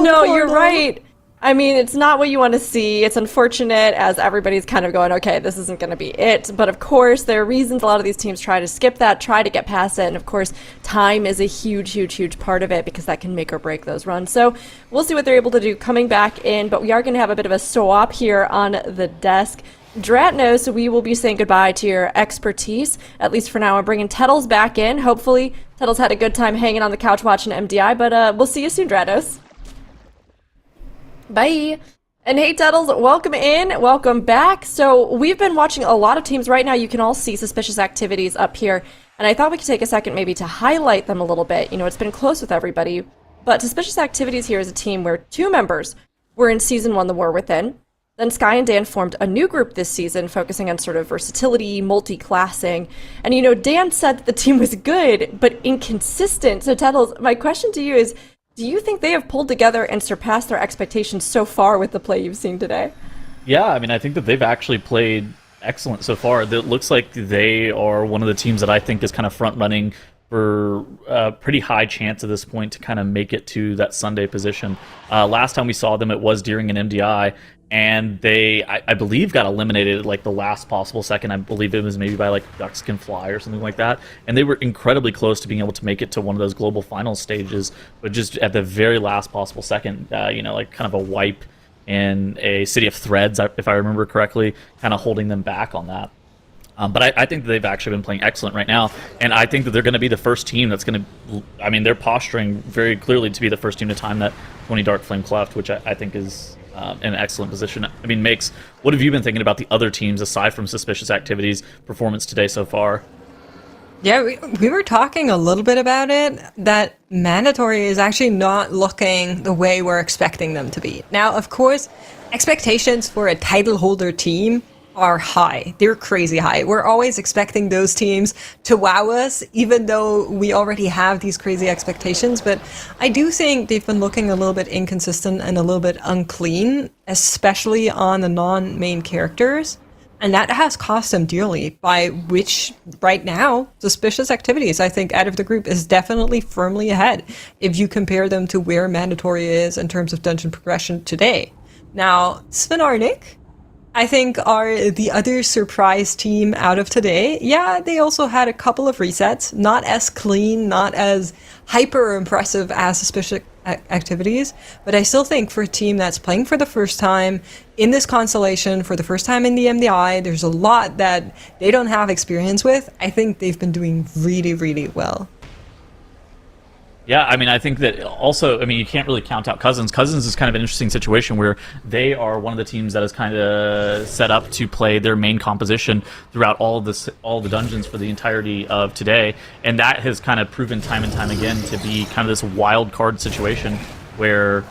A: No, you're
B: portal.
A: right. I mean, it's not what you want to see. It's unfortunate as everybody's kind of going, okay, this isn't going to be it. But of course, there are reasons a lot of these teams try to skip that, try to get past it. And of course, time is a huge, huge, huge part of it because that can make or break those runs. So we'll see what they're able to do coming back in. But we are going to have a bit of a swap here on the desk. Dratnos, we will be saying goodbye to your expertise, at least for now. I'm bringing Tettles back in. Hopefully, Tettles had a good time hanging on the couch watching MDI, but we'll see you soon, Dratnos. Bye. And hey, Tettles, welcome in, welcome back. So we've been watching a lot of teams right now. You can all see suspicious activities up here, and I thought we could take a second maybe to highlight them a little bit. You know, it's been close with everybody, but Suspicious Activities here is a team where 2 members were in Season 1, The War Within. Then Sky and Dan formed a new group this season, focusing on sort of versatility, multi-classing. And, you know, Dan said that the team was good, but inconsistent. So, Tettles, my question to you is, do you think they have pulled together and surpassed their expectations so far with the play you've seen today?
D: Yeah, I mean, I think that they've actually played excellent so far. It looks like they are one of the teams that I think is kind of front-running for a pretty high chance at this point to kind of make it to that Sunday position. Last time we saw them, it was during an MDI, and they, I believe, got eliminated at like the last possible second. I believe it was maybe by like Ducks Can Fly or something like that. And they were incredibly close to being able to make it to one of those global finals stages, but just at the very last possible second, you know, like kind of a wipe in a City of Threads, if I remember correctly, kind of holding them back on that. But I think that they've actually been playing excellent right now, and I think that they're going to be the first team that's going to, I mean, they're posturing very clearly to be the first team to time that 20 Dark Flame Cleft, which I think is an excellent position. I mean, Makes, what have you been thinking about the other teams aside from Suspicious Activities' performance today so far?
B: Yeah, we were talking a little bit about it, that Mandatory is actually not looking the way we're expecting them to be. Now, of course, expectations for a title holder team are high. They're crazy high. We're always expecting those teams to wow us, even though we already have these crazy expectations. But I do think they've been looking a little bit inconsistent and a little bit unclean, especially on the non-main characters. And that has cost them dearly, by which, right now, Suspicious Activities, I think, out of the group is definitely firmly ahead if you compare them to where Mandatory is in terms of dungeon progression today. Now, Svenarnik, I think, are the other surprise team out of today. Yeah, they also had a couple of resets, not as clean, not as hyper impressive as Suspicious Activities, but I still think for a team that's playing for the first time in this constellation, for the first time in the MDI, there's a lot that they don't have experience with. I think they've been doing really, really well.
D: Yeah, I mean, I think that also, I mean, you can't really count out Cousins. Cousins is kind of an interesting situation where they are one of the teams that is kind of set up to play their main composition throughout all the dungeons for the entirety of today, and that has kind of proven time and time again to be kind of this wild card situation where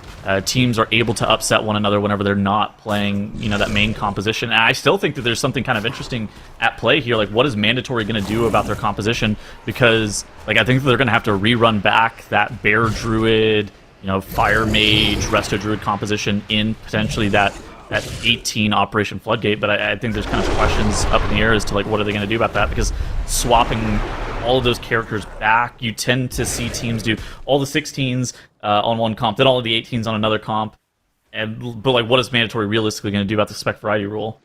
D: teams are able to upset one another whenever they're not playing, you know, that main composition. And I still think that there's something kind of interesting at play here. Like, what is Mandatory going to do about their composition? Because, like, I think that they're going to have to rerun back that Bear Druid, you know, Fire Mage, Resto Druid composition in potentially that 18 Operation Floodgate. But I think there's kind of questions up in the air as to, like, what are they going to do about that? Because swapping all of those characters back, you tend to see teams do all the 16s on one comp, then all of the 18s on another comp. But like, what is Mandatory realistically going to do about the Spec Variety rule?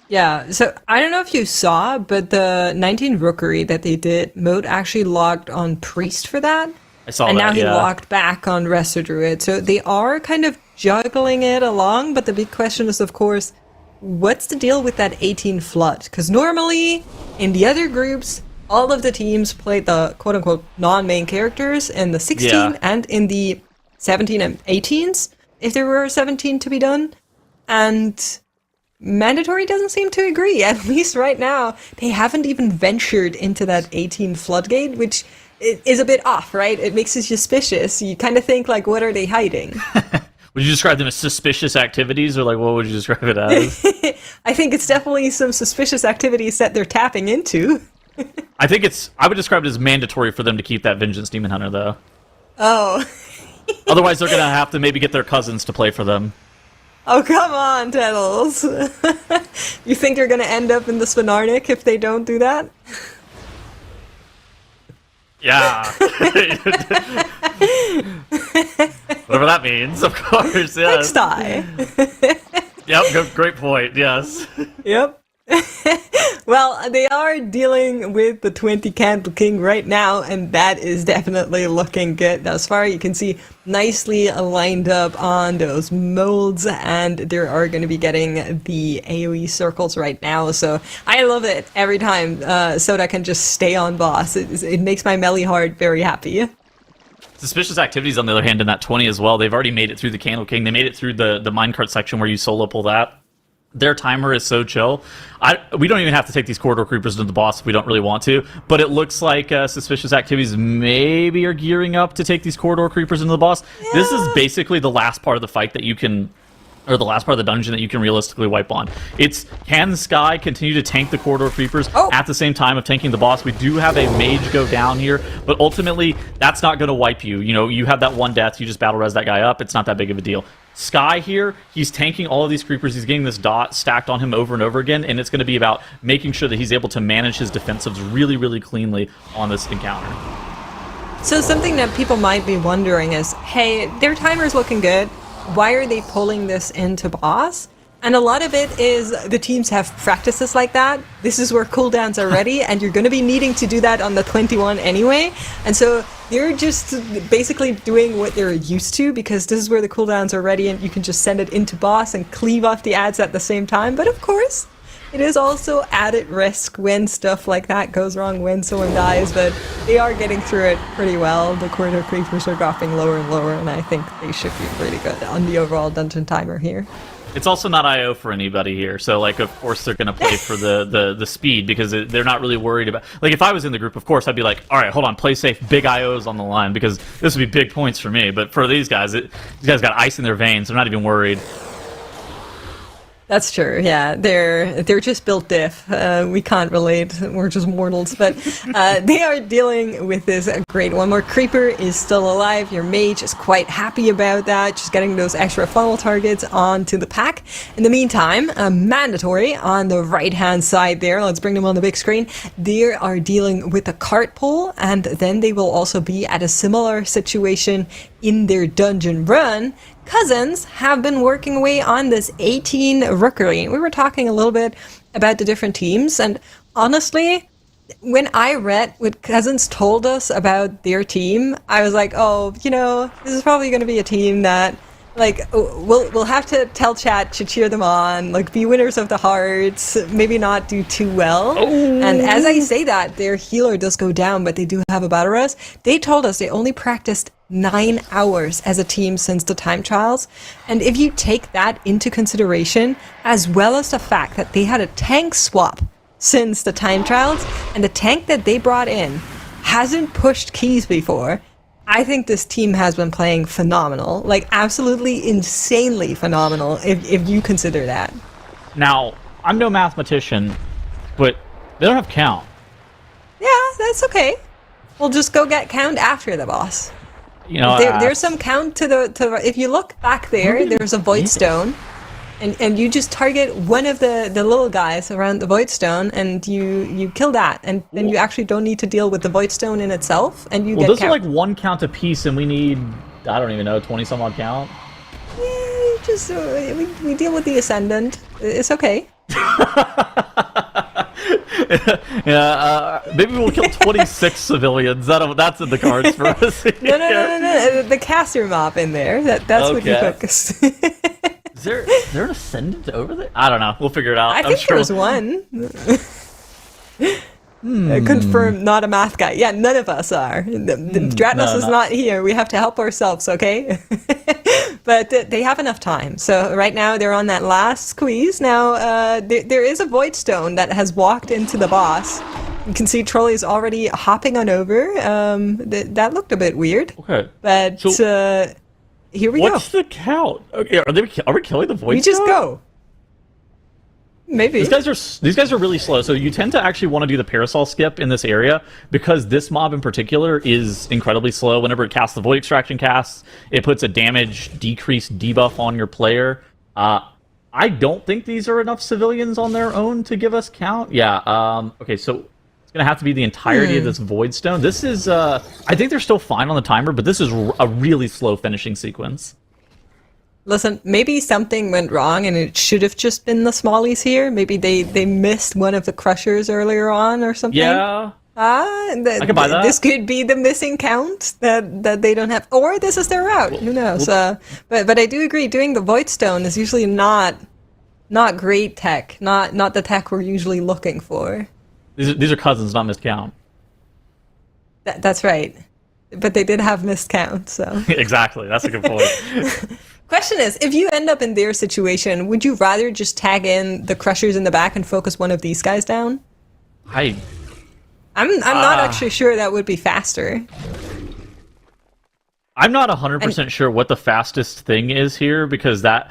B: Yeah, so I don't know if you saw, but the 19 Rookery that they did, Mode actually logged on Priest for that.
D: I saw
B: and
D: that,
B: now he
D: yeah.
B: logged back on Resto Druid. So they are kind of juggling it along, but the big question is, of course, what's the deal with that 18 Flood? Because normally, in the other groups, all of the teams played the quote-unquote non-main characters in the 16
D: Yeah.
B: and in the 17 and 18s, if there were 17 to be done. And Mandatory doesn't seem to agree, at least right now. They haven't even ventured into that 18 Floodgate, which is a bit off, right? It makes you suspicious. You kind of think, like, what are they hiding?
D: Would you describe them as suspicious activities, or like what would you describe it as?
B: I think it's definitely some suspicious activities that they're tapping into.
D: I would describe it as mandatory for them to keep that Vengeance Demon Hunter, though.
B: Oh.
D: Otherwise, they're going to have to maybe get their cousins to play for them.
B: Oh, come on, Tettles. You think they're going to end up in the Svenarnik if they don't do that?
D: Yeah. Whatever that means, of course, yes.
B: Next die.
D: Yep, great point, yes.
B: Yep. Well, they are dealing with the 20 Candle King right now, and that is definitely looking good thus far. You can see nicely lined up on those molds, and they are going to be getting the AoE circles right now. So I love it every time Soda can just stay on boss. It makes my melee heart very happy.
D: Suspicious Activities, on the other hand, in that 20 as well, they've already made it through the Candle King. They made it through the minecart section where you solo pull that. Their timer is so chill. We don't even have to take these corridor creepers into the boss if we don't really want to, but it looks like Suspicious Activities maybe are gearing up to take these corridor creepers into the boss. Yeah. This is basically the last part of the fight that you can, or the last part of the dungeon that you can realistically wipe on. It's, can Sky continue to tank the corridor creepers at the same time of tanking the boss? We do have a mage go down here, but ultimately, that's not going to wipe you. You know, you have that one death, you just battle res that guy up, it's not that big of a deal. Sky here, he's tanking all of these creepers, he's getting this dot stacked on him over and over again, and it's going to be about making sure that he's able to manage his defensives really, really cleanly on this encounter.
B: So something that people might be wondering is, hey, their timer's looking good, why are they pulling this into boss? And a lot of it is the teams have practices like that. This is where cooldowns are ready, and you're going to be needing to do that on the 21 anyway. And so they're just basically doing what they're used to, because this is where the cooldowns are ready, and you can just send it into boss and cleave off the ads at the same time. But of course, it is also added risk when stuff like that goes wrong, when someone dies, but they are getting through it pretty well. The corridor creepers are dropping lower and lower, and I think they should be pretty good on the overall dungeon timer here.
D: It's also not IO for anybody here, so like of course they're gonna play for the speed, because they're not really worried about, like if I was in the group, of course I'd be like, all right, hold on, play safe, big IOs on the line, because this would be big points for me. But for these guys, these guys got ice in their veins, they're not even worried.
B: That's true, yeah. They're just built diff. We can't relate. We're just mortals. But they are dealing with this great. One more creeper is still alive. Your mage is quite happy about that. Just getting those extra funnel targets onto the pack. In the meantime, mandatory on the right-hand side there. Let's bring them on the big screen. They are dealing with a cart pull, and then they will also be at a similar situation in their dungeon run. Cousins have been working away on this 18 rookery. We were talking a little bit about the different teams, and honestly, when I read what Cousins told us about their team, I was like, oh, you know, this is probably going to be a team that, like, we'll have to tell chat to cheer them on, like, be winners of the hearts, maybe not do too well. And as I say that, their healer does go down, but they do have a battle res. They told us they only practiced 9 hours as a team since the time trials, and if you take that into consideration, as well as the fact that they had a tank swap since the time trials, and the tank that they brought in hasn't pushed keys before, I think this team has been playing phenomenal, like absolutely insanely phenomenal, if you consider that.
D: Now, I'm no mathematician, but they don't have count.
B: Yeah, that's okay. We'll just go get count after the boss.
D: You know,
B: there's some count to the if you look back there, there's a void stone, and you just target one of the little guys around the void stone, and you kill that, and then you actually don't need to deal with the void stone in itself, and you get
D: those
B: count.
D: are like 1 count apiece, and we need, I don't even know, 20 some odd count.
B: Yeah, just we deal with the ascendant. It's okay.
D: Maybe we'll kill 26 civilians. That's in the cards for us.
B: No. The caster mob in there. That's okay. What you focus.
D: Is there an ascendant over there? I don't know. We'll figure it out.
B: I think there's one. Confirm, not a math guy. Yeah, none of us are. Dratnos is not here. We have to help ourselves, okay? But they have enough time. So right now they're on that last squeeze. Now there is a void stone that has walked into the boss. You can see Trolley's already hopping on over. That looked a bit weird.
D: Okay.
B: But
D: so,
B: here we go.
D: What's the count? Okay, are we killing the void stone?
B: We just go. Maybe.
D: These guys are really slow, so you tend to actually want to do the parasol skip in this area, because this mob in particular is incredibly slow. Whenever it casts the void extraction casts, it puts a damage decrease debuff on your player. I don't think these are enough civilians on their own to give us count. Yeah, okay, so it's going to have to be the entirety of this void stone. This is, I think they're still fine on the timer, but this is a really slow finishing sequence.
B: Listen, maybe something went wrong and it should have just been the smallies here. Maybe they missed one of the crushers earlier on or something.
D: Yeah. I can buy that.
B: This could be the missing count that they don't have, or this is their route. Who knows? But I do agree. Doing the Void Stone is usually not great tech. Not the tech we're usually looking for.
D: These are cousins, not miscount.
B: That's right. But they did have missed count, so.
D: Exactly. That's a good point.
B: Question is, if you end up in their situation, would you rather just tag in the crushers in the back and focus one of these guys down? I'm not actually sure that would be faster.
D: I'm not 100% sure what the fastest thing is here, because that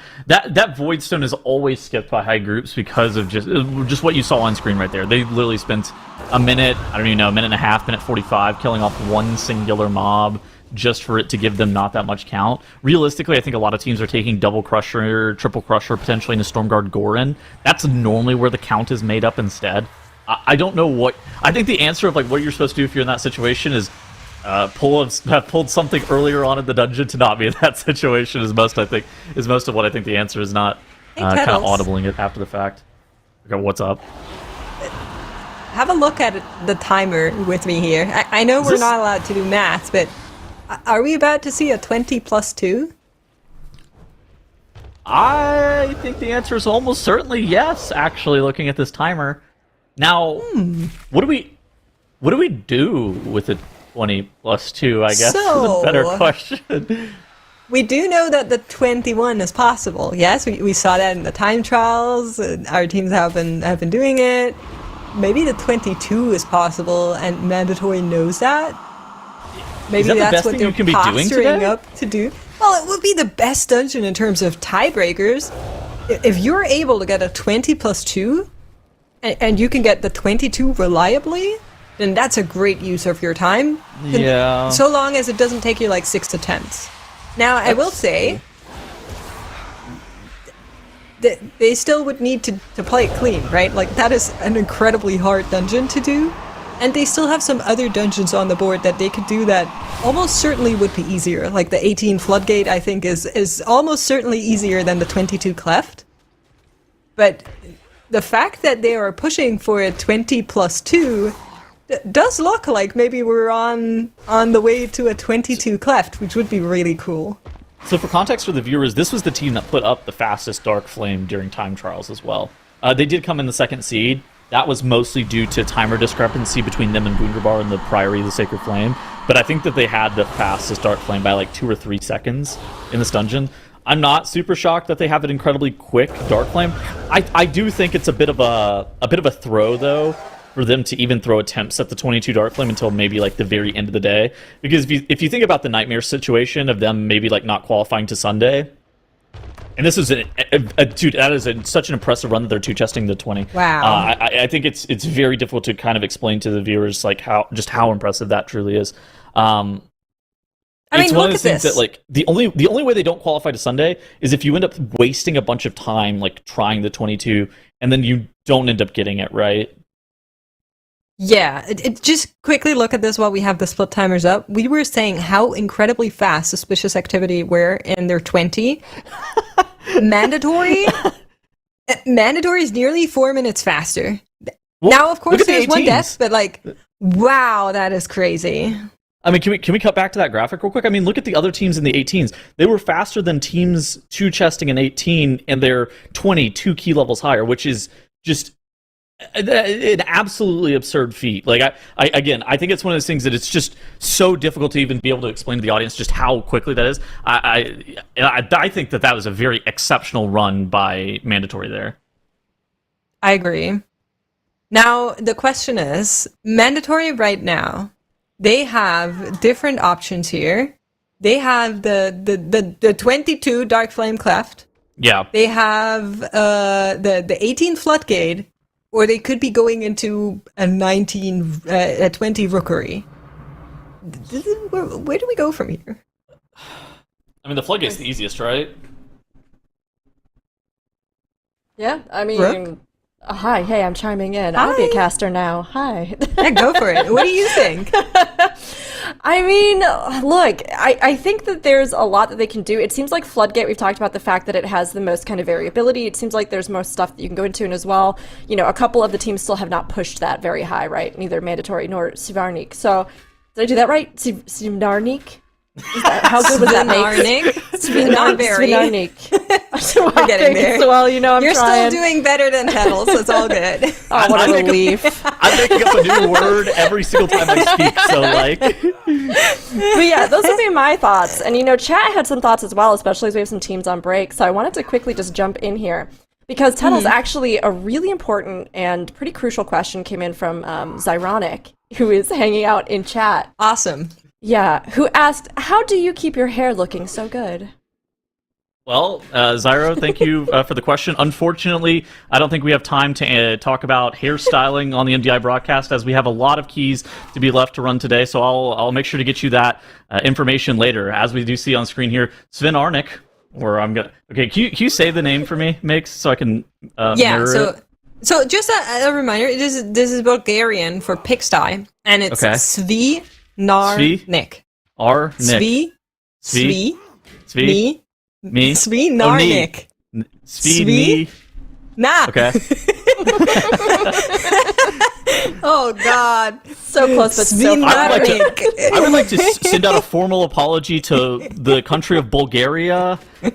D: Void Stone is always skipped by high groups because of just what you saw on screen right there. They literally spent a minute, I don't even know, a minute and a half, minute 45, killing off one singular mob just for it to give them not that much count. Realistically, I think a lot of teams are taking double crusher, triple crusher, potentially into Stormguard Gorin. That's normally where the count is made up instead. I don't know what... I think the answer of like what you're supposed to do if you're in that situation is have pulled something earlier on in the dungeon to not be in that situation is most of what I think the answer is, not kind of audibling it after the fact. Okay, what's up?
B: Have a look at the timer with me here. I know we're not allowed to do math, but are we about to see a 20 plus 2?
D: I think the answer is almost certainly yes, actually, looking at this timer. Now, what do we do with a 20 plus 2, I guess, is a better question.
B: We do know that the 21 is possible. Yes, we saw that in the time trials. Our teams have been doing it. Maybe the 22 is possible, and Mandatory knows that. Maybe that's what they're posturing up to do. Well, it would be the best dungeon in terms of tiebreakers. If you're able to get a 20 plus 2, and you can get the 22 reliably, then that's a great use of your time.
D: Yeah.
B: So long as it doesn't take you like 6 attempts. Now, I will say that they still would need to play it clean, right? Like, that is an incredibly hard dungeon to do. And they still have some other dungeons on the board that they could do that almost certainly would be easier. Like the 18 Floodgate, I think, is almost certainly easier than the 22 Cleft. But the fact that they are pushing for a 20 plus 2 does look like maybe we're on the way to a 22 Cleft, which would be really cool.
D: So for context for the viewers, this was the team that put up the fastest Dark Flame during time trials as well. They did come in the second seed. That was mostly due to timer discrepancy between them and Wunderbar and the Priory of the Sacred Flame. But I think that they had the fastest Dark Flame by like 2 or 3 seconds in this dungeon. I'm not super shocked that they have an incredibly quick Dark Flame. I do think it's a bit of a throw, though, for them to even throw attempts at the 22 Dark Flame until maybe like the very end of the day. Because if you think about the Nightmare situation of them maybe like not qualifying to Sunday, and this is dude, that is such an impressive run that they're two-chesting the 20.
B: Wow.
D: I think it's very difficult to kind of explain to the viewers like how impressive that truly is. I mean, it's one of those things that like the only way they don't qualify to Sunday is if you end up wasting a bunch of time like trying the 22 and then you don't end up getting it right.
B: Yeah, just quickly look at this while we have the split timers up. We were saying how incredibly fast Suspicious Activity were in their 20. Mandatory is nearly 4 minutes faster.
D: Well,
B: now, of course, there's one
D: 18s.
B: death, but like, wow, that is crazy.
D: I mean, can we cut back to that graphic real quick? I mean, look at the other teams in the 18s. They were faster than teams two-chesting an 18, and they're 22 key levels higher, which is just an absolutely absurd feat. Like, I think it's one of those things that it's just so difficult to even be able to explain to the audience just how quickly that is. I think that was a very exceptional run by Mandatory there.
B: I agree. Now, the question is, Mandatory right now, they have different options here. They have the 22 Dark Flame Cleft.
D: Yeah.
B: They have the 18 Floodgate, or they could be going into a 20 Rookery. Where do we go from here?
D: I mean, the Floodgate's the easiest, right?
A: Yeah, I mean...
B: Brooke?
A: Hi, hey, I'm chiming in. I'll be a caster now. Hi.
B: Yeah, go for it. What do you think?
A: I mean, look, I think that there's a lot that they can do. It seems like Floodgate, we've talked about the fact that it has the most kind of variability. It seems like there's most stuff that you can go into, and as well, a couple of the teams still have not pushed that very high, right? Neither Mandatory nor Sivarnik. So, did I do that right? Sivarnik? How good was that, Mate?
B: Not very.
A: We're
B: getting there.
A: Well, I'm
B: You're
A: trying.
B: still doing better than Petals. It's all good.
A: Oh, what a relief.
D: I'm making up a new word every single time I speak, so like...
A: But yeah, those would be my thoughts. And chat had some thoughts as well, especially as we have some teams on break. So I wanted to quickly just jump in here. Because Tettle's actually a really important and pretty crucial question came in from Zyronic, who is hanging out in chat.
B: Awesome.
A: Yeah, who asked, how do you keep your hair looking so good?
D: Well, Zyro, thank you for the question. Unfortunately, I don't think we have time to talk about hairstyling on the MDI broadcast, as we have a lot of keys to be left to run today. So I'll make sure to get you that information later. As we do see on screen here, Sven Arnik, okay, can you say the name for me, Mix, so I can mirror it?
B: So just a reminder, this is Bulgarian for pigsty, and it's Svi Narnik.
D: Arnik.
B: Svi.
D: Me?
B: Svi Narnik.
D: Svi.
B: Nah.
D: Okay.
B: Oh God.
A: So close, but so far.
D: I would like to send out a formal apology to the country of Bulgaria for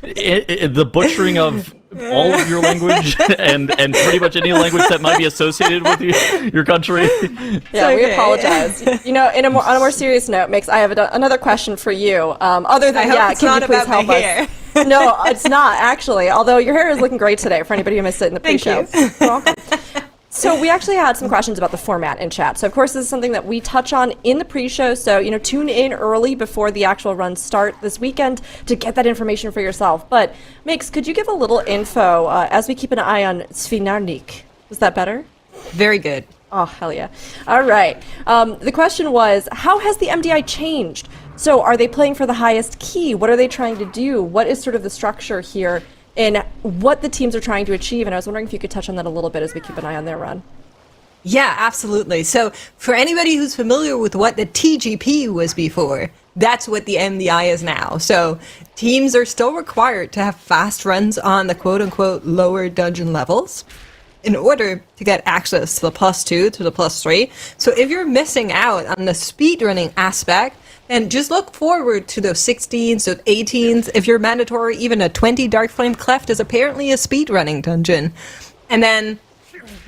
D: the butchering of all of your language and pretty much any language that might be associated with your country.
A: Yeah, we apologize. On a more serious note, Mix, I have another question for you. Other than can you please help us? No, it's not actually. Although your hair is looking great today. For anybody who missed it in the pre-show, you're welcome. So we actually had some questions about the format in chat. So of course this is something that we touch on in the pre-show. So tune in early before the actual runs start this weekend to get that information for yourself. But Mix, could you give a little info as we keep an eye on Svinarnik? Was that better?
B: Very good.
A: Oh hell yeah! All right. The question was, how has the MDI changed? So are they playing for the highest key? What are they trying to do? What is sort of the structure here? And what the teams are trying to achieve, and I was wondering if you could touch on that a little bit as we keep an eye on their run.
B: Yeah, absolutely. So for anybody who's familiar with what the TGP was before, that's what the MDI is now. So teams are still required to have fast runs on the quote-unquote lower dungeon levels in order to get access to the +2 to the +3. So if you're missing out on the speedrunning aspect, and just look forward to those 16s, those 18s. If you're mandatory, even a 20 Dark Flame Cleft is apparently a speedrunning dungeon. And then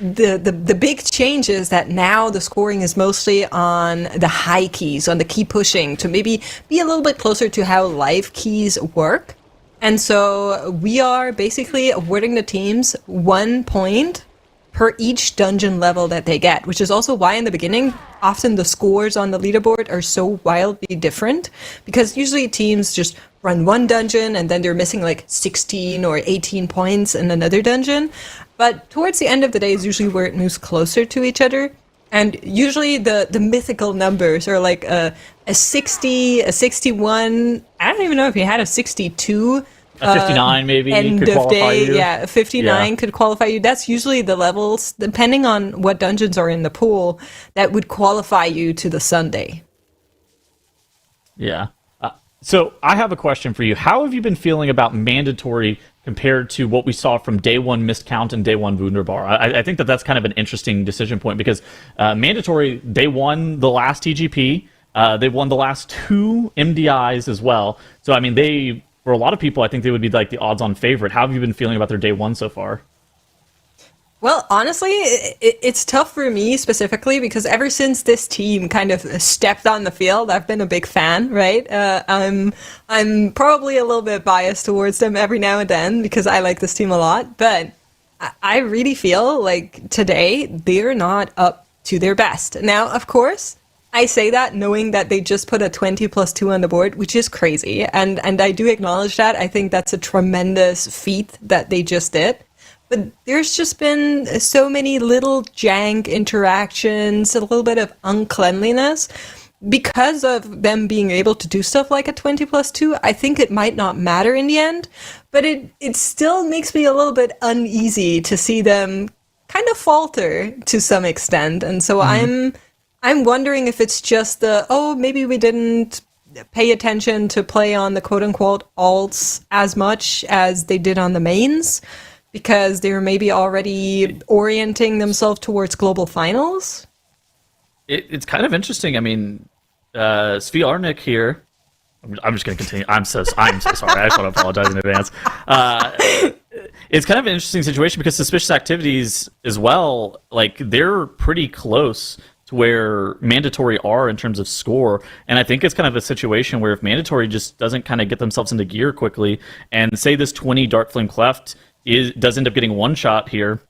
B: the big change is that now the scoring is mostly on the high keys, on the key pushing, to maybe be a little bit closer to how live keys work. And so we are basically awarding the teams 1 point per each dungeon level that they get, which is also why in the beginning, often the scores on the leaderboard are so wildly different, because usually teams just run one dungeon and then they're missing like 16 or 18 points in another dungeon. But towards the end of the day is usually where it moves closer to each other. And usually the mythical numbers are like a 60, a 61, I don't even know if you had a 62.
D: A 59 maybe
B: end
D: could
B: of
D: qualify
B: day,
D: you.
B: yeah, a 59 could qualify you. That's usually the levels, depending on what dungeons are in the pool, that would qualify you to the Sunday.
D: Yeah. So I have a question for you. How have you been feeling about mandatory compared to what we saw from day one miscount and day one Wunderbar? I think that's kind of an interesting decision point, because mandatory, they won the last TGP. They won the last 2 MDIs as well. So, I mean, for a lot of people, I think they would be like the odds-on favorite. How have you been feeling about their day one so far?
B: Well, honestly, it's tough for me specifically because ever since this team kind of stepped on the field, I've been a big fan, right? I'm probably a little bit biased towards them every now and then because I like this team a lot, but I really feel like today they're not up to their best. Now, of course, I say that knowing that they just put a 20+2 on the board, which is crazy. And I do acknowledge that. I think that's a tremendous feat that they just did. But there's just been so many little jank interactions, a little bit of uncleanliness. Because of them being able to do stuff like a 20+2, I think it might not matter in the end. But it still makes me a little bit uneasy to see them kind of falter to some extent. And so I'm wondering if it's just maybe we didn't pay attention to play on the quote-unquote alts as much as they did on the mains, because they were maybe already orienting themselves towards global finals.
D: It's kind of interesting. I mean, Sviarnik here. I'm just going to continue. I'm so sorry. I just want to apologize in advance. It's kind of an interesting situation because Suspicious Activities as well, like, they're pretty close to where Mandatory are in terms of score. And I think it's kind of a situation where if Mandatory just doesn't kind of get themselves into gear quickly, and say this 20 Darkflame Cleft does end up getting one shot here,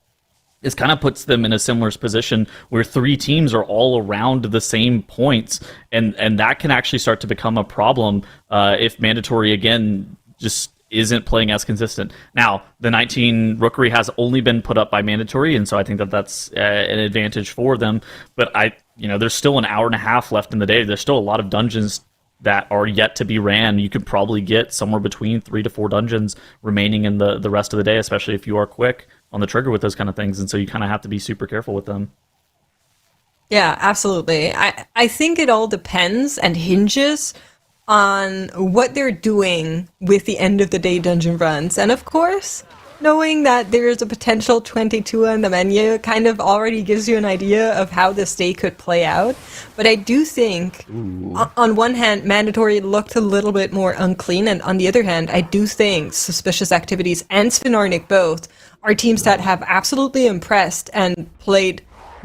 D: it kind of puts them in a similar position where three teams are all around the same points, and that can actually start to become a problem if Mandatory, again, just isn't playing as consistent. Now, the 19 Rookery has only been put up by Mandatory, and so I think that's an advantage for them. But there's still an hour and a half left in the day. There's still a lot of dungeons that are yet to be ran. You could probably get somewhere between 3 to 4 dungeons remaining in the rest of the day, especially if you are quick on the trigger with those kind of things, and so you kind of have to be super careful with them.
B: Yeah, absolutely. I think it all depends and hinges on what they're doing with the end of the day dungeon runs. And of course, knowing that there is a potential 22 on the menu kind of already gives you an idea of how this day could play out. But I do think, on one hand, Mandatory looked a little bit more unclean, and on the other hand, I do think Suspicious Activities and Svinarnik both are teams that have absolutely impressed and played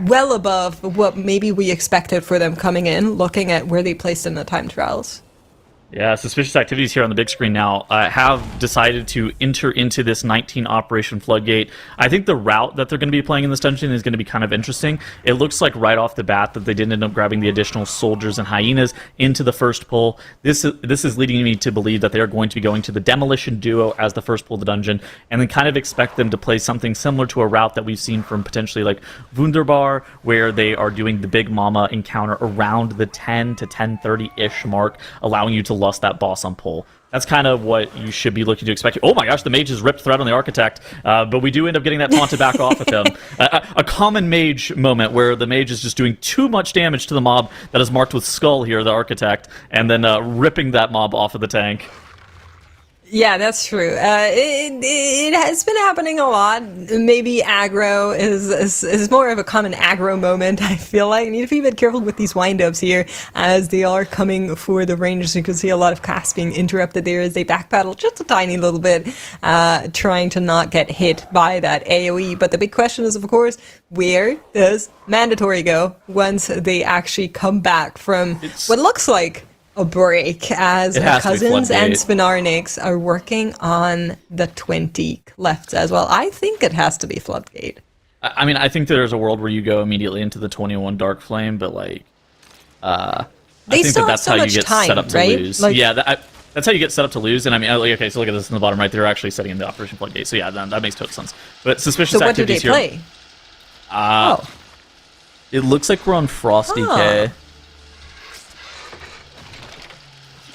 B: well above what maybe we expected for them coming in, looking at where they placed in the time trials.
D: Yeah, Suspicious Activities here on the big screen now have decided to enter into this 19 Operation Floodgate. I think the route that they're going to be playing in this dungeon is going to be kind of interesting. It looks like right off the bat that they didn't end up grabbing the additional soldiers and hyenas into the first pull. This is leading me to believe that they're going to be going to the Demolition Duo as the first pull of the dungeon, and then kind of expect them to play something similar to a route that we've seen from potentially like Wunderbar, where they are doing the Big Mama encounter around the 10 to 10:30-ish mark, allowing you to lust that boss on pull. That's kind of what you should be looking to expect. Oh my gosh, the mage has ripped thread on the architect, but we do end up getting that taunted back off of him. A common mage moment where the mage is just doing too much damage to the mob that is marked with skull here, the architect, and then ripping that mob off of the tank.
B: Yeah, that's true. It has been happening a lot. Maybe aggro is more of a common aggro moment, I feel like. You need to be a bit careful with these wind-ups here as they are coming for the range. You can see a lot of casts being interrupted there as they backpedal just a tiny little bit, trying to not get hit by that AoE. But the big question is, of course, where does Mandatory go once they actually come back from what looks like a break, as Cousins and Svinarniks are working on the 20 left as well? I think it has to be Floodgate.
D: I mean, I think there's a world where you go immediately into the 21 Dark Flame, but like, I think that's how you get set up to lose. Like, yeah, that's how you get set up to lose. And I mean, okay, so look at this in the bottom right. They're actually setting in the Operation Floodgate. So yeah, that makes total sense. But Suspicious Activities here. So what do they play? It looks like we're on Frosty K.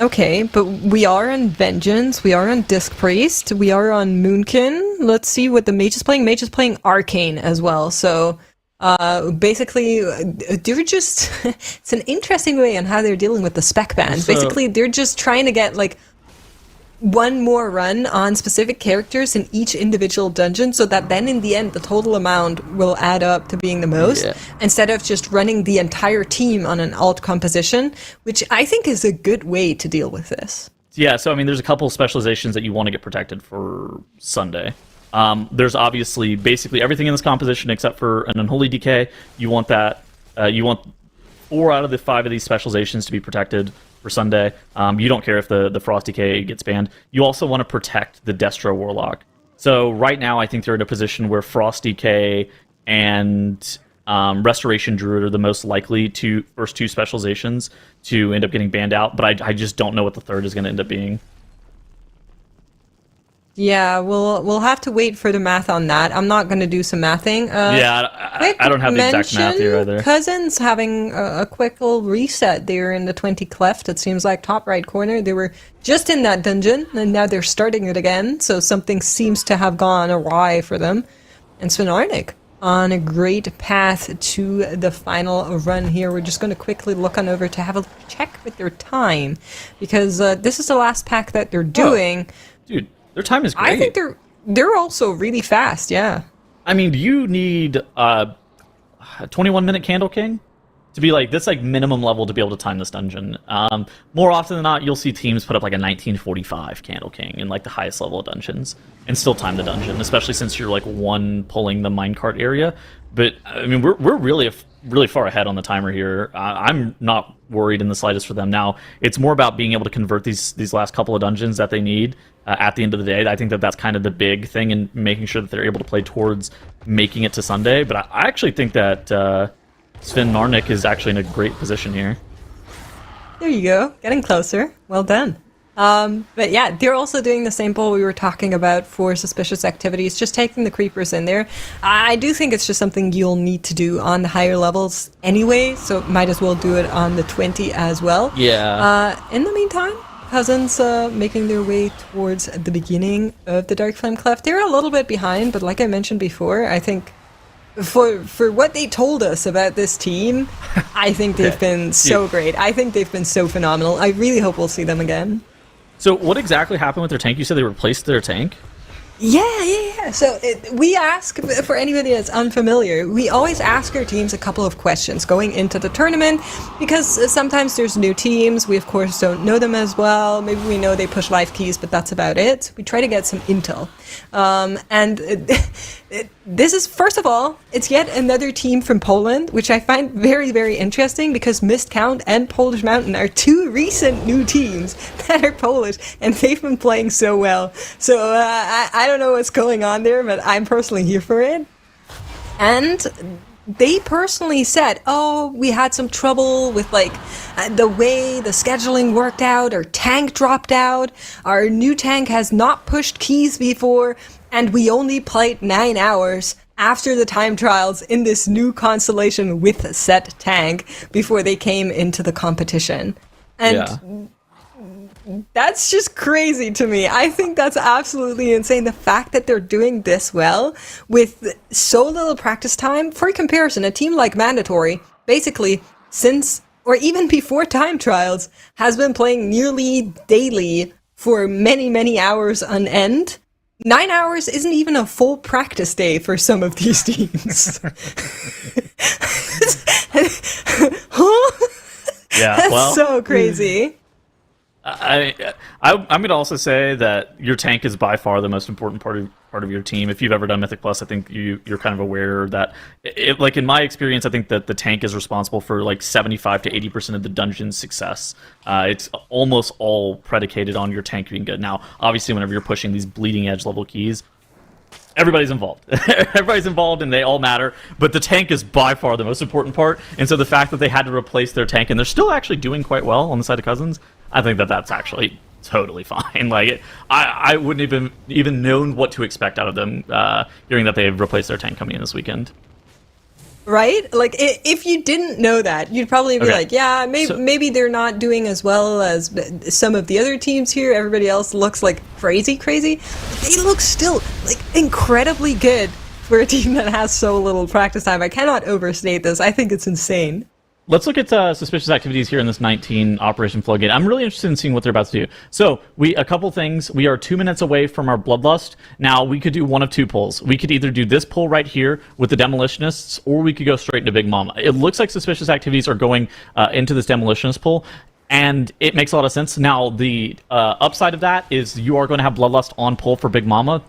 B: Okay, but we are on Vengeance, we are on Disc Priest, we are on Moonkin. Let's see what the mage is playing. Mage is playing Arcane as well, so basically they're just it's an interesting way on how they're dealing with the spec bans. Basically, they're just trying to get like one more run on specific characters in each individual dungeon, so that then in the end the total amount will add up to being the most, instead of just running the entire team on an alt composition, which I think is a good way to deal with this.
D: Yeah, so I mean, there's a couple of specializations that you want to get protected for Sunday. There's obviously basically everything in this composition except for an Unholy Decay. You want that. You want 4 out of the 5 of these specializations to be protected for Sunday. You don't care if the Frost Decay gets banned. You also want to protect the Destro Warlock. So right now, I think they're in a position where Frost Decay and Restoration Druid are the most likely first 2 specializations to end up getting banned out, but I just don't know what the third is going to end up being.
B: Yeah, we'll have to wait for the math on that. I'm not going to do some mathing.
D: I don't have the exact math here either.
B: Cousins having a quick little reset there in the 20 cleft. It seems like top right corner. They were just in that dungeon, and now they're starting it again. So something seems to have gone awry for them. And Svinarnik on a great path to the final run here. We're just going to quickly look on over to have a check with their time, because this is the last pack that they're doing.
D: Dude, their time is great.
B: I think they're also really fast, yeah.
D: I mean, you need a 21-minute Candle King to be like this, like minimum level to be able to time this dungeon. More often than not, you'll see teams put up like a 1945 Candle King in like the highest level of dungeons and still time the dungeon, especially since you're like one pulling the minecart area. But I mean, we're really far ahead on the timer here. I'm not worried in the slightest for them now. It's more about being able to convert these last couple of dungeons that they need at the end of the day. I think that's kind of the big thing in making sure that they're able to play towards making it to Sunday. But I actually think that Sven Marnik is actually in a great position here.
B: There you go. Getting closer. Well done. But yeah, they're also doing the same pull we were talking about for suspicious activities, just taking the creepers in there. I do think it's just something you'll need to do on the higher levels anyway, so might as well do it on the 20 as well.
D: Yeah.
B: In the meantime, Cousins making their way towards the beginning of the Dark Flame Cleft. They're a little bit behind, but like I mentioned before, I think for what they told us about this team, I think they've been so great. I think they've been so phenomenal. I really hope we'll see them again.
D: So what exactly happened with their tank? You said they replaced their tank?
B: Yeah. So we ask, for anybody that's unfamiliar, we always ask our teams a couple of questions going into the tournament, because sometimes there's new teams. We, of course, don't know them as well. Maybe we know they push live keys, but that's about it. We try to get some intel. This is, first of all, it's yet another team from Poland, which I find very, very interesting, because Mist Count and Polish Mountain are two recent new teams that are Polish, and they've been playing so well. So I don't know what's going on there, but I'm personally here for it. And they personally said, we had some trouble with the way the scheduling worked out. Our tank dropped out. Our new tank has not pushed keys before. And we only played 9 hours after the time trials in this new constellation with set tank before they came into the competition. And that's just crazy to me. I think that's absolutely insane. The fact that they're doing this well with so little practice time. For comparison, a team like Mandatory, basically since, or even before time trials, has been playing nearly daily for many, many hours on end. 9 hours isn't even a full practice day for some of these teams. That's so crazy.
D: I'm going to also say that your tank is by far the most important part of your team. If you've ever done Mythic Plus, I think you're kind of aware that, like in my experience, I think that the tank is responsible for like 75 to 80% of the dungeon's success. It's almost all predicated on your tank being good. Now, obviously, whenever you're pushing these bleeding edge level keys, everybody's involved. Everybody's involved and they all matter, but the tank is by far the most important part. And so the fact that they had to replace their tank, and they're still actually doing quite well on the side of Cousins, I think that's actually totally fine. I wouldn't even known what to expect out of them, hearing that they've replaced their tank coming in this weekend.
B: Right? Like, if you didn't know that, you'd probably be like, yeah, maybe they're not doing as well as some of the other teams here. Everybody else looks like crazy. They look still, incredibly good for a team that has so little practice time. I cannot overstate this. I think it's insane.
D: Let's look at suspicious activities here in this 19 Operation Floodgate. I'm really interested in seeing what they're about to do. So, a couple things. We are 2 minutes away from our Bloodlust. Now, we could do one of two pulls. We could either do this pull right here with the Demolitionists, or we could go straight into Big Mama. It looks like suspicious activities are going into this Demolitionist pull, and it makes a lot of sense. Now, the upside of that is you are going to have Bloodlust on pull for Big Mama.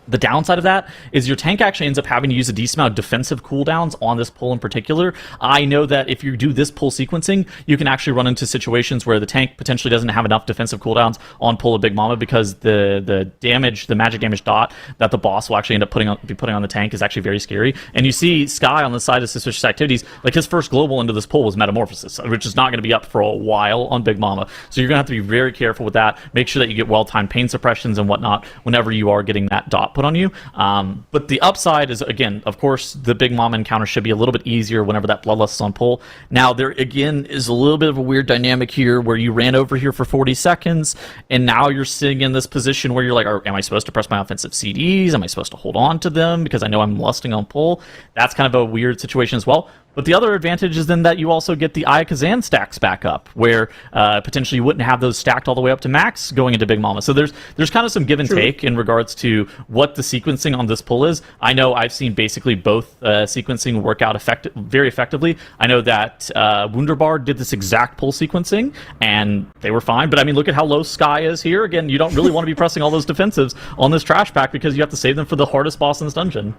D: The downside of that is your tank actually ends up having to use a decent amount of defensive cooldowns on this pull in particular. I know that if you do this pull sequencing, you can actually run into situations where the tank potentially doesn't have enough defensive cooldowns on pull of Big Mama, because the magic damage dot that the boss will actually end up putting on the tank is actually very scary. And you see Sky on the side of suspicious activities, like his first global into this pull was Metamorphosis, which is not going to be up for a while on Big Mama. So you're going to have to be very careful with that. Make sure that you get well-timed pain suppressions and whatnot whenever you are getting that dot put on you. But the upside is, again, of course, the Big Mama encounter should be a little bit easier whenever that Bloodlust is on pull. Now, there, again, is a little bit of a weird dynamic here where you ran over here for 40 seconds, and now you're sitting in this position where you're like, am I supposed to press my offensive CDs? Am I supposed to hold on to them because I know I'm lusting on pull? That's kind of a weird situation as well. But the other advantage is then that you also get the Eye of Kazan stacks back up, where potentially you wouldn't have those stacked all the way up to max going into Big Mama. So there's kind of some give and take in regards to what the sequencing on this pull is. I know I've seen basically both sequencing work out very effectively. I know that Wunderbar did this exact pull sequencing, and they were fine. But I mean, look at how low Sky is here. Again, you don't really want to be pressing all those defensives on this trash pack because you have to save them for the hardest boss in this dungeon.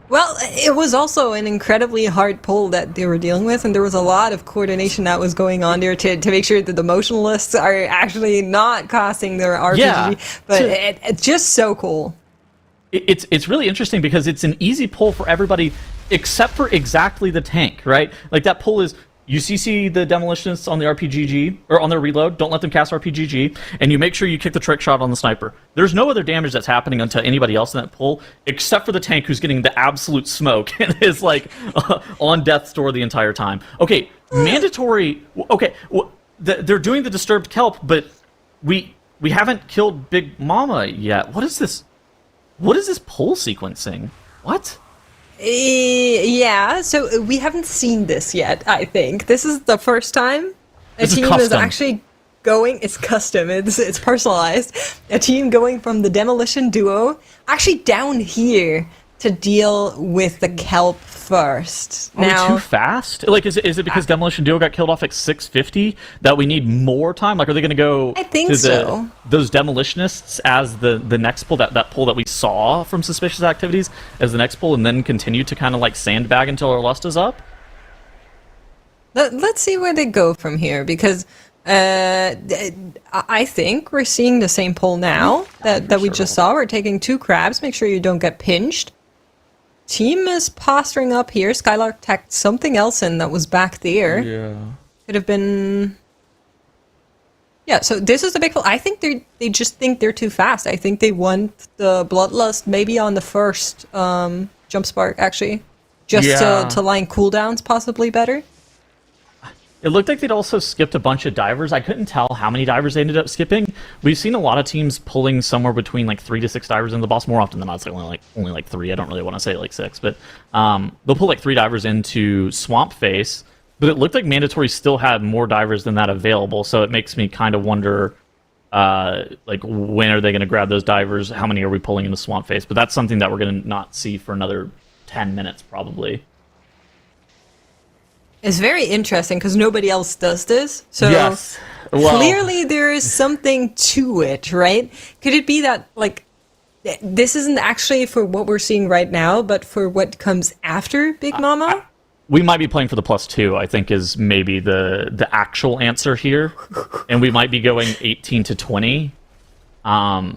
B: Well, it was also an incredibly hard pull that they were dealing with, and there was a lot of coordination that was going on there to make sure that the motionalists are actually not costing their RPG.
D: Yeah.
B: But it's just so cool.
D: It's really interesting because it's an easy pull for everybody except for exactly the tank, right? Like that pull is, you CC the demolitionists on the RPGG, or on their reload, don't let them cast RPGG, and you make sure you kick the trick shot on the sniper. There's no other damage that's happening onto anybody else in that pull, except for the tank who's getting the absolute smoke and is like on death's door the entire time. Okay, mandatory, okay, they're doing the disturbed kelp, but we haven't killed Big Mama yet. What is this? What is this pull sequencing? What?
B: Yeah, so we haven't seen this yet, I think. This is the first time a
D: This is
B: team is
D: custom.
B: actually going, it's custom, it's personalized, a team going from the Demolition Duo actually down here to deal with the kelp first.
D: Are we too fast? Like, is it because Demolition Duo got killed off at 650 that we need more time? Like, are they going to go
B: I think
D: to
B: so.
D: those Demolitionists as the next pull, that pull that we saw from Suspicious Activities as the next pull, and then continue to kind of like sandbag until our lust is up?
B: Let's see where they go from here, because I think we're seeing the same pull now that we just saw. We're taking 2 crabs, make sure you don't get pinched. Team is posturing up here. Skylark tacked something else in that was back there.
D: Yeah.
B: Could have been... Yeah, so this is the big... I think they just think they're too fast. I think they want the Bloodlust maybe on the first jump spark, actually. Just to line cooldowns possibly better.
D: It looked like they'd also skipped a bunch of divers. I couldn't tell how many divers they ended up skipping. We've seen a lot of teams pulling somewhere between like 3 to 6 divers in the boss. More often than not, it's like only like 3. I don't really want to say like 6, but they'll pull like 3 divers into Swamp Face. But it looked like Mandatory still had more divers than that available, so it makes me kind of wonder, like, when are they going to grab those divers? How many are we pulling into Swamp Face? But that's something that we're going to not see for another 10 minutes probably.
B: It's very interesting because nobody else does this. So
D: Yes. Well,
B: clearly there is something to it, right? Could it be that, like, this isn't actually for what we're seeing right now, but for what comes after Big Mama?
D: we might be playing for the +2, I think, is maybe the actual answer here. And we might be going 18 to 20. Now,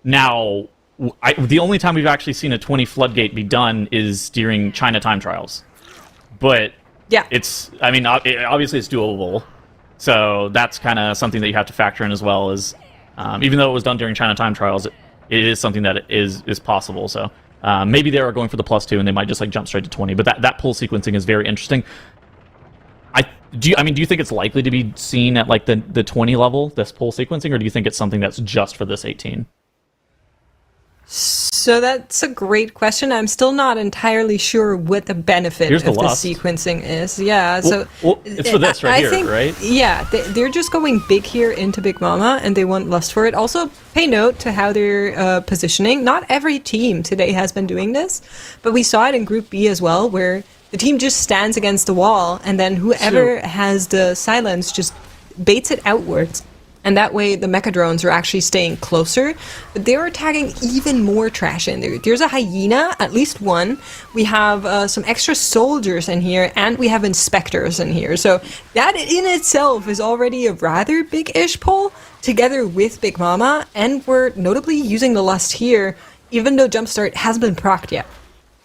D: the only time we've actually seen a 20 floodgate be done is during China time trials. But
B: Yeah.
D: I mean, obviously it's doable. So that's kind of something that you have to factor in as well, is even though it was done during China time trials, it is something that is possible. So maybe they are going for the +2 and they might just like jump straight to 20. But that pull sequencing is very interesting. Do you think it's likely to be seen at like the 20 level, this pull sequencing, or do you think it's something that's just for this 18?
B: So that's a great question. I'm still not entirely sure what the benefit
D: Here's
B: of
D: the
B: the
D: lust.
B: sequencing is. Yeah, so
D: Well, it's for this right
B: I
D: here,
B: think,
D: right?
B: Yeah, they're just going big here into Big Mama, and they want lust for it. Also, pay note to how they're positioning. Not every team today has been doing this, but we saw it in Group B as well, where the team just stands against the wall, and then whoever has the silence just baits it outwards. And that way the mecha drones are actually staying closer. But they're tagging even more trash in there. There's a hyena, at least one. We have some extra soldiers in here, and we have inspectors in here. So that in itself is already a rather big-ish pull, together with Big Mama. And we're notably using the lust here, even though Jumpstart hasn't been procced yet.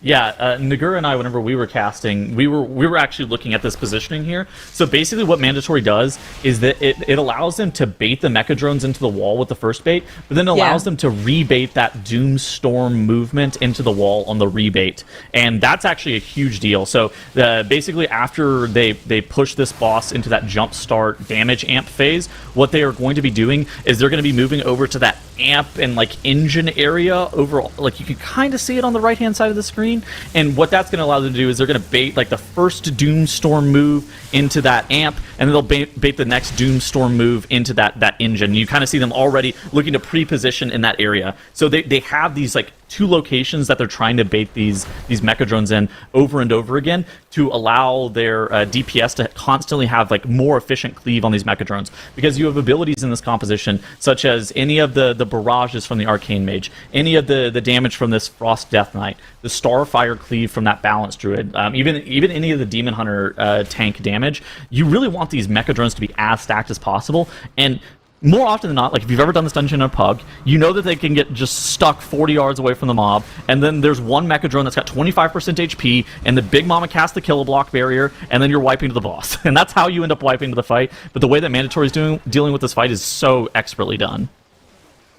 D: Yeah, Nagura and I, whenever we were casting, we were actually looking at this positioning here. So basically what Mandatory does is that it allows them to bait the Mecha Drones into the wall with the first bait, but then allows them to rebait that Doomstorm movement into the wall on the rebait. And that's actually a huge deal. So basically after they push this boss into that jump start damage amp phase, what they are going to be doing is they're going to be moving over to that amp and like engine area over, like you can kind of see it on the right hand side of the screen. And what that's going to allow them to do is they're going to bait like the first Doomstorm move into that amp, and then they'll bait the next Doomstorm move into that engine. You kind of see them already looking to pre-position in that area. So they have these like two locations that they're trying to bait these Mecha Drones in over and over again to allow their DPS to constantly have like more efficient cleave on these Mecha Drones, because you have abilities in this composition such as any of the barrages from the Arcane Mage, any of the damage from this Frost Death Knight, the Starfire cleave from that Balance Druid, even any of the Demon Hunter tank damage. You really want these Mecha Drones to be as stacked as possible, and more often than not, like if you've ever done this dungeon in a pug, you know that they can get just stuck 40 yards away from the mob, and then there's one Mecha Drone that's got 25% HP, and the Big Mama casts the Kill Block barrier, and then you're wiping to the boss. And that's how you end up wiping to the fight. But the way that Mandatory is dealing with this fight is so expertly done.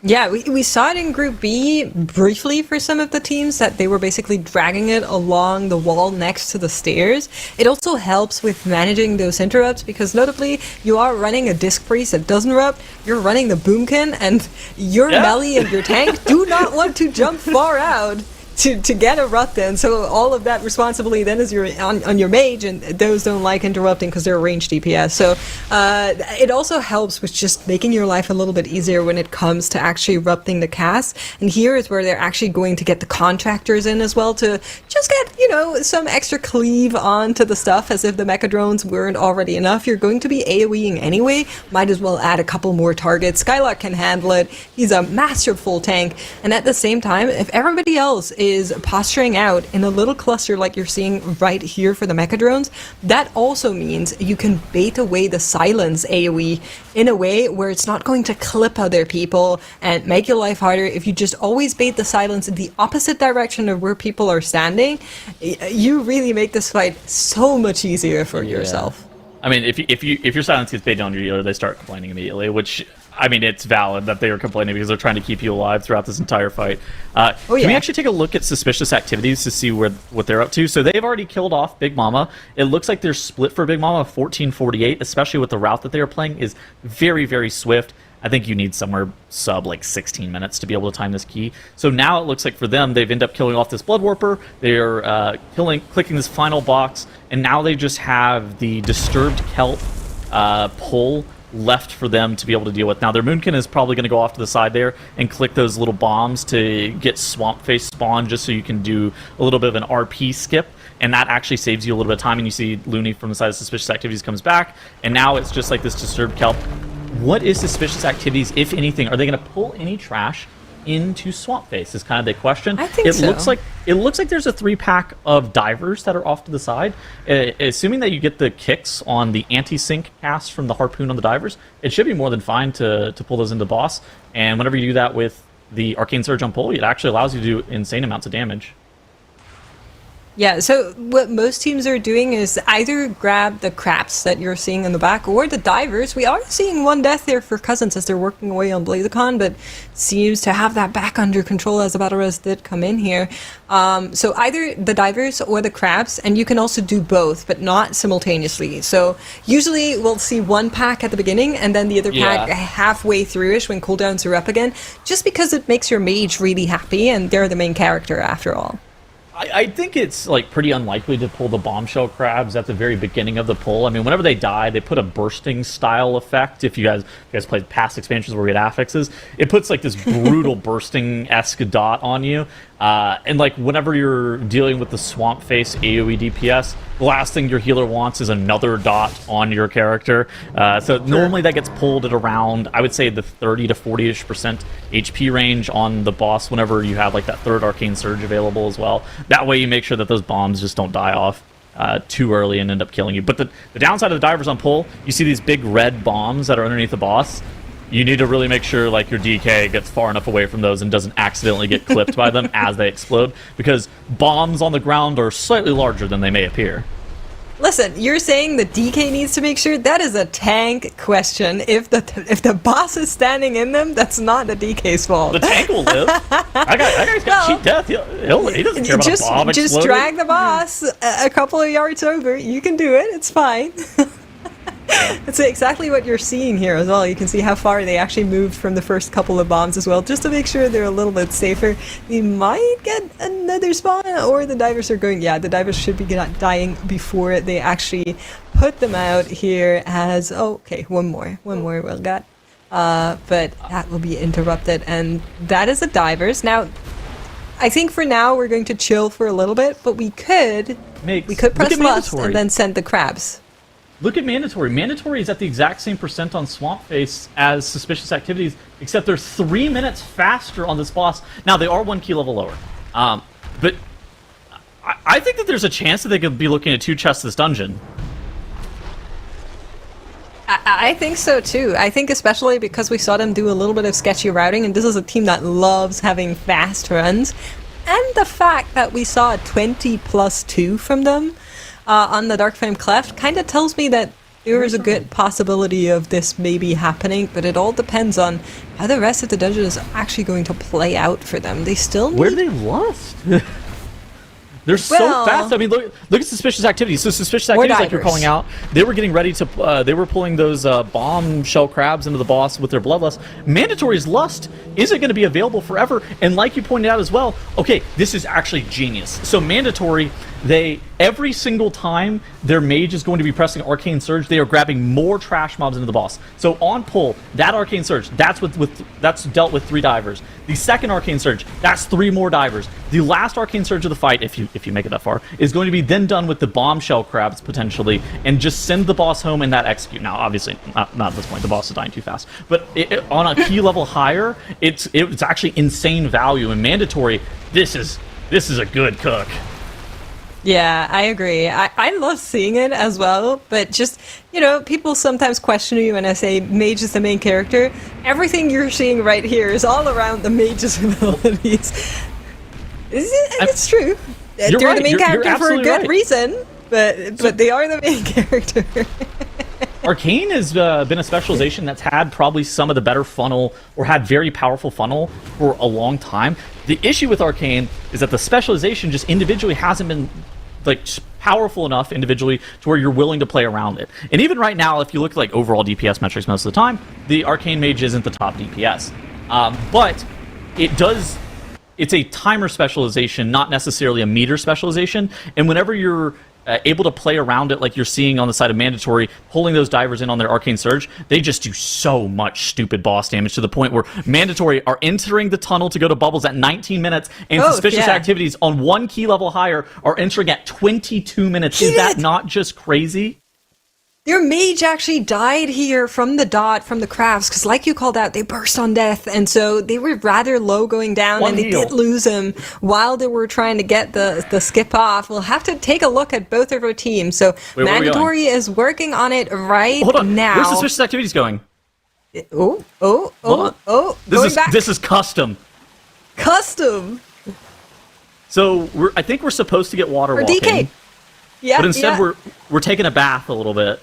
B: Yeah, we saw it in Group B briefly for some of the teams, that they were basically dragging it along the wall next to the stairs. It also helps with managing those interrupts, because notably, you are running a Disc Priest that doesn't erupt, you're running the Boomkin, and your melee and your tank do not want to jump far out to get erupted. So all of that responsibility then is on your mage, and those don't like interrupting because they're ranged DPS. So it also helps with just making your life a little bit easier when it comes to actually erupting the cast. And here is where they're actually going to get the contractors in as well to just get, some extra cleave onto the stuff, as if the Mecha Drones weren't already enough. You're going to be AoEing anyway, might as well add a couple more targets. Skylark can handle it. He's a masterful tank. And at the same time, if everybody else is posturing out in a little cluster like you're seeing right here for the Mecha Drones, that also means you can bait away the silence AoE in a way where it's not going to clip other people and make your life harder. If you just always bait the silence in the opposite direction of where people are standing, you really make this fight so much easier for yourself.
D: I mean, if your silence gets baited on your healer, they start complaining immediately, which, I mean, it's valid that they are complaining because they're trying to keep you alive throughout this entire fight. Can we actually take a look at suspicious activities to see what they're up to? So they've already killed off Big Mama. It looks like they're split for Big Mama 14:48, especially with the route that they are playing is very, very swift. I think you need somewhere sub like 16 minutes to be able to time this key. So now it looks like for them, they've ended up killing off this Blood Warper. They're clicking this final box, and now they just have the Disturbed Kelp pull left for them to be able to deal with. Now their Moonkin is probably going to go off to the side there and click those little bombs to get Swamp Face spawn, just so you can do a little bit of an RP skip, and that actually saves you a little bit of time. And you see Looney from the side of Suspicious Activities comes back, and now it's just like this Disturbed Kelp. What is Suspicious Activities, if anything? Are they going to pull any trash into Swamp Face is kind of the question.
B: I think so.
D: It looks like there's a 3-pack of divers that are off to the side. Assuming that you get the kicks on the anti-sync cast from the harpoon on the divers, it should be more than fine to pull those into boss. And whenever you do that with the Arcane Surge on pull, it actually allows you to do insane amounts of damage.
B: Yeah, so what most teams are doing is either grab the craps that you're seeing in the back or the divers. We are seeing one death there for Cousins as they're working away on Blazicon, but seems to have that back under control as the Battle Res did come in here. So either the divers or the craps, and you can also do both, but not simultaneously. So usually we'll see one pack at the beginning and then the other pack halfway through-ish when cooldowns are up again, just because it makes your mage really happy and they're the main character after all.
D: I think it's like pretty unlikely to pull the bombshell crabs at the very beginning of the pull. I mean, whenever they die, they put a bursting style effect. If you guys played past expansions where we had affixes, it puts like this brutal bursting-esque dot on you. And like whenever you're dealing with the Swamp Face AoE DPS, the last thing your healer wants is another dot on your character. So normally that gets pulled at around, I would say, the 30 to 40-ish% HP range on the boss whenever you have like that third Arcane Surge available as well. That way you make sure that those bombs just don't die off too early and end up killing you. But the downside of the divers on pull, you see these big red bombs that are underneath the boss. you need to really make sure like your DK gets far enough away from those and doesn't accidentally get clipped by them as they explode, because bombs on the ground are slightly larger than they may appear.
B: Listen, you're saying the DK needs to make sure? That is a tank question. If the boss is standing in them, that's not the DK's fault.
D: The tank will live. I got cheat death. He doesn't care about a bomb
B: just
D: exploding.
B: drag the boss a couple of yards over. You can do it. It's fine. It's exactly what you're seeing here as well. You can see how far they actually moved from the first couple of bombs as well, just to make sure they're a little bit safer. We might get another spawn, or the divers are going... Yeah, the divers should be dying before they actually put them out here as... Oh, okay, one more we'll get. But that will be interrupted, and that is the divers. Now, I think for now we're going to chill for a little bit, but we could press lust and then send the crabs.
D: Look at Mandatory. Mandatory is at the exact same percent on Swamp Face as Suspicious Activities, except they're 3 minutes faster on this boss. Now, they are 1 key level lower. But I think that there's a chance that they could be looking at 2 chests this dungeon.
B: I think so too. I think especially because we saw them do a little bit of sketchy routing, and this is a team that loves having fast runs. And the fact that we saw a 20+2 from them on the Dark Flame Cleft kind of tells me that there is a good possibility of this maybe happening, but it all depends on how the rest of the dungeon is actually going to play out for them. They still need...
D: Where do they lust? They're so fast. I mean, look at Suspicious Activities. So Suspicious Activities, like you're calling out, they were getting ready to... they were pulling those bomb shell crabs into the boss with their Bloodlust. Mandatory's Lust isn't going to be available forever, and like you pointed out as well, okay, this is actually genius. So Mandatory... every single time their mage is going to be pressing Arcane Surge, they are grabbing more trash mobs into the boss. So on pull, that Arcane Surge, that's dealt with 3 divers. The second Arcane Surge, that's 3 more divers. The last Arcane Surge of the fight, if you make it that far, is going to be then done with the bombshell crabs potentially, and just send the boss home and that execute. Now, obviously, not at this point. The boss is dying too fast. But on a key level higher, it's actually insane value. And Mandatory, this is a good cook.
B: Yeah, I agree. I love seeing it as well, but just, people sometimes question you when I say mage is the main character. Everything you're seeing right here is all around the mage's abilities. It's true. They're
D: right.
B: the main character for a good
D: right.
B: reason, but they are the main character.
D: Arcane has been a specialization that's had probably some of the better funnel, or had very powerful funnel for a long time. The issue with Arcane is that the specialization just individually hasn't been powerful enough individually to where you're willing to play around it. And even right now, if you look at overall DPS metrics most of the time, the Arcane Mage isn't the top DPS. But it's a timer specialization, not necessarily a meter specialization. And whenever you're able to play around it like you're seeing on the side of Mandatory, pulling those divers in on their Arcane Surge, they just do so much stupid boss damage to the point where Mandatory are entering the tunnel to go to bubbles at 19 minutes, and Suspicious Activities on 1 key level higher are entering at 22 minutes. Is that not just crazy?
B: Their mage actually died here from the crabs, because like you called out, they burst on death, and so they were rather low going down, and they did lose him while they were trying to get the skip off. We'll have to take a look at both of our teams. So Mandatory is working on it right now.
D: Where's Suspicious Activities going? This is custom.
B: Custom!
D: So I think we're supposed to get water walking.
B: DK. Yeah,
D: but instead we're taking a bath a little bit.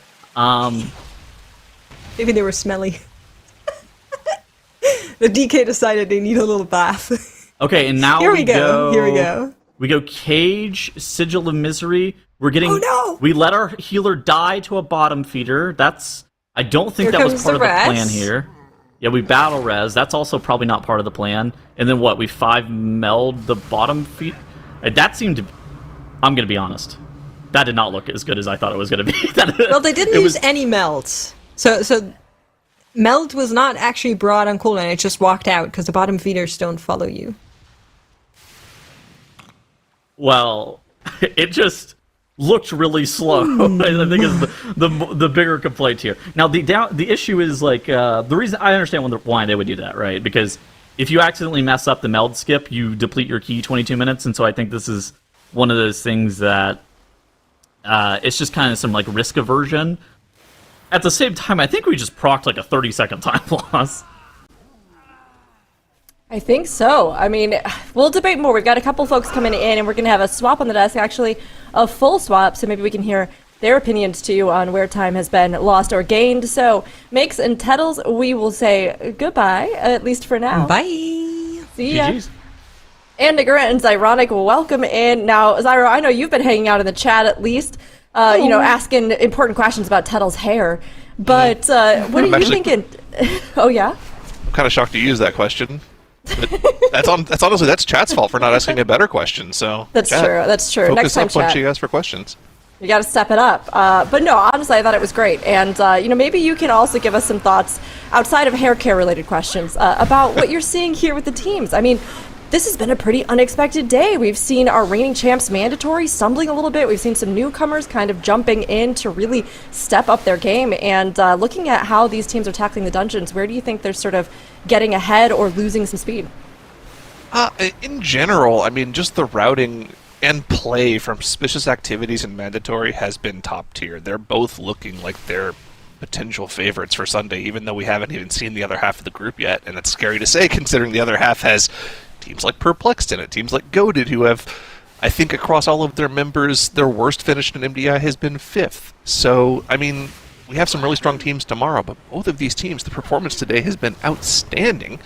B: Maybe they were smelly. The DK decided they need a little bath.
D: Okay, and now
B: Here we go.
D: We go Cage, Sigil of Misery. We're getting...
B: Oh no!
D: We let our healer die to a bottom feeder. I don't think that was part of the plan here. Yeah, we battle res. That's also probably not part of the plan. And then what? We 5 meld the bottom feed. That seemed to... I'm going to be honest. That did not look as good as I thought it was going to be.
B: Well, they didn't use any melds. So meld was not actually brought on cooldown. It just walked out because the bottom feeders don't follow you.
D: Well, it just looked really slow. I think is the bigger complaint here. Now the issue is the reason I understand why they would do that, right? Because if you accidentally mess up the meld skip, you deplete your key 22 minutes, and so I think this is one of those things that it's just kind of some risk aversion at the same time, I think we just procced like a 30-second time loss.
A: I think so. I mean, we'll debate more. We've got a couple folks coming in, and we're going to have a swap on the desk, actually, a full swap, so maybe we can hear their opinions too on where time has been lost or gained. So, Makes and Tettles, we will say goodbye, at least for now.
B: Bye.
A: See ya.
D: GG's.
A: And Nigura and Zyronic, welcome in. Now, Zyro, I know you've been hanging out in the chat at least, asking important questions about Tettle's hair. But what are you thinking? Oh, yeah?
C: I'm kind of shocked you used that question. But that's chat's fault for not asking a better question. So
A: That's
C: chat,
A: true. That's true.
C: Focus
A: Next time,
C: up when
A: chat.
C: she asks for questions.
A: You got to step it up. But no, honestly, I thought it was great. And, maybe you can also give us some thoughts outside of hair care related questions about what you're seeing here with the teams. I mean, this has been a pretty unexpected day. We've seen our reigning champs mandatory stumbling a little bit. We've seen some newcomers kind of jumping in to really step up their game. And looking at how these teams are tackling the dungeons, where do you think they're sort of getting ahead or losing some speed?
C: In general, I mean, just the routing and play from Suspicious Activities and Mandatory has been top tier. They're both looking like they're potential favorites for Sunday, even though we haven't even seen the other half of the group yet. And it's scary to say, considering the other half has teams like Perplexed in it, teams like Goaded, who have, I think, across all of their members, their worst finish in MDI has been 5th. So, I mean, we have some really strong teams tomorrow, but both of these teams, the performance today has been outstanding.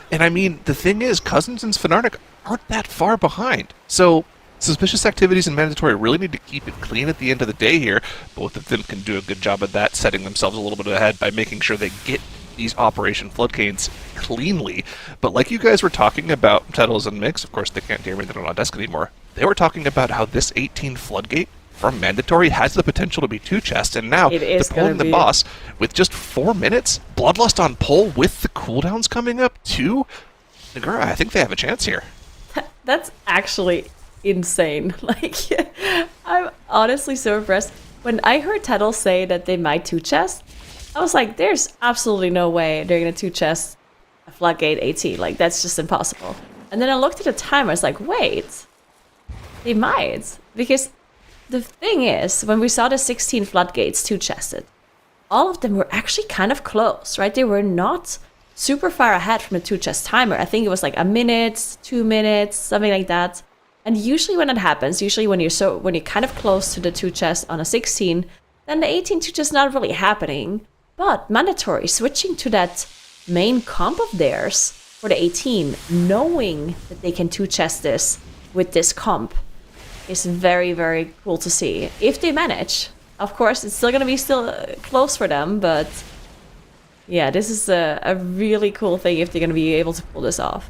C: And I mean, the thing is, Cousins and Fnatic aren't that far behind. So, Suspicious Activities and Mandatory really need to keep it clean at the end of the day here. Both of them can do a good job of that, setting themselves a little bit ahead by making sure they get these Operation Floodgates cleanly. But like you guys were talking about, Tettles and Mix, of course they can't hear me, they're not on desk anymore. They were talking about how this 18 Floodgate from Mandatory has the potential to be 2 chests, and now they're pulling the boss with just 4 minutes. Bloodlust on pull with the cooldowns coming up too. Nagura, I think they have a chance here.
E: That's actually insane. Like, I'm honestly so impressed. When I heard Tettle say that they might 2 chest, I was like, there's absolutely no way they're gonna 2 chest a Floodgate AT. Like, that's just impossible. And then I looked at the timer, I was like, wait, they might. Because the thing is, when we saw the 16 Floodgates 2 chested, all of them were actually kind of close, right? They were not super far ahead from the 2 chest timer. I think it was like a minute, 2 minutes, something like that. And usually when that happens, when you're kind of close to the 2 chest on a 16, then the 18 2 chest not really happening. But Mandatory switching to that main comp of theirs for the 18, knowing that they can 2 chest this with this comp, is very, very cool to see. If they manage, of course, it's still going to be close for them, but yeah, this is a really cool thing if they're going to be able to pull this off.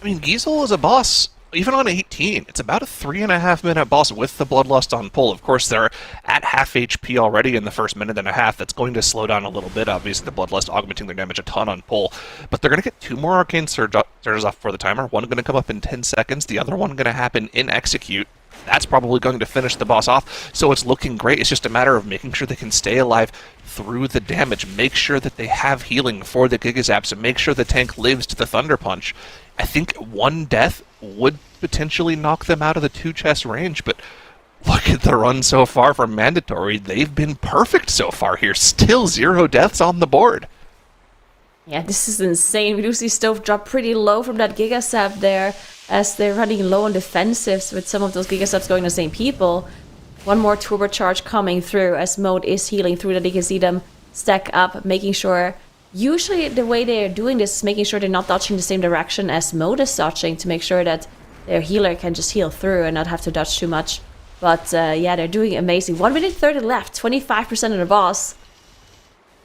C: I mean, Giesel is a boss. Even on 18, it's about a 3.5 minute boss with the Bloodlust on pull. Of course, they're at half HP already in the first minute and a half. That's going to slow down a little bit. Obviously, the Bloodlust augmenting their damage a ton on pull. But they're going to get 2 more Arcane Surges off for the timer. One going to come up in 10 seconds. The other one going to happen in Execute. That's probably going to finish the boss off. So it's looking great. It's just a matter of making sure they can stay alive through the damage. Make sure that they have healing for the Gigazaps and make sure the tank lives to the Thunder Punch. I think 1 death would potentially knock them out of the 2 chest range, but look at the run so far from Mandatory. They've been perfect so far here. Still 0 deaths on the board.
E: Yeah, this is insane. We do see Stove drop pretty low from that Gigasap there as they're running low on defensives with some of those Gigasaps going to the same people. One more turbocharge coming through as Mode is healing through that. You can see them stack up, making sure. Usually the way they're doing this is making sure they're not dodging the same direction as Mode is dodging to make sure that their healer can just heal through and not have to dodge too much. But yeah, they're doing amazing. 1 minute 30 left, 25% of the boss.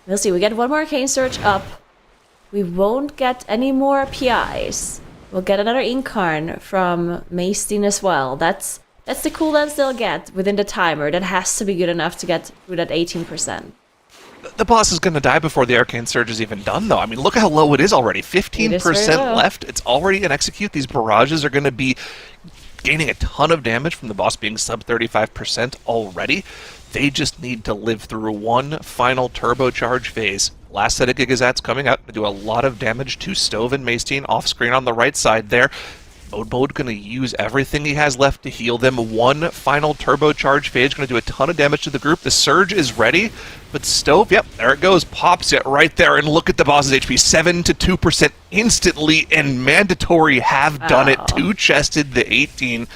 E: We'll see, we get 1 more Arcane Surge up. We won't get any more PIs. We'll get another Incarn from Maysteen as well. That's the cooldowns they'll get within the timer. That has to be good enough to get through that 18%.
C: The boss is going to die before the Arcane Surge is even done, though. I mean, look how low it is already. 15% left. It's already an Execute. These barrages are going to be gaining a ton of damage from the boss being sub 35% already. They just need to live through 1 final turbocharge phase. Last set of Gigazats coming out to do a lot of damage to Stove and Maysteen off screen on the right side there. Mode going to use everything he has left to heal them. One final turbocharge phase, going to do a ton of damage to the group. The Surge is ready, but Stove, yep, there it goes, pops it right there, and look at the boss's HP, 7 to 2% instantly, and Mandatory have done it. Two-chested the 18,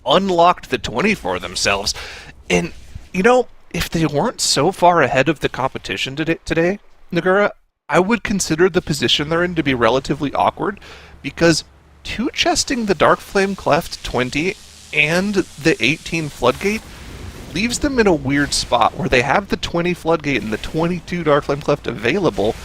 C: unlocked the 20 for themselves. And, you know, if they weren't so far ahead of the competition today, Nagura, I would consider the position they're in to be relatively awkward, because two-chesting the Dark Flame Cleft 20 and the 18 Floodgate leaves them in a weird spot where they have the 20 Floodgate and the 22 Dark Flame Cleft available,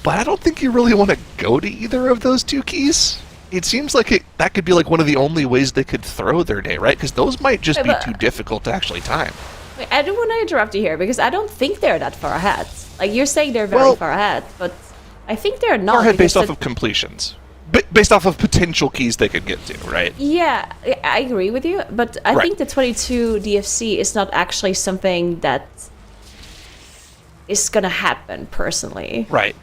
C: but I don't think you really want to go to either of those two keys. It seems like that could be like one of the only ways they could throw their day, right? Because those might just be too difficult to actually time.
E: Wait, I do want to interrupt you here, because I don't think they're that far ahead. Like, you're saying they're very far ahead, but I think they're not.
C: Far ahead based off of completions. Based off of potential keys they could get to, right?
E: Yeah, I agree with you, but I think the 22 DFC is not actually something that is gonna happen, personally.
C: Right.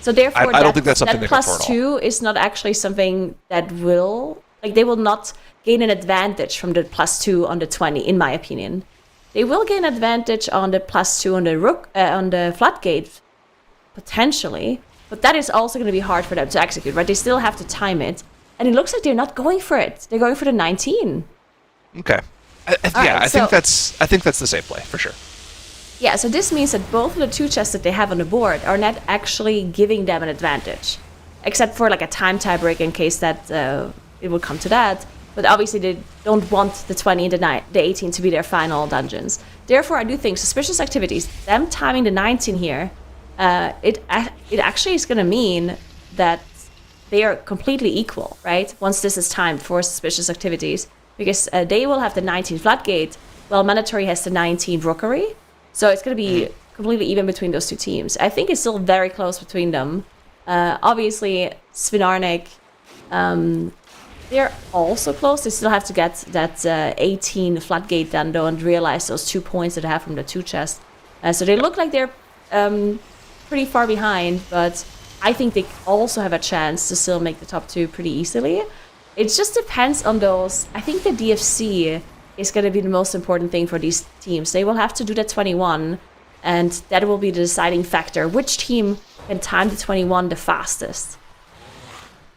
E: So therefore,
C: I don't think that's something
E: that
C: they can afford.
E: +2 is not actually something that will, like, they will not gain an advantage from the +2 on the 20, in my opinion. They will gain advantage on the +2 on the Floodgate, potentially, but that is also going to be hard for them to execute, right? They still have to time it, and it looks like they're not going for it. They're going for the 19.
C: Okay. I think that's the safe play for sure.
E: Yeah, so this means that both of the two chests that they have on the board are not actually giving them an advantage, except for like a time tiebreak in case that it would come to that. But obviously they don't want the 20 and the 18 to be their final dungeons. Therefore, I do think suspicious activities, them timing the 19 here, it actually is going to mean that they are completely equal, right? Once this is timed for suspicious activities, because they will have the 19 Floodgate, while Mandatory has the 19 Rookery. So it's going to be completely even between those two teams. I think it's still very close between them. Obviously, Svinarnik, they're also close. They still have to get that 18 Floodgate done, though, and realize those 2 points that they have from the two chests. So they look like they're pretty far behind, but I think they also have a chance to still make the top two pretty easily. It just depends on those. I think the DFC is going to be the most important thing for these teams. They will have to do that 21, and that will be the deciding factor. Which team can time the 21 the fastest?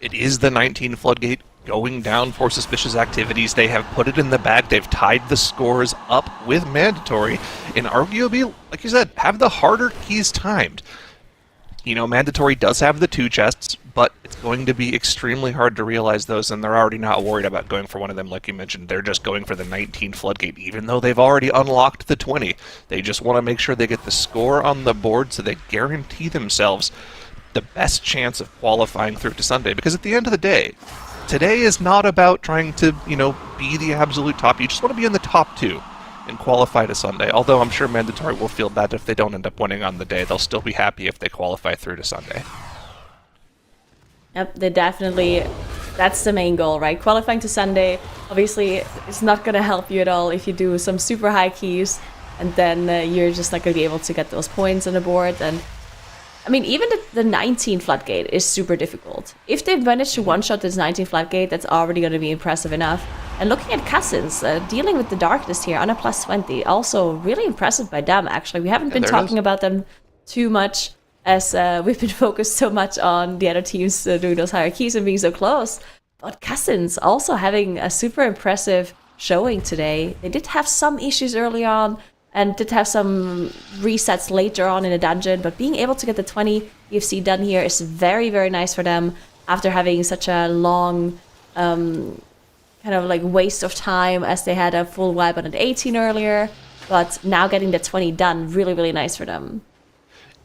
C: It is the 19 Floodgate going down for suspicious activities. They have put it in the bag. They've tied the scores up with Mandatory, and arguably, like you said, have the harder keys timed. You know, Mandatory does have the two chests, but it's going to be extremely hard to realize those, and they're already not worried about going for one of them, like you mentioned. They're just going for the 19 Floodgate, even though they've already unlocked the 20. They just want to make sure they get the score on the board so they guarantee themselves the best chance of qualifying through to Sunday, because at the end of the day, today is not about trying to, be the absolute top. You just want to be in the top two and qualify to Sunday. Although I'm sure Mandatory will feel bad if they don't end up winning on the day. They'll still be happy if they qualify through to Sunday.
E: Yep, that's the main goal, right? Qualifying to Sunday, obviously, it's not going to help you at all if you do some super high keys, and then you're just not going to be able to get those points on the board. And I mean, even the 19 Floodgate is super difficult. If they manage to one-shot this 19 Floodgate, that's already going to be impressive enough. And looking at Cousins, dealing with the darkness here on a +20, also really impressive by them, actually. We haven't been talking about them too much, as we've been focused so much on the other teams doing those higher keys and being so close. But Cousins also having a super impressive showing today. They did have some issues early on, and did have some resets later on in the dungeon, but being able to get the 20 DFC done here is very, very nice for them after having such a long kind of like waste of time, as they had a full wipe on the 18 earlier, but now getting the 20 done, really, really nice for them.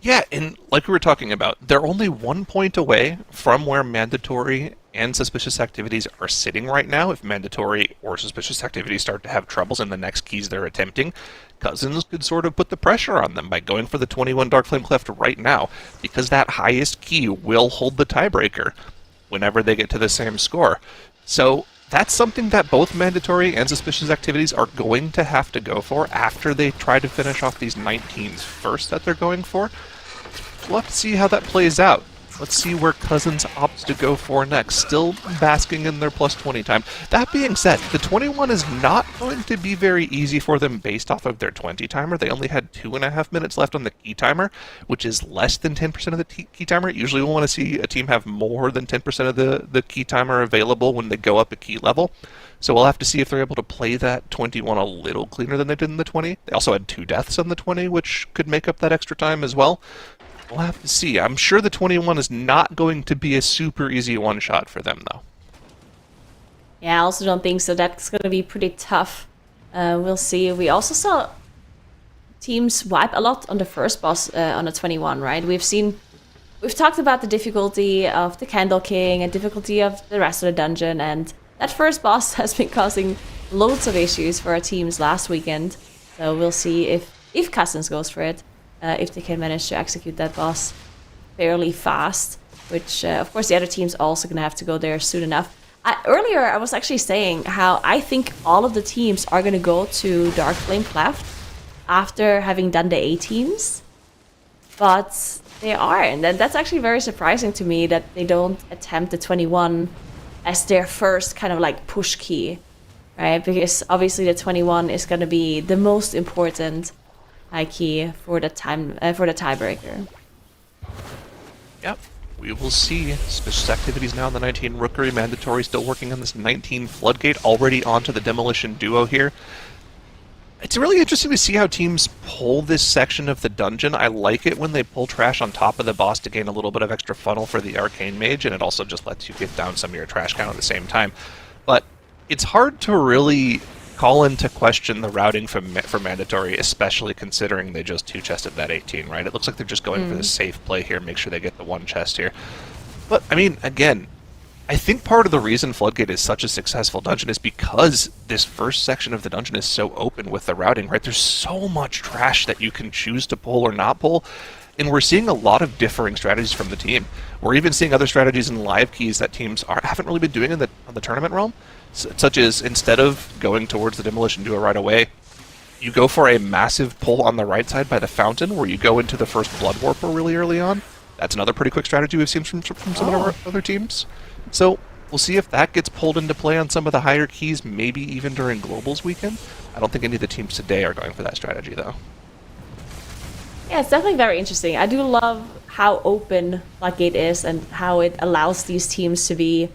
C: Yeah, and like we were talking about, they're only 1 point away from where Mandatory and Suspicious Activities are sitting right now. If Mandatory or Suspicious Activities start to have troubles in the next keys they're attempting, Cousins could sort of put the pressure on them by going for the 21 Dark Flame Cleft right now, because that highest key will hold the tiebreaker whenever they get to the same score. So that's something that both Mandatory and Suspicious Activities are going to have to go for after they try to finish off these 19s first that they're going for. We'll have to see how that plays out. Let's see where Cousins opts to go for next. Still basking in their plus 20 time. That being said, the 21 is not going to be very easy for them based off of their 20 timer. They only had 2.5 minutes left on the key timer, which is less than 10% of the key timer. Usually we'll want to see a team have more than 10% of the key timer available when they go up a key level. So we'll have to see if they're able to play that 21 a little cleaner than they did in the 20. They also had 2 deaths on the 20, which could make up that extra time as well. We'll have to see. I'm sure the 21 is not going to be a super easy one-shot for them, though.
E: Yeah, I also don't think so. That's going to be pretty tough. We'll see. We also saw teams wipe a lot on the first boss on the 21, right? We've talked about the difficulty of the Candle King and difficulty of the rest of the dungeon, and that first boss has been causing loads of issues for our teams last weekend. So we'll see if Cousins goes for it. If they can manage to execute that boss fairly fast, which of course the other team's also gonna have to go there soon enough. Earlier I was actually saying how I think all of the teams are gonna go to Dark Flame Cleft after having done the A teams, but they aren't, and that's actually very surprising to me that they don't attempt the 21 as their first kind of like push key, right? Because obviously the 21 is gonna be the most important high key for the tiebreaker.
C: Yep, we will see. Suspicious activities now in the 19 Rookery. Mandatory still working on this 19 Floodgate, already onto the Demolition duo here. It's really interesting to see how teams pull this section of the dungeon. I like it when they pull trash on top of the boss to gain a little bit of extra funnel for the Arcane Mage, and it also just lets you get down some of your trash count at the same time. But it's hard to really call into question the routing for Mandatory, especially considering they just 2-chested that 18, right? It looks like they're just going for the safe play here, make sure they get the 1 chest here. But, I mean, again, I think part of the reason Floodgate is such a successful dungeon is because this first section of the dungeon is so open with the routing, right? There's so much trash that you can choose to pull or not pull, and we're seeing a lot of differing strategies from the team. We're even seeing other strategies in live keys that teams haven't really been doing on the tournament realm, such as instead of going towards the Demolition duo right away, you go for a massive pull on the right side by the fountain, where you go into the first Blood Warper really early on. That's another pretty quick strategy we've seen from some of our other teams. So we'll see if that gets pulled into play on some of the higher keys, maybe even during Globals weekend. I don't think any of the teams today are going for that strategy, though.
E: Yeah, it's definitely very interesting. I do love how open Floodgate is and how it allows these teams to be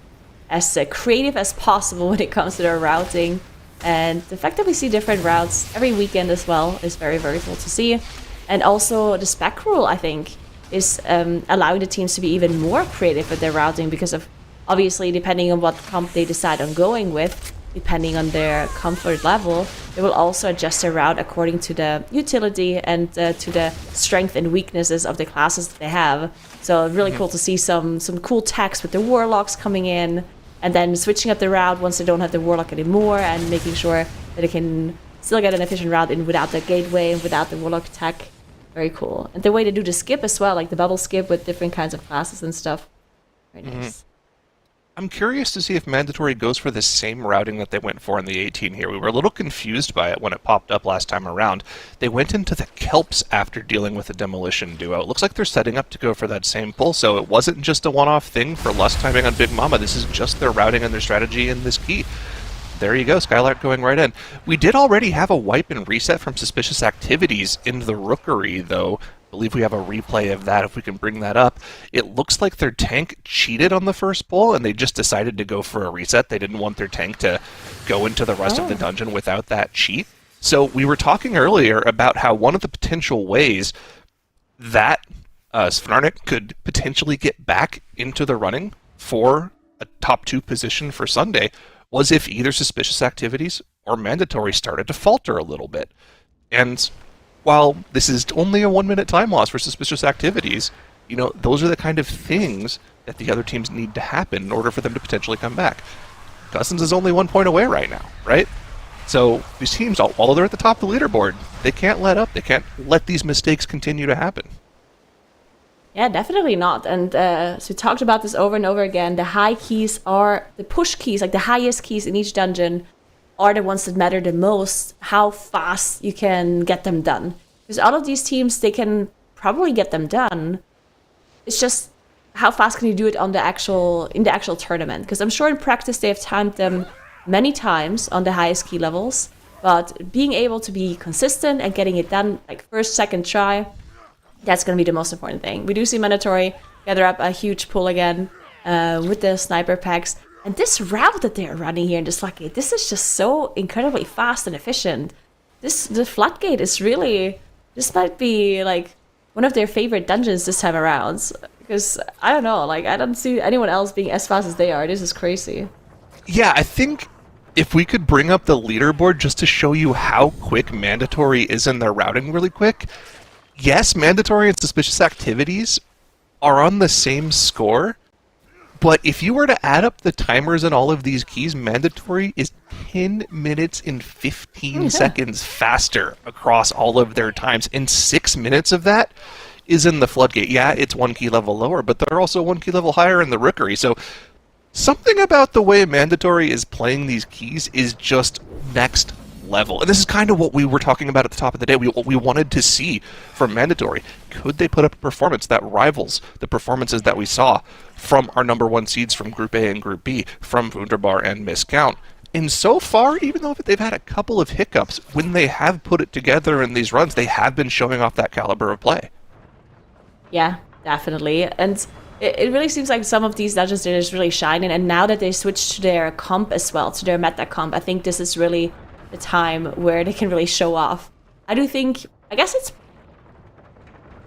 E: as creative as possible when it comes to their routing. And the fact that we see different routes every weekend as well is very, very cool to see. And also the Spec rule, I think, is allowing the teams to be even more creative with their routing, because of obviously depending on what comp they decide on going with, depending on their comfort level, they will also adjust their route according to the utility and to the strength and weaknesses of the classes that they have. So really cool to see some cool techs with the Warlocks coming in, and then switching up the route once they don't have the Warlock anymore, and making sure that they can still get an efficient route in without the gateway and without the Warlock tech. Very cool. And the way they do the skip as well, like the bubble skip with different kinds of classes and stuff. Very nice.
C: I'm curious to see if Mandatory goes for the same routing that they went for in the 18 here. We were a little confused by it when it popped up last time around. They went into the Kelps after dealing with the Demolition duo. It looks like they're setting up to go for that same pull, so it wasn't just a one-off thing for lust timing on Big Mama. This is just their routing and their strategy in this key. There you go, Skylark going right in. We did already have a wipe and reset from Suspicious Activities in the Rookery, though. I believe we have a replay of that if we can bring that up. It looks like their tank cheated on the first pull, and they just decided to go for a reset. They didn't want their tank to go into the rest of the dungeon without that cheat. So we were talking earlier about how one of the potential ways that Svenarnik could potentially get back into the running for a top 2 position for Sunday was if either Suspicious Activities or Mandatory started to falter a little bit. And while this is only a 1-minute time loss for Suspicious Activities, you know, those are the kind of things that the other teams need to happen in order for them to potentially come back. Cousins is only 1 point away right now, right? So these teams, although they're at the top of the leaderboard, they can't let up. They can't let these mistakes continue to happen.
E: Yeah, definitely not. And so we talked about this over and over again. The high keys are the push keys, like the highest keys in each dungeon are the ones that matter the most, how fast you can get them done. Because all of these teams, they can probably get them done. It's just how fast can you do it on the actual tournament? Because I'm sure in practice they've timed them many times on the highest key levels, but being able to be consistent and getting it done like first, second try, that's going to be the most important thing. We do see Mandatory gather up a huge pull again with the sniper packs. And this route that they're running here in the Floodgate, this is just so incredibly fast and efficient. The Floodgate is really, this might be like one of their favorite dungeons this time around. Because, I don't know, like I don't see anyone else being as fast as they are. This is crazy.
C: Yeah, I think if we could bring up the leaderboard just to show you how quick Mandatory is in their routing really quick. Yes, Mandatory and Suspicious Activities are on the same score, but if you were to add up the timers on all of these keys, Mandatory is 10 minutes and 15 seconds faster across all of their times, and 6 minutes of that is in the Floodgate. Yeah, it's 1 key level lower, but they're also 1 key level higher in the Rookery, so something about the way Mandatory is playing these keys is just next level. And this is kind of what we were talking about at the top of the day, what we wanted to see from Mandatory. Could they put up a performance that rivals the performances that we saw from our number 1 seeds from Group A and Group B, from Wunderbar and Miscount? And so far, even though they've had a couple of hiccups, when they have put it together in these runs, they have been showing off that caliber of play.
E: Yeah, definitely. And it really seems like some of these dungeons are just really shining. And now that they switched to their comp as well, to their meta comp, I think this is really the time where they can really show off. I do think, I guess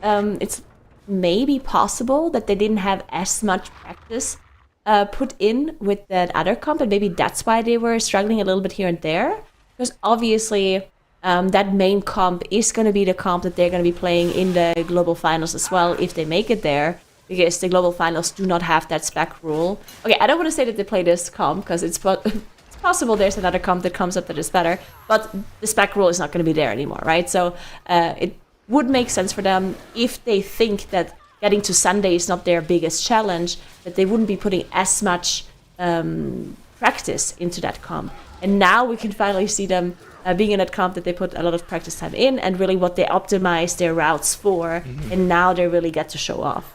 E: it's maybe possible that they didn't have as much practice put in with that other comp, and maybe that's why they were struggling a little bit here and there. Because obviously that main comp is going to be the comp that they're going to be playing in the global finals as well, if they make it there, because the global finals do not have that spec rule. Okay, I don't want to say that they play this comp, because it's possible there's another comp that comes up that is better, but the spec rule is not going to be there anymore, right? So it would make sense for them if they think that getting to Sunday is not their biggest challenge, that they wouldn't be putting as much practice into that comp. And now we can finally see them being in that comp that they put a lot of practice time in, and really what they optimize their routes for, and now they really get to show off.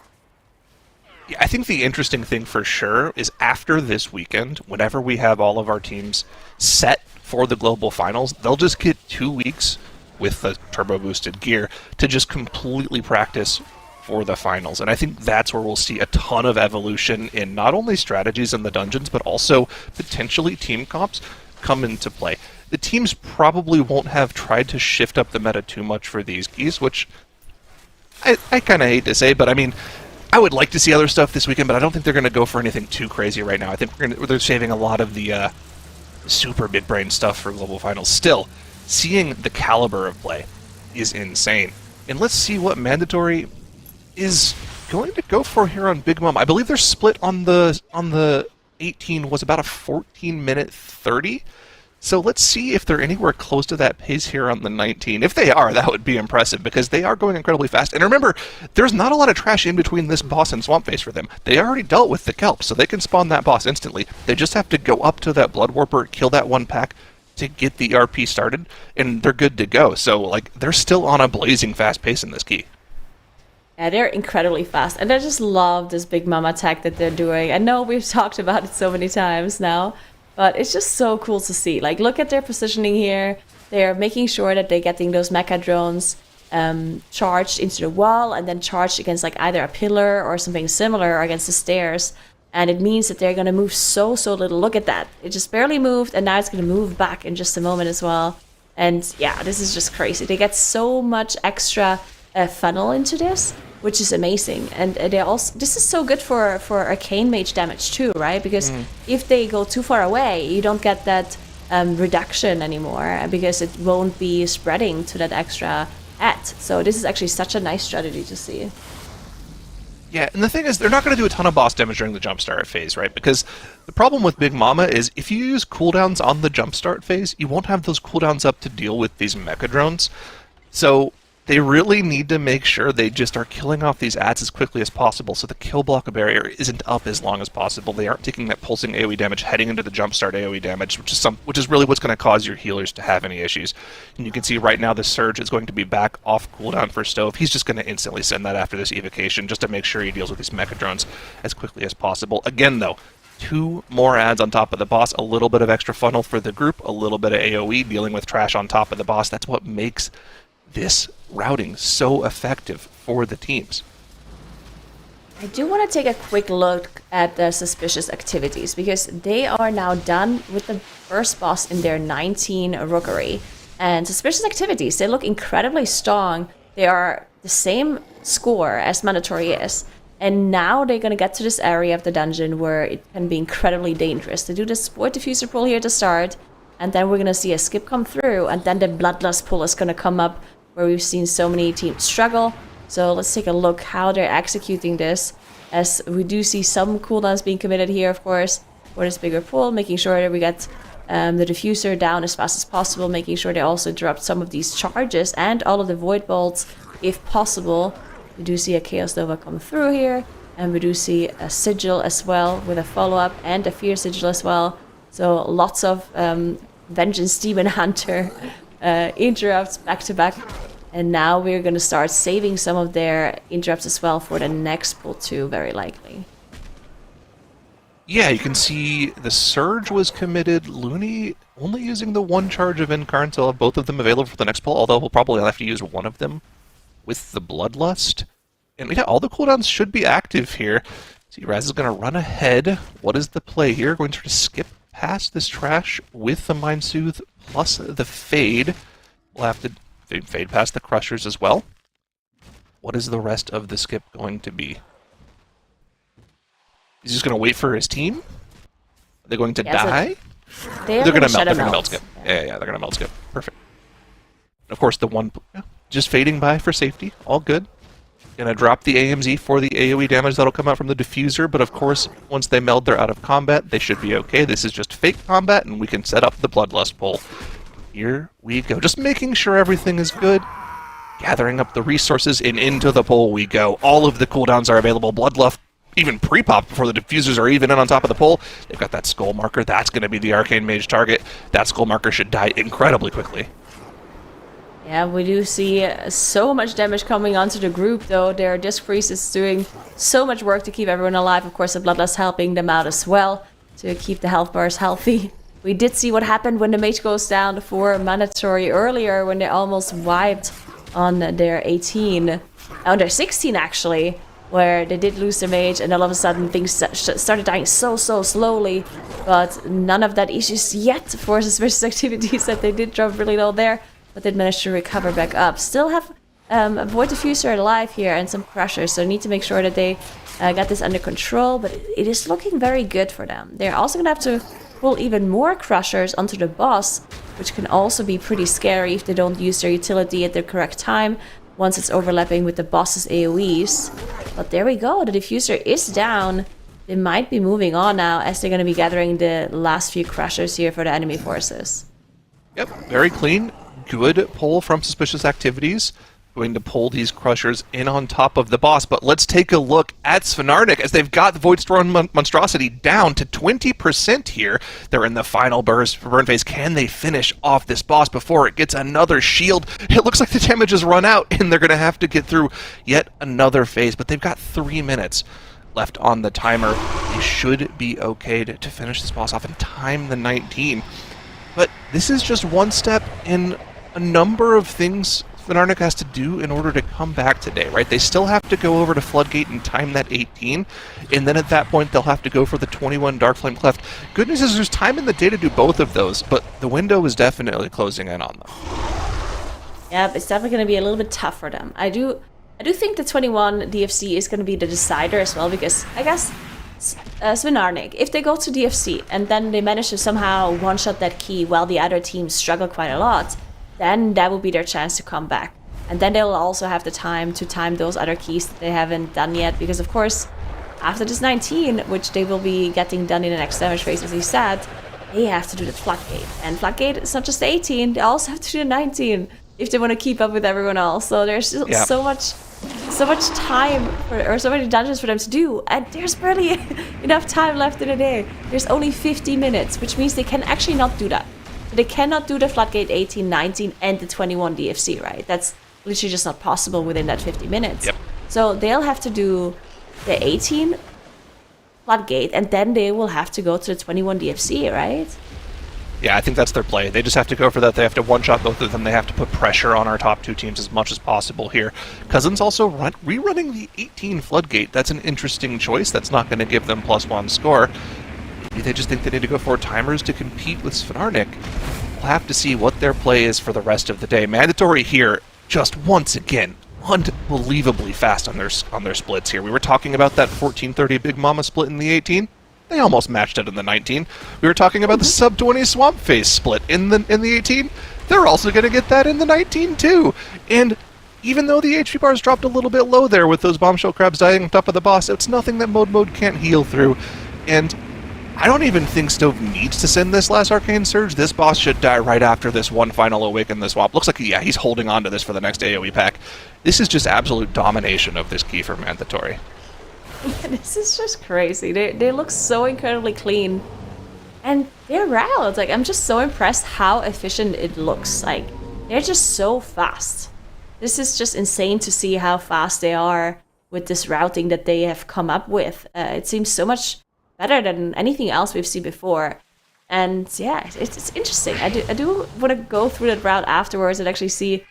C: Yeah, I think the interesting thing for sure is after this weekend, whenever we have all of our teams set for the global finals, they'll just get 2 weeks with the turbo boosted gear to just completely practice for the finals. And I think that's where we'll see a ton of evolution in not only strategies in the dungeons, but also potentially team comps come into play. The teams probably won't have tried to shift up the meta too much for these keys, which I kind of hate to say, but I mean, I would like to see other stuff this weekend, but I don't think they're going to go for anything too crazy right now. I think they're saving a lot of the super big-brain stuff for Global Finals. Still, seeing the caliber of play is insane. And let's see what Mandatory is going to go for here on Big Mom. I believe their split on the 18 was about a 14-minute 30. So let's see if they're anywhere close to that pace here on the 19. If they are, that would be impressive, because they are going incredibly fast. And remember, there's not a lot of trash in between this boss and Swamp Face for them. They already dealt with the Kelp, so they can spawn that boss instantly. They just have to go up to that Blood Warper, kill that one pack to get the RP started, and they're good to go. So, like, they're still on a blazing fast pace in this key.
E: Yeah, they're incredibly fast. And I just love this Big Mama tech that they're doing. I know we've talked about it so many times now, but it's just so cool to see. Like, look at their positioning here. They're making sure that they're getting those mecha drones charged into the wall and then charged against like either a pillar or something similar, or against the stairs. And it means that they're going to move so little. Look at that. It just barely moved, and now it's going to move back in just a moment as well. And yeah, this is just crazy. They get so much extra funnel into this, which is amazing. And they also, this is so good for arcane mage damage too, right? Because if they go too far away, you don't get that reduction anymore, because it won't be spreading to that extra at. So this is actually such a nice strategy to see.
C: Yeah, and the thing is, they're not going to do a ton of boss damage during the jumpstart phase, right? Because the problem with Big Mama is if you use cooldowns on the jumpstart phase, you won't have those cooldowns up to deal with these mecha drones. So They really need to make sure they just are killing off these ads as quickly as possible so the kill block barrier isn't up as long as possible. They aren't taking that pulsing AoE damage heading into the jumpstart AoE damage, which is really what's going to cause your healers to have any issues. And you can see right now the Surge is going to be back off cooldown for Stove. He's just going to instantly send that after this evocation just to make sure he deals with these mecha drones as quickly as possible. Again, though, 2 more ads on top of the boss, a little bit of extra funnel for the group, a little bit of AoE dealing with trash on top of the boss. That's what makes this routing so effective for the teams.
E: I do want to take a quick look at the suspicious activities because they are now done with the first boss in their 19 rookery. And suspicious activities, they look incredibly strong. They are the same score as mandatory is. And now they're going to get to this area of the dungeon where it can be incredibly dangerous. They do this Void Diffuser pull here to start, and then we're going to see a skip come through, and then the Bloodlust pull is going to come up where we've seen so many teams struggle. So let's take a look how they're executing this, as we do see some cooldowns being committed here, of course, for this bigger pull, making sure that we get the diffuser down as fast as possible, making sure they also interrupt some of these charges and all of the void bolts if possible. We do see a Chaos Nova come through here, and we do see a Sigil as well with a follow-up and a Fear Sigil as well. So lots of Vengeance Demon Hunter interrupts back to back. And now we're going to start saving some of their interrupts as well for the next pull too, very likely.
C: Yeah, you can see the Surge was committed. Looney only using the 1 charge of Incarn, so I'll have both of them available for the next pull, although we'll probably have to use one of them with the Bloodlust. And yeah, all the cooldowns should be active here. See, Raz is going to run ahead. What is the play here? Going to skip past this trash with the Mind Soothe plus the Fade. We'll have to fade past the Crushers as well. What is the rest of the skip going to be? He's just going to wait for his team? Are they going to die?
E: They're
C: going to melt.
E: Shadow
C: They're going to melt skip. Yeah, they're going to melt skip. Perfect. Of course, the one just fading by for safety. All good. Gonna drop the AMZ for the AoE damage that'll come out from the diffuser, but of course, once they meld, they're out of combat. They should be okay. This is just fake combat, and we can set up the Bloodlust pull. Here we go. Just making sure everything is good. Gathering up the resources, and into the pull we go. All of the cooldowns are available. Bloodlust even pre-pop before the diffusers are even in on top of the pull. They've got that skull marker. That's going to be the Arcane Mage target. That skull marker should die incredibly quickly.
E: Yeah, we do see so much damage coming onto the group, though. Their Disc Priest is doing so much work to keep everyone alive. Of course, the Bloodlust helping them out as well to keep the health bars healthy. We did see what happened when the Mage goes down for mandatory earlier, when they almost wiped on their 18, on their 16 actually, where they did lose their Mage, and all of a sudden things started dying so slowly. But none of that issues yet for suspicious activities that they did drop really low there. But they managed to recover back up. Still have a Void Diffuser alive here and some Crushers, so need to make sure that they got this under control, but it is looking very good for them. They're also going to have to pull even more Crushers onto the boss, which can also be pretty scary if they don't use their utility at the correct time, once it's overlapping with the boss's AoEs. But there we go, the Diffuser is down. They might be moving on now, as they're going to be gathering the last few Crushers here for the enemy forces.
C: Yep, very clean. Good pull from suspicious activities. Going to pull these Crushers in on top of the boss. But let's take a look at Svenarnik as they've got the Voidstone Monstrosity down to 20% here. They're in the final burn phase. Can they finish off this boss before it gets another shield? It looks like the damage has run out, and they're going to have to get through yet another phase. But they've got 3 minutes left on the timer. They should be okay to finish this boss off and time the 19. But this is just one step in a number of things Svenarnik has to do in order to come back today, right? They still have to go over to Floodgate and time that 18, and then at that point they'll have to go for the 21 Darkflame Cleft. Good news is there's time in the day to do both of those, but the window is definitely closing in on them.
E: Yeah, it's definitely going to be a little bit tough for them. I do think the 21 DFC is going to be the decider as well, because I guess Svenarnik, if they go to DFC and then they manage to somehow one-shot that key while the other teams struggle quite a lot, then that will be their chance to come back. And then they'll also have the time to time those other keys that they haven't done yet, because of course, after this 19, which they will be getting done in the next damage phase, as he said, they have to do the Floodgate. And Floodgate is not just 18, they also have to do the 19. if they want to keep up with everyone else. So there's so much time or so many dungeons for them to do, and there's barely enough time left in the day. There's only 50 minutes, which means they can actually not do that. They cannot do the Floodgate 18, 19, and the 21 DFC, right? That's literally just not possible within that 50 minutes.
C: Yep.
E: So they'll have to do the 18 Floodgate, and then they will have to go to the 21 DFC, right?
C: Yeah, I think that's their play. They just have to go for that. They have to one-shot both of them. They have to put pressure on our top two teams as much as possible here. Cousins also rerunning the 18 Floodgate. That's an interesting choice. That's not going to give them +1 score. Maybe they just think they need to go for timers to compete with Svenarnik. We'll have to see what their play is for the rest of the day. Mandatory here, just once again, unbelievably fast on their splits here. We were talking about that 1430 Big Mama split in the 18. They almost matched it in the 19. We were talking about the sub-20 Swamp Face split in the 18. They're also going to get that in the 19 too. And even though the HP bars dropped a little bit low there with those bombshell crabs dying on top of the boss, it's nothing that Mode can't heal through. And I don't even think Stove needs to send this last Arcane Surge. This boss should die right after this one final Awaken the Swamp. Looks like, yeah, he's holding on to this for the next AoE pack. This is just absolute domination of this key for Mandatory.
E: This is just crazy. They look so incredibly clean. And they're routes. Like, I'm just so impressed how efficient it looks. Like, they're just so fast. This is just insane to see how fast they are with this routing that they have come up with. It seems so much better than anything else we've seen before. And yeah, it's interesting. I do want to go through that route afterwards and actually see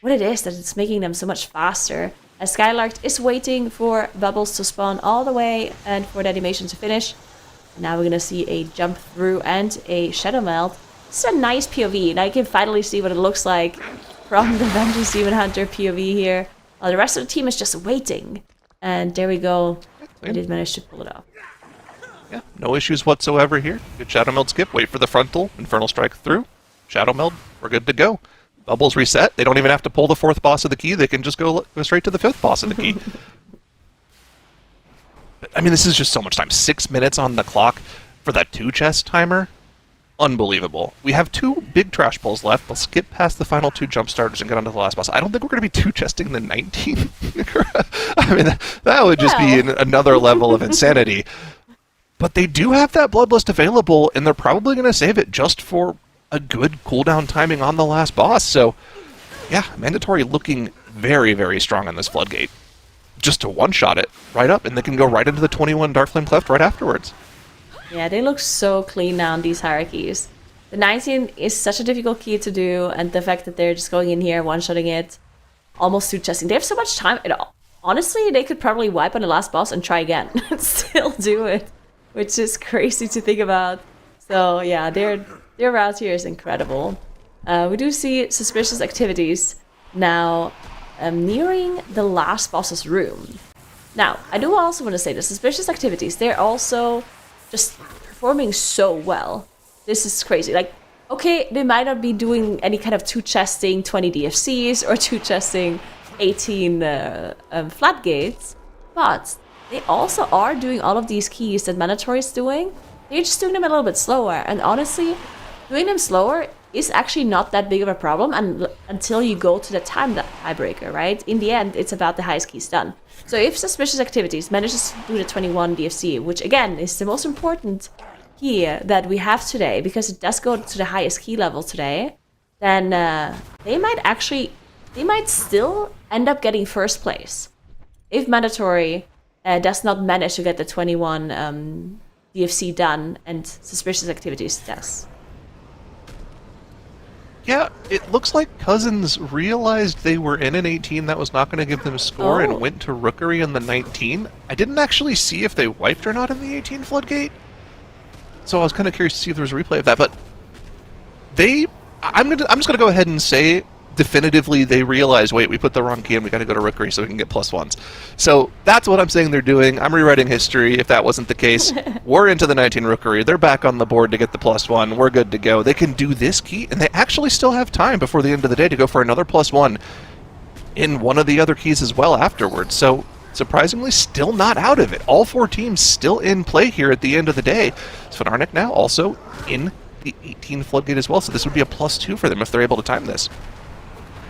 E: what it is that it's making them so much faster. As Skylark is waiting for bubbles to spawn all the way and for the animation to finish. Now we're gonna see a jump through and a shadow melt. It's a nice POV, and I can finally see what it looks like from the Vengeance Demon Hunter POV here. The rest of the team is just waiting. And there we go. I did manage to pull it off.
C: Yeah, no issues whatsoever here. Good Shadow Meld skip, wait for the frontal, Infernal Strike through. Shadow Meld, we're good to go. Bubbles reset. They don't even have to pull the 4th boss of the key. They can just go straight to the 5th boss of the key. I mean, this is just so much time. 6 minutes on the clock for that 2-chest timer. Unbelievable. We have 2 big trash pulls left. We'll skip past the final 2 jump starters and get on to the last boss. I don't think we're going to be 2-chesting the 19. I mean, that would just be another level of insanity. But they do have that Bloodlust available, and they're probably going to save it just for a good cooldown timing on the last boss. So, yeah, Mandatory looking very, very strong on this Floodgate. Just to one-shot it right up, and they can go right into the 21 Darkflame Cleft right afterwards.
E: Yeah, they look so clean now in these hierarchies. The 19 is such a difficult key to do, and the fact that they're just going in here, one-shotting it, almost 2-chesting. They have so much time. Honestly, they could probably wipe on the last boss and try again and still do it, which is crazy to think about. So, yeah, their route here is incredible. We do see suspicious activities now nearing the last boss's room. Now, I do also want to say the suspicious activities, they're also just performing so well. This is crazy. Like, okay, they might not be doing any kind of 2-chesting 20 DFCs or 2-chesting 18 Floodgates, but they also are doing all of these keys that Mandatory is doing. They're just doing them a little bit slower, and honestly, doing them slower is actually not that big of a problem until you go to the tiebreaker, right? In the end, it's about the highest keys done. So if Suspicious Activities manages to do the 21 DFC, which again is the most important key that we have today, because it does go to the highest key level today, then they might still end up getting first place. If Mandatory does not manage to get the 21 DFC done and Suspicious Activities does.
C: Yeah, it looks like Cousins realized they were in an 18 that was not going to give them a score and went to Rookery in the 19. I didn't actually see if they wiped or not in the 18 Floodgate, so I was kind of curious to see if there was a replay of that. But I'm just going to go ahead and say definitively they realized, wait, we put the wrong key and we got to go to Rookery so we can get +1s. So that's what I'm saying they're doing. I'm rewriting history if that wasn't the case. We're into the 19 Rookery. They're back on the board to get the +1. We're good to go. They can do this key, and they actually still have time before the end of the day to go for another +1 in one of the other keys as well afterwards. So surprisingly, still not out of it. All 4 teams still in play here at the end of the day. Svenarnik now also in the 18 Floodgate as well, so this would be a +2 for them if they're able to time this.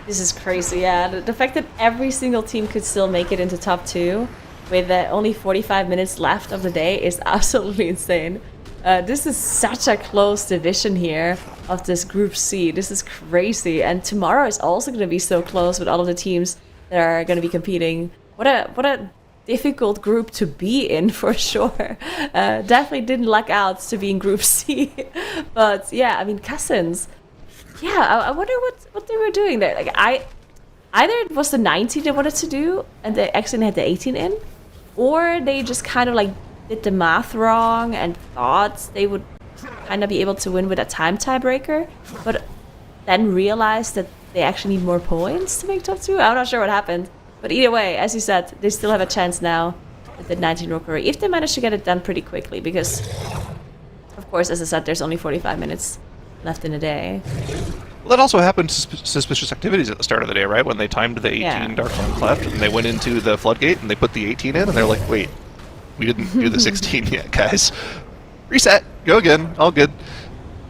E: This is crazy, yeah. The fact that every single team could still make it into top 2 with only 45 minutes left of the day is absolutely insane. This is such a close division here of this Group C. This is crazy. And tomorrow is also going to be so close with all of the teams that are going to be competing. What a difficult group to be in, for sure. Definitely didn't luck out to be in Group C. But yeah, I mean, Cousins. Yeah, I wonder what they were doing there. Like, either it was the 19 they wanted to do and they actually had the 18 in, or they just kind of like did the math wrong and thought they would kind of be able to win with a time tiebreaker, but then realized that they actually need more points to make top 2. I'm not sure what happened. But either way, as you said, they still have a chance now with the 19 rookery, if they manage to get it done pretty quickly, because, of course, as I said, there's only 45 minutes left in the day.
C: Well, that also happened to Suspicious Activities at the start of the day, right? When they timed the 18
E: Yeah.
C: Darklands left, and they went into the Floodgate, and they put the 18 in, and they're like, wait, we didn't do the 16 yet, guys. Reset, go again, all good.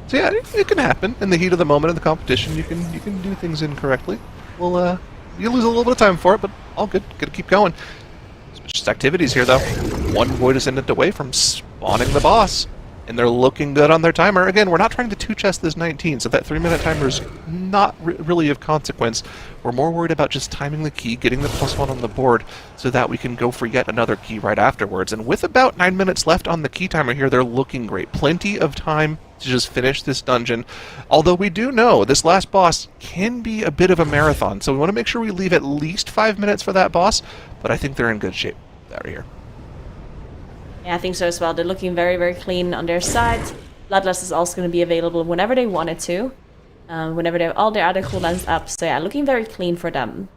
C: So yeah, it can happen. In the heat of the moment of the competition, you can do things incorrectly. Well, you lose a little bit of time for it, but all good. Gotta keep going. Suspicious Activities here, though. One Void Ascendant away from spawning the boss. And they're looking good on their timer. Again, we're not trying to two-chest this 19, so that 3-minute timer is not really of consequence. We're more worried about just timing the key, getting the +1 on the board, so that we can go for yet another key right afterwards. And with about 9 minutes left on the key timer here, they're looking great. Plenty of time to just finish this dungeon. Although we do know this last boss can be a bit of a marathon, so we want to make sure we leave at least 5 minutes for that boss, but I think they're in good shape out here.
E: Yeah, I think so as well. They're looking very, very clean on their side. Bloodlust is also going to be available whenever they want it to. Whenever they have all their other cooldowns up. So yeah, looking very clean for them.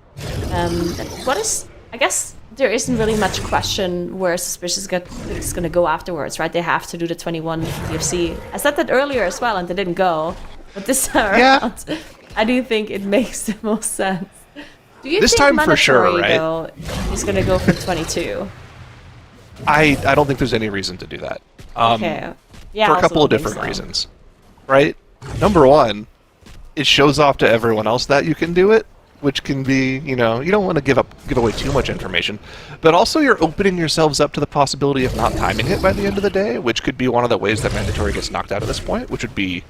E: I guess there isn't really much question where Suspicious is going to go afterwards, right? They have to do the 21 DFC. I said that earlier as well, and they didn't go. But this time around, I do think it makes the most sense. Do you
C: This
E: think
C: time for
E: Mandatory,
C: sure, right?
E: though, is going to go for 22?
C: I don't think there's any reason to do that.
E: Okay. Yeah,
C: For
E: I
C: a
E: also
C: couple of
E: don't think
C: different
E: so.
C: reasons. Right? Number one, it shows off to everyone else that you can do it, which can be, you don't want to give away too much information. But also you're opening yourselves up to the possibility of not timing it by the end of the day, which could be one of the ways that Mandatory gets knocked out at this point, which would be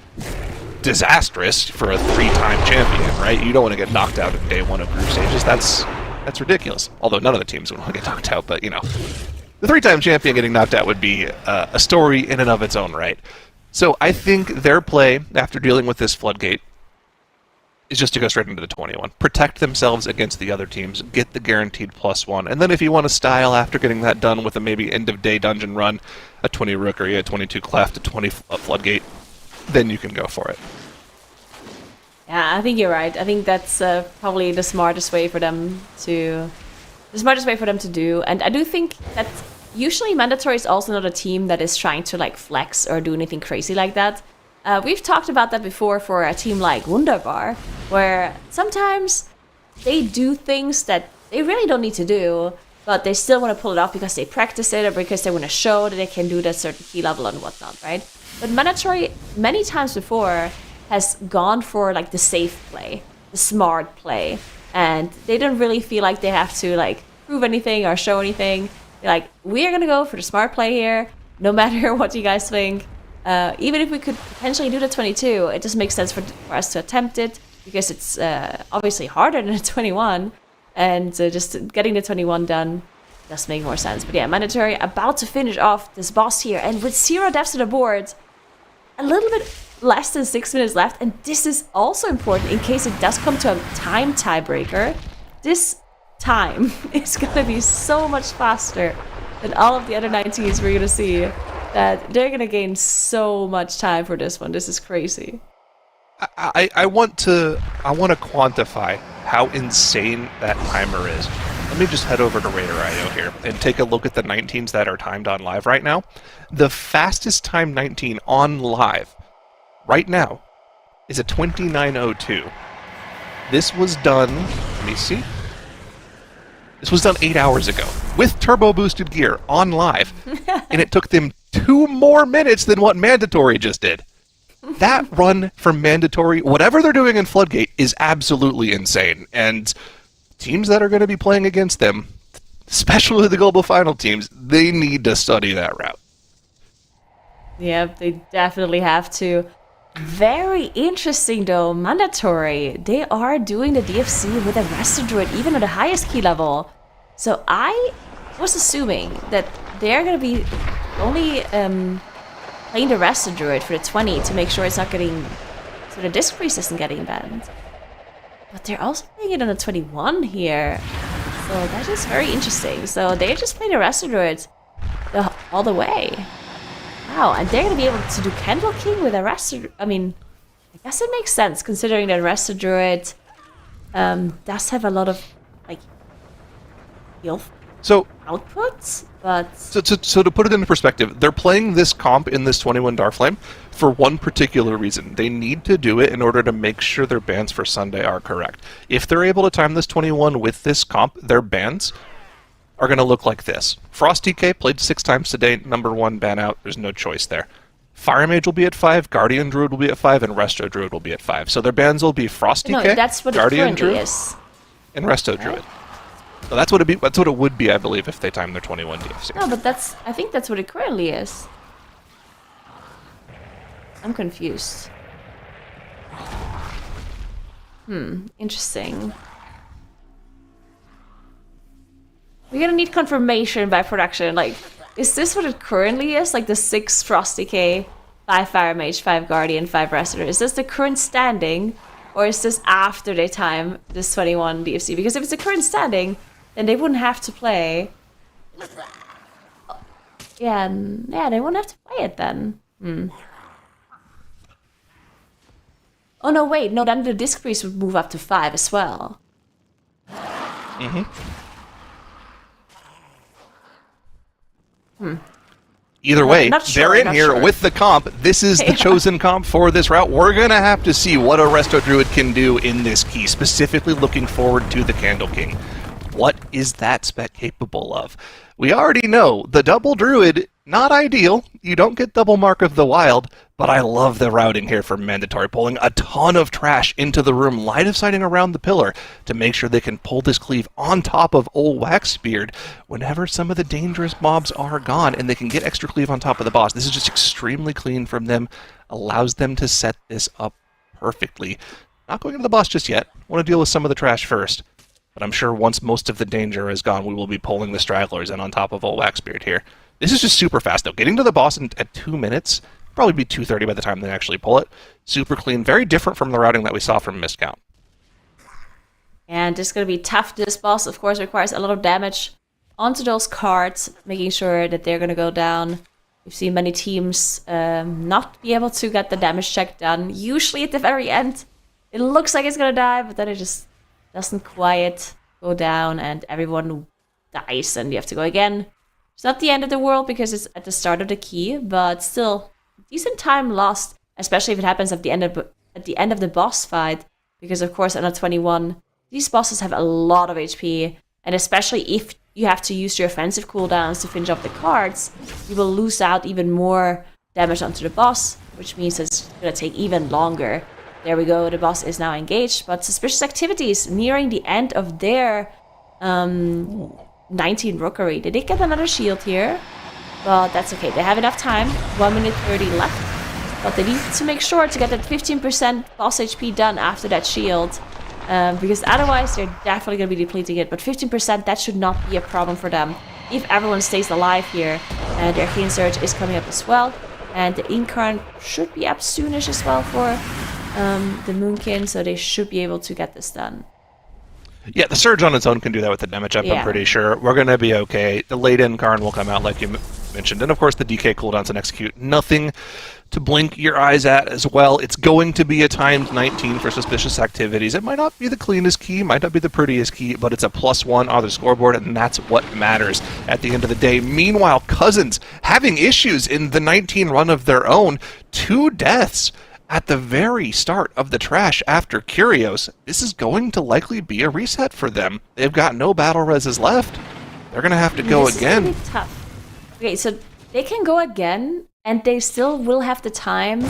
C: disastrous for a 3-time champion, right? You don't want to get knocked out in day 1 of group stages. That's ridiculous. Although none of the teams would want to get knocked out, but, the 3-time champion getting knocked out would be a story in and of its own right. So I think their play, after dealing with this Floodgate, is just to go straight into the 21. Protect themselves against the other teams, get the guaranteed +1, and then if you want to style after getting that done with a maybe end-of-day dungeon run, a 20 Rookery, a 22 Cleft, a 20 Floodgate, then you can go for it.
E: Yeah, I think you're right. I think that's probably the smartest way for them to do. And I do think that usually Mandatory is also not a team that is trying to like flex or do anything crazy like that. We've talked about that before for a team like Wunderbar, where sometimes they do things that they really don't need to do, but they still want to pull it off because they practice it or because they want to show that they can do that certain key level and whatnot, right? But Mandatory, many times before, has gone for like the safe play, the smart play, and they don't really feel like they have to like prove anything or show anything. They're like, we are gonna go for the smart play here, no matter what you guys think. Even if we could potentially do the 22, it just makes sense for us to attempt it because it's obviously harder than a 21, and just getting the 21 done does make more sense. But yeah, Mandatory about to finish off this boss here, and with 0 deaths on the board, a little bit less than 6 minutes left, and this is also important in case it does come to a time tiebreaker. This time is gonna be so much faster than all of the other 19s we're gonna see, that they're gonna gain so much time for this one. This is crazy.
C: I want to quantify how insane that timer is. Let me just head over to Raider.io here and take a look at the 19s that are timed on live right now. The fastest time 19 on live right now is a 29:02. This was done, let me see. This was done 8 hours ago with turbo boosted gear on live, and it took them 2 more minutes than what Mandatory just did. That run for mandatory, whatever they're doing in Floodgate, is absolutely insane. And teams that are going to be playing against them, especially the global final teams, they need to study that route.
E: Yeah, they definitely have to. Very interesting though, mandatory. They are doing the DFC with a Resto Druid, even at the highest key level. So I was assuming that they're going to be only playing the Resto Druid for the 20 to make sure it's not getting, so the disc priest isn't getting banned. But they're also playing it on the 21 here. So that is very interesting. So they're just playing the Resto Druid all the way. Wow, and they're going to be able to do Candle King with a Resto. I mean, I guess it makes sense considering that Resto Druid does have a lot of like heal outputs, but
C: so to put it into perspective, they're playing this comp in this 21 Darflame for one particular reason. They need to do it in order to make sure their bans for Sunday are correct. If they're able to time this 21 with this comp, their bans are going to look like this. Frost DK played 6 times today, number 1 ban out, there's no choice there. Fire Mage will be at 5, Guardian Druid will be at 5, and Resto Druid will be at 5. So their bans will be Frost DK,
E: no, that's what
C: Guardian
E: it currently
C: Druid,
E: is.
C: and Resto Druid. So that's what it would be, I believe, if they time their 21 DFC.
E: No, but I think that's what it currently is. I'm confused. Interesting. We're gonna need confirmation by production. Like, is this what it currently is? Like the 6 Frost Decay, 5 Fire Mage, 5 Guardian, 5 Restorer. Is this the current standing? Or is this after they time this 21 DFC? Because if it's the current standing, then they wouldn't have to play. Yeah, they wouldn't have to play it then. Oh no, wait, no, then the Disc Priest would move up to 5 as well.
C: Either way,
E: not sure,
C: they're in
E: not
C: here
E: sure.
C: with the comp. This is the chosen comp for this route. We're going to have to see what a Resto Druid can do in this key, specifically looking forward to the Candle King. What is that spec capable of? We already know the double Druid, not ideal. You don't get double Mark of the Wild, but I love the routing here for mandatory, pulling a ton of trash into the room, line of sighting around the pillar to make sure they can pull this cleave on top of old Waxbeard whenever some of the dangerous mobs are gone, and they can get extra cleave on top of the boss. This is just extremely clean from them, allows them to set this up perfectly. Not going into the boss just yet. Want to deal with some of the trash first. But I'm sure once most of the danger is gone, we will be pulling the stragglers in on top of old Waxbeard here. This is just super fast, though. Getting to the boss at 2 minutes, probably be 2:30 by the time they actually pull it. Super clean, very different from the routing that we saw from Miscount.
E: And this is going to be tough. This boss, of course, requires a lot of damage onto those cards, making sure that they're going to go down. We've seen many teams not be able to get the damage check done. Usually at the very end, it looks like it's going to die, but then it just doesn't quite go down and everyone dies and you have to go again. It's not the end of the world because it's at the start of the key, but still decent time lost, especially if it happens at the end of the boss fight, because of course on a 21 these bosses have a lot of HP, and especially if you have to use your offensive cooldowns to finish off the cards, you will lose out even more damage onto the boss, which means it's going to take even longer. There we go, the boss is now engaged, but Suspicious Activities nearing the end of their 19 Rookery. They did get another shield here, but that's okay. They have enough time, 1 minute 30 left, but they need to make sure to get that 15% boss HP done after that shield, because otherwise they're definitely going to be depleting it, but 15%, that should not be a problem for them if everyone stays alive here. And their Arcane Surge is coming up as well, and the Incarn should be up soonish as well for the Moonkin, so they should be able to get this done.
C: Yeah, the Surge on its own can do that with the damage up,
E: Yeah.
C: I'm pretty sure. We're going to be okay. The late Incarn will come out like you mentioned, and of course the DK cooldowns and execute. Nothing to blink your eyes at as well. It's going to be a timed 19 for Suspicious Activities. It might not be the cleanest key, might not be the prettiest key, but it's a +1 on the scoreboard, and that's what matters at the end of the day. Meanwhile, Cousins having issues in the 19 run of their own. 2 deaths at the very start of the trash after Curios. This is going to likely be a reset for them. They've got no battle reses left. They're going to have to go
E: This
C: again.
E: is gonna be tough. Okay, so they can go again, and they still will have the time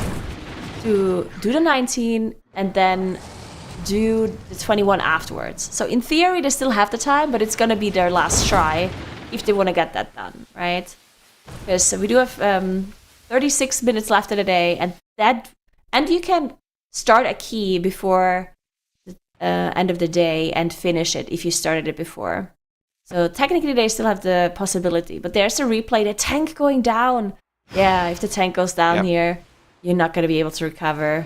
E: to do the 19 and then do the 21 afterwards. So in theory, they still have the time, but it's gonna be their last try if they want to get that done, right? Because we do have 36 minutes left in the day, and you can start a key before the end of the day and finish it if you started it before. So technically, they still have the possibility. But there's a replay, the tank going down. Yeah, if the tank goes down here, you're not gonna be able to recover.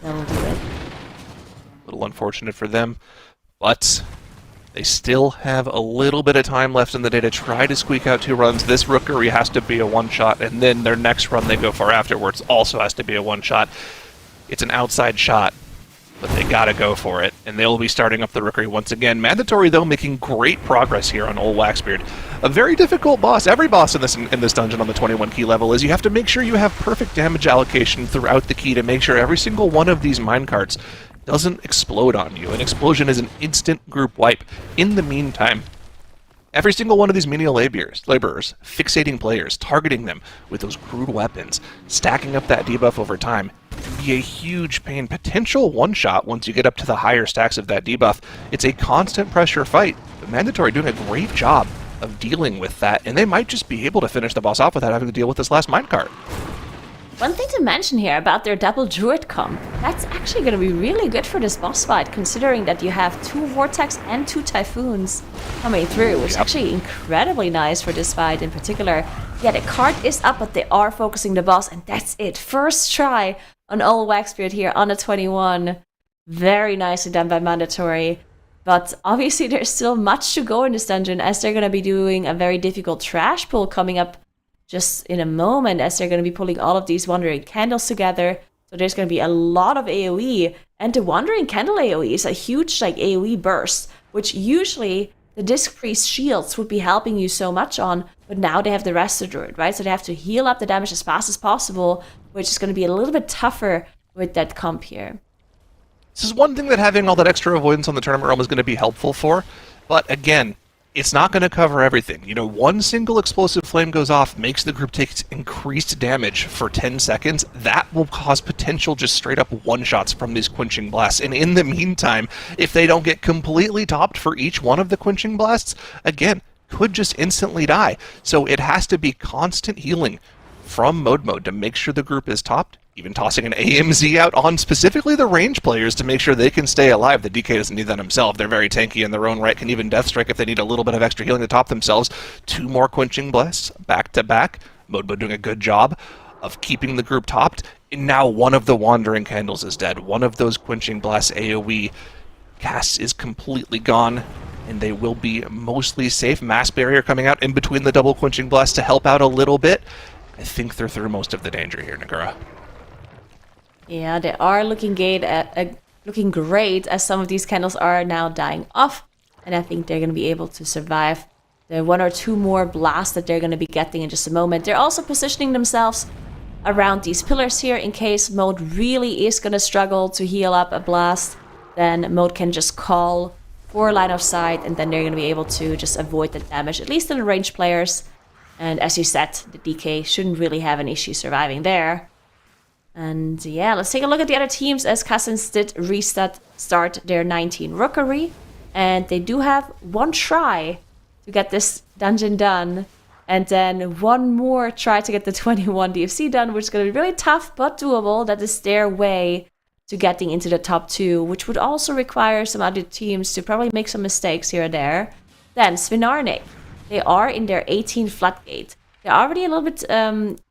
E: That'll do it.
C: A little unfortunate for them, but they still have a little bit of time left in the day to try to squeak out 2 runs. This rookery has to be a one-shot, and then their next run they go for afterwards also has to be a one-shot. It's an outside shot, but they gotta go for it, and they'll be starting up the rookery once again. Mandatory, though, making great progress here on Old Waxbeard. A very difficult boss. Every boss in this dungeon on the 21 key level is you have to make sure you have perfect damage allocation throughout the key to make sure every single one of these minecarts doesn't explode on you. An explosion is an instant group wipe. In the meantime, every single one of these menial laborers, fixating players, targeting them with those crude weapons, stacking up that debuff over time, can be a huge pain. Potential one-shot once you get up to the higher stacks of that debuff. It's a constant pressure fight, but Mandatory doing a great job of dealing with that, and they might just be able to finish the boss off without having to deal with this last minecart.
E: One thing to mention here about their double druid comp, that's actually going to be really good for this boss fight, considering that you have 2 vortex and 2 typhoons coming through, which is actually incredibly nice for this fight in particular. Yeah, the card is up, but they are focusing the boss, and that's it. First try on Old Waxbeard here on the 21. Very nicely done by Mandatory. But obviously there's still much to go in this dungeon, as they're going to be doing a very difficult trash pull coming up just in a moment, as they're going to be pulling all of these Wandering Candles together. So there's going to be a lot of AoE, and the Wandering Candle AoE is a huge AoE burst, which usually the Disc Priest shields would be helping you so much on, but now they have the Resto Druid, right? So they have to heal up the damage as fast as possible, which is going to be a little bit tougher with that comp here.
C: This is one thing that having all that extra avoidance on the tournament realm is going to be helpful for, but again, it's not going to cover everything. You know, one single explosive flame goes off, makes the group take increased damage for 10 seconds. That will cause potential just straight up one-shots from these quenching blasts. And in the meantime, if they don't get completely topped for each one of the quenching blasts, again, could just instantly die. So it has to be constant healing from mode to make sure the group is topped. Even tossing an AMZ out on specifically the range players to make sure they can stay alive. The DK doesn't need that himself. They're very tanky in their own right, can even death strike if they need a little bit of extra healing to top themselves. 2 more quenching blasts back to back. Modbo doing a good job of keeping the group topped. And now one of the Wandering Candles is dead. One of those quenching blasts AoE casts is completely gone, and they will be mostly safe. Mass Barrier coming out in between the double quenching blasts to help out a little bit. I think they're through most of the danger here, Nagura.
E: Yeah, they are looking great, as some of these candles are now dying off. And I think they're going to be able to survive the 1 or 2 more blasts that they're going to be getting in just a moment. They're also positioning themselves around these pillars here in case Mode really is going to struggle to heal up a blast. Then Mode can just call for line of sight, and then they're going to be able to just avoid the damage, at least in the ranged players. And as you said, the DK shouldn't really have an issue surviving there. And yeah, let's take a look at the other teams, as Cousins did start their 19 Rookery. And they do have 1 try to get this dungeon done. And then 1 more try to get the 21 DFC done, which is going to be really tough but doable. That is their way to getting into the top 2, which would also require some other teams to probably make some mistakes here or there. Then Svinarnik. They are in their 18 Floodgate. They're already a little bit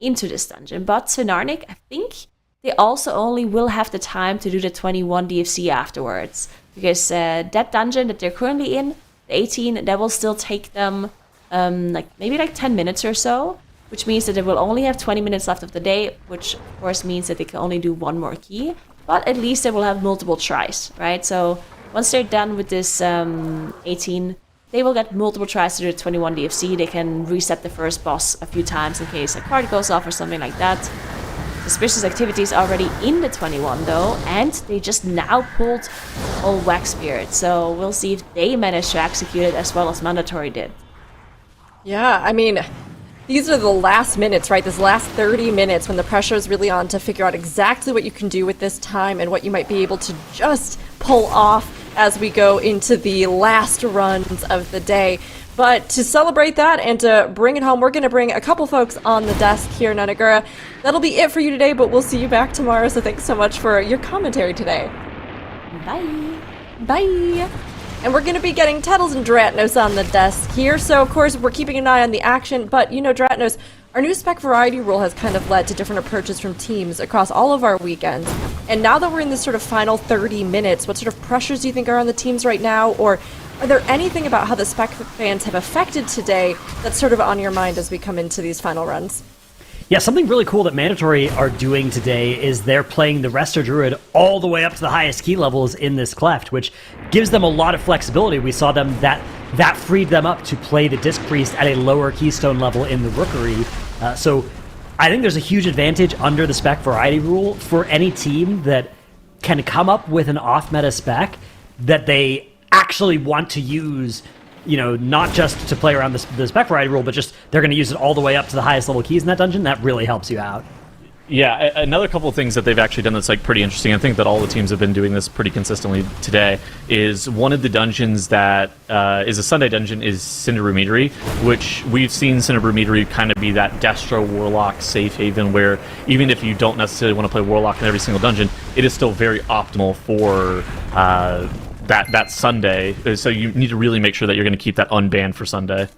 E: into this dungeon, but Svinarnik, I think they also only will have the time to do the 21 DFC afterwards. Because that dungeon that they're currently in, the 18, that will still take them maybe 10 minutes or so. Which means that they will only have 20 minutes left of the day, which of course means that they can only do 1 more key. But at least they will have multiple tries, right? So once they're done with this 18, they will get multiple tries to do the 21 DFC. They can reset the first boss a few times in case a card goes off or something like that. Suspicious activity is already in the 21 though, and they just now pulled Old Waxbeard. So we'll see if they manage to execute it as well as Mandatory did.
A: Yeah, I mean, these are the last minutes, right? This last 30 minutes when the pressure is really on to figure out exactly what you can do with this time and what you might be able to just pull off as we go into the last runs of the day. But to celebrate that and to bring it home, we're going to bring a couple folks on the desk here in Onagura. That'll be it for you today, but we'll see you back tomorrow. So thanks so much for your commentary today.
E: Bye.
A: Bye. And we're going to be getting Tettles and Dratnos on the desk here. So, of course, we're keeping an eye on the action. But, you know, Dratnos, our new spec variety rule has kind of led to different approaches from teams across all of our weekends. And now that we're in this sort of final 30 minutes, what sort of pressures do you think are on the teams right now? Or are there anything about how the spec fans have affected today that's sort of on your mind as we come into these final runs?
F: Yeah, something really cool that Mandatory are doing today is they're playing the Resto Druid all the way up to the highest key levels in this cleft, which gives them a lot of flexibility. We saw them that freed them up to play the Disc Priest at a lower keystone level in the Rookery. So I think there's a huge advantage under the spec variety rule for any team that can come up with an off-meta spec that they actually want to use, you know, not just to play around the spec variety rule, but just they're going to use it all the way up to the highest level keys in that dungeon. That really helps you out.
D: Yeah, another couple of things that they've actually done that's like pretty interesting. I think that all the teams have been doing this pretty consistently today. Is one of the dungeons that is a Sunday dungeon is Cinderbrew Meadery, which we've seen Cinderbrew Meadery kind of be that Destro Warlock safe haven, where even if you don't necessarily want to play Warlock in every single dungeon, it is still very optimal for that Sunday. So you need to really make sure that you're going to keep that unbanned for Sunday.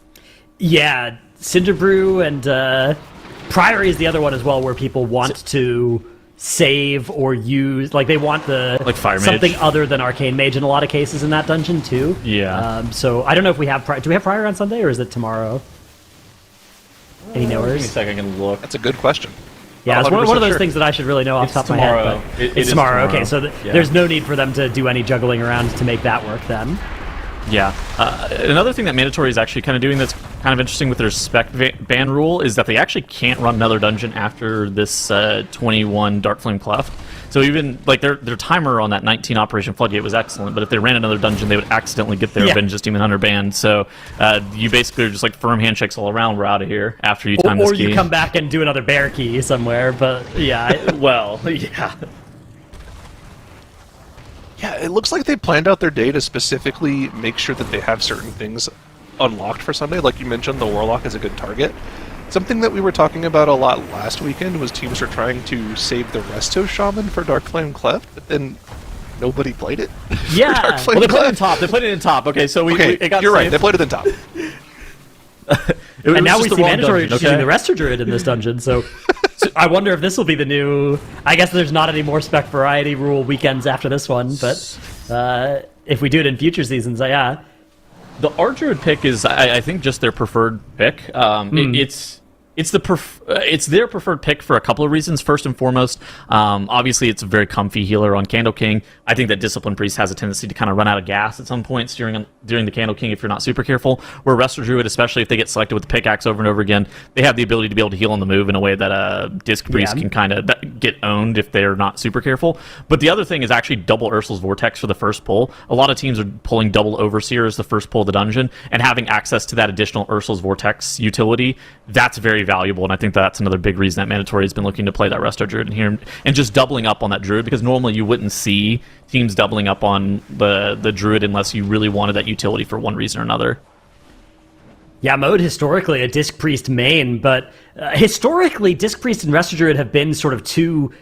F: Yeah, Cinderbrew and Priory is the other one as well, where people want to save or use, like they want the
D: like Fire Mage.
F: Something other than Arcane Mage in a lot of cases in that dungeon too.
D: Yeah.
F: So I don't know if we have do we have Priory on Sunday or is it tomorrow? Any knowers?
D: Give me a second, I can look.
C: That's a good question.
F: Yeah, it's one of those
C: sure.
F: things that I should really know off the top of my
D: tomorrow.
F: head. But
D: It
F: it's
D: is
F: tomorrow.
D: tomorrow.
F: Okay, so there's no need for them to do any juggling around to make that work then.
D: Yeah. Another thing that Mandatory is actually kind of doing that's kind of interesting with their spec ban rule is that they actually can't run another dungeon after this 21 Darkflame Cleft. So even like their timer on that 19 Operation Floodgate was excellent, but if they ran another dungeon, they would accidentally get their Vengeance Demon Hunter banned. So you basically are just like firm handshakes all around. We're out of here after you time this key.
F: Or you come back and do another bear key somewhere. But yeah,
D: well, yeah.
C: Yeah, it looks like they planned out their day to specifically make sure that they have certain things unlocked for Sunday. Like you mentioned, the Warlock is a good target. Something that we were talking about a lot last weekend was teams were trying to save the Resto Shaman for Darkflame Cleft, but then nobody played it.
F: Yeah.
D: Well, they put it in top. They put it in top. Okay, so it got
C: you're right.
D: saved.
C: They played it in top.
F: And now we see Mandatory using the Resto Druid in this dungeon, so I wonder if this will be the new... I guess there's not any more spec variety rule weekends after this one, but if we do it in future seasons, yeah.
D: The Archer pick is, I think, just their preferred pick. It's their preferred pick for a couple of reasons. First and foremost, obviously it's a very comfy healer on Candle King. I think that Discipline Priest has a tendency to kind of run out of gas at some points during the Candle King if you're not super careful. Where Resto Druid, especially if they get selected with the pickaxe over and over again, they have the ability to be able to heal on the move in a way that a Disc Priest can kind of get owned if they're not super careful. But the other thing is actually double Ursul's Vortex for the first pull. A lot of teams are pulling double Overseer as the first pull of the dungeon, and having access to that additional Ursul's Vortex utility, that's very valuable, and I think that's another big reason that Mandatory has been looking to play that Resto Druid in here, and just doubling up on that Druid, because normally you wouldn't see teams doubling up on the Druid unless you really wanted that utility for one reason or another.
F: Yeah, Mode historically a Disc Priest main, but historically Disc Priest and Resto Druid have been sort of two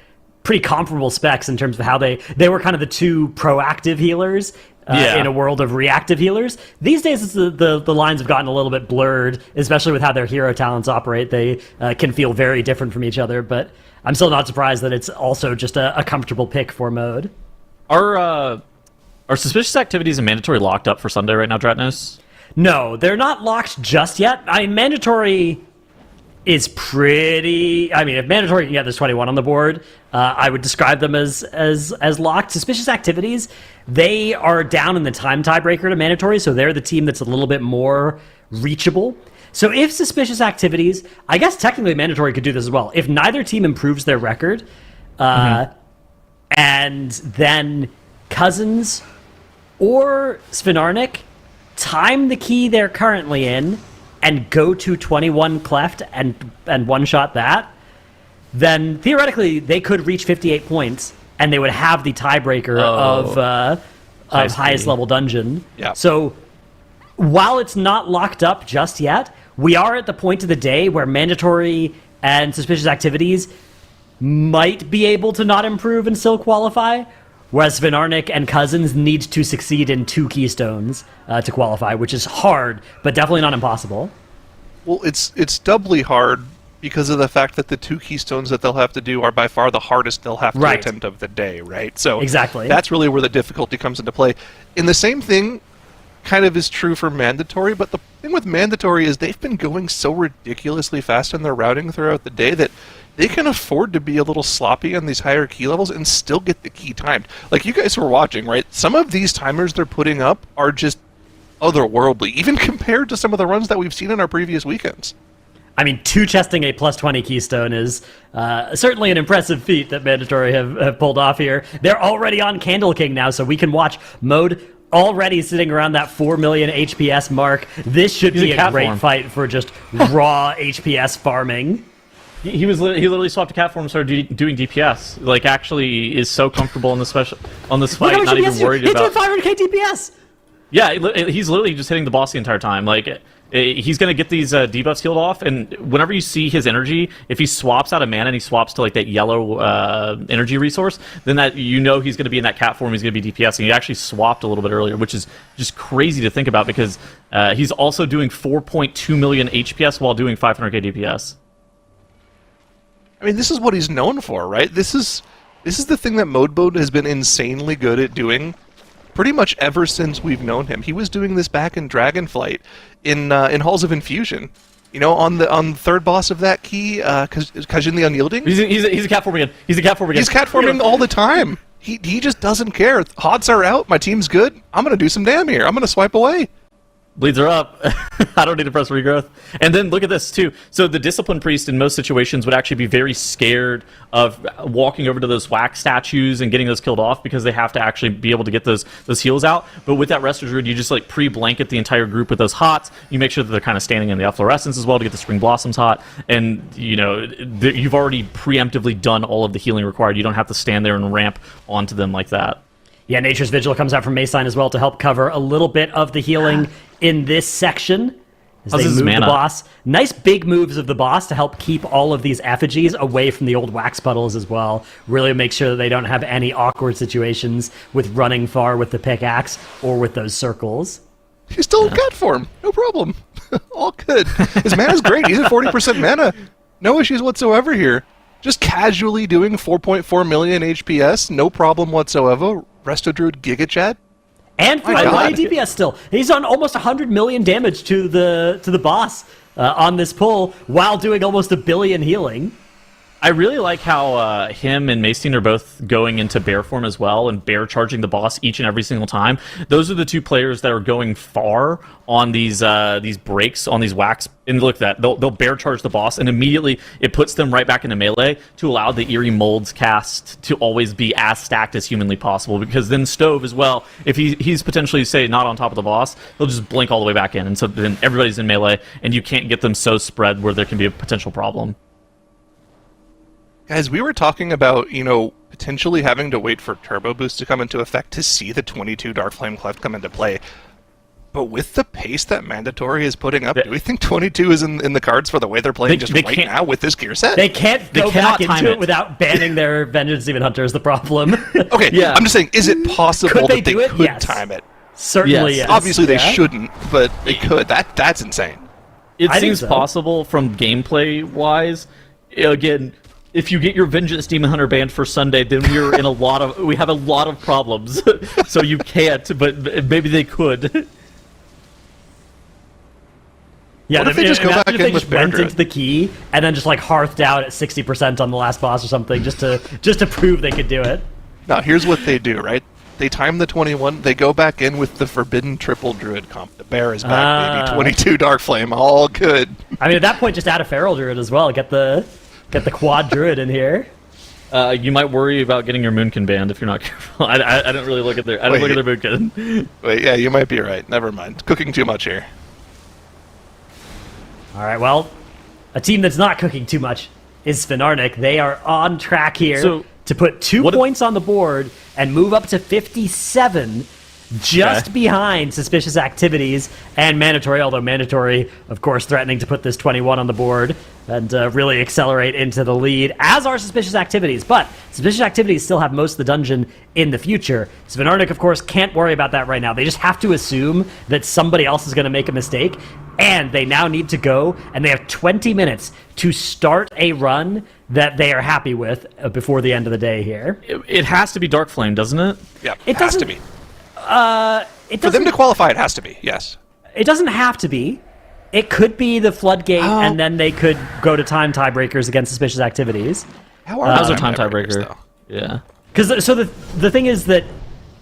F: pretty comparable specs in terms of how they were kind of the two proactive healers in a world of reactive healers. These days, the lines have gotten a little bit blurred, especially with how their hero talents operate. They can feel very different from each other, but I'm still not surprised that it's also just a comfortable pick for Mode.
D: Are Suspicious Activities and Mandatory locked up for Sunday right now, Dratnos?
F: No, they're not locked just yet. Mandatory is pretty... I mean, if Mandatory can get this 21 on the board, I would describe them as locked. Suspicious Activities, they are down in the time tiebreaker to Mandatory, so they're the team that's a little bit more reachable. So if Suspicious Activities... I guess technically Mandatory could do this as well. If neither team improves their record, and then Cousins or Svinarnik time the key they're currently in and go to 21 Cleft and one-shot that, then theoretically they could reach 58 points, and they would have the tiebreaker of highest level dungeon.
C: Yeah.
F: So while it's not locked up just yet, we are at the point of the day where mandatory and suspicious activities might be able to not improve and still qualify, whereas Svenarnik and Cousins need to succeed in 2 keystones to qualify, which is hard, but definitely not impossible.
C: Well, it's doubly hard because of the fact that the 2 keystones that they'll have to do are by far the hardest they'll have to attempt of the day, right? So
F: exactly.
C: That's really where the difficulty comes into play. And the same thing kind of is true for mandatory, but the thing with mandatory is they've been going so ridiculously fast in their routing throughout the day that they can afford to be a little sloppy on these higher key levels and still get the key timed. Like you guys were watching, right? Some of these timers they're putting up are just otherworldly, even compared to some of the runs that we've seen in our previous weekends.
F: I mean, 2-chesting a +20 keystone is certainly an impressive feat that Mandatory have pulled off here. They're already on Candle King now, so we can watch Mode already sitting around that 4 million HPS mark. This should be a great fight for just raw HPS farming.
D: He literally swapped to cat form and started doing DPS. Like, actually is so comfortable on this fight, not even worried about...
F: Hit 500k DPS!
D: Yeah, he's literally just hitting the boss the entire time. Like, he's going to get these debuffs healed off, and whenever you see his energy, if he swaps out of mana and he swaps to, like, that yellow energy resource, then that he's going to be in that cat form, he's going to be DPS, and he actually swapped a little bit earlier, which is just crazy to think about, because he's also doing 4.2 million HPS while doing 500k DPS.
C: I mean, this is what he's known for, right? This is the thing that Modebode has been insanely good at doing pretty much ever since we've known him. He was doing this back in Dragonflight, in Halls of Infusion. You know, on the third boss of that key, Kajin the Unyielding.
D: He's a cat form again. He's cat
C: forming all the time. He just doesn't care. Odds are out. My team's good. I'm gonna do some damn here. I'm gonna swipe away.
D: Bleeds are up. I don't need to press regrowth. And then look at this, too. So the Discipline Priest in most situations would actually be very scared of walking over to those wax statues and getting those killed off because they have to actually be able to get those heals out. But with that Resto Druid, you just like pre-blanket the entire group with those hots. You make sure that they're kind of standing in the efflorescence as well to get the Spring Blossoms hot. And, you know, you've already preemptively done all of the healing required. You don't have to stand there and ramp onto them like that.
F: Yeah, Nature's Vigil comes out from Maysign as well to help cover a little bit of the healing in this section. As they move the boss. Nice big moves of the boss to help keep all of these effigies away from the old wax puddles as well. Really make sure that they don't have any awkward situations with running far with the pickaxe or with those circles.
C: He's still in cat form. No problem. All good. His mana's great. He's at 40% mana. No issues whatsoever here. Just casually doing 4.4 million HPS. No problem whatsoever. Resto Druid Giga Chat.
F: And for high DPS still. He's on almost 100 million damage to the boss on this pull while doing almost 1 billion healing.
D: I really like how him and Macene are both going into bear form as well and bear charging the boss each and every single time. Those are the 2 players that are going far on these breaks, on these wax. And look at that. They'll bear charge the boss, and immediately it puts them right back into melee to allow the Eerie Molds cast to always be as stacked as humanly possible. Because then Stove as well, if he's potentially, say, not on top of the boss, he'll just blink all the way back in. And so then everybody's in melee, and you can't get them so spread where there can be a potential problem.
C: Guys, we were talking about, you know, potentially having to wait for Turbo Boost to come into effect to see the 22 Dark Flame Cleft come into play. But with the pace that Mandatory is putting up, do we think 22 is in the cards for the way they're playing right now with this gear set?
F: They can't go back into it without banning their Vengeance Demon Hunter is the problem.
C: Okay, yeah. I'm just saying, is it possible that they could time it?
F: Certainly, yes.
C: Obviously they shouldn't, but they could. That's insane.
D: It seems possible from gameplay-wise. Again, if you get your Vengeance Demon Hunter banned for Sunday, then we have a lot of problems. So you can't, but maybe they could.
F: Yeah,
C: what if they just go back in with
F: went into the key and then just like hearthed out at 60% on the last boss or something, just to prove they could do it.
C: Now here's what they do, right? They time the 21. They go back in with the Forbidden Triple Druid comp. The bear is back, baby. 22 Dark Flame, all good.
F: I mean, at that point, just add a Feral Druid as well. Get the quad Druid in here.
D: You might worry about getting your Moonkin banned if you're not careful. I don't really look at their Moonkin.
C: Wait, yeah, you might be right. Never mind. Cooking too much here.
F: All right, well, a team that's not cooking too much is Svenarnik. They are on track here
D: So,
F: to put 2 points on the board and move up to 57, just behind Suspicious Activities and Mandatory, although Mandatory, of course, threatening to put this 21 on the board and really accelerate into the lead, as are Suspicious Activities. But Suspicious Activities still have most of the dungeon in the future. Svenarnik, of course, can't worry about that right now. They just have to assume that somebody else is going to make a mistake, and they now need to go, and they have 20 minutes to start a run that they are happy with before the end of the day here.
D: It has to be Dark Flame, doesn't it?
C: Yeah,
F: It
C: has to
F: doesn't-
C: be.
F: It
C: For them to qualify, it has to be, yes.
F: It doesn't have to be. It could be the Floodgate, and then they could go to time tiebreakers against Suspicious Activities.
C: How are
D: Those
C: the
D: are time
C: tiebreakers,
D: tiebreaker.
C: though?
D: Yeah.
F: Because so the thing is that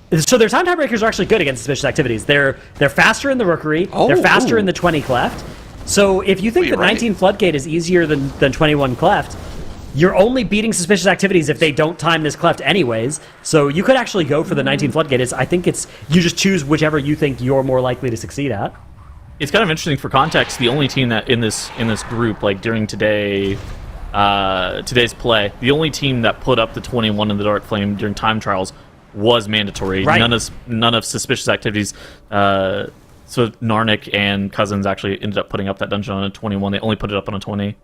F: their time tiebreakers are actually good against Suspicious Activities. They're faster in the Rookery. They're faster in the 20 Cleft. So if you think
C: Wait,
F: that
C: right.
F: 19 Floodgate is easier than 21 Cleft, you're only beating Suspicious Activities if they don't time this Cleft anyways. So you could actually go for the 19 Floodgate. I think you just choose whichever you think you're more likely to succeed at.
D: It's kind of interesting for context. The only team that in this group, like during today's play, the only team that put up the 21 in the Dark Flame during time trials was Mandatory.
F: Right.
D: None of Suspicious Activities. So Narnik and Cousins actually ended up putting up that dungeon on a 21. They only put it up on a 20.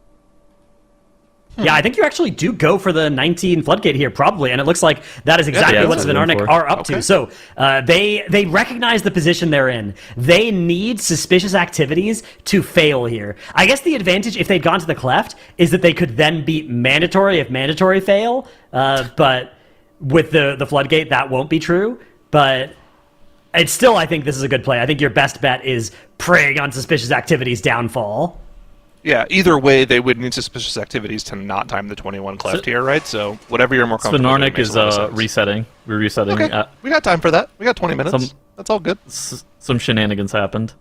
F: Yeah, I think you actually do go for the 19 Floodgate here, probably, and it looks like that is exactly
D: Yeah,
F: what
D: that's what I'm
F: Svenarnik
D: going for.
F: are up to. So they recognize the position they're in. They need Suspicious Activities to fail here. I guess the advantage, if they'd gone to the Cleft, is that they could then beat Mandatory if Mandatory fail, but with the Floodgate, that won't be true. But it's still, I think this is a good play. I think your best bet is preying on Suspicious Activities' downfall.
C: Yeah, either way, they would need Suspicious Activities to not time the 21 Cleft here, right? So whatever you're more comfortable with.
D: Svenarnik is resetting. We're resetting.
C: Okay, we got time for that. We got 20 minutes.
D: Some-
C: That's all good.
D: Some shenanigans happened.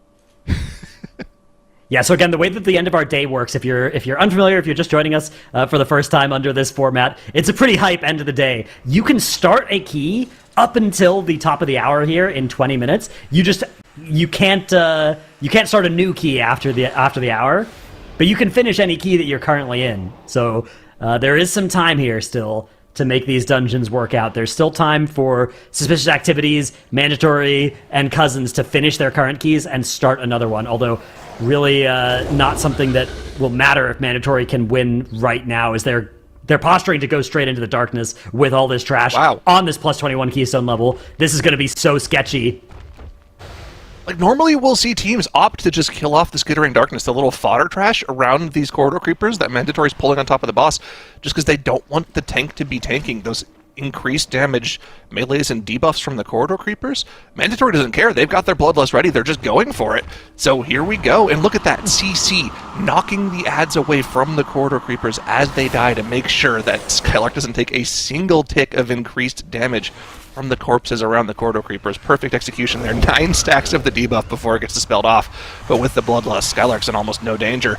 F: Yeah, so again, the way that the end of our day works, if you're unfamiliar, if you're just joining us for the first time under this format, it's a pretty hype end of the day. You can start a key up until the top of the hour here in 20 minutes. You can't start a new key after the hour, but you can finish any key that you're currently in. So there is some time here still to make these dungeons work out. There's still time for Suspicious Activities, Mandatory, and Cousins to finish their current keys and start another one, although really not something that will matter if Mandatory can win right now, as they're posturing to go straight into the darkness with all this trash on this plus 21 keystone level. This is going to be so sketchy.
C: Like, normally we'll see teams opt to just kill off the skittering darkness, the little fodder trash around these corridor creepers that Mandatory's pulling on top of the boss, just because they don't want the tank to be tanking those increased damage melees and debuffs from the corridor creepers. Mandatory doesn't care. They've got their bloodlust ready. They're just going for it. So here we go. And look at that. CC knocking the adds away from the corridor creepers as they die to make sure that Skylark doesn't take a single tick of increased damage from the corpses around the corridor creepers. Perfect execution there. 9 stacks of the debuff before it gets dispelled off. But with the bloodlust, Skylark's in almost no danger.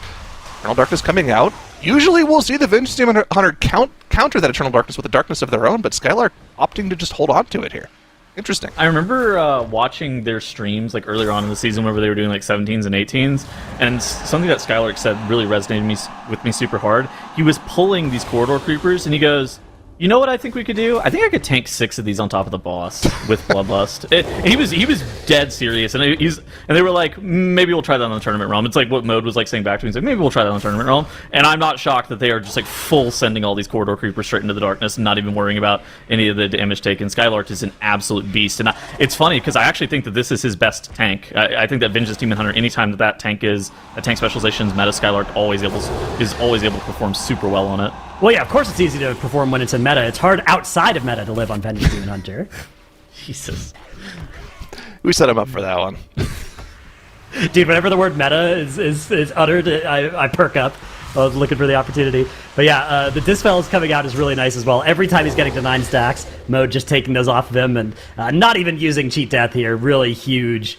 C: Eternal Darkness coming out. Usually we'll see the Vengeance Demon Hunter counter that Eternal Darkness with a darkness of their own, but Skylark opting to just hold on to it here. Interesting.
D: I remember watching their streams like earlier on in the season whenever they were doing like 17s and 18s, and something that Skylark said really resonated with me super hard. He was pulling these corridor creepers, and he goes, "You know what I think we could do? I think I could tank 6 of these on top of the boss with Bloodlust." And he was dead serious, and they were like, "Maybe we'll try that on the tournament realm." It's like what Mode was like saying back to me. He's like, "Maybe we'll try that on the tournament realm." And I'm not shocked that they are just like full sending all these corridor creepers straight into the darkness and not even worrying about any of the damage taken. Skylark is an absolute beast, and it's funny because I actually think that this is his best tank. I think that Vengeance Demon Hunter, anytime that tank specialization is meta, Skylark is always able to perform super well on it.
F: Well, yeah, of course it's easy to perform when it's in meta. It's hard outside of meta to live on Vengeance Demon Hunter.
D: Jesus.
C: We set him up for that one.
F: Dude, whenever the word meta is uttered, I perk up. I was looking for the opportunity. But yeah, the Dispel is coming out is really nice as well. Every time he's getting to 9 stacks, Mode just taking those off of him and not even using Cheat Death here. Really huge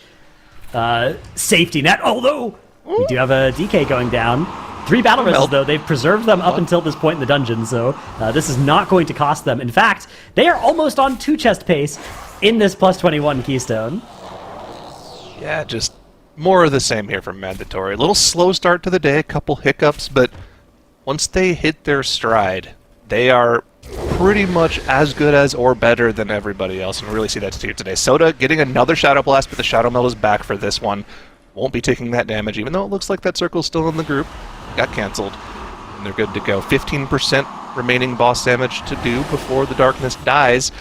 F: safety net. Although, we do have a DK going down. 3 battle rests, though. They've preserved them up until this point in the dungeon, so this is not going to cost them. In fact, they are almost on 2 chest pace in this plus 21 keystone.
C: Yeah, just More of the same here from Mandatory. A little slow start to the day, a couple hiccups, but once they hit their stride, they are pretty much as good as or better than everybody else, and we really see that here today. Soda getting another Shadow Blast, but the Shadow Meld is back for this one. Won't be taking that damage, even though it looks like that circle's still in the group. Got cancelled, and they're good to go. 15% remaining boss damage to do before the darkness dies.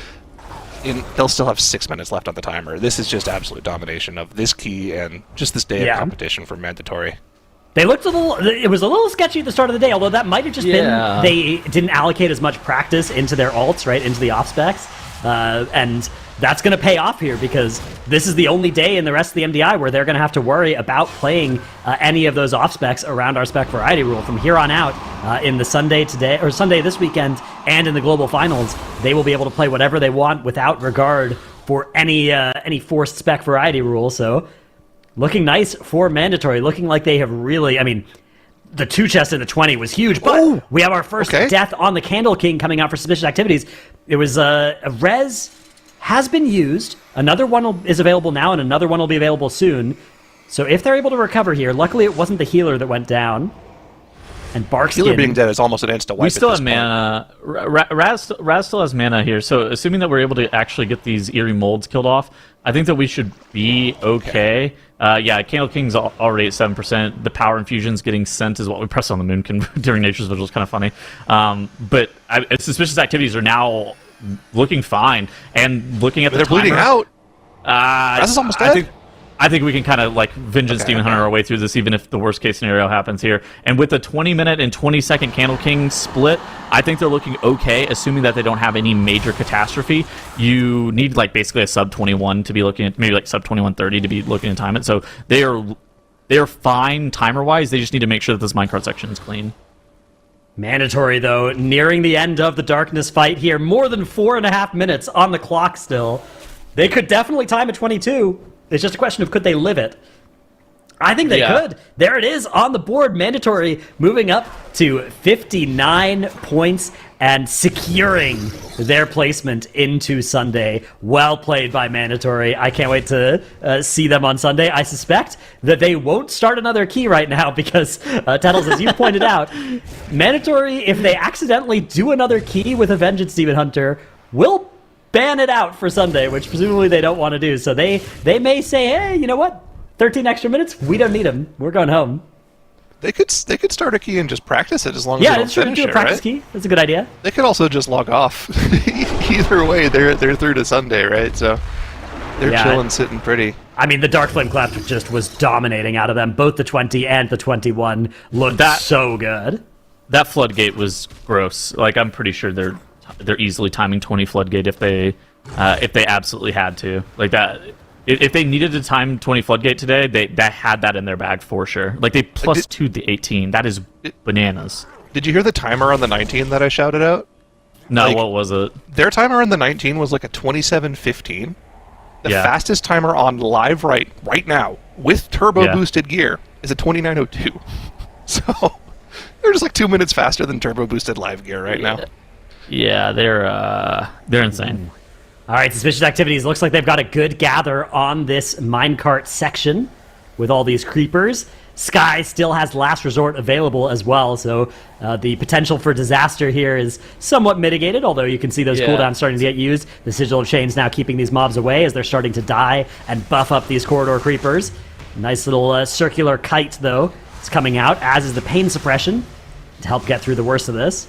C: They'll still have 6 minutes left on the timer. This is just absolute domination of this key and just this day of competition for Mandatory.
F: They looked it was a little sketchy at the start of the day, although that might have just been they didn't allocate as much practice into their ults, right, into the off specs. And that's going to pay off here because this is the only day in the rest of the MDI where they're going to have to worry about playing any of those off specs around our spec variety rule. From here on out, in the Sunday this weekend and in the global finals, they will be able to play whatever they want without regard for any forced spec variety rule. So looking nice for Mandatory, looking like they have really, I mean, the 2 chest in the 20 was huge, but we have our first death on the Candle King coming out for suspicious activities. It was a res has been used. Another one is available now, and another one will be available soon. So if they're able to recover here, luckily it wasn't the healer that went down. And Barkskin...
C: Healer being dead is almost an insta-wipe.
D: We still have mana. Raz still has mana here, so assuming that we're able to actually get these eerie molds killed off, I think that we should be okay. Yeah, Candle King's already at 7%. The power infusion's getting sent as well. We pressed on the moon during Nature's Vigil is kind of funny. But suspicious activities are now looking fine. And looking at
C: they're bleeding out. Raz is almost dead.
D: I think we can kind of like Vengeance Demon Hunter our way through this, even if the worst case scenario happens here. And with the 20-minute and 20-second Candle King split, I think they're looking okay, assuming that they don't have any major catastrophe. You need like basically a sub 21 to be looking at, maybe like sub 21:30 to be looking to time it. So they are fine timer wise. They just need to make sure that this minecart section is clean.
F: Mandatory, though, nearing the end of the darkness fight here. More than 4.5 minutes on the clock still. They could definitely time at 22. It's just a question of could they live it. I think they could. There it is on the board. Mandatory moving up to 59 points and securing their placement into Sunday. Well played by Mandatory. I can't wait to see them on Sunday. I suspect that they won't start another key right now because, Tettles, as you pointed out, Mandatory, if they accidentally do another key with a Vengeance Demon Hunter, will ban it out for Sunday, which presumably they don't want to do. So they may say, hey, you know what? 13 extra minutes? We don't need them. We're going home.
C: They could start a key and just practice it as long as they don't finish
F: do a practice key. That's a good idea.
C: They could also just log off. Either way, they're through to Sunday, right? So they're chilling, sitting pretty.
F: I mean, the Dark Flame Cleft just was dominating out of them. Both the 20 and the 21 looked so good.
D: That Floodgate was gross. Like, I'm pretty sure they're easily timing 20 Floodgate if they absolutely had to. Like that, if they needed to time 20 Floodgate today, they had that in their bag for sure. Like they plus 2'd the 18. That is bananas.
C: Did you hear the timer on the 19 that I shouted out?
D: No, what was it?
C: Their timer on the 19 was like a 27:15. The fastest timer on live right now with turbo boosted gear is a 29:02. So they're just like 2 minutes faster than turbo boosted live gear right now.
D: Yeah, they're insane.
F: All right, suspicious activities. Looks like they've got a good gather on this minecart section with all these creepers. Sky still has Last Resort available as well, so the potential for disaster here is somewhat mitigated, although you can see those cooldowns starting to get used. The Sigil of Chains now keeping these mobs away as they're starting to die and buff up these corridor creepers. Nice little circular kite, though, is coming out, as is the pain suppression to help get through the worst of this.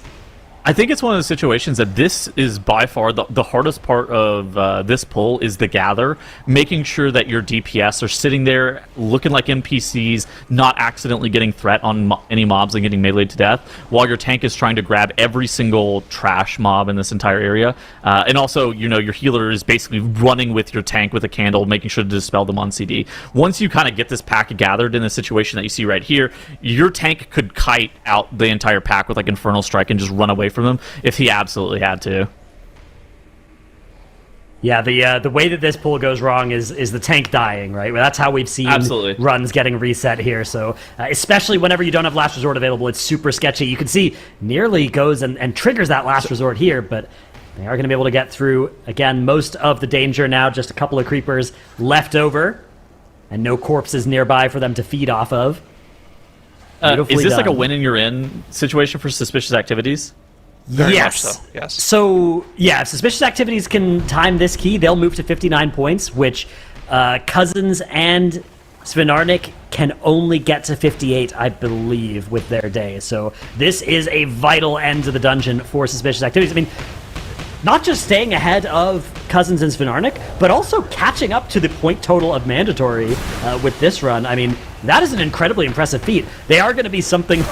D: I think it's one of the situations that this is by far the hardest part of this pull is the gather, making sure that your DPS are sitting there looking like NPCs, not accidentally getting threat on any mobs and getting meleeed to death, while your tank is trying to grab every single trash mob in this entire area. And also, you know, your healer is basically running with your tank with a candle, making sure to dispel them on CD. Once you kind of get this pack gathered in the situation that you see right here, your tank could kite out the entire pack with like Infernal Strike and just run away from them if he absolutely had to.
F: Yeah, the way that this pull goes wrong is the tank dying, right? Well, that's how we've seen runs getting reset here. So especially whenever you don't have Last Resort available, it's super sketchy. You can see nearly goes and triggers that Last Resort here, but they are going to be able to get through, again, most of the danger now. Just a couple of creepers left over. and no corpses nearby for them to feed off of.
D: Is this like a
F: done.
D: win and you're in situation for suspicious activities?
C: Very
F: Yes.
C: much so, yes.
F: So, yeah, if suspicious activities can time this key, they'll move to 59 points, which Cousins and Svinarnik can only get to 58, I believe, with their day. So this is a vital end to the dungeon for suspicious activities. I mean, not just staying ahead of Cousins and Svinarnik, but also catching up to the point total of mandatory with this run. I mean, that is an incredibly impressive feat. They are going to be something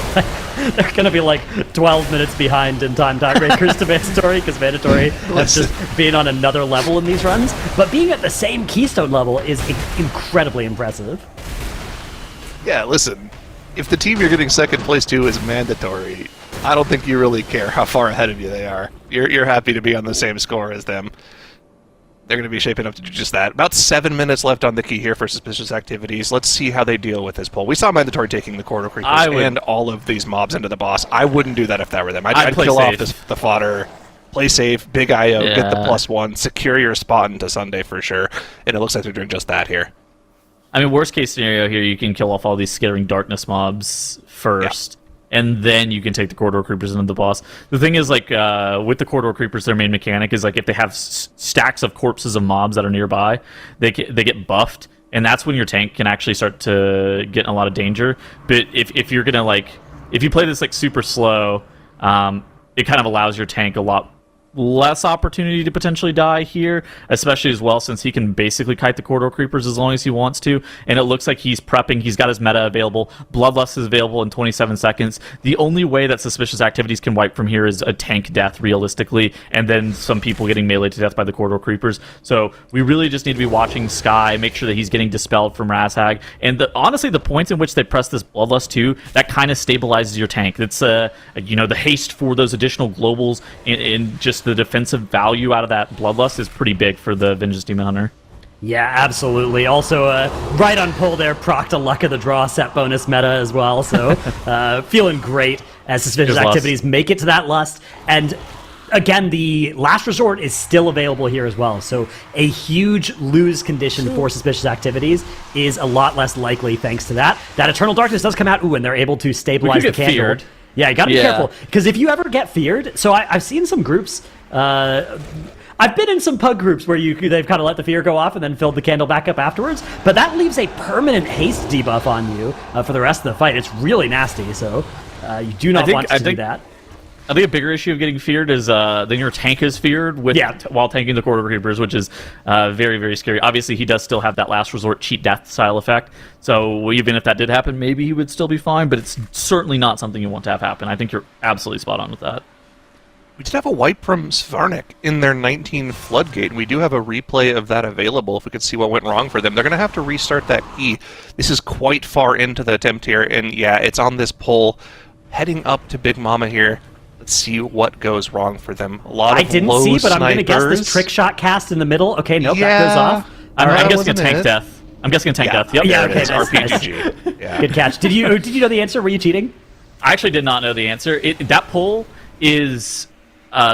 F: they're going to be like 12 minutes behind in tiebreakers to mandatory, because mandatory has just been on another level in these runs. But being at the same keystone level is incredibly impressive.
C: Yeah, listen, if the team you're getting second place to is mandatory, I don't think you really care how far ahead of you they are. You're happy to be on the same score as them. They're going to be shaping up to do just that. About 7 minutes left on the key here for suspicious activities. Let's see how they deal with this poll. We saw mandatory taking the corridor creepers and all of these mobs into the boss. I wouldn't do that if that were them. I'd kill
D: safe.
C: off the fodder, play safe, big IO, get the +1, secure your spot into Sunday for sure. And it looks like they're doing just that here.
D: I mean, worst case scenario here, you can kill off all these scattering darkness mobs first, and then you can take the corridor creepers into the boss. The thing is, like, with the corridor creepers, their main mechanic is, like, if they have stacks of corpses of mobs that are nearby, they get buffed, and that's when your tank can actually start to get in a lot of danger. But if you're gonna, like, if you play this, like, super slow, it kind of allows your tank a lot less opportunity to potentially die here, especially as well since he can basically kite the corridor creepers as long as he wants to, and it looks like he's prepping. He's got his meta available. Bloodlust is available in 27 seconds. The only way that suspicious activities can wipe from here is a tank death, realistically, and then some people getting meleeed to death by the corridor creepers. So we really just need to be watching Sky, make sure that he's getting dispelled from Razhag, and honestly, the points in which they press this Bloodlust too, that kind of stabilizes your tank. It's the haste for those additional globals in just the defensive value out of that Bloodlust is pretty big for the Vengeance Demon Hunter.
F: Yeah, absolutely. Also, right on pull there, proc to Luck of the Draw set bonus meta as well. So, feeling great as suspicious activities make it to that lust. And again, the last resort is still available here as well. So, a huge lose condition for suspicious activities is a lot less likely thanks to that. That Eternal Darkness does come out, and they're able to stabilize the candle.
D: Feared.
F: Yeah, you gotta be careful, because if you ever get feared, so I've seen some groups, I've been in some pug groups where they've kind of let the fear go off and then filled the candle back up afterwards, but that leaves a permanent haste debuff on you for the rest of the fight. It's really nasty, so you do not want to do that.
D: I think a bigger issue of getting feared is then your tank is feared while tanking the corridor creepers, which is very, very scary. Obviously, he does still have that last resort cheat death style effect, so even if that did happen, maybe he would still be fine, but it's certainly not something you want to have happen. I think you're absolutely spot on with that.
C: We did have a wipe from Svarnik in their 19 Floodgate, and we do have a replay of that available if we could see what went wrong for them. They're going to have to restart that key. This is quite far into the attempt here, and yeah, it's on this pole. Heading up to Big Mama here. Let's see what goes wrong for them. A lot of
F: I didn't see, but I'm going to guess this trick shot cast in the middle. Okay, nope, that goes off.
D: I'm guessing a tank death. I'm guessing a tank death. Yep.
F: Yeah, okay,
C: RPGG. Yeah.
F: Good catch. Did you know the answer? Were you cheating?
D: I actually did not know the answer. That pull is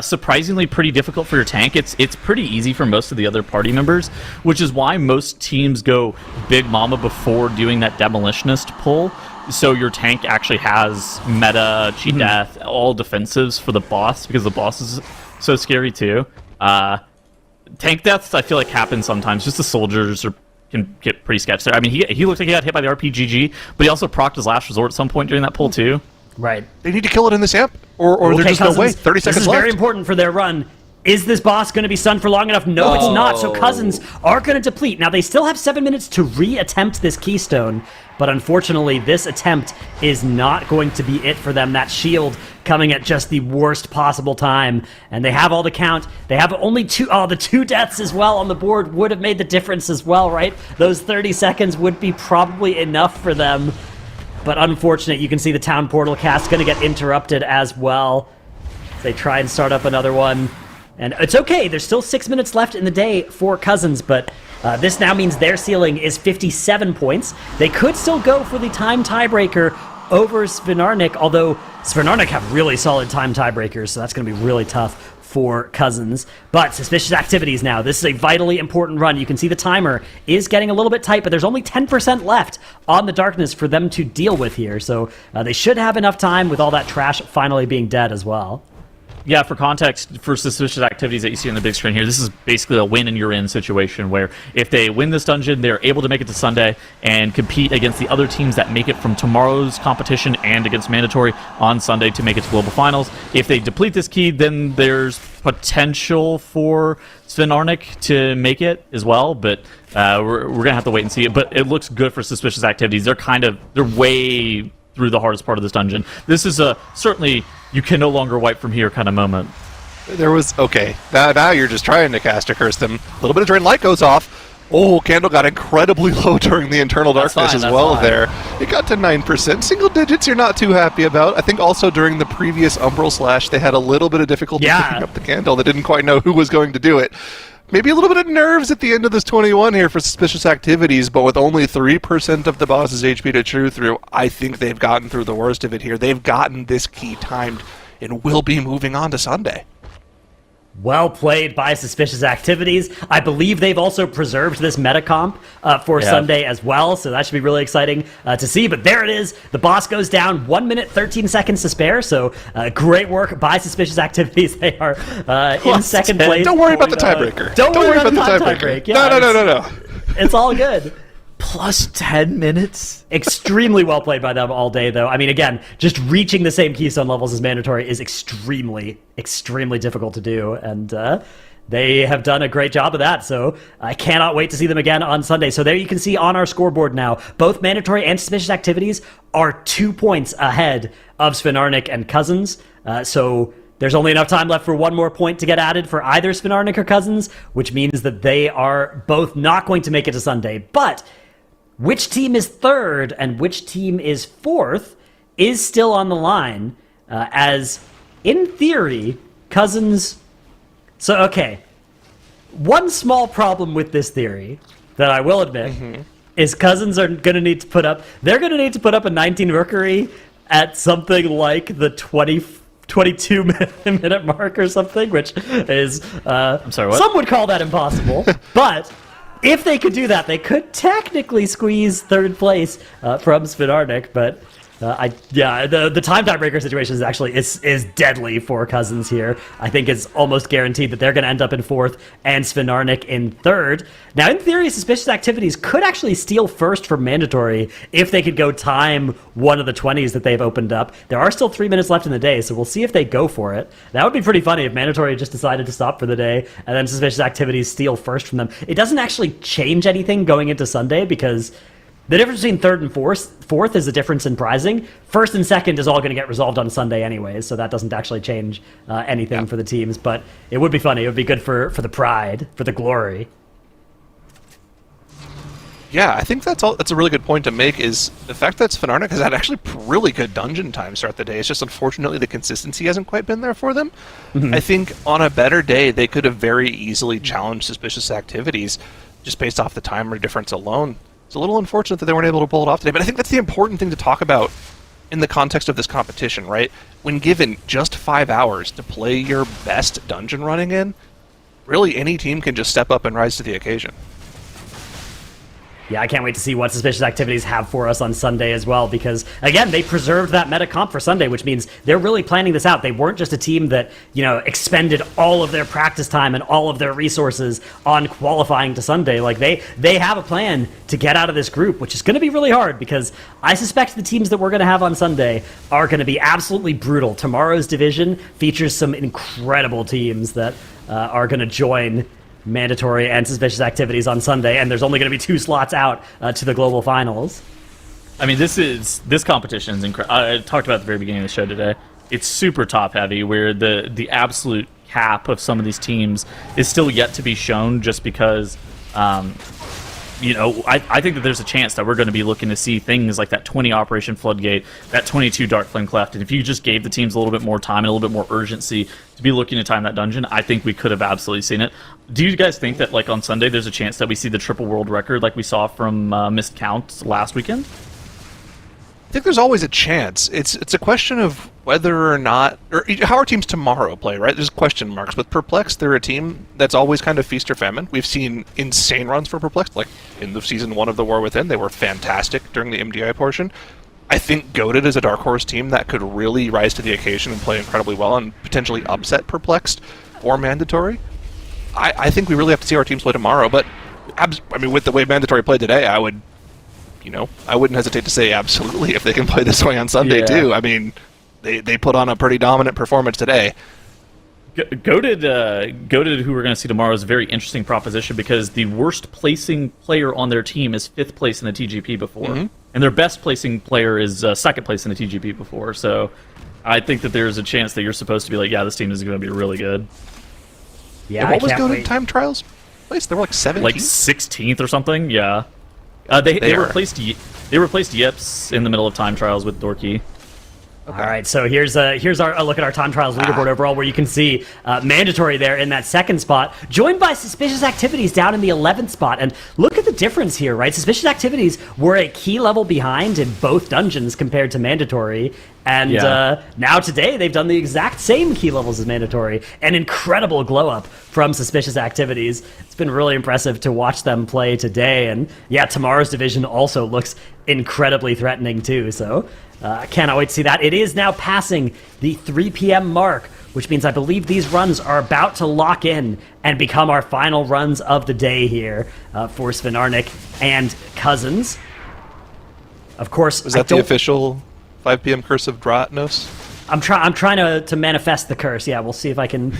D: surprisingly pretty difficult for your tank. It's pretty easy for most of the other party members, which is why most teams go Big Mama before doing that Demolitionist pull. So your tank actually has meta, cheat death, all defensives for the boss, because the boss is so scary too. Tank deaths, I feel like, happen sometimes. Just the soldiers can get pretty sketched there. I mean, he looks like he got hit by the RPGG, but he also procced his last resort at some point during that pull too.
F: Right.
C: They need to kill it in this amp, or there's just
F: Cousins,
C: no way. 30 seconds left.
F: This is very important for their run. Is this boss going to be stunned for long enough? No, it's not. So Cousins are going to deplete. Now, they still have 7 minutes to re-attempt this keystone, but unfortunately, this attempt is not going to be it for them. That shield coming at just the worst possible time, and they have all the count. They have only the 2 deaths as well on the board would have made the difference as well, right? Those 30 seconds would be probably enough for them, but unfortunate. You can see the town portal cast going to get interrupted as well. They try and start up another one. And it's okay, there's still 6 minutes left in the day for Cousins, but this now means their ceiling is 57 points. They could still go for the time tiebreaker, over Svinarnik, although Svinarnik have really solid time tiebreakers, so that's going to be really tough for Cousins. But Suspicious Activities now. This is a vitally important run. You can see the timer is getting a little bit tight, but there's only 10% left on the darkness for them to deal with here. So they should have enough time with all that trash finally being dead as well.
D: Yeah, for context, for Suspicious Activities that you see on the big screen here, this is basically a win and you're in situation where if they win this dungeon, they're able to make it to Sunday and compete against the other teams that make it from tomorrow's competition and against Mandatory on Sunday to make it to Global Finals. If they deplete this key, then there's potential for Svinarnik to make it as well, but we're going to have to wait and see it. But it looks good for Suspicious Activities. They're way through the hardest part of this dungeon. This is a certainly you can no longer wipe from here kind of moment.
C: There was okay. Now you're just trying to cast a curse them. A little bit of drain light goes off. Oh, Candle got incredibly low during the internal darkness as well there. It got to 9%. Single digits you're not too happy about. I think also during the previous Umbral Slash they had a little bit of difficulty picking up the candle. They didn't quite know who was going to do it. Maybe a little bit of nerves at the end of this 21 here for Suspicious Activities, but with only 3% of the boss's HP to chew through, I think they've gotten through the worst of it here. They've gotten this key timed and will be moving on to Sunday.
F: Well played by Suspicious Activities. I believe they've also preserved this meta comp for Sunday as well, so that should be really exciting to see. But there it is. The boss goes down. 1 minute, 13 seconds to spare, so great work by Suspicious Activities. They are in second place.
C: Don't worry about the tiebreaker.
F: Don't worry about the tiebreak.
C: Yeah, no.
F: It's all good.
D: Plus 10 minutes?
F: Extremely well played by them all day, though. I mean, again, just reaching the same keystone levels as Mandatory is extremely, extremely difficult to do, and they have done a great job of that, so I cannot wait to see them again on Sunday. So there you can see on our scoreboard now, both Mandatory and Suspicious Activities are 2 points ahead of Svinarnik and Cousins, so there's only enough time left for one more point to get added for either Svinarnik or Cousins, which means that they are both not going to make it to Sunday, but which team is third and which team is fourth is still on the line, as, in theory, Cousins... So, okay, one small problem with this theory that I will admit is Cousins are going to need to put up... They're going to need to put up a 19 Rookery at something like the 22-minute mark or something, which is...
D: I'm sorry, what?
F: Some would call that impossible, but... If they could do that, they could technically squeeze third place from Svinarnik, but the time tiebreaker situation is actually is deadly for Cousins here. I think it's almost guaranteed that they're going to end up in fourth and Svinarnik in third. Now, in theory, Suspicious Activities could actually steal first from Mandatory if they could go time one of the 20s that they've opened up. There are still 3 minutes left in the day, so we'll see if they go for it. That would be pretty funny if Mandatory just decided to stop for the day and then Suspicious Activities steal first from them. It doesn't actually change anything going into Sunday because the difference between third and fourth is the difference in prizing. First and second is all going to get resolved on Sunday anyways, so that doesn't actually change anything for the teams. But it would be funny. It would be good for the pride, for the glory.
C: Yeah, I think that's a really good point to make, is the fact that Svinarnik has had actually really good dungeon time start the day. It's just unfortunately the consistency hasn't quite been there for them. I think on a better day, they could have very easily challenged Suspicious Activities just based off the timer difference alone. It's a little unfortunate that they weren't able to pull it off today, but I think that's the important thing to talk about in the context of this competition, right? When given just 5 hours to play your best dungeon running in, really any team can just step up and rise to the occasion.
F: Yeah, I can't wait to see what Suspicious Activities have for us on Sunday as well, because, again, they preserved that meta comp for Sunday, which means they're really planning this out. They weren't just a team that, expended all of their practice time and all of their resources on qualifying to Sunday. Like, they have a plan to get out of this group, which is going to be really hard, because I suspect the teams that we're going to have on Sunday are going to be absolutely brutal. Tomorrow's division features some incredible teams that are going to join Mandatory and Suspicious Activities on Sunday, and there's only going to be 2 slots out to the global finals.
D: I mean, this competition is incredible. I talked about at the very beginning of the show today. It's super top heavy, where the absolute cap of some of these teams is still yet to be shown, just because I think that there's a chance that we're going to be looking to see things like that 20 Operation Floodgate, that 22 Dark Flame Cleft, and if you just gave the teams a little bit more time and a little bit more urgency to be looking to time that dungeon, I think we could have absolutely seen it. Do you guys think that, like, on Sunday there's a chance that we see the triple world record like we saw from Missed Count last weekend?
C: think there's always a chance. It's a question of whether or not, or how our teams tomorrow play, right? There's question marks. With Perplexed, they're a team that's always kind of feast or famine. We've seen insane runs for Perplexed, like in the Season 1 of the War Within. They were fantastic during the MDI portion. I think Goated is a dark horse team that could really rise to the occasion and play incredibly well and potentially upset Perplexed or Mandatory. I think we really have to see our teams play tomorrow, but I mean, with the way Mandatory played today, I wouldn't hesitate to say absolutely if they can play this way on Sunday too. I mean, they put on a pretty dominant performance today.
D: Goated, who we're going to see tomorrow, is a very interesting proposition because the worst placing player on their team is 5th place in the TGP before, and their best placing player is 2nd place in the TGP before. So I think that there's a chance that you're supposed to be like, yeah, this team is going to be really good.
F: Yeah,
C: And what was
F: can't
C: Goated
F: wait.
C: time trials place? They were like 17th?
D: Like 16th or something. Yeah, they replaced Yips in the middle of time trials with Dorky.
F: All right, so here's a look at our time trials leaderboard overall, where you can see Mandatory there in that 2nd spot, joined by Suspicious Activities down in the 11th spot. And look at the difference here, right? Suspicious Activities were a key level behind in both dungeons compared to Mandatory. And now today, they've done the exact same key levels as Mandatory. An incredible glow up from Suspicious Activities. It's been really impressive to watch them play today. And yeah, tomorrow's division also looks incredibly threatening too. So cannot wait to see that. It is now passing the 3 p.m. mark, which means I believe these runs are about to lock in and become our final runs of the day here for Svenarnik and Cousins. Of course,
C: Was that the official 5 p.m. curse of Dratnos?
F: I'm trying to manifest the curse. Yeah, we'll see if I can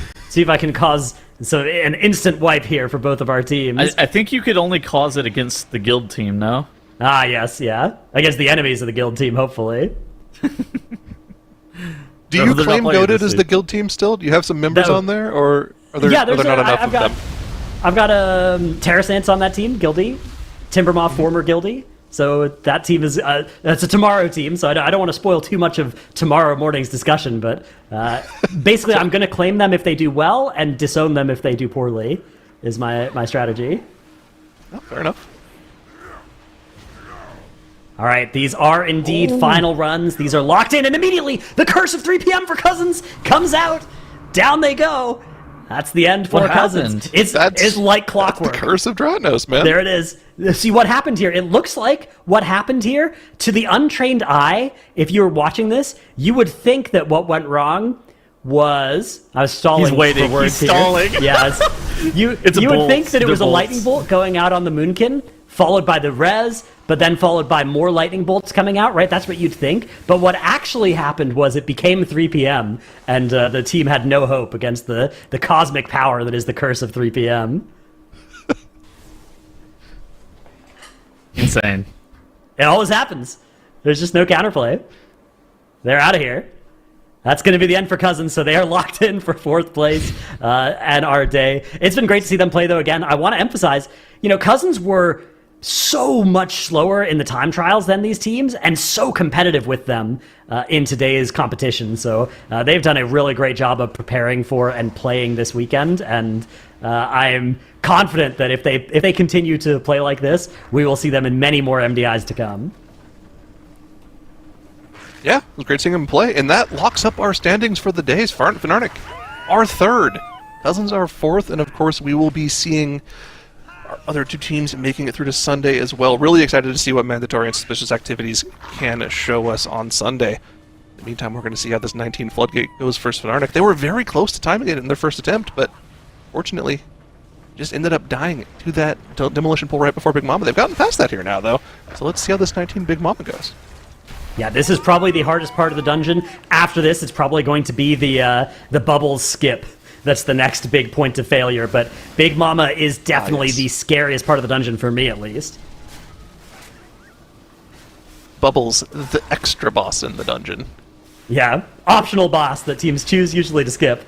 F: cause an instant wipe here for both of our teams.
D: I think you could only cause it against the guild team, no?
F: Ah, yes, yeah. Against the enemies of the guild team, hopefully.
C: Do you
D: They're not
C: claim
D: playing
C: Goated
D: this
C: as the
D: season.
C: guild team still? Do you have some members
F: No.
C: on there, or are there not enough of them?
F: I've got Terrasance on that team, Guildie. Timbermaw, former Guildie. So that team is that's a tomorrow team. So I don't want to spoil too much of tomorrow morning's discussion, but basically I'm going to claim them if they do well and disown them if they do poorly. Is my strategy.
C: Oh, fair enough.
F: All right, these are indeed final runs. These are locked in, and immediately the curse of 3 p.m. for Cousins comes out. Down they go. That's the end for
D: What
F: Cousins.
D: happened?
F: It's like clockwork.
C: The curse of Dratnos, man.
F: There it is. See what happened here. It looks like what happened here, to the untrained eye, if you were watching this, you would think that what went wrong was... I was stalling.
D: He's waiting.
F: For words
D: He's
F: here.
D: stalling.
F: Yes. You would think that it was a lightning bolt going out on the Moonkin, followed by the res, but then followed by more lightning bolts coming out, right? That's what you'd think. But what actually happened was it became 3 p.m., and the team had no hope against the cosmic power that is the curse of 3 p.m.
D: Insane.
F: It always happens. There's just no counterplay. They're out of here. That's going to be the end for Cousins, so they are locked in for 4th place and our day. It's been great to see them play, though, again. I want to emphasize, Cousins were so much slower in the time trials than these teams and so competitive with them in today's competition. So they've done a really great job of preparing for and playing this weekend, and I'm confident that if they continue to play like this, we will see them in many more MDIs to come.
C: Yeah, it was great seeing him play, and that locks up our standings for the days. Fenarnik, our 3rd. Cousins, our 4th, and of course we will be seeing our other 2 teams making it through to Sunday as well. Really excited to see what Mandatory and Suspicious Activities can show us on Sunday. In the meantime, we're going to see how this 19 Floodgate goes for Fenarnik. They were very close to timing it in their first attempt, but fortunately just ended up dying to that demolition pool right before Big Mama. They've gotten past that here now, though, so let's see how this 19 Big Mama goes.
F: Yeah, this is probably the hardest part of the dungeon. After this, it's probably going to be the bubbles skip. That's the next big point of failure. But Big Mama is definitely the scariest part of the dungeon for me, at least.
C: Bubbles, the extra boss in the dungeon.
F: Yeah, optional boss that teams choose usually to skip.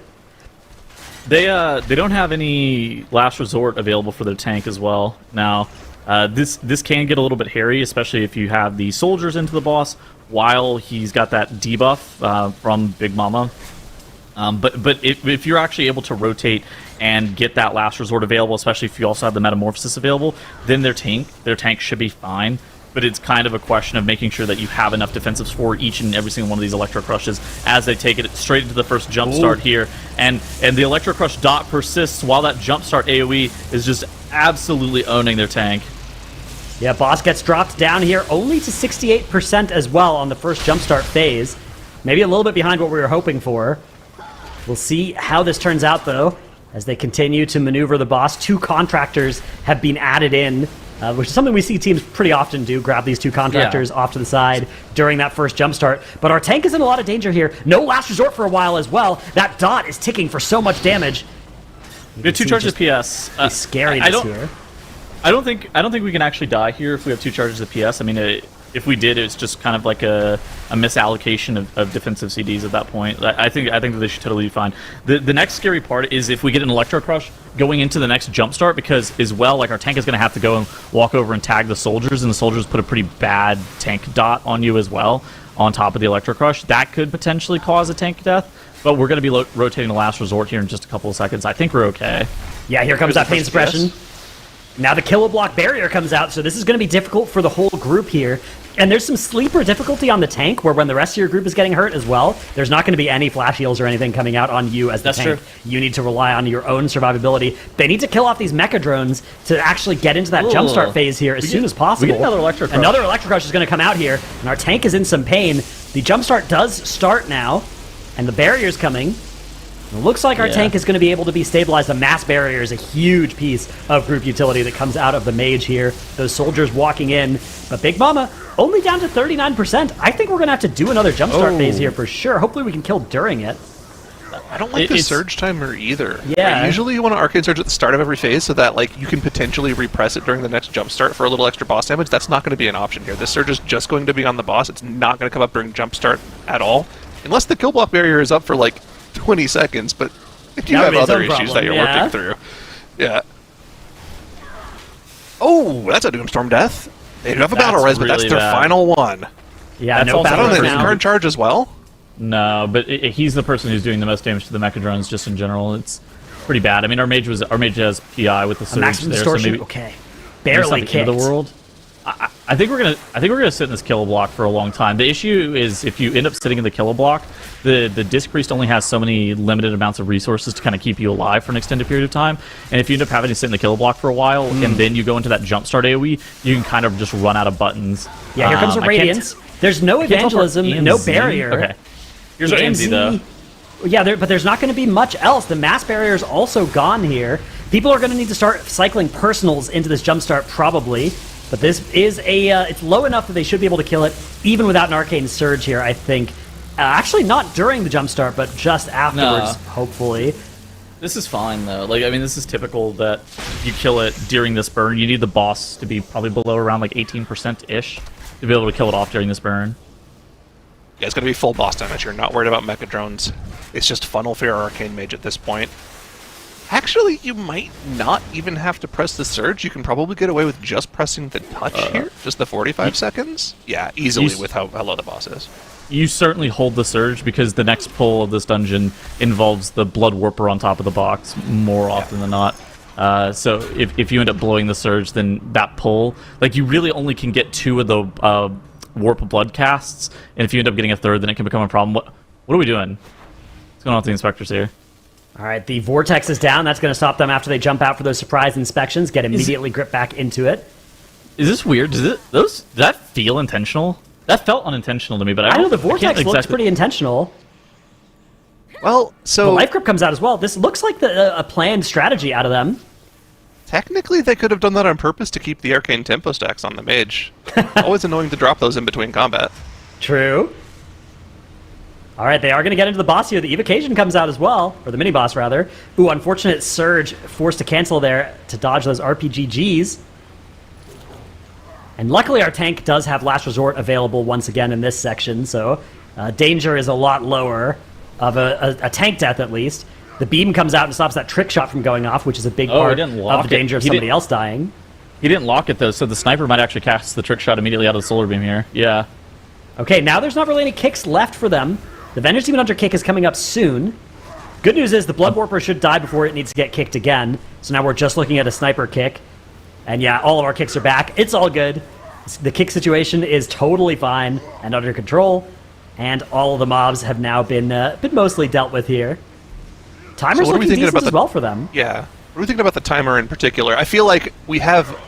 D: They don't have any last resort available for their tank as well now. This can get a little bit hairy, especially if you have the soldiers into the boss while he's got that debuff from Big Mama. But if you're actually able to rotate and get that last resort available, especially if you also have the metamorphosis available, then their tank should be fine. but it's kind of a question of making sure that you have enough defensives for each and every single one of these Electro Crushes as they take it straight into the first jump start here. And the Electro Crush dot persists while that jump start AoE is just absolutely owning their tank.
F: Yeah, boss gets dropped down here only to 68% as well on the first jumpstart phase. Maybe a little bit behind what we were hoping for. We'll see how this turns out, though, as they continue to maneuver the boss. 2 contractors have been added in, which is something we see teams pretty often do, grab these 2 contractors off to the side during that first jumpstart. But our tank is in a lot of danger here. No last resort for a while as well. That dot is ticking for so much damage.
D: We have 2 charges of PS.
F: Scariness here.
D: I don't think we can actually die here if we have 2 charges of PS. I mean, if we did, it's just kind of like a misallocation of defensive CDs at that point. I think that they should totally be fine. The next scary part is if we get an Electro Crush going into the next jumpstart, because as well, like our tank is going to have to go and walk over and tag the soldiers, and the soldiers put a pretty bad tank dot on you as well on top of the Electro Crush. That could potentially cause a tank death, but we're going to be rotating the last resort here in just a couple of seconds. I think we're okay.
F: Yeah, here comes that pain suppression. Now the Kilo Block barrier comes out, so this is going to be difficult for the whole group here. And there's some sleeper difficulty on the tank, where when the rest of your group is getting hurt as well, there's not going to be any flash heals or anything coming out on you as the tank. True. You need to rely on your own survivability. They need to kill off these mecha drones to actually get into that jumpstart phase here as soon as possible.
D: We get another Electro Crush.
F: Another Electro Crush is going to come out here, and our tank is in some pain. The jumpstart does start now, and the barrier's coming. It looks like our tank is going to be able to be stabilized. The mass barrier is a huge piece of group utility that comes out of the mage here. Those soldiers walking in. But Big Mama only down to 39%. I think we're going to have to do another jumpstart phase here for sure. Hopefully we can kill during it.
C: I don't like the surge timer either.
F: Yeah.
C: Right? Usually you want to arcane surge at the start of every phase so that like you can potentially repress it during the next jumpstart for a little extra boss damage. That's not going to be an option here. This surge is just going to be on the boss. It's not going to come up during jumpstart at all. Unless the kill block barrier is up for like 20 seconds, but if you have other issues that you're working through. Yeah. Oh, that's a Doomstorm death. They do have a battle res, but that's their final one.
F: Yeah,
D: that's
F: no battle res now.
C: Current charge as well?
D: No, but he's the person who's doing the most damage to the mecha drones just in general. It's pretty bad. I mean, our mage has PI with the surge
F: maximum
D: there,
F: distortion.
D: so maybe
F: okay. Barely kicked.
D: The world. I think we're gonna sit in this killer block for a long time. The issue is if you end up sitting in the killer block, the Disc Priest only has so many limited amounts of resources to kind of keep you alive for an extended period of time. And if you end up having to sit in the killer block for a while, and then you go into that jumpstart AoE, you can kind of just run out of buttons.
F: Yeah, here comes a Radiance. There's no evangelism, no barrier.
D: Okay. Here's our AMZ though.
F: Yeah, but there's not going to be much else. The mass barrier is also gone here. People are going to need to start cycling personals into this jumpstart probably. But this is it's low enough that they should be able to kill it, even without an Arcane Surge here, I think. Actually, not during the jumpstart, but just afterwards, hopefully.
D: This is fine, though. Like, I mean, this is typical that you kill it during this burn. You need the boss to be probably below around, like, 18%-ish to be able to kill it off during this burn.
C: Yeah, it's going to be full boss damage. You're not worried about mecha drones. It's just funnel for your Arcane Mage at this point. Actually, you might not even have to press the surge. You can probably get away with just pressing the touch here. Just the 45 seconds. Yeah, easily with how low the boss is.
D: You certainly hold the surge because the next pull of this dungeon involves the Blood Warper on top of the box more often than not. So if you end up blowing the surge, then that pull, like you really only can get 2 of the Warp of Blood casts, and if you end up getting a 3rd, then it can become a problem. What are we doing? What's going on with the inspectors here?
F: All right, the Vortex is down. That's going to stop them after they jump out for those surprise inspections, get immediately gripped back into it.
D: Is this weird? Does that feel intentional? That felt unintentional to me, but I
F: know the Vortex looks pretty intentional.
C: Well, so...
F: The Life Grip comes out as well. This looks like a planned strategy out of them.
C: Technically, they could have done that on purpose to keep the Arcane Tempo stacks on the Mage. Always annoying to drop those in between combat.
F: True. All right, they are going to get into the boss here. The Evocation comes out as well, or the mini-boss, rather. Ooh, unfortunate Surge forced to cancel there to dodge those RPGGs. And luckily our tank does have Last Resort available once again in this section, so danger is a lot lower of a tank death at least. The beam comes out and stops that trick shot from going off, which is a big part of the danger of somebody else dying.
D: He didn't lock it, though, so the sniper might actually cast the trick shot immediately out of the solar beam here. Yeah.
F: Okay, now there's not really any kicks left for them. The Vengeance Demon Hunter kick is coming up soon. Good news is the Blood Warper should die before it needs to get kicked again. So now we're just looking at a sniper kick. And yeah, all of our kicks are back. It's all good. The kick situation is totally fine and under control, and all of the mobs have now been mostly dealt with here. Timer's
C: what are we
F: looking
C: thinking
F: decent
C: about
F: as well for them.
C: Yeah. What are we thinking about the timer in particular? I feel like we have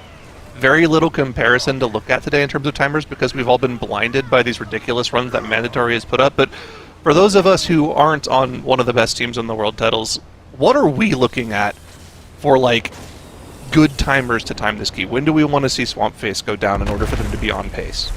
C: very little comparison to look at today in terms of timers because we've all been blinded by these ridiculous runs that Mandatory has put up. But for those of us who aren't on one of the best teams in the world titles, what are we looking at for, like, good timers to time this key? When do we want to see Swamp Face go down in order for them to be on pace?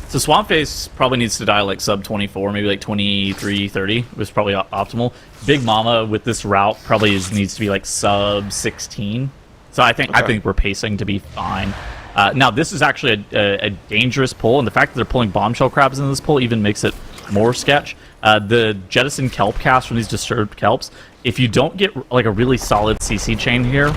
D: So Swamp Face probably needs to die like sub 24, maybe like 23, 30 was probably optimal. Big Mama with this route probably needs to be like sub 16. So I think we're pacing to be fine. Now this is actually a dangerous pull, and the fact that they're pulling bombshell crabs in this pull even makes it more sketch. The jettison kelp cast from these disturbed kelps, if you don't get like a really solid CC chain here,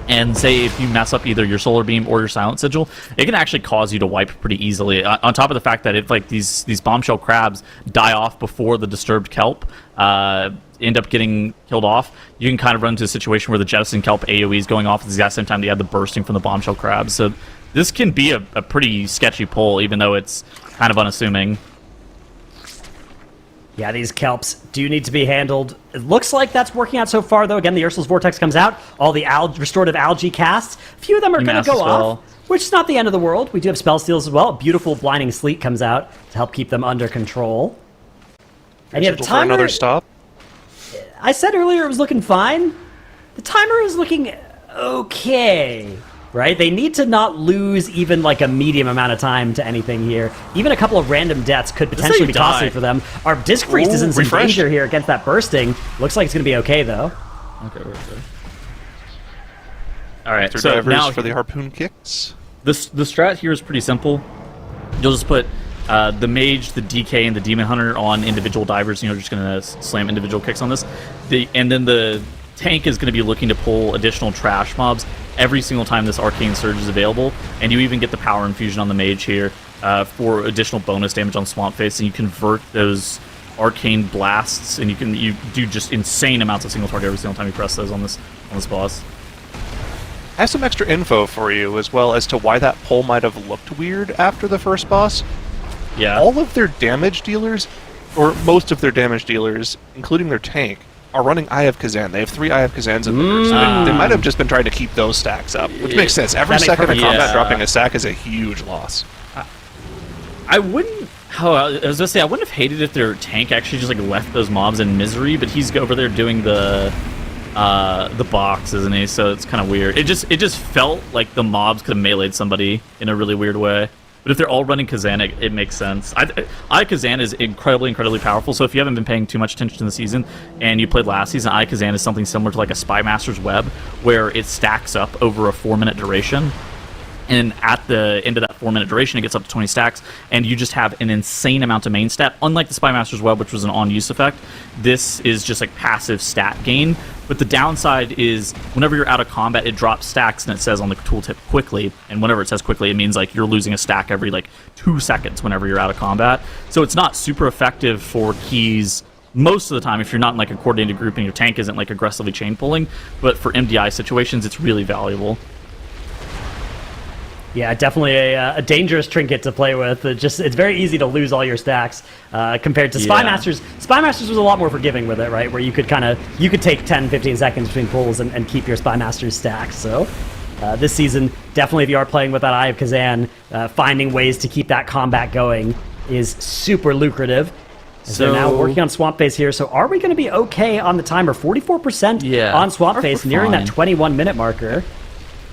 D: and say if you mess up either your solar beam or your silent sigil, it can actually cause you to wipe pretty easily. On top of the fact that if like these bombshell crabs die off before the disturbed kelp end up getting killed off, you can kind of run into a situation where the jettison kelp AoE is going off at the exact same time that you have the bursting from the bombshell crabs. So this can be a pretty sketchy pull, even though it's kind of unassuming.
F: Yeah, these kelps do need to be handled. It looks like that's working out so far, though. Again, the Ursul's Vortex comes out. All the restorative algae casts. A few of them are going to go off, which is not the end of the world. We do have spell steals as well. Beautiful Blinding Sleet comes out to help keep them under control. And yeah, the timer,
C: for another stop.
F: I said earlier it was looking fine. The timer is looking okay. Right? They need to not lose even like a medium amount of time to anything here. Even a couple of random deaths could potentially be costly for them. Our Disc Priest is in some danger here against that bursting. Looks like it's going to be okay, though.
D: Okay. All right, so now
C: for the harpoon kicks.
D: The strat here is pretty simple. You'll just put the mage, the DK, and the demon hunter on individual divers. You're just going to slam individual kicks on this. And then the tank is going to be looking to pull additional trash mobs every single time this arcane surge is available, and you even get the power infusion on the mage here for additional bonus damage on Swamp Face, and you convert those arcane blasts, and you do just insane amounts of single target every single time you press those on this boss.
C: I have some extra info for you as well as to why that pull might have looked weird after the first boss.
D: Yeah.
C: All of their damage dealers, or most of their damage dealers, including their tank, are running Eye of Kazan. They have 3 Eye of Kazans in there, so they might have just been trying to keep those stacks up, which makes sense. Every second of combat dropping a stack is a huge loss.
D: I wouldn't... Oh, I was gonna say I wouldn't have hated if their tank actually just like left those mobs in misery, but he's over there doing the box, isn't he? So it's kind of weird. It just felt like the mobs could have meleeed somebody in a really weird way. But if they're all running Kazan, it makes sense. Eye Kazan is incredibly powerful, so if you haven't been paying too much attention to the season, and you played last season, Eye Kazan is something similar to like a Spy Master's Web, where it stacks up over a 4-minute duration. And at the end of that 4-minute duration, it gets up to 20 stacks, and you just have an insane amount of main stat. Unlike the Spy Master's Web, which was an on-use effect, this is just like passive stat gain. But the downside is, whenever you're out of combat, it drops stacks, and it says on the tooltip quickly. And whenever it says quickly, it means like you're losing a stack every like 2 seconds whenever you're out of combat. So it's not super effective for keys most of the time if you're not in like a coordinated group and your tank isn't like aggressively chain pulling. But for MDI situations, it's really valuable.
F: Yeah, definitely a dangerous trinket to play with. It's very easy to lose all your stacks compared to Spy Masters. Spy Masters was a lot more forgiving with it, right? Where you could take 10, 15 seconds between pulls and keep your Spy Masters stacks. So this season, definitely if you are playing with that Eye of Kazan, finding ways to keep that combat going is super lucrative. So they're now working on Swamp Face here. So are we going to be okay on the timer? 44% on Swamp Face, nearing that 21-minute marker.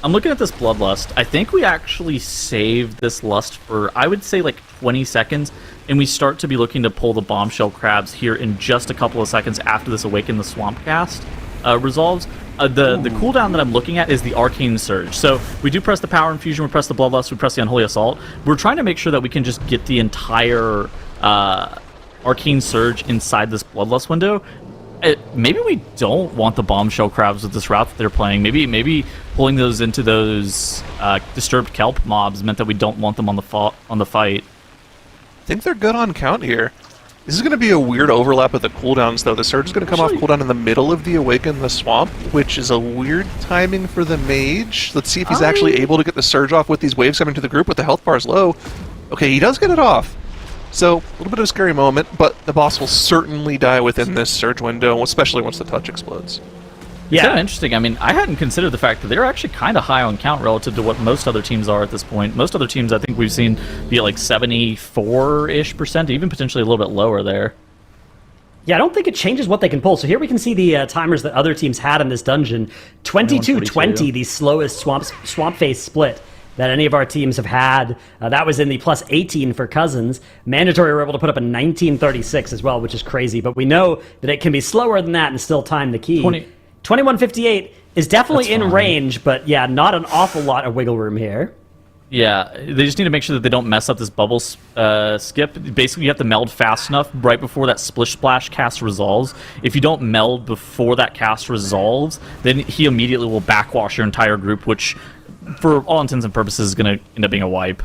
D: I'm looking at this Bloodlust. I think we actually saved this lust for, I would say, like 20 seconds, and we start to be looking to pull the bombshell crabs here in just a couple of seconds after this Awaken the Swamp cast resolves. The cooldown that I'm looking at is the Arcane Surge. So we do press the Power Infusion, we press the Bloodlust, we press the Unholy Assault. We're trying to make sure that we can just get the entire Arcane Surge inside this Bloodlust window. Maybe we don't want the bombshell crabs with this route that they're playing. Maybe pulling those into those disturbed kelp mobs meant that we don't want them on the fight.
C: I think they're good on count here. This is going to be a weird overlap of the cooldowns, though. The Surge is going to come off cooldown in the middle of the Awaken the Swamp, which is a weird timing for the Mage. Let's see if he's actually able to get the Surge off with these waves coming to the group with the health bars low. Okay, he does get it off. So, a little bit of a scary moment, but the boss will certainly die within this Surge window, especially once the touch explodes.
D: It's kind of interesting. I mean, I hadn't considered the fact that they're actually kind of high on count relative to what most other teams are at this point. Most other teams, I think we've seen be at like 74-ish%, even potentially a little bit lower there.
F: Yeah, I don't think it changes what they can pull. So here we can see the timers that other teams had in this dungeon. 22-20, the slowest swamp face split that any of our teams have had. That was in the plus 18 for Cousins. Mandatory were able to put up a 1936 as well, which is crazy. But we know that it can be slower than that and still time the key. 2158 is definitely in range, but yeah, not an awful lot of wiggle room here.
D: Yeah, they just need to make sure that they don't mess up this bubble skip. Basically, you have to meld fast enough right before that Splish Splash cast resolves. If you don't meld before that cast resolves, then he immediately will backwash your entire group, which, for all intents and purposes, is going to end up being a wipe.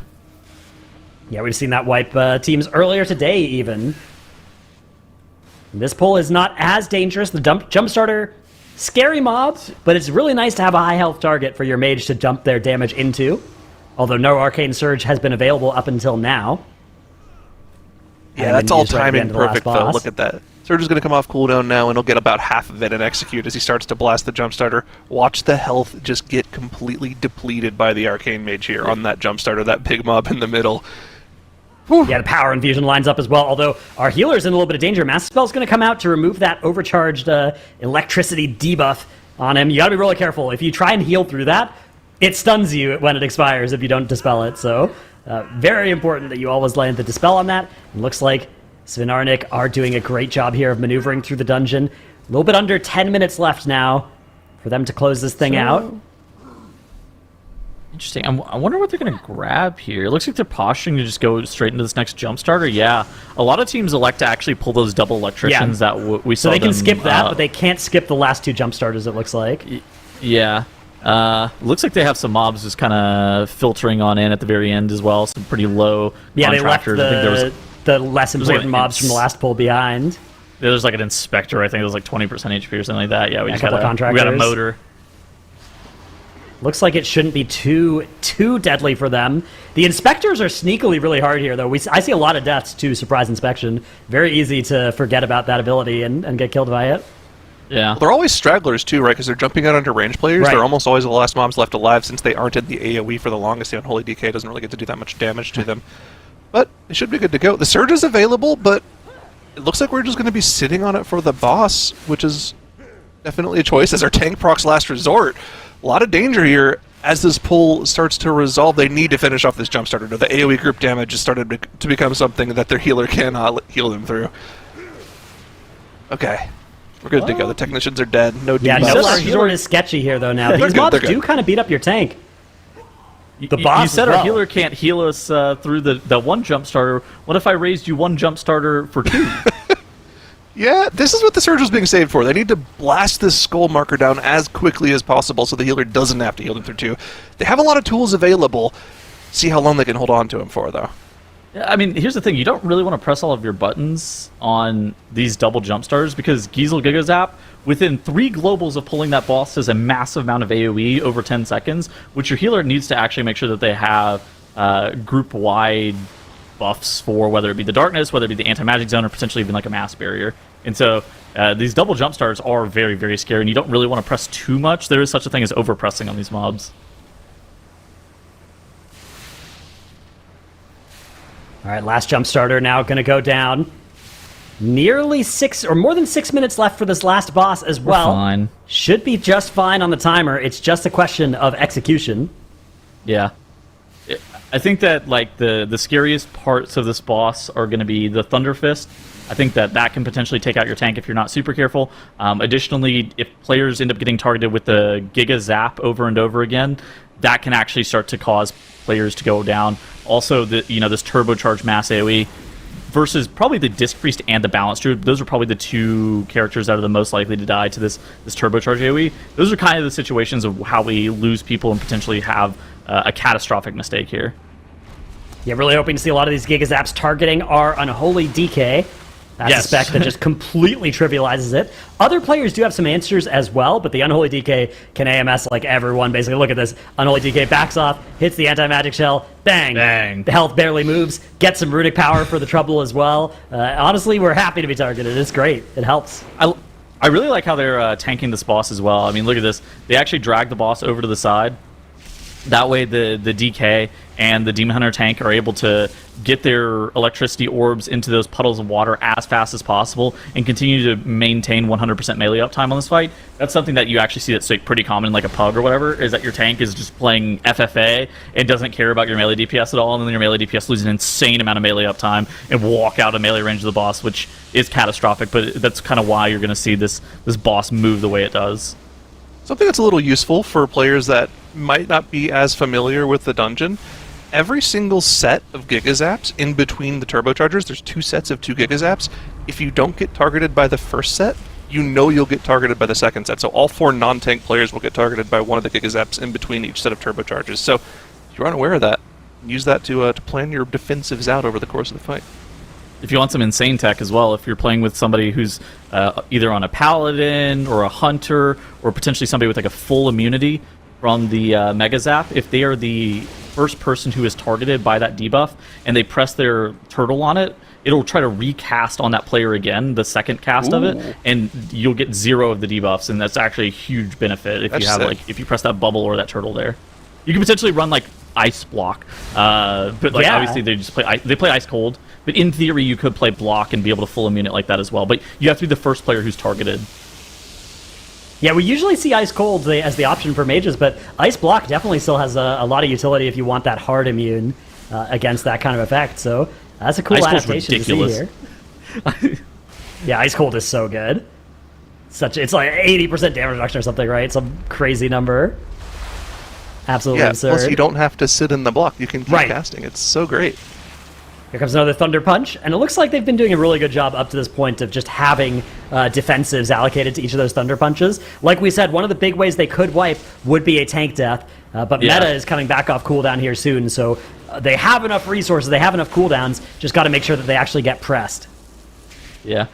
F: Yeah, we've seen that wipe teams earlier today, even. This pull is not as dangerous. The jump starter, scary mobs, but it's really nice to have a high health target for your mage to dump their damage into. Although no Arcane Surge has been available up until now.
C: Yeah, that's all timing perfect, though. Look at that. Surge is going to come off cooldown now, and he'll get about half of it and execute as he starts to blast the Jumpstarter. Watch the health just get completely depleted by the Arcane Mage here on that Jumpstarter, that big mob in the middle.
F: Whew. Yeah, the Power Infusion lines up as well, although our healer's in a little bit of danger. Master Spell's going to come out to remove that overcharged electricity debuff on him. You got to be really careful. If you try and heal through that, it stuns you when it expires if you don't dispel it. So, very important that you always land the dispel on that. It looks like Svinarnik are doing a great job here of maneuvering through the dungeon. A little bit under 10 minutes left now for them to close this thing out.
D: Interesting. I wonder what they're going to grab here. It looks like they're posturing to just go straight into this next Jumpstarter. Yeah, a lot of teams elect to actually pull those double electricians that we saw.
F: So they can skip that, but they can't skip the last two Jumpstarters, it looks like.
D: Yeah. Looks like they have some mobs just kind of filtering on in at the very end as well. Some pretty low contractors.
F: They left the less important mobs from the last pull behind.
D: There's like an inspector, I think it was like 20% HP or something like that. Yeah, we got a motor.
F: Looks like it shouldn't be too deadly for them. The inspectors are sneakily really hard here, though. I see a lot of deaths to Surprise Inspection. Very easy to forget about that ability and get killed by it.
D: Yeah.
C: Well, they're always stragglers, too, right? Because they're jumping out under range players. Right. They're almost always the last mobs left alive since they aren't in the AoE for the longest. The Unholy DK doesn't really get to do that much damage to them. But they should be good to go. The Surge is available, but it looks like we're just going to be sitting on it for the boss, which is definitely a choice as our tank proc's last resort. A lot of danger here. As this pull starts to resolve, they need to finish off this Jumpstarter. The AoE group damage has started to become something that their healer cannot heal them through. Okay. We're good to go. The technicians are dead. No debuffs.
F: Yeah, no last resort is sketchy here, though, now. These mobs do kind of beat up your tank.
D: The boss you said our healer can't heal us through the one Jumpstarter. What if I raised you one Jumpstarter for two?
C: Yeah, this is what the Surge was being saved for. They need to blast this skull marker down as quickly as possible so the healer doesn't have to heal them through two. They have a lot of tools available. See how long they can hold on to him for, though.
D: I mean, here's the thing. You don't really want to press all of your buttons on these double Jumpstarters because Giesel Gigazap, within 3 globals of pulling that boss, does a massive amount of AoE over 10 seconds, which your healer needs to actually make sure that they have group-wide buffs for, whether it be the darkness, whether it be the anti-magic zone, or potentially even like a mass barrier. And so these double Jumpstarters are very, very scary, and you don't really want to press too much. There is such a thing as overpressing on these mobs.
F: All right, last Jumpstarter now going to go down. Nearly 6 or more than 6 minutes left for this last boss as well.
D: We're fine.
F: Should be just fine on the timer. It's just a question of execution.
D: Yeah. I think that like the scariest parts of this boss are going to be the Thunder Fist. I think that can potentially take out your tank if you're not super careful. Additionally, if players end up getting targeted with the Giga Zap over and over again, that can actually start to cause players to go down. Also, this turbocharged mass AoE versus probably the Disc Priest and the Balance Druid. Those are probably the two characters that are the most likely to die to this turbocharged AoE. Those are kind of the situations of how we lose people and potentially have a catastrophic mistake here.
F: Yeah, really hoping to see a lot of these Giga Zaps targeting our Unholy DK. That's
D: Yes.
F: a spec that just completely trivializes it. Other players do have some answers as well, but the Unholy DK can AMS like everyone. Basically, look at this. Unholy DK backs off, hits the anti-magic shell, bang.
D: Bang.
F: The health barely moves, gets some runic power for the trouble as well. Honestly, we're happy to be targeted. It's great. It helps.
D: I really like how they're tanking this boss as well. I mean, look at this. They actually drag the boss over to the side. That way the DK and the Demon Hunter tank are able to get their electricity orbs into those puddles of water as fast as possible and continue to maintain 100% melee uptime on this fight. That's something that you actually see that's like pretty common in like a pug or whatever, is that your tank is just playing FFA and doesn't care about your melee DPS at all, and then your melee DPS loses an insane amount of melee uptime and walk out of melee range of the boss, which is catastrophic, but that's kind of why you're going to see this boss move the way it does.
C: Something that's a little useful for players that might not be as familiar with the dungeon. Every single set of Gigazaps in between the turbochargers, there's 2 sets of 2 Gigazaps. If you don't get targeted by the first set, you know you'll get targeted by the second set. So all 4 non-tank players will get targeted by one of the Gigazaps in between each set of turbochargers. So if you're unaware of that, use that to plan your defensives out over the course of the fight.
D: If you want some insane tech as well, if you're playing with somebody who's either on a paladin or a hunter or potentially somebody with like a full immunity from the Mega Zap, if they are the first person who is targeted by that debuff and they press their turtle on it, it'll try to recast on that player again, the second cast of it, and you'll get 0 of the debuffs, and that's actually a huge benefit if
C: That's
D: you have
C: sick.
D: like if you press that bubble or that turtle there. You can potentially run like ice block, but like
F: Yeah.
D: obviously they play ice cold. But in theory, you could play block and be able to full immune it like that as well. But you have to be the first player who's targeted.
F: Yeah, we usually see Ice Cold as the option for mages, but Ice Block definitely still has a lot of utility if you want that hard immune against that kind of effect. So that's a cool
D: Ice Cold's
F: adaptation
D: ridiculous.
F: to see here. Yeah, Ice Cold is so good. It's like 80% damage reduction or something, right? Some crazy number. Absolutely
C: Yeah,
F: absurd.
C: plus you don't have to sit in the block. You can keep
F: Right.
C: casting. It's so great.
F: Here comes another Thunder Punch, and it looks like they've been doing a really good job up to this point of just having defensives allocated to each of those Thunder Punches. Like we said, one of the big ways they could wipe would be a tank death, but
D: Yeah.
F: Meta is coming back off cooldown here soon, so they have enough resources, they have enough cooldowns, just got to make sure that they actually get pressed.
D: Yeah.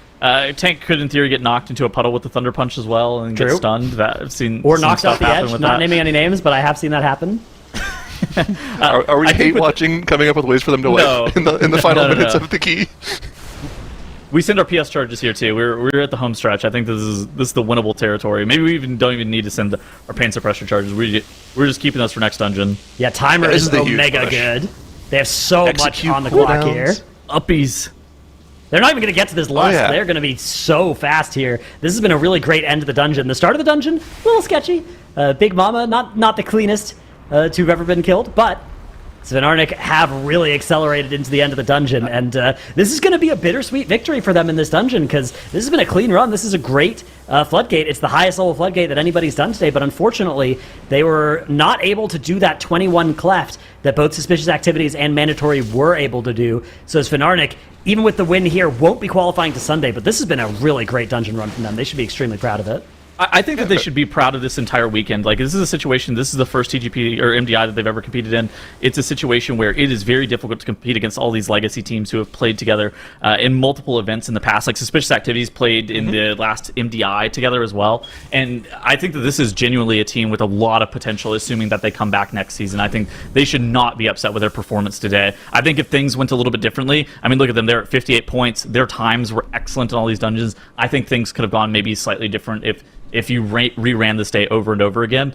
D: Tank could, in theory, get knocked into a puddle with the Thunder Punch as well and
F: True.
D: get stunned. That I've seen
F: Or
D: some
F: knocked
D: stuff
F: off the
D: happen
F: edge,
D: with
F: not
D: that.
F: naming any names, but I have seen that happen.
C: Are we
D: I think
C: hate
D: with
C: watching, coming up with ways for them to wipe
D: No.
C: in the final
D: No, no,
C: minutes
D: no.
C: of the key?
D: We send our PS charges here too. We're at the home stretch. I think this is the winnable territory. Maybe we don't even need to send our pain suppressor charges. We're just keeping those for next dungeon.
F: Yeah, timer
C: This
F: is
C: is the huge
F: omega
C: push.
F: good. They have so
C: Execute
F: much on the clock
C: cooldowns.
F: here.
D: Uppies.
F: They're not even going to get to this lust.
C: yeah.
F: They're going to be so fast here. This has been a really great end to the dungeon. The start of the dungeon, a little sketchy. Big Mama, not the cleanest to have ever been killed, but Svenarnik have really accelerated into the end of the dungeon, and this is going to be a bittersweet victory for them in this dungeon, because this has been a clean run. This is a great Floodgate. It's the highest level Floodgate that anybody's done today, but unfortunately, they were not able to do that 21 cleft that both Suspicious Activities and Mandatory were able to do. So Svenarnik, even with the win here, won't be qualifying to Sunday, but this has been a really great dungeon run from them. They should be extremely proud of it.
D: I think that they should be proud of this entire weekend. Like, this is a situation, this is the first TGP or MDI that they've ever competed in. It's a situation where it is very difficult to compete against all these legacy teams who have played together in multiple events in the past. Like, Suspicious Activities played in the last MDI together as well. And I think that this is genuinely a team with a lot of potential, assuming that they come back next season. I think they should not be upset with their performance today. I think if things went a little bit differently, I mean, look at them, they're at 58 points. Their times were excellent in all these dungeons. I think things could have gone maybe slightly different if you reran this day over and over again.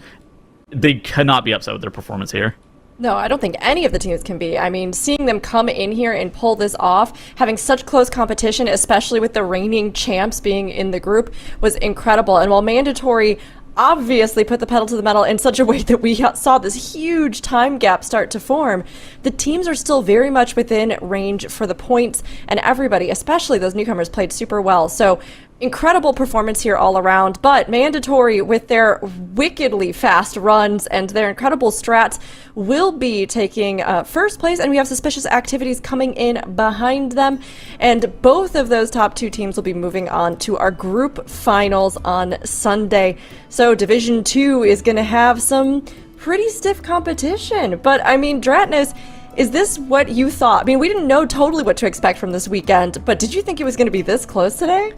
D: They cannot be upset with their performance here.
A: No, I don't think any of the teams can be. I mean, seeing them come in here and pull this off, having such close competition, especially with the reigning champs being in the group, was incredible. And while Mandatory obviously put the pedal to the metal in such a way that we saw this huge time gap start to form, the teams are still very much within range for the points, and everybody, especially those newcomers, played super well. So incredible performance here all around, but Mandatory, with their wickedly fast runs and their incredible strats, will be taking first place, and we have Suspicious Activities coming in behind them, and both of those top two teams will be moving on to our group finals on Sunday. So Division 2 is going to have some pretty stiff competition, but I mean, Dratnus, is this what you thought? I mean, we didn't know totally what to expect from this weekend, but did you think it was going to be this close today?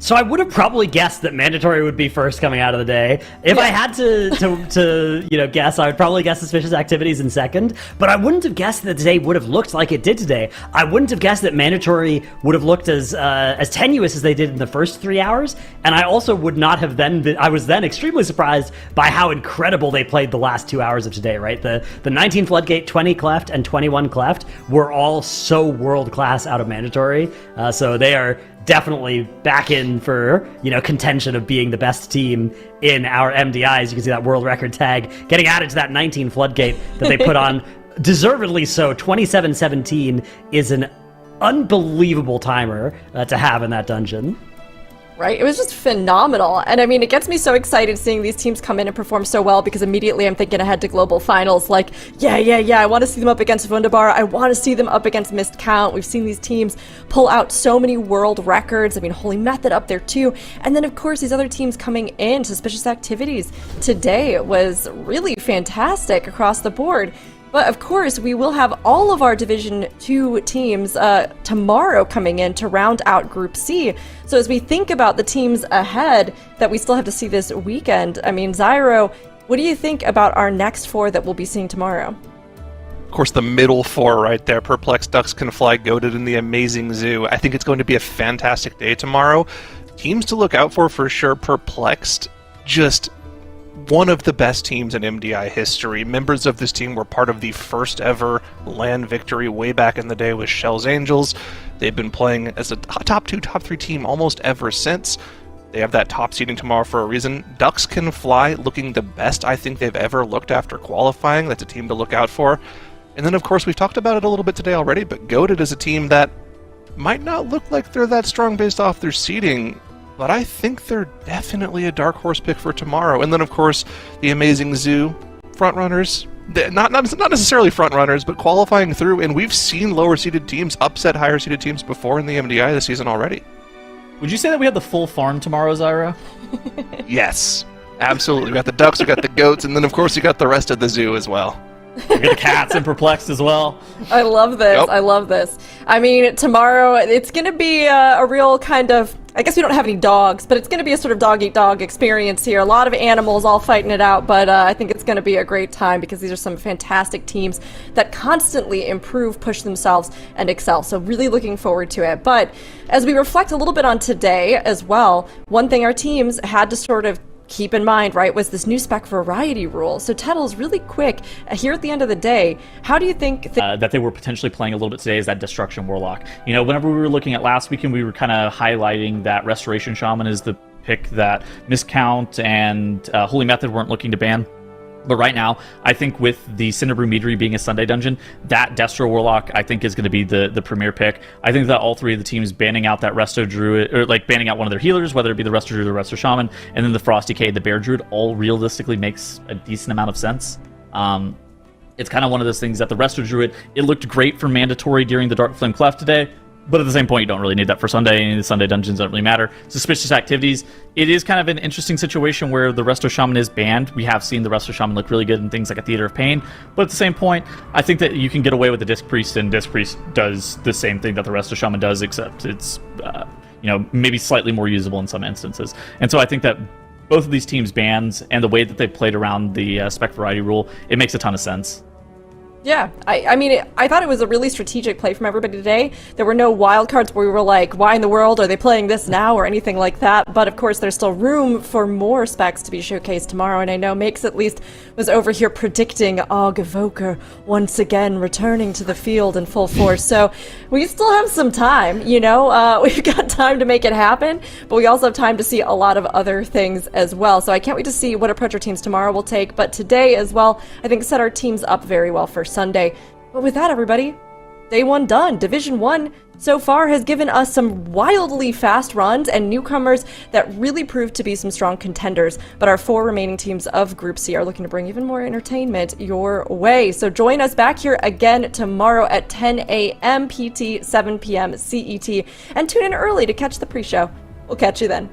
F: So I would have probably guessed that mandatory would be first coming out of the day. If I had to guess, I would probably guess suspicious activities in second. But I wouldn't have guessed that today would have looked like it did today. I wouldn't have guessed that mandatory would have looked as tenuous as they did in the first 3 hours. And I also would not have I was then extremely surprised by how incredible they played the last 2 hours of today. Right, the 19 Floodgate, 20 Cleft, and 21 Cleft were all so world class out of mandatory. So they are definitely back in for contention of being the best team in our MDIs. You can see that world record tag getting added to that 19 Floodgate that they put on deservedly so. 27-17 is an unbelievable timer to have in that dungeon.
A: Right? It was just phenomenal. And I mean, it gets me so excited seeing these teams come in and perform so well, because immediately I'm thinking ahead to global finals. Like, yeah, I want to see them up against Wunderbar. I want to see them up against Missed Count. We've seen these teams pull out so many world records. I mean, Holy Method up there too. And then, of course, these other teams coming in. Suspicious Activities today was really fantastic across the board. But of course, we will have all of our Division 2 teams tomorrow coming in to round out Group C. So as we think about the teams ahead that we still have to see this weekend, I mean, Zyro, what do you think about our next 4 that we'll be seeing tomorrow?
C: Of course, the middle 4 right there, Perplexed, Ducks Can Fly, Goated, and the Amazing Zoo. I think it's going to be a fantastic day tomorrow. Teams to look out for sure, Perplexed, just one of the best teams in MDI history. Members of this team were part of the first ever LAN victory way back in the day with Shell's Angels. They've been playing as a top 2, top 3 team almost ever since. They have that top seeding tomorrow for a reason. Ducks Can Fly, looking the best I think they've ever looked after qualifying. That's a team to look out for. And then, of course, we've talked about it a little bit today already, but Goated is a team that might not look like they're that strong based off their seeding, but I think they're definitely a dark horse pick for tomorrow. And then, of course, the Amazing Zoo frontrunners. Not necessarily frontrunners, but qualifying through. And we've seen lower-seeded teams upset higher-seeded teams before in the MDI this season already.
D: Would you say that we have the full farm tomorrow, Zyro?
C: Yes, absolutely. We got the ducks, we got the goats, and then, of course, we got the rest of the zoo as well.
D: We got the cats and Perplexed as well.
A: I love this.
C: Yep.
A: I love this. I mean, tomorrow it's going to be a real kind of, I guess we don't have any dogs, but it's going to be a sort of dog-eat-dog experience here. A lot of animals all fighting it out, but I think it's going to be a great time because these are some fantastic teams that constantly improve, push themselves, and excel. So really looking forward to it. But as we reflect a little bit on today as well, one thing our teams had to sort of keep in mind, right, was this new Spec variety rule. So Tettles, really quick, here at the end of the day, how do you think
D: that they were potentially playing a little bit today is that Destruction Warlock? You know, whenever we were looking at last weekend, we were kind of highlighting that Restoration Shaman is the pick that Miscount and Holy Method weren't looking to ban. But right now, I think with the Cinderbrew Meadery being a Sunday dungeon, that Destro Warlock, I think, is going to be the premier pick. I think that all three of the teams banning out that Resto Druid, or like banning out one of their healers, whether it be the Resto Druid or Resto Shaman, and then the Frosty K, the Bear Druid, all realistically makes a decent amount of sense. It's kind of one of those things that the Resto Druid, it looked great for mandatory during the Dark Flame Cleft today, but at the same point, you don't really need that for Sunday. Any of the Sunday dungeons don't really matter. Suspicious Activities, it is kind of an interesting situation where the Resto Shaman is banned. We have seen the Resto Shaman look really good in things like a Theater of Pain, but at the same point, I think that you can get away with the Disc Priest, and Disc Priest does the same thing that the Resto Shaman does, except it's, maybe slightly more usable in some instances. And so I think that both of these teams' bans and the way that they played around the Spec Variety rule, it makes a ton of sense.
A: Yeah, I mean, I thought it was a really strategic play from everybody today. There were no wild cards where we were like, why in the world are they playing this now or anything like that. But of course, there's still room for more specs to be showcased tomorrow. And I know Makes at least was over here predicting Og Evoker once again returning to the field in full force. So we still have some time, we've got time to make it happen, but we also have time to see a lot of other things as well. So I can't wait to see what approach our teams tomorrow will take. But today as well, I think set our teams up very well for Sunday. But with that, everybody, day one done. Division 1 so far has given us some wildly fast runs and newcomers that really proved to be some strong contenders. But our 4 remaining teams of Group C are looking to bring even more entertainment your way. So join us back here again tomorrow at 10 a.m. PT, 7 p.m. CET, and tune in early to catch the pre-show. We'll catch you then.